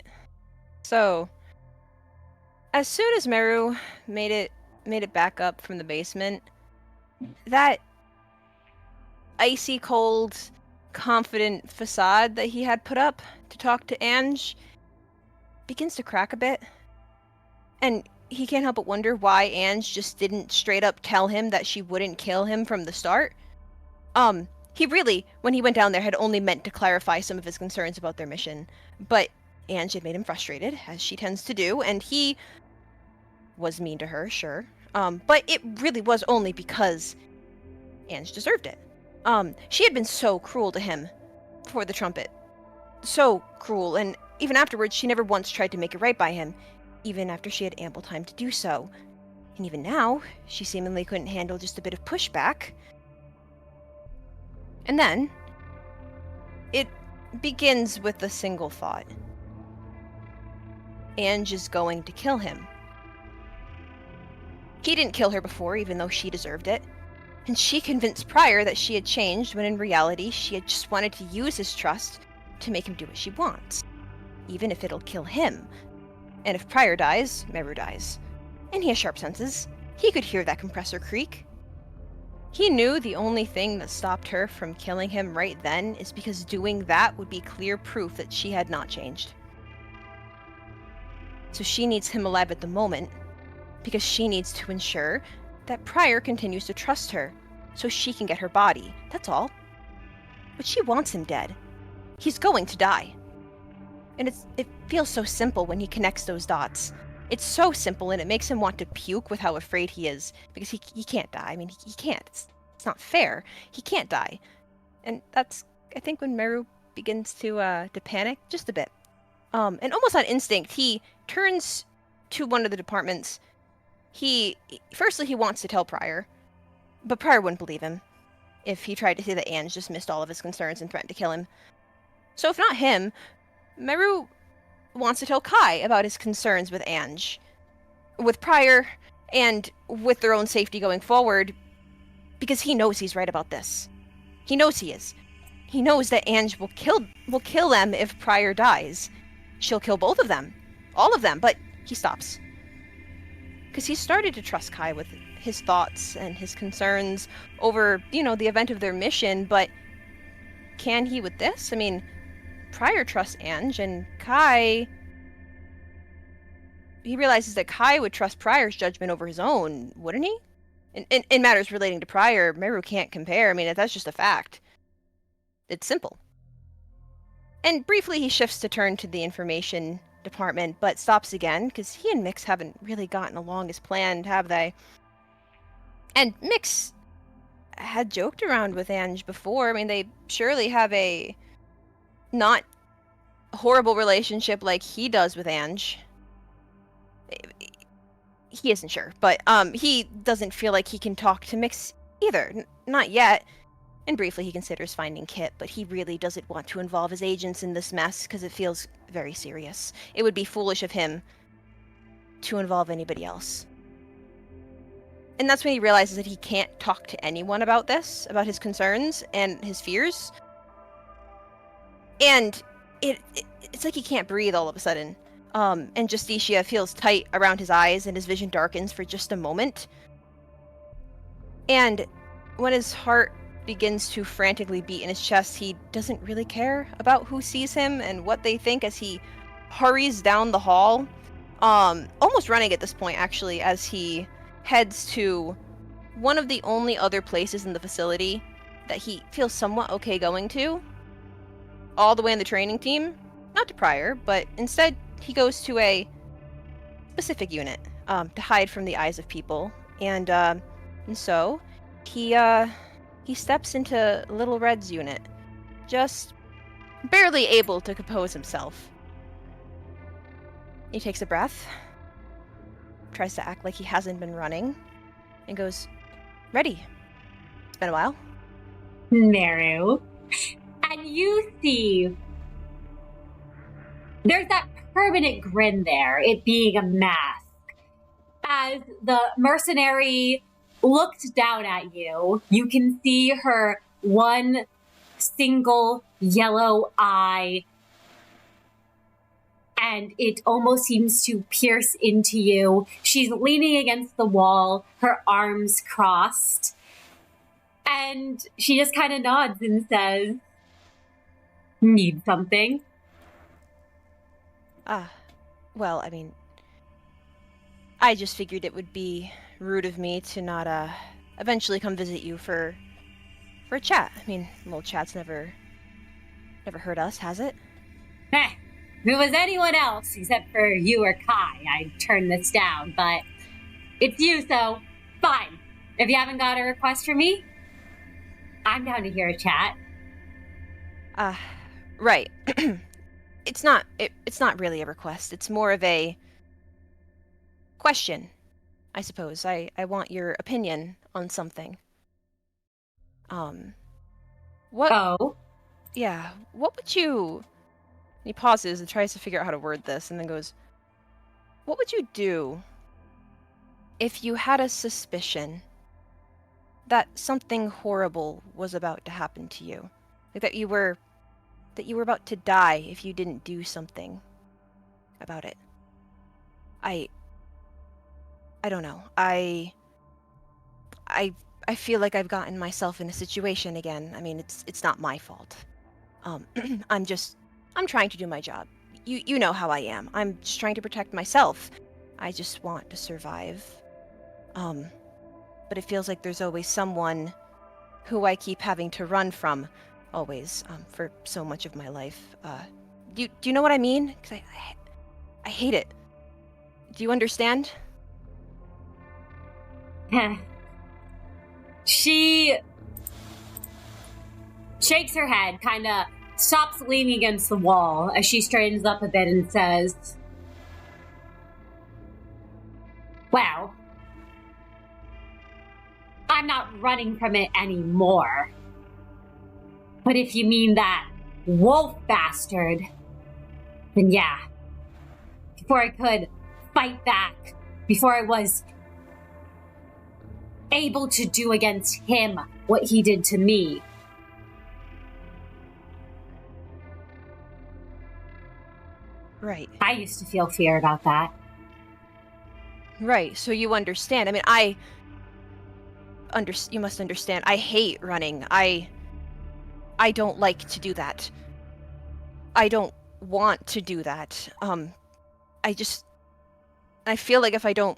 So, as soon as Merru made it back up from the basement, that icy cold, confident facade that he had put up to talk to Ange begins to crack a bit. And he can't help but wonder why Ange just didn't straight up tell him that she wouldn't kill him from the start. He really, when he went down there, had only meant to clarify some of his concerns about their mission. But Ange had made him frustrated, as she tends to do, and he was mean to her, sure. But it really was only because Ange deserved it. She had been so cruel to him for the trumpet. So cruel, and even afterwards, she never once tried to make it right by him, even after she had ample time to do so. And even now, she seemingly couldn't handle just a bit of pushback. And then, it begins with a single thought. Ange is going to kill him. He didn't kill her before, even though she deserved it. And she convinced Prior that she had changed, when in reality, she had just wanted to use his trust to make him do what she wants. Even if it'll kill him. And if Prior dies, Merru dies. And he has sharp senses. He could hear that compressor creak. He knew the only thing that stopped her from killing him right then is because doing that would be clear proof that she had not changed. So she needs him alive at the moment because she needs to ensure that Pryor continues to trust her so she can get her body. That's all. But she wants him dead. He's going to die. And it feels so simple when he connects those dots. It's so simple, and it makes him want to puke with how afraid he is, because he can't die. I mean, he can't. It's not fair. He can't die. And that's, I think, when Merru begins to panic just a bit. And almost on instinct, he turns to one of the departments. Firstly, he wants to tell Pryor, but Pryor wouldn't believe him if he tried to say that Ange dismissed all of his concerns and threatened to kill him. So if not him, Merru wants to tell Kai about his concerns with Ange, with Pryor, and with their own safety going forward, because he knows he's right about this. He knows he is. He knows that Ange will kill them if Pryor dies. She'll kill both of them. All of them, but he stops. Because he started to trust Kai with his thoughts and his concerns over, the event of their mission, but can he with this? I mean, Pryor trusts Ange, and he realizes that Kai would trust Pryor's judgment over his own, wouldn't he? In matters relating to Pryor, Merru can't compare. I mean, that's just a fact. It's simple. And briefly he shifts to turn to the information department, but stops again, because he and Miix haven't really gotten along as planned, have they? And Miix had joked around with Ange before. I mean, they surely have a not horrible relationship like he does with Ange. He isn't sure, but he doesn't feel like he can talk to Miix either. Not yet. And briefly he considers finding Kit, but he really doesn't want to involve his agents in this mess because it feels very serious. It would be foolish of him to involve anybody else. And that's when he realizes that he can't talk to anyone about this, about his concerns and his fears. And it's like he can't breathe all of a sudden. And Justicia feels tight around his eyes, and his vision darkens for just a moment. And when his heart begins to frantically beat in his chest, he doesn't really care about who sees him and what they think as he hurries down the hall, almost running at this point, actually, as he heads to one of the only other places in the facility that he feels somewhat okay going to, all the way in the training team. Not to Pryor, but instead he goes to a specific unit to hide from the eyes of people, and so he steps into Little Red's unit, just barely able to compose himself. He takes a breath, tries to act like he hasn't been running, and goes, "Ready. It's been a while." Merru. And you see, there's that permanent grin there, it being a mask. As the mercenary looked down at you, you can see her one single yellow eye, and it almost seems to pierce into you. She's leaning against the wall, her arms crossed, and she just kind of nods and says, "Need something?" Well, I mean, I just figured it would be rude of me to not eventually come visit you for a chat. I mean, a little chat's never hurt us, has it? If it was anyone else except for you or Kai, I'd turn this down, but it's you, so fine. If you haven't got a request from me, I'm down to hear a chat. Right. It's not really a request. It's more of a question, I suppose. I want your opinion on something. What? Oh? Yeah, what would you... He pauses and tries to figure out how to word this, and then goes, "What would you do if you had a suspicion that something horrible was about to happen to you? Like that you were about to die if you didn't do something about it?" I don't know. I I feel like I've gotten myself in a situation again. I mean, it's not my fault. I'm trying to do my job. You know how I am. I'm just trying to protect myself. I just want to survive. But it feels like there's always someone who I keep having to run from, always, for so much of my life. Do you know what I mean? 'Cause I hate it. Do you understand? She shakes her head, kind of stops leaning against the wall as she straightens up a bit and says, well, I'm not running from it anymore. But if you mean that wolf bastard, then yeah. Before I could fight back, before I was able to do against him what he did to me. Right. I used to feel fear about that. Right, so you understand. I mean, you must understand. I hate running. I don't like to do that. I don't want to do that. I feel like if I don't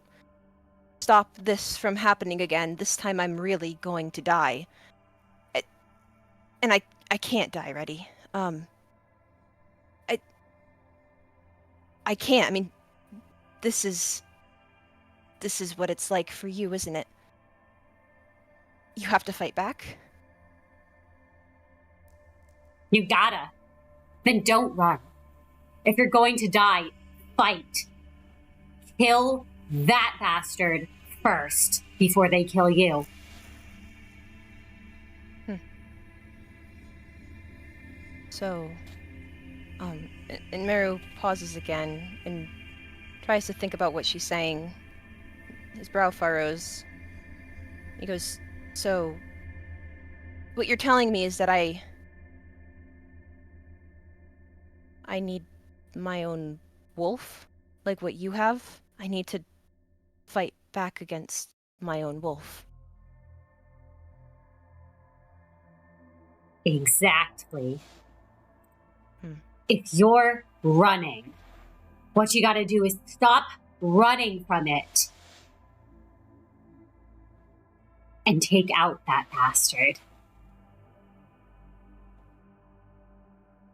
stop this from happening again, this time I'm really going to die. And I can't die, Reddy. I can't. I mean, this is what it's like for you, isn't it? You have to fight back? You gotta. Then don't run. If you're going to die, fight. Kill that bastard first before they kill you. So, and Merru pauses again and tries to think about what she's saying. His brow furrows. He goes, so, what you're telling me is that I need my own wolf? Like what you have? I need to fight back against my own wolf. Exactly. If you're running, what you gotta do is stop running from it and take out that bastard.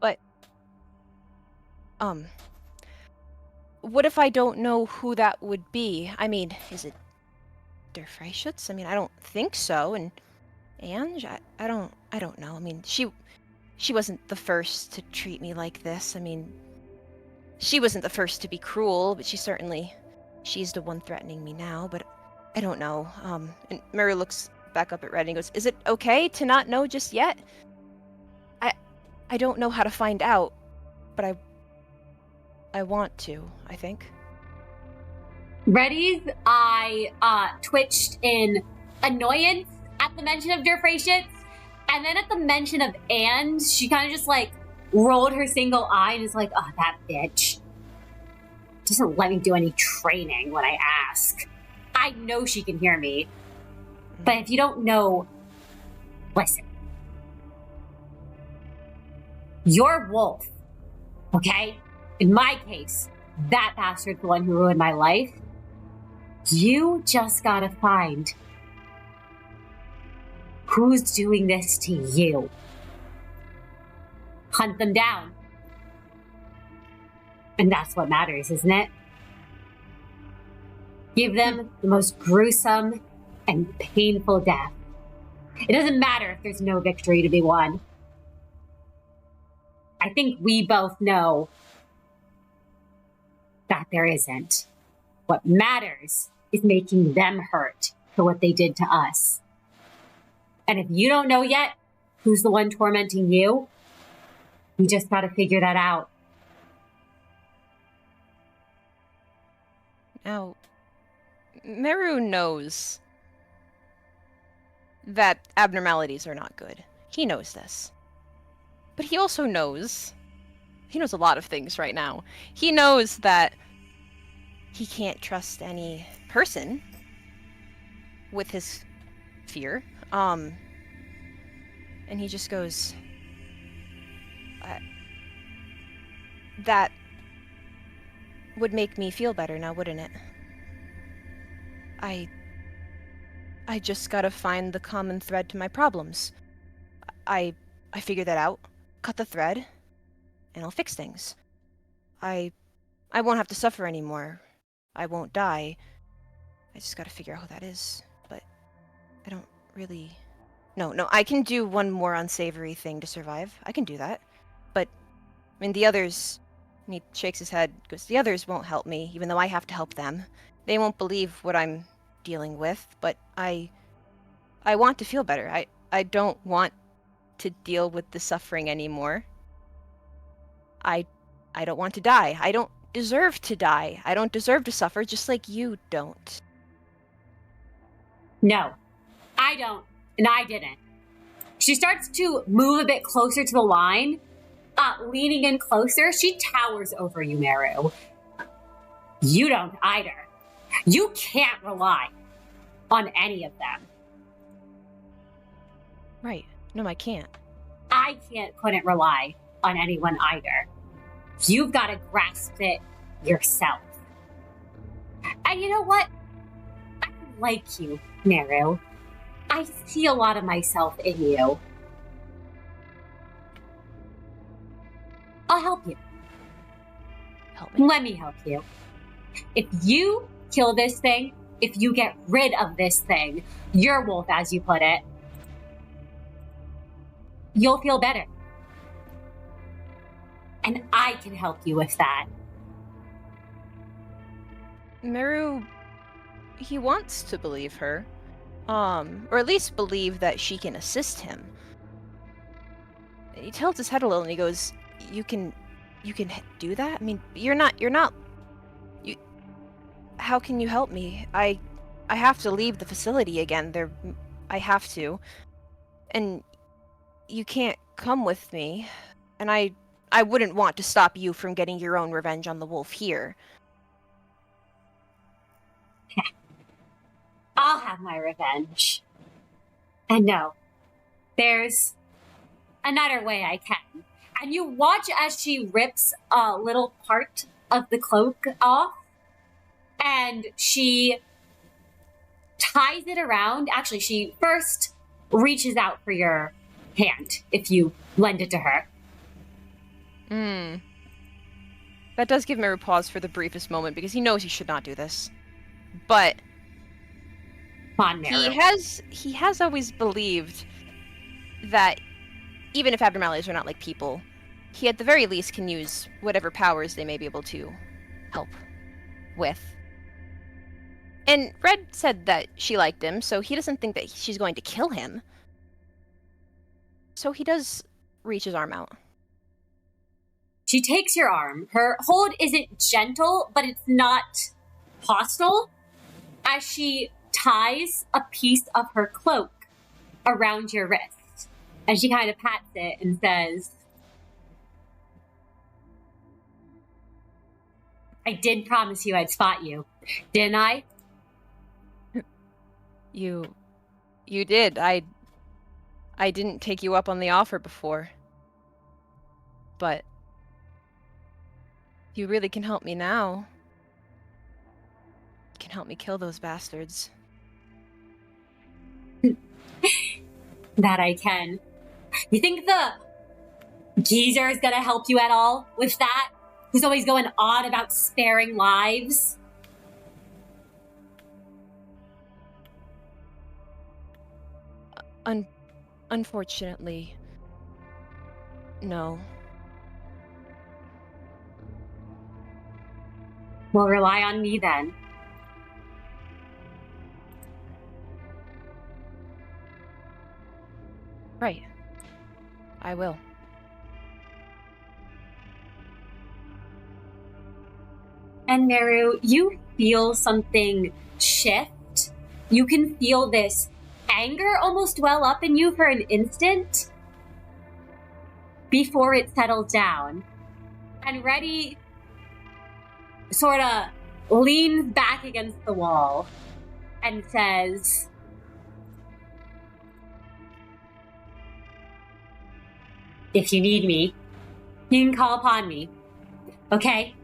But, what if I don't know who that would be? I mean, is it Der Freischütz? I mean, I don't think so. And Ange? I don't know. I mean, she wasn't the first to treat me like this. I mean, she wasn't the first to be cruel, but she's the one threatening me now, but I don't know. And Merru looks back up at Red and goes, is it okay to not know just yet? I don't know how to find out, but I want to, I think. Reddy's eye twitched in annoyance at the mention of Der Freischütz, and then at the mention of Ange, she kind of just like rolled her single eye and is like, oh, that bitch doesn't let me do any training when I ask. I know she can hear me, but if you don't know, listen. You're wolf, okay? In my case, that bastard's the one who ruined my life. You just gotta find who's doing this to you. Hunt them down. And that's what matters, isn't it? Give them the most gruesome and painful death. It doesn't matter if there's no victory to be won. I think we both know that there isn't. What matters is making them hurt for what they did to us. And if you don't know yet who's the one tormenting you, you just gotta figure that out. Now, Merru knows that abnormalities are not good. He knows this. But he also knows a lot of things right now. He knows that he can't trust any person with his fear. And he just goes, that would make me feel better now, wouldn't it? I just gotta find the common thread to my problems. I figure that out, cut the thread, and I'll fix things. I won't have to suffer anymore. I won't die. I just gotta figure out who that is. But I don't really... No, I can do one more unsavory thing to survive. I can do that. But, I mean, the others... And he shakes his head, goes, the others won't help me, even though I have to help them. They won't believe what I'm dealing with, but I want to feel better. I don't want to deal with the suffering anymore. I don't want to die. I don't deserve to die. I don't deserve to suffer, just like you don't. No, I don't, and I didn't. She starts to move a bit closer to the line, leaning in closer. She towers over you, Merru. You don't either. You can't rely on any of them. Right. No, I can't. I couldn't rely on anyone either. You've got to grasp it yourself. And you know what? I like you, Merru. I see a lot of myself in you. I'll help you. Help me. Let me help you. If you kill this thing, if you get rid of this thing, your wolf, as you put it, you'll feel better. And I can help you with that. Merru, he wants to believe her. Or at least believe that she can assist him. He tilts his head a little and he goes, You can do that? I mean, you're not, how can you help me? I have to leave the facility again. I have to. And you can't come with me. And I wouldn't want to stop you from getting your own revenge on the wolf here. I'll have my revenge. And no, there's another way I can. And you watch as she rips a little part of the cloak off, and she ties it around. Actually, she first reaches out for your hand, if you lend it to her. That does give Merru pause for the briefest moment, because he knows he should not do this. But Come on, Merru. he has always believed that even if abnormalities are not like people, he at the very least can use whatever powers they may be able to help with. And Red said that she liked him, so he doesn't think that she's going to kill him. So he does reach his arm out. She takes your arm. Her hold isn't gentle, but it's not hostile, as she ties a piece of her cloak around your wrist. And she kind of pats it and says, I did promise you I'd spot you, didn't I? You did. I didn't take you up on the offer before. But you really can help me now. You can help me kill those bastards. That I can. You think the geezer is gonna help you at all with that? Who's always going on about sparing lives? Unfortunately, no. Well, rely on me then. Right. I will. And Merru, you feel something shift. You can feel this anger almost well up in you for an instant before it settles down. And Reddy sort of leans back against the wall and says, If you need me, you can call upon me. Okay?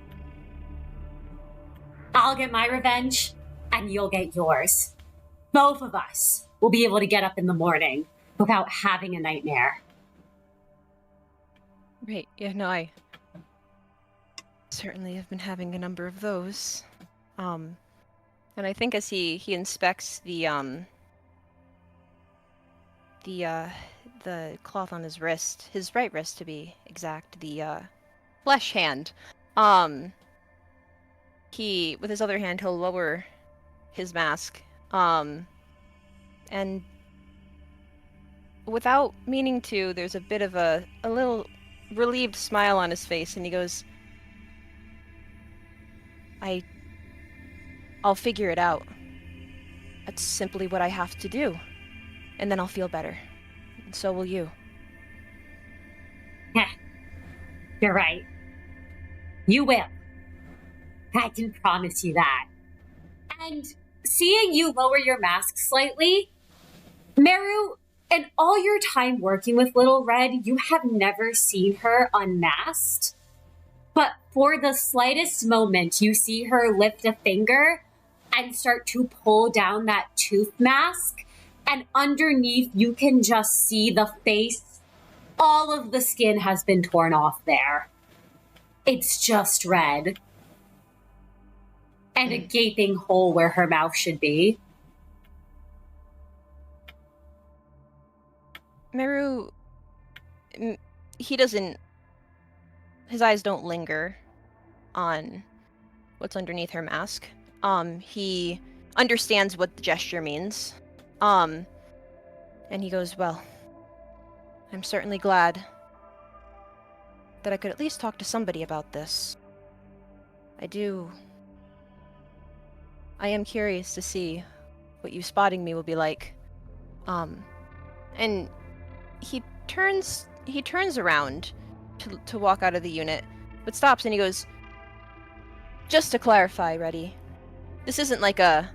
I'll get my revenge, and you'll get yours. Both of us will be able to get up in the morning without having a nightmare. Right, yeah, no, I certainly have been having a number of those. And I think as he inspects the cloth on his wrist, his right wrist to be exact, the flesh hand, he, with his other hand, he'll lower his mask, and without meaning to, there's a bit of a little relieved smile on his face, and he goes, I'll figure it out. That's simply what I have to do. And then I'll feel better. And so will you. You're right. You will. I can promise you that. And seeing you lower your mask slightly, Merru, in all your time working with Little Red, you have never seen her unmasked. But for the slightest moment, you see her lift a finger and start to pull down that tooth mask. And underneath, you can just see the face. All of the skin has been torn off there. It's just red. And a gaping hole where her mouth should be. Merru, he doesn't, his eyes don't linger on what's underneath her mask. He understands what the gesture means. And he goes, well, I'm certainly glad that I could at least talk to somebody about this. I am curious to see what you spotting me will be like. And he turns around to walk out of the unit, but stops and he goes, just to clarify, Reddy, this isn't like a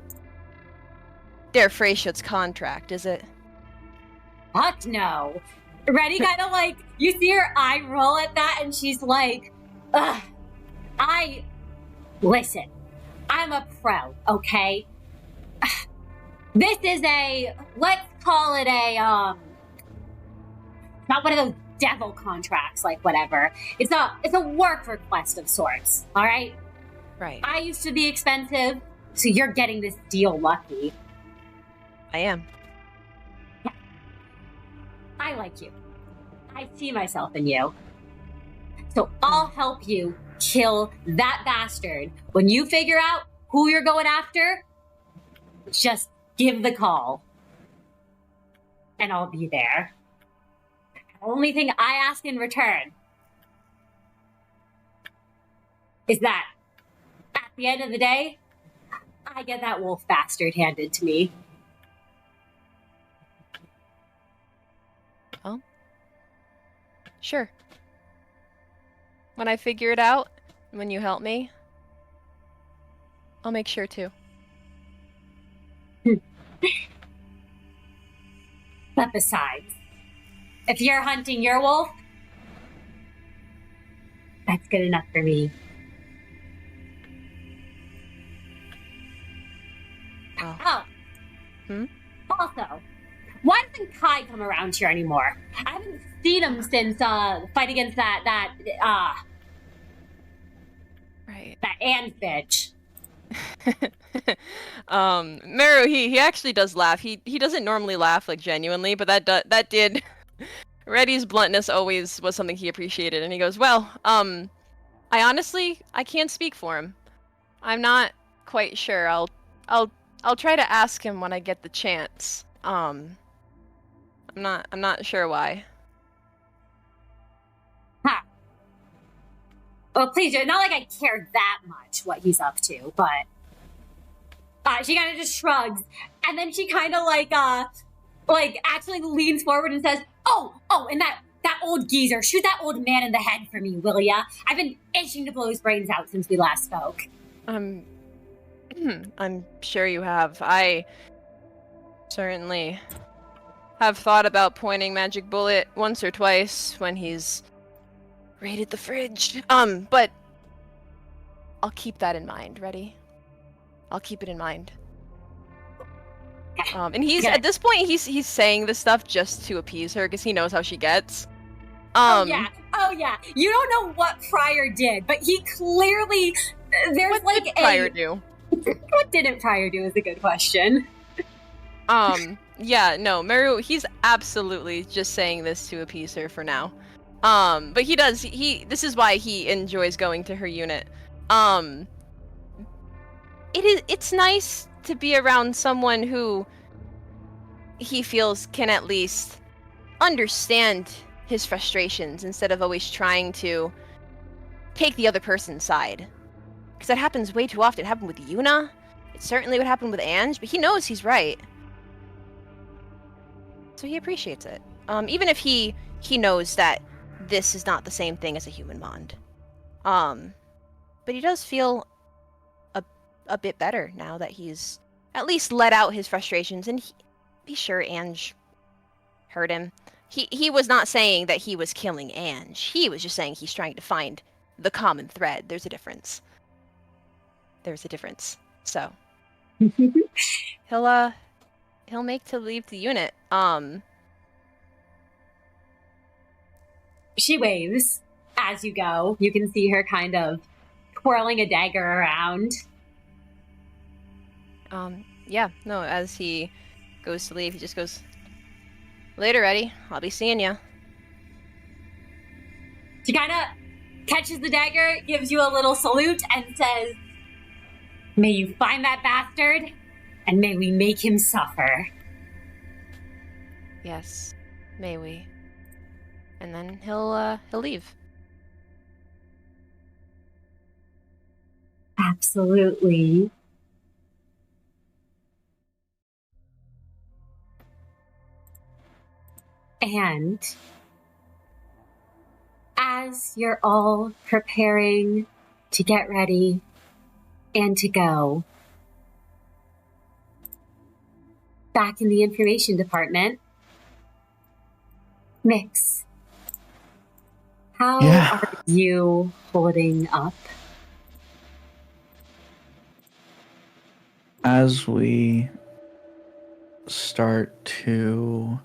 Der Freischütz contract, is it? Fuck no. Reddy kind of like, you see her eye roll at that and she's like, ugh, listen, I'm a pro, okay? This is let's call it not one of those devil contracts, like whatever. It's a work request of sorts, all right? Right. I used to be expensive, so you're getting this deal lucky. I am. Yeah. I like you. I see myself in you. So I'll help you kill that bastard. When you figure out who you're going after, just give the call. And I'll be there. The only thing I ask in return is that at the end of the day, I get that wolf bastard handed to me. Oh? Sure. When I figure it out, when you help me, I'll make sure to. But besides, if you're hunting your wolf, that's good enough for me. Oh. Also, why doesn't Kai come around here anymore? I haven't seen him since the fight against that Ange bitch. Merru, he actually does laugh. He doesn't normally laugh like genuinely, but that did. Reddy's bluntness always was something he appreciated, and he goes, "Well, I can't speak for him. I'm not quite sure. I'll try to ask him when I get the chance. I'm not sure why." Huh. Well, please do. Not like I care that much what he's up to, but she kind of just shrugs, and then she kind of like actually leans forward and says, "Oh, and that old geezer, shoot that old man in the head for me, will ya? I've been itching to blow his brains out since we last spoke." I'm sure you have. I certainly have thought about pointing magic bullet once or twice when he's raided the fridge. But I'll keep that in mind. Ready? I'll keep it in mind. And he's Good. at this point he's saying this stuff just to appease her because he knows how she gets. Oh yeah. You don't know what Pryor did, but he clearly there's What like did Pryor do? What didn't Pryor do is a good question. Yeah, no, Merru, he's absolutely just saying this to appease her for now. But this is why he enjoys going to her unit. It's nice to be around someone who he feels can at least understand his frustrations instead of always trying to take the other person's side. Because that happens way too often. It happened with Yuna. It certainly would happen with Ange, but he knows he's right. So he appreciates it. Even if he knows that this is not the same thing as a human bond. But he does feel a bit better now that he's at least let out his frustrations, and be sure Ange heard him. He was not saying that he was killing Ange. He was just saying he's trying to find the common thread. There's a difference. So he'll make to leave the unit. She waves as you go. You can see her kind of twirling a dagger around. Yeah, no, as he goes to leave, he just goes, "Later, Eddie. I'll be seeing ya." She kind of catches the dagger, gives you a little salute, and says, "May you find that bastard, and may we make him suffer." Yes, may we. And then he'll leave. Absolutely. And as you're all preparing to get ready and to go, back in the information department, Miix, how are you holding up? As we start to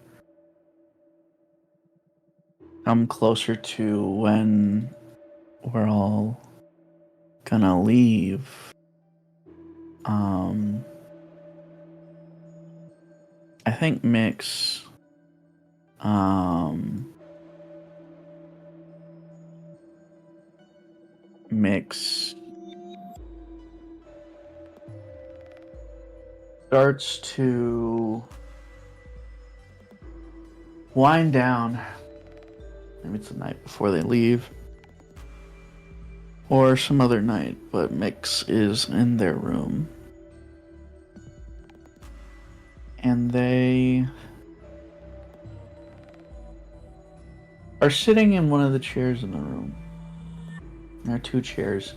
come closer to when we're all gonna leave, I think Miix starts to wind down. Maybe it's the night before they leave, or some other night, but Miix is in their room. And they are sitting in one of the chairs in the room. There are two chairs,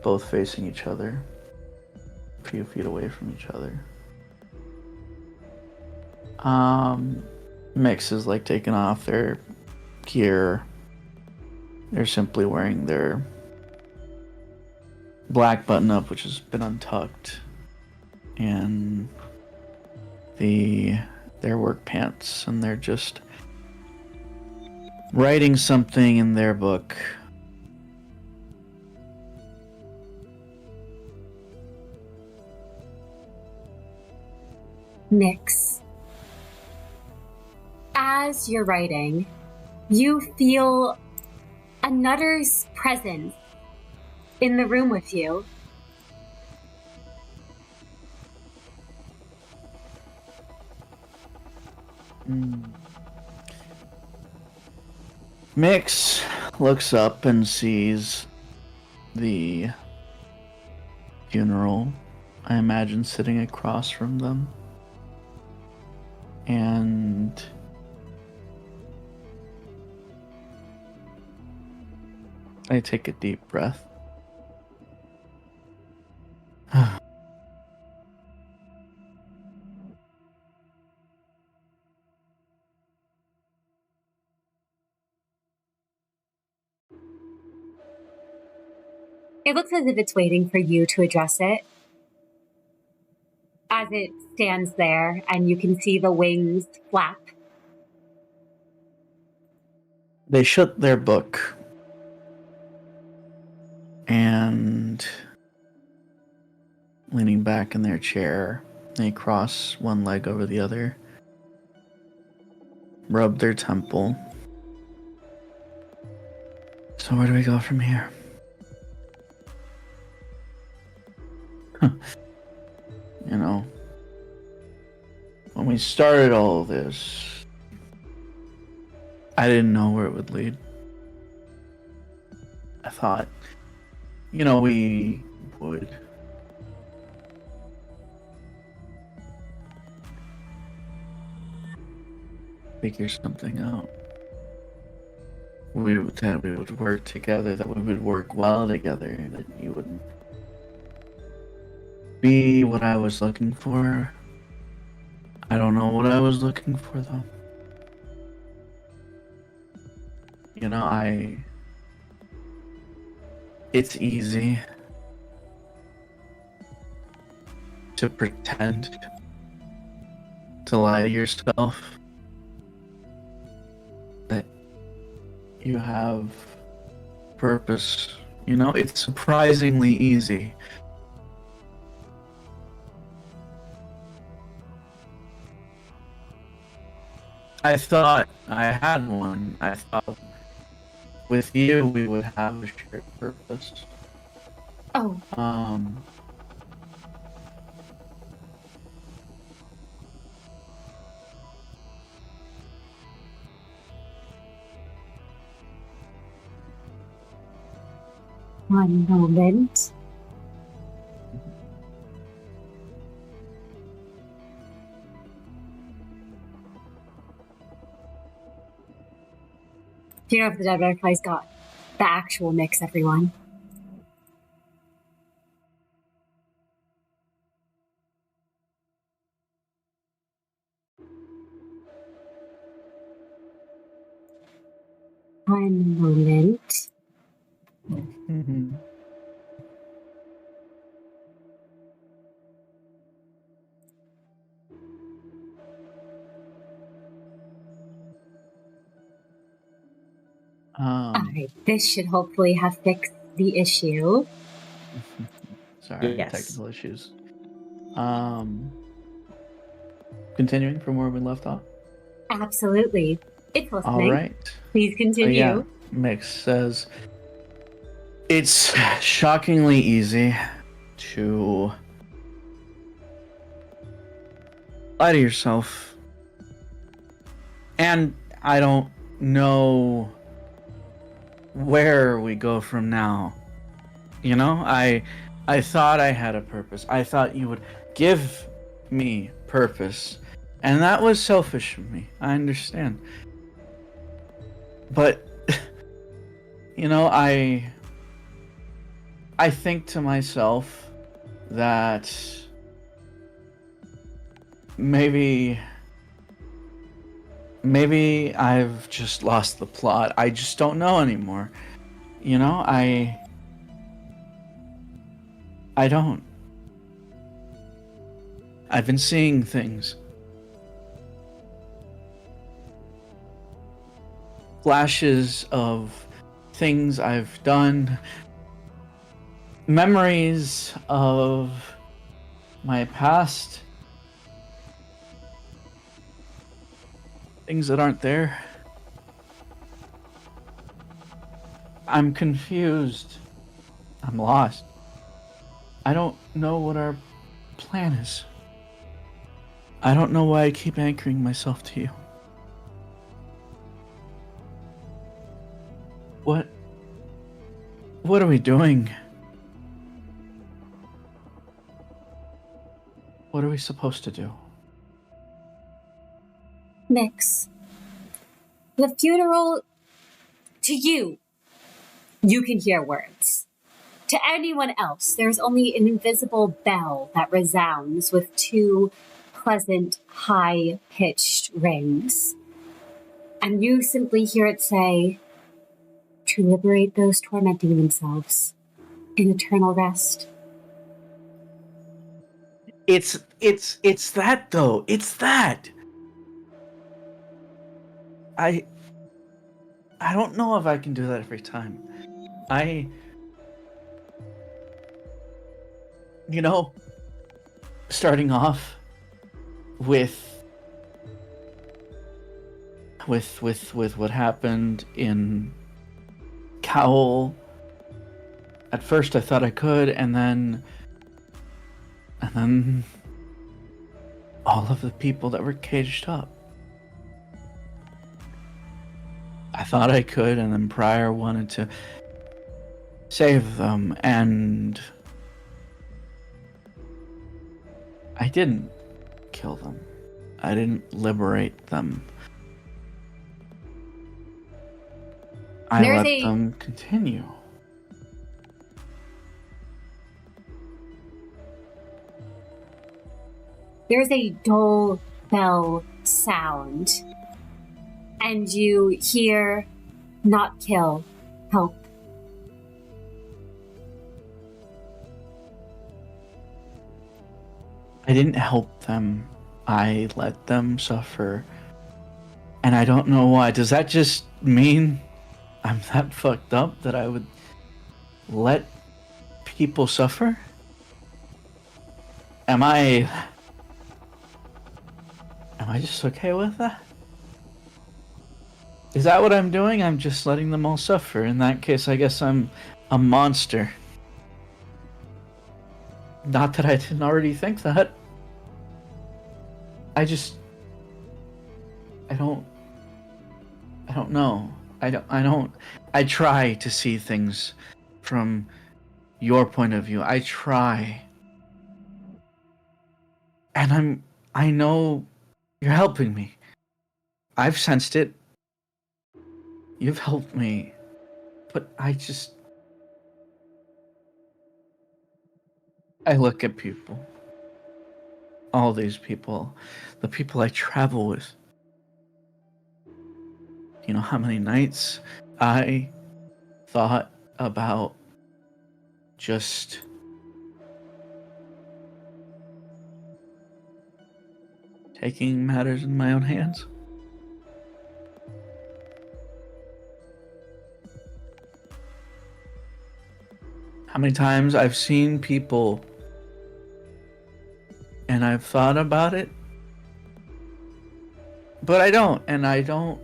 both facing each other, a few feet away from each other. Miix is like taking off their gear. They're simply wearing their black button-up, which has been untucked, and their work pants, and they're just writing something in their book. Miix, as you're writing, you feel another's presence in the room with you. Miix looks up and sees the funeral, I imagine, sitting across from them. And I take a deep breath. It looks as if it's waiting for you to address it. As it stands there, and you can see the wings flap. They shut their book. And leaning back in their chair, they cross one leg over the other, rub their temple. So where do we go from here? You know, when we started all of this, I didn't know where it would lead. I thought, we would figure something out. That we would work together, that we would work well together, that you wouldn't be what I was looking for. I don't know what I was looking for, though. It's easy to pretend to lie to yourself that you have purpose. It's surprisingly easy. I thought I had one. I thought with you we would have a shared purpose. Oh. One moment. Do you know if the dead butterfly's got the actual mix, everyone? One moment. Mm-hmm. Alright, this should hopefully have fixed the issue. Sorry, Yes. technical issues. Continuing from where we left off. Absolutely. It's listening. All right. Please continue. Miix says, it's shockingly easy to lie to yourself. And I don't know where we go from now. I thought I had a purpose. I thought you would give me purpose. And that was selfish of me. I understand. But I think to myself that maybe I've just lost the plot. I just don't know anymore. I don't. I've been seeing things. Flashes of things I've done. Memories of my past. Things that aren't there. I'm confused. I'm lost. I don't know what our plan is. I don't know why I keep anchoring myself to you. What are we doing? What are we supposed to do? Miix. The funeral, to you can hear words. To anyone else, there's only an invisible bell that resounds with two pleasant, high-pitched rings. And you simply hear it say, to liberate those tormenting themselves, in eternal rest. It's that though. It's that. I don't know if I can do that every time. Starting off with what happened in Cowl. At first I thought I could, and then all of the people that were caged up. I thought I could, and then Pryor wanted to save them, and I didn't kill them. I didn't liberate them. I let them continue. There's a dull bell sound, and you hear, not kill, help. I didn't help them. I let them suffer. And I don't know why. Does that just mean I'm that fucked up that I would let people suffer? Am I just okay with that? Is that what I'm doing? I'm just letting them all suffer. In that case, I guess I'm a monster. Not that I didn't already think that. I don't know. I try to see things from your point of view. I try. And I know you're helping me. I've sensed it. You've helped me. But I look at people. All these people. The people I travel with. You know how many nights I thought about just taking matters in my own hands? How many times I've seen people and I've thought about it, but I don't, and I don't.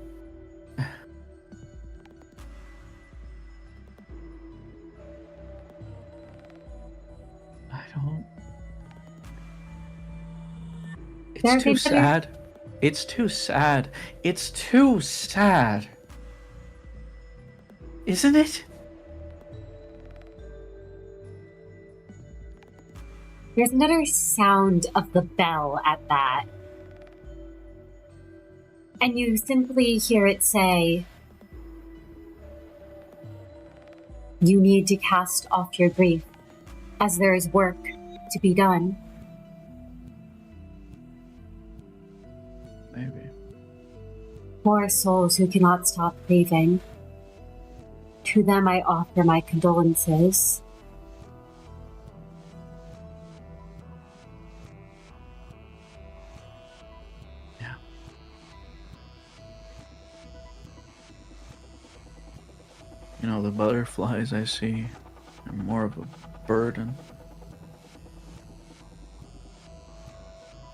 It's too sad. It's too sad. It's too sad. Isn't it? There's another sound of the bell at that. And you simply hear it say, you need to cast off your grief, as there is work to be done. Maybe. Poor souls who cannot stop grieving. To them I offer my condolences. Yeah. You know, the butterflies I see are more of a burden.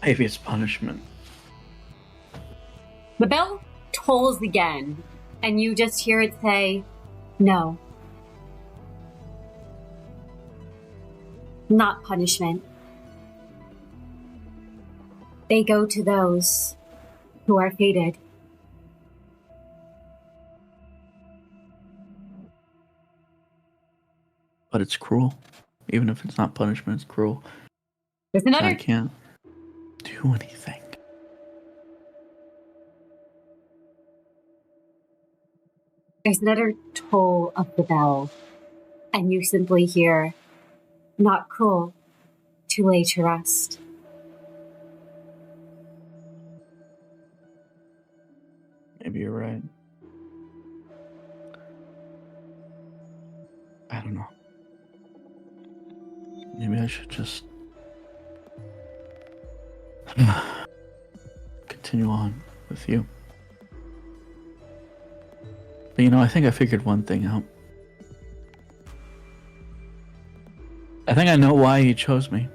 Maybe it's punishment. The bell tolls again, and you just hear it say, no. Not punishment. They go to those who are fated. But it's cruel. Even if it's not punishment, it's cruel. There's another. I can't do anything. There's another toll of the bell, and you simply hear, not cruel, to lay to rest. Maybe you're right. I don't know. Maybe I should just continue on with you. But I think I figured one thing out. I think I know why you chose me.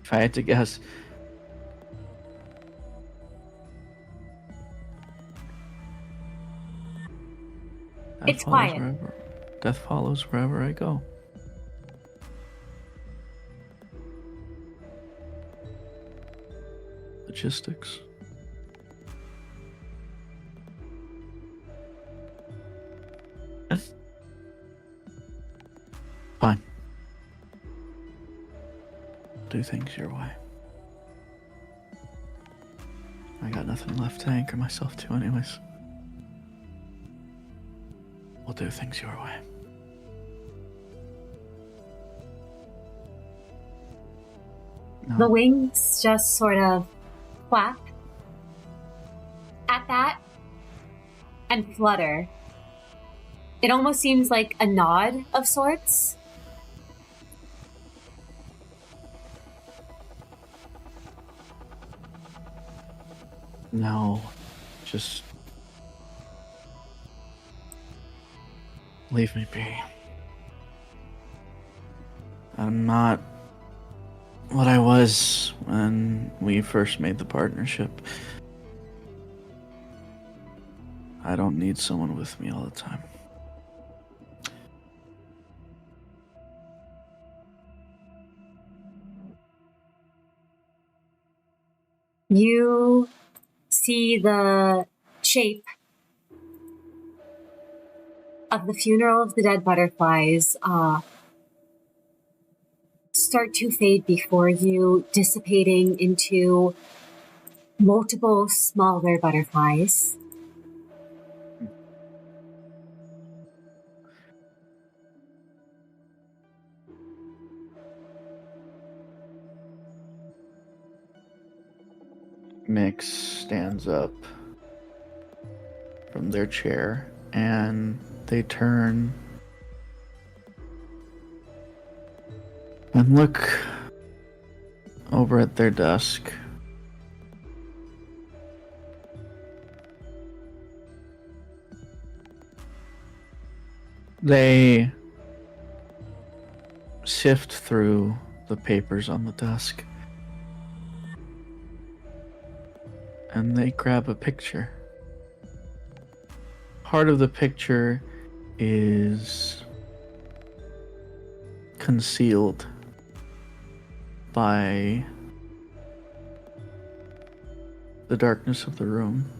If I had to guess, It's quiet. Death follows wherever I go. Logistics. Fine. Do things your way. I got nothing left to anchor myself to anyways. We'll do things your way. No. The wings just sort of flap at that and flutter. It almost seems like a nod of sorts. No, just leave me be. I'm not what I was when we first made the partnership. I don't need someone with me all the time. You see the shape of the funeral of the dead butterflies start to fade before you, dissipating into multiple smaller butterflies. Miix stands up from their chair and they turn and look over at their desk. They sift through the papers on the desk and they grab a picture. Part of the picture is concealed by the darkness of the room.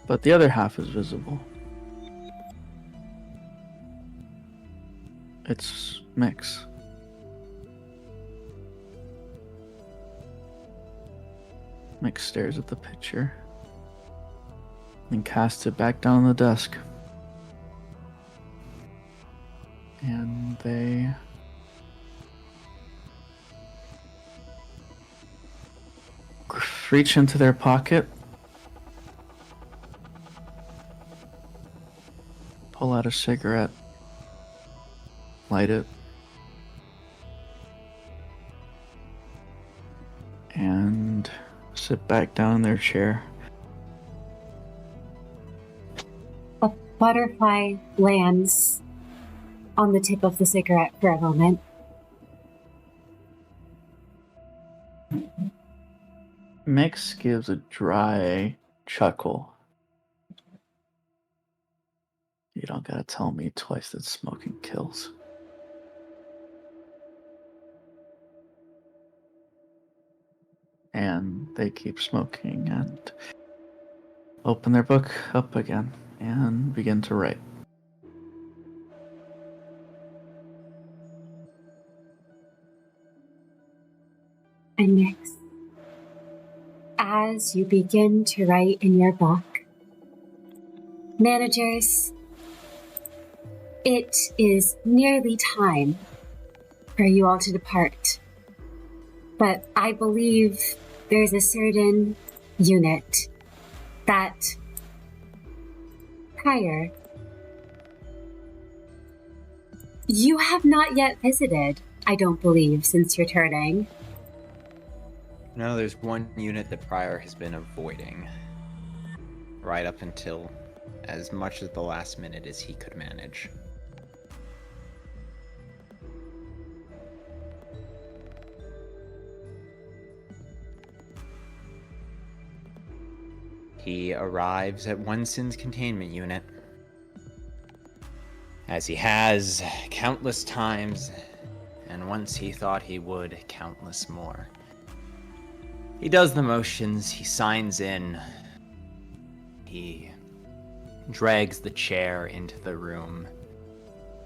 But the other half is visible. It's Miix. Miix stares at the picture and casts it back down on the desk. And they reach into their pocket, pull out a cigarette, light it, and sit back down in their chair. A butterfly lands on the tip of the cigarette for a moment. Miix gives a dry chuckle. You don't gotta tell me twice that smoking kills. And they keep smoking and open their book up again and begin to write. And next, as you begin to write in your book, managers, it is nearly time for you all to depart. But I believe there's a certain unit that Prior, you have not yet visited, I don't believe, since returning. No, there's one unit that Prior has been avoiding. Right up until as much at the last minute as he could manage. He arrives at One Sin's containment unit, as he has countless times, and once he thought he would, countless more. He does the motions, he signs in, he drags the chair into the room,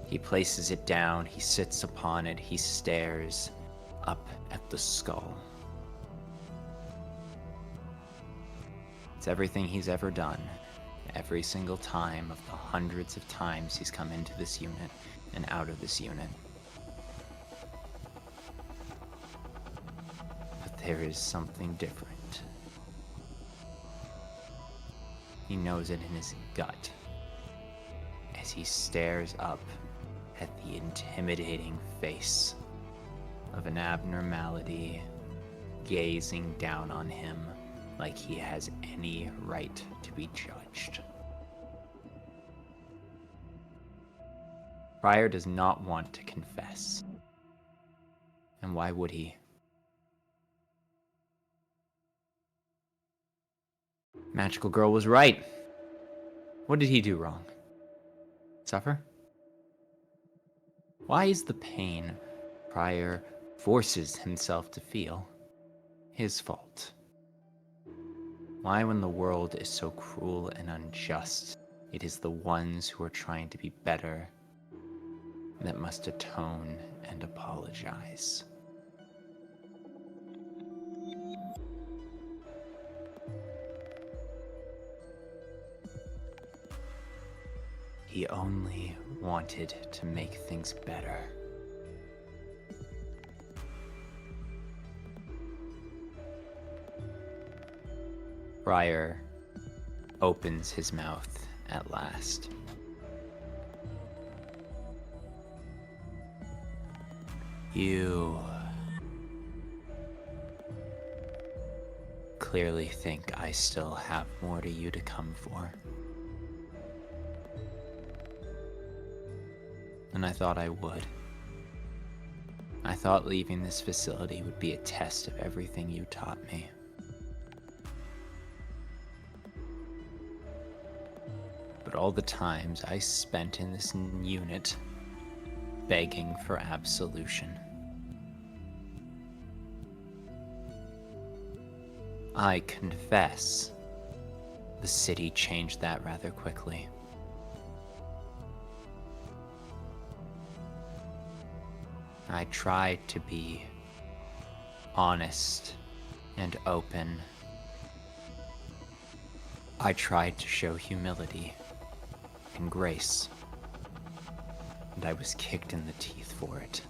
he places it down, he sits upon it, he stares up at the skull. It's everything he's ever done, every single time of the hundreds of times he's come into this unit and out of this unit. But there is something different. He knows it in his gut as he stares up at the intimidating face of an abnormality gazing down on him like he has any right to be judged. Prior does not want to confess. And why would he? Magical Girl was right. What did he do wrong? Suffer? Why is the pain Prior forces himself to feel his fault? Why, when the world is so cruel and unjust, it is the ones who are trying to be better that must atone and apologize? He only wanted to make things better. Prior opens his mouth at last. You clearly think I still have more to you to come for. And I thought I would. I thought leaving this facility would be a test of everything you taught me. But all the times I spent in this unit begging for absolution, I confess the city changed that rather quickly. I tried to be honest and open. I tried to show humility and grace, and I was kicked in the teeth for it.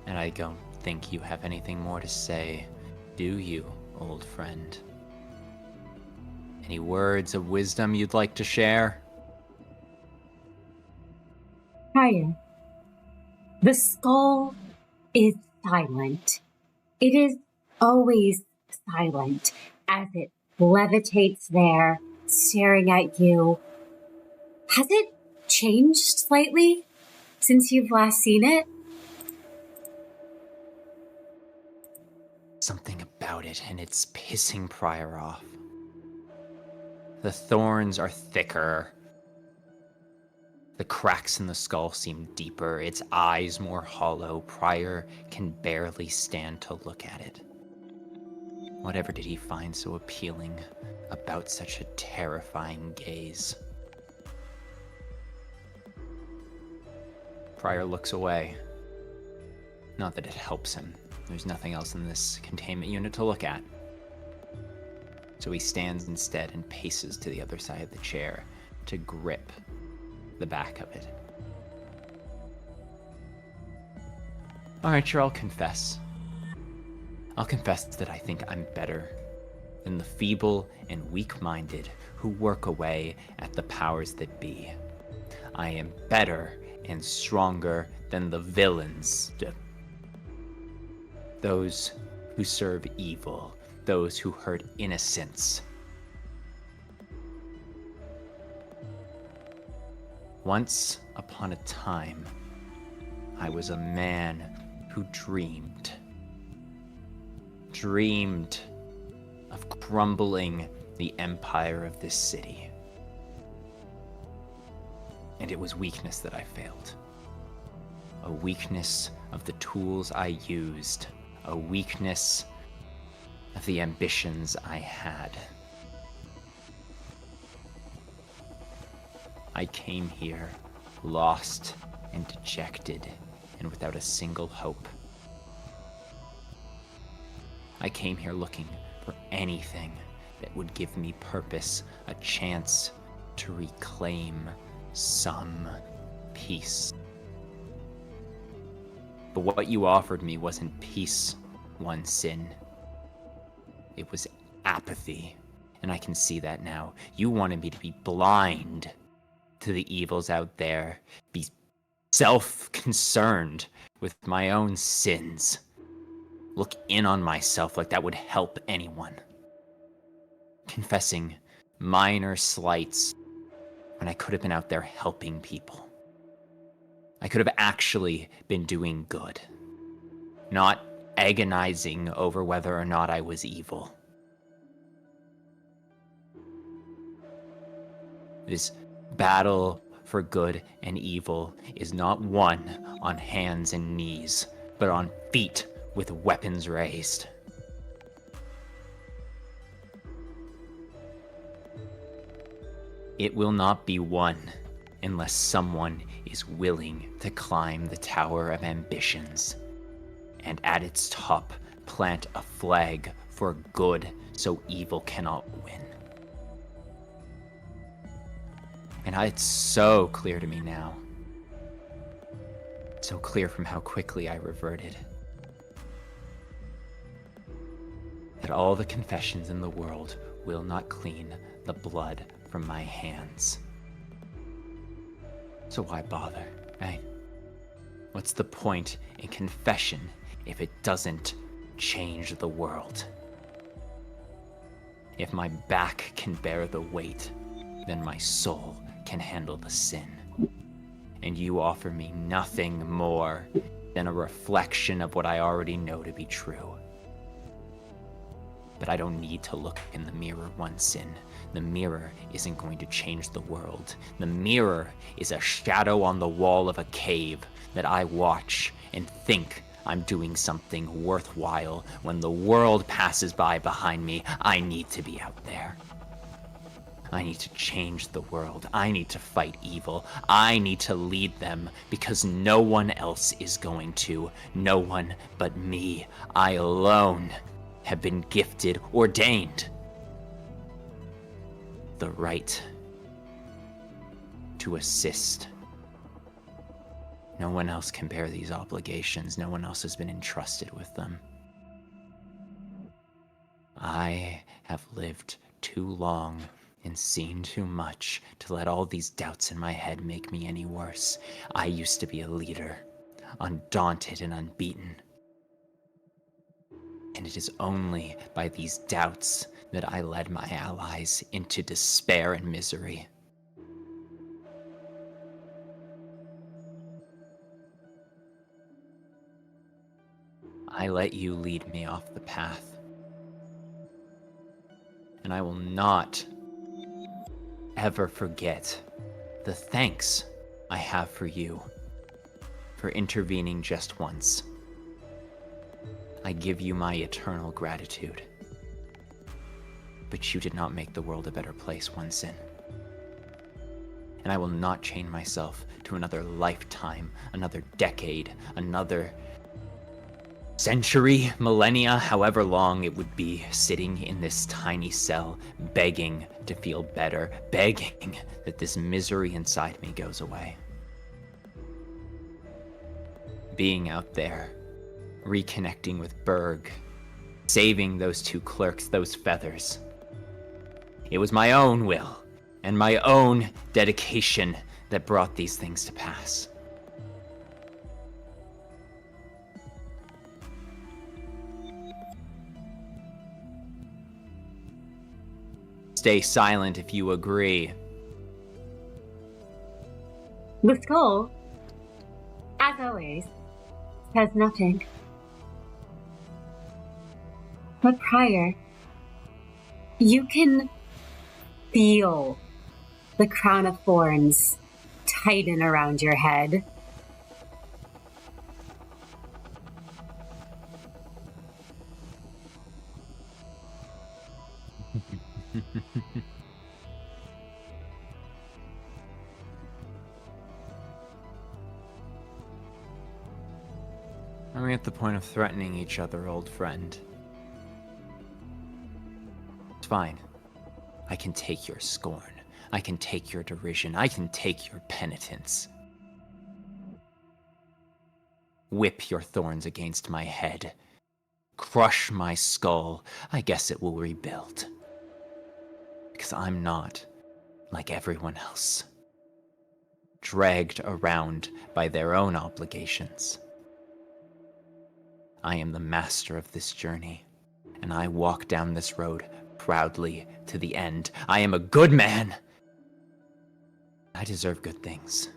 And I don't think you have anything more to say, do you, old friend? Any words of wisdom you'd like to share? Prior, the skull is silent. It is always silent as it levitates there, staring at you. Has it changed slightly since you've last seen it? Something about it, and it's pissing Prior off. The thorns are thicker. The cracks in the skull seem deeper, its eyes more hollow. Prior can barely stand to look at it. Whatever did he find so appealing about such a terrifying gaze? Prior looks away. Not that it helps him. There's nothing else in this containment unit to look at. So he stands instead and paces to the other side of the chair to grip the back of it. Alright, sure, I'll confess. I'll confess that I think I'm better than the feeble and weak-minded who work away at the powers that be. I am better and stronger than the villains. Those who serve evil, those who hurt innocents. Once upon a time, I was a man who dreamed of crumbling the empire of this city. And it was weakness that I failed. A weakness of the tools I used. A weakness of the ambitions I had. I came here lost and dejected and without a single hope. I came here looking for anything that would give me purpose, a chance to reclaim some peace. But what you offered me wasn't peace, one sin. It was apathy, and I can see that now. You wanted me to be blind to the evils out there, be self-concerned with my own sins. Look in on myself like that would help anyone. Confessing minor slights when I could have been out there helping people. I could have actually been doing good, not agonizing over whether or not I was evil. This battle for good and evil is not won on hands and knees, but on feet with weapons raised. It will not be won unless someone is willing to climb the tower of ambitions and at its top plant a flag for good so evil cannot win. And it's so clear to me now. So clear from how quickly I reverted. That all the confessions in the world will not clean the blood from my hands. So why bother, right? What's the point in confession if it doesn't change the world? If my back can bear the weight, then my soul can handle the sin. And you offer me nothing more than a reflection of what I already know to be true. But I don't need to look in the mirror, one sin. The mirror isn't going to change the world. The mirror is a shadow on the wall of a cave that I watch and think I'm doing something worthwhile. When the world passes by behind me, I need to be out there. I need to change the world. I need to fight evil. I need to lead them because no one else is going to. No one but me. I alone have been gifted, ordained, the right to assist. No one else can bear these obligations. No one else has been entrusted with them. I have lived too long and seen too much to let all these doubts in my head make me any worse. I used to be a leader, undaunted and unbeaten. And it is only by these doubts that I led my allies into despair and misery. I let you lead me off the path. And I will not ever forget the thanks I have for you for intervening just once. I give you my eternal gratitude. But you did not make the world a better place, one sin. And I will not chain myself to another lifetime, another decade, another century, millennia, however long it would be, sitting in this tiny cell, begging to feel better, begging that this misery inside me goes away. Being out there reconnecting with Berg, saving those two clerks, those feathers. It was my own will and my own dedication that brought these things to pass. Stay silent if you agree. The skull, as always, says nothing. But prior, you can feel the crown of thorns tighten around your head. Are we at the point of threatening each other, old friend? It's fine. I can take your scorn. I can take your derision. I can take your penitence. Whip your thorns against my head. Crush my skull. I guess it will rebuild. Because I'm not like everyone else. Dragged around by their own obligations. I am the master of this journey, and I walk down this road proudly to the end. I am a good man. I deserve good things.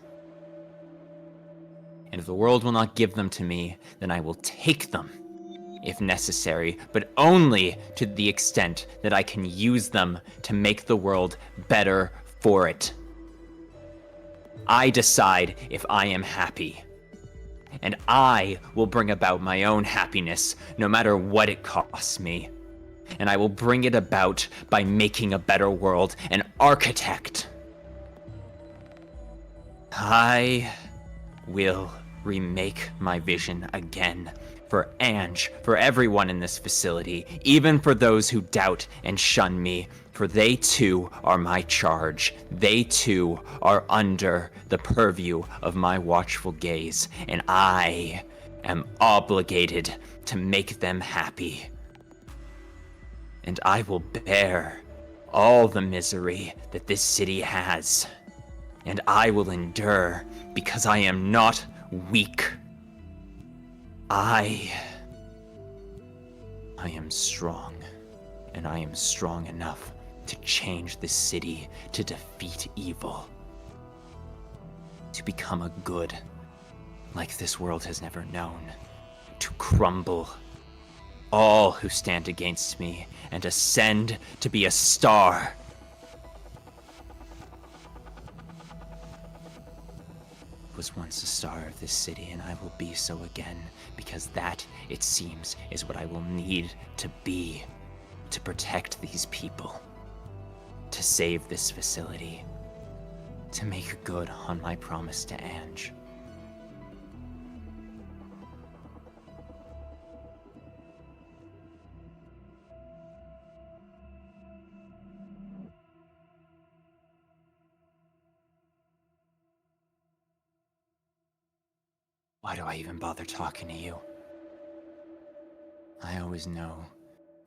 And if the world will not give them to me, then I will take them, if necessary, but only to the extent that I can use them to make the world better for it. I decide if I am happy. And I will bring about my own happiness, no matter what it costs me. And I will bring it about by making a better world, an architect. I will remake my vision again. For Ange, for everyone in this facility, even for those who doubt and shun me, for they too are my charge. They too are under the purview of my watchful gaze, and I am obligated to make them happy. And I will bear all the misery that this city has, and I will endure because I am not weak. I am strong, and I am strong enough to change this city, to defeat evil, to become a good like this world has never known, to crumble all who stand against me, and ascend to be a star. Was once a star of this city, and I will be so again, because that, it seems, is what I will need to be, to protect these people, to save this facility, to make good on my promise to Ange. Why do I even bother talking to you? I always know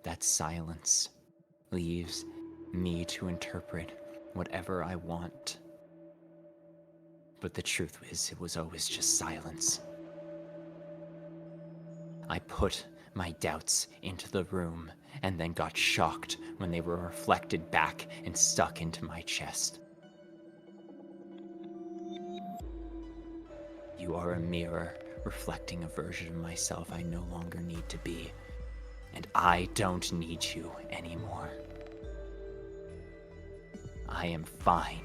that silence leaves me to interpret whatever I want. But the truth is, it was always just silence. I put my doubts into the room and then got shocked when they were reflected back and stuck into my chest. You are a mirror reflecting a version of myself I no longer need to be, and I don't need you anymore. I am fine,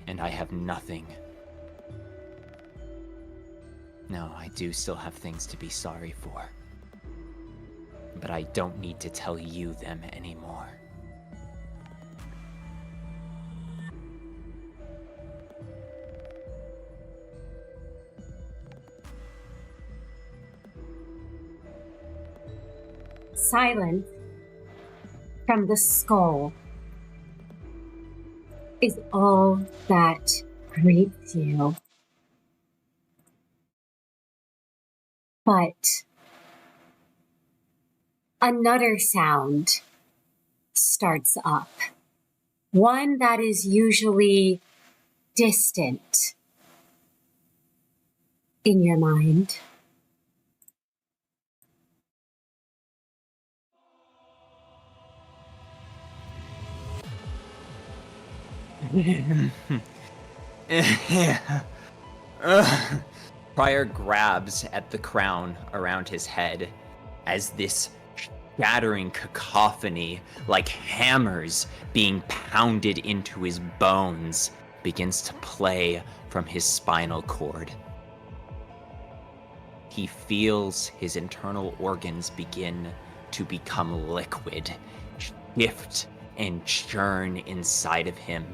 and I have nothing. No, I do still have things to be sorry for, but I don't need to tell you them anymore. Silence from the skull is all that greets you. But Another sound starts up. One that is usually distant in your mind. Prior grabs at the crown around his head as this shattering cacophony, like hammers being pounded into his bones, begins to play from his spinal cord. He feels his internal organs begin to become liquid, shift and churn inside of him.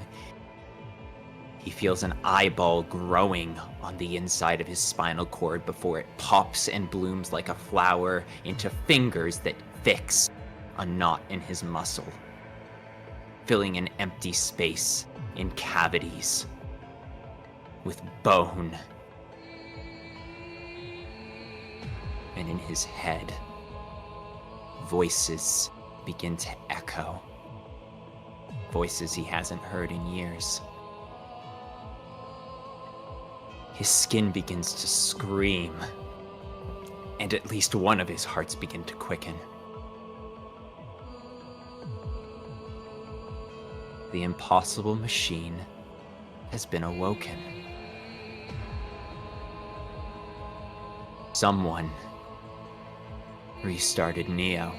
He feels an eyeball growing on the inside of his spinal cord before it pops and blooms like a flower into fingers that fix a knot in his muscle, filling an empty space in cavities with bone. And in his head, voices begin to echo. Voices he hasn't heard in years. His skin begins to scream, and at least one of his hearts begin to quicken. The impossible machine has been awoken. Someone restarted Neo.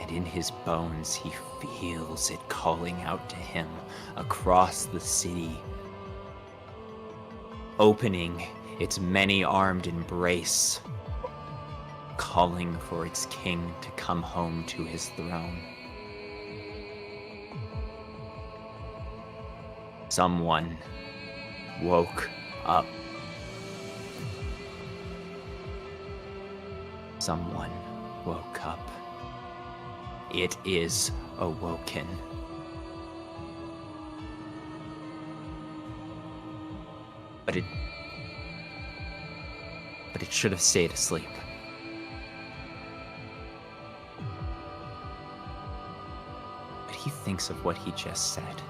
And in his bones, he feels it calling out to him across the city, opening its many-armed embrace, calling for its king to come home to his throne. Someone woke up. Someone woke up. It is awoken. But it should have stayed asleep. But he thinks of what he just said.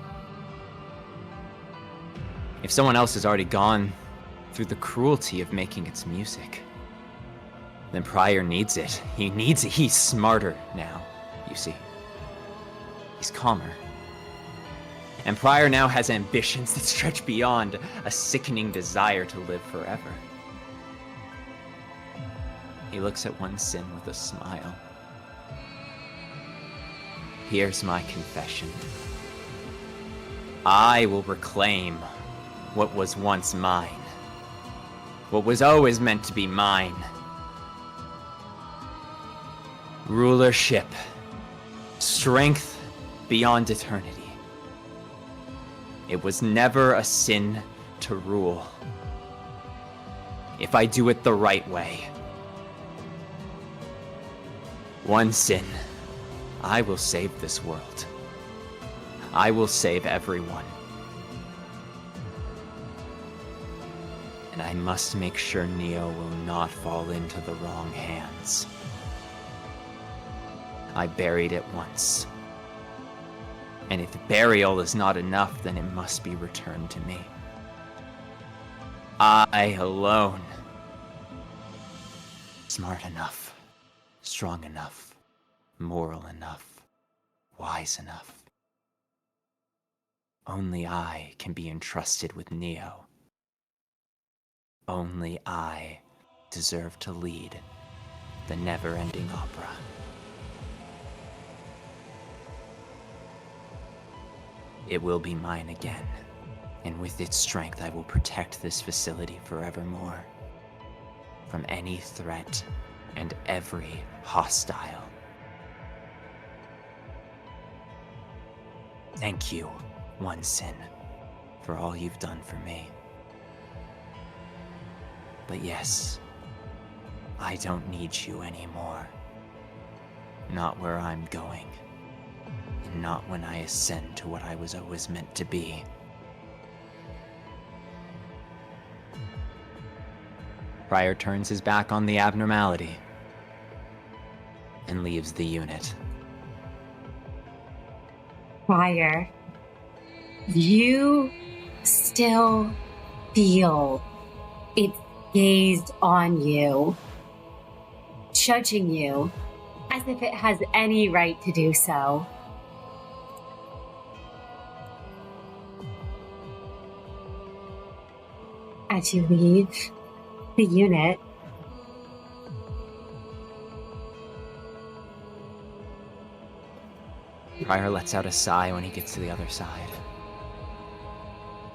If someone else has already gone through the cruelty of making its music, then Prior needs it. He needs it. He's smarter now, you see. He's calmer. And Prior now has ambitions that stretch beyond a sickening desire to live forever. He looks at one sin with a smile. Here's my confession. I will reclaim what was once mine. What was always meant to be mine. Rulership. Strength beyond eternity. It was never a sin to rule. If I do it the right way. One sin, I will save this world. I will save everyone. And I must make sure Neo will not fall into the wrong hands. I buried it once. And if burial is not enough, then it must be returned to me. I alone. Smart enough, strong enough, moral enough, wise enough. Only I can be entrusted with Neo. Only I deserve to lead the never-ending opera. It will be mine again, and with its strength I will protect this facility forevermore from any threat and every hostile. Thank you, One Sin, for all you've done for me. But yes, I don't need you anymore. Not where I'm going. And not when I ascend to what I was always meant to be. Prior turns his back on the abnormality and leaves the unit. Prior, you still feel it gazed on you, judging you as if it has any right to do so. As you leave the unit, Prior lets out a sigh when he gets to the other side.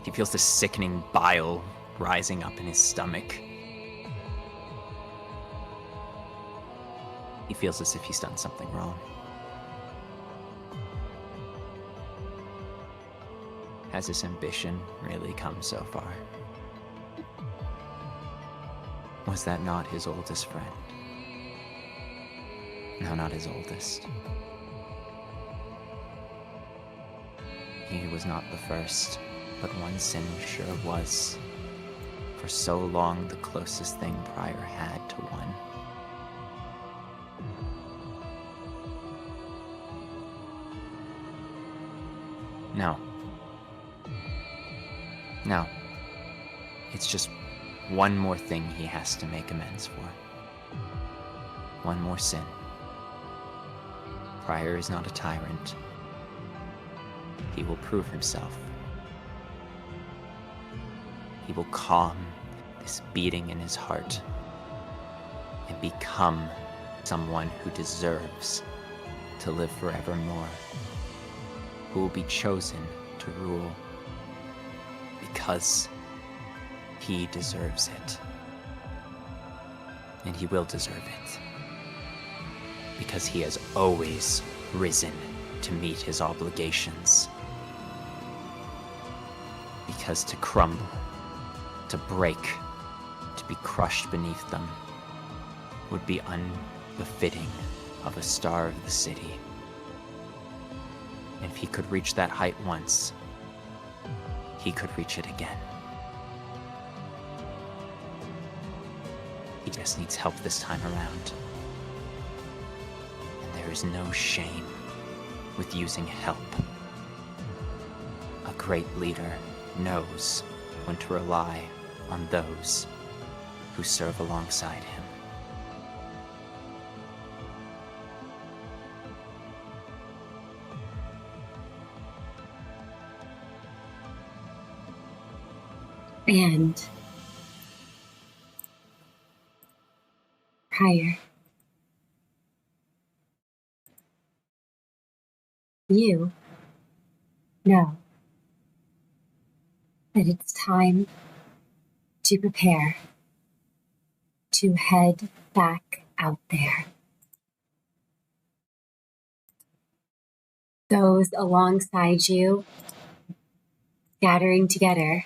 He feels the sickening bile rising up in his stomach. He feels as if he's done something wrong. Has his ambition really come so far? Was that not his oldest friend? No, not his oldest. He was not the first, but one sin sure was. For so long, the closest thing Prior had to one. No. No. It's just one more thing he has to make amends for. One more sin. Prior is not a tyrant. He will prove himself. He will calm this beating in his heart and become someone who deserves to live forevermore, who will be chosen to rule because he deserves it. And he will deserve it because he has always risen to meet his obligations. Because to crumble, to break, to be crushed beneath them would be unbefitting of a star of the city. And if he could reach that height once, he could reach it again. He just needs help this time around. And there is no shame with using help. A great leader knows when to rely on those who serve alongside him. and Prior, you know that it's time to prepare to head back out there. Those alongside you gathering together.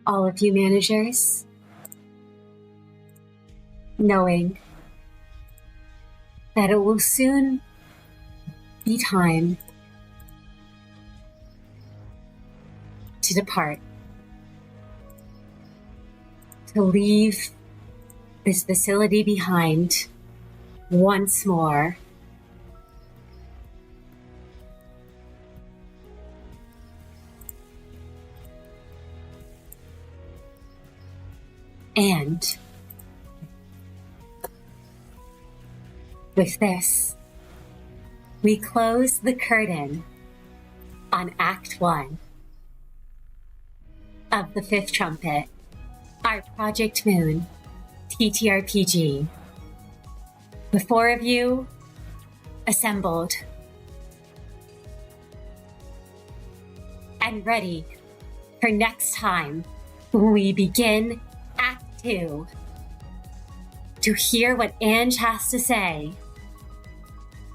All of you managers, knowing that it will soon be time to depart, to leave this facility behind once more. And with this, we close the curtain on Act I of the Fifth Trumpet, our Project Moon TTRPG. The four of you assembled and ready for next time when we begin Act II to hear what Ange has to say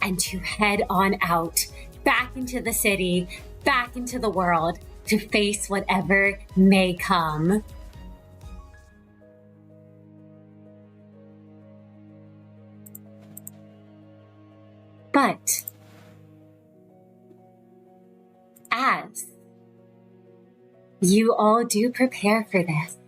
and to head on out back into the city, back into the world to face whatever may come. But as you all do prepare for this,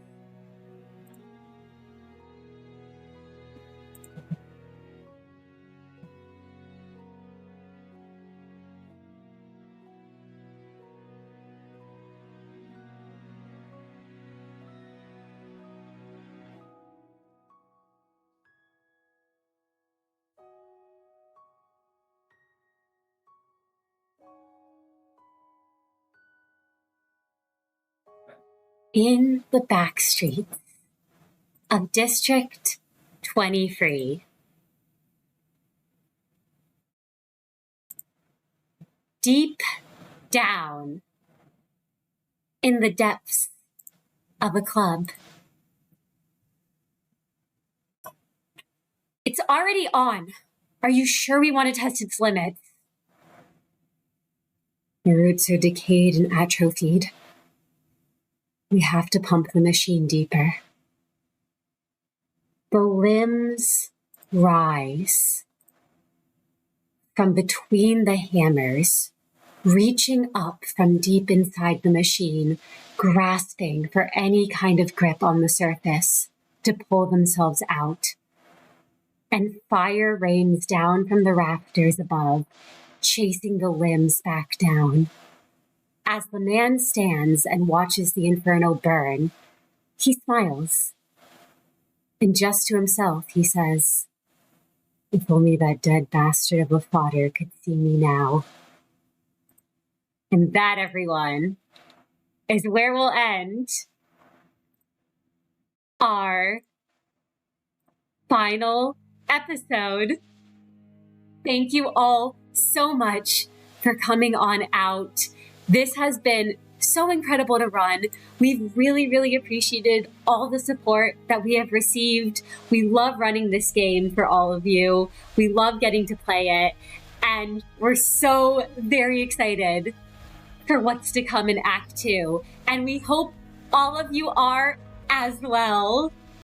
in the back streets of District 23, deep down in the depths of a club, it's already on. Are you sure we want to test its limits? The roots are decayed and atrophied. We have to pump the machine deeper. The limbs rise from between the hammers, reaching up from deep inside the machine, grasping for any kind of grip on the surface to pull themselves out. And fire rains down from the rafters above, chasing the limbs back down. As the man stands and watches the inferno burn, he smiles. And just to himself, he says, "If only that dead bastard of a father could see me now." And that, everyone, is where we'll end our final episode. Thank you all so much for coming on out. This has been so incredible to run. We've really, really appreciated all the support that we have received. We love running this game for all of you. We love getting to play it. And we're so very excited for what's to come in Act 2. And we hope all of you are as well.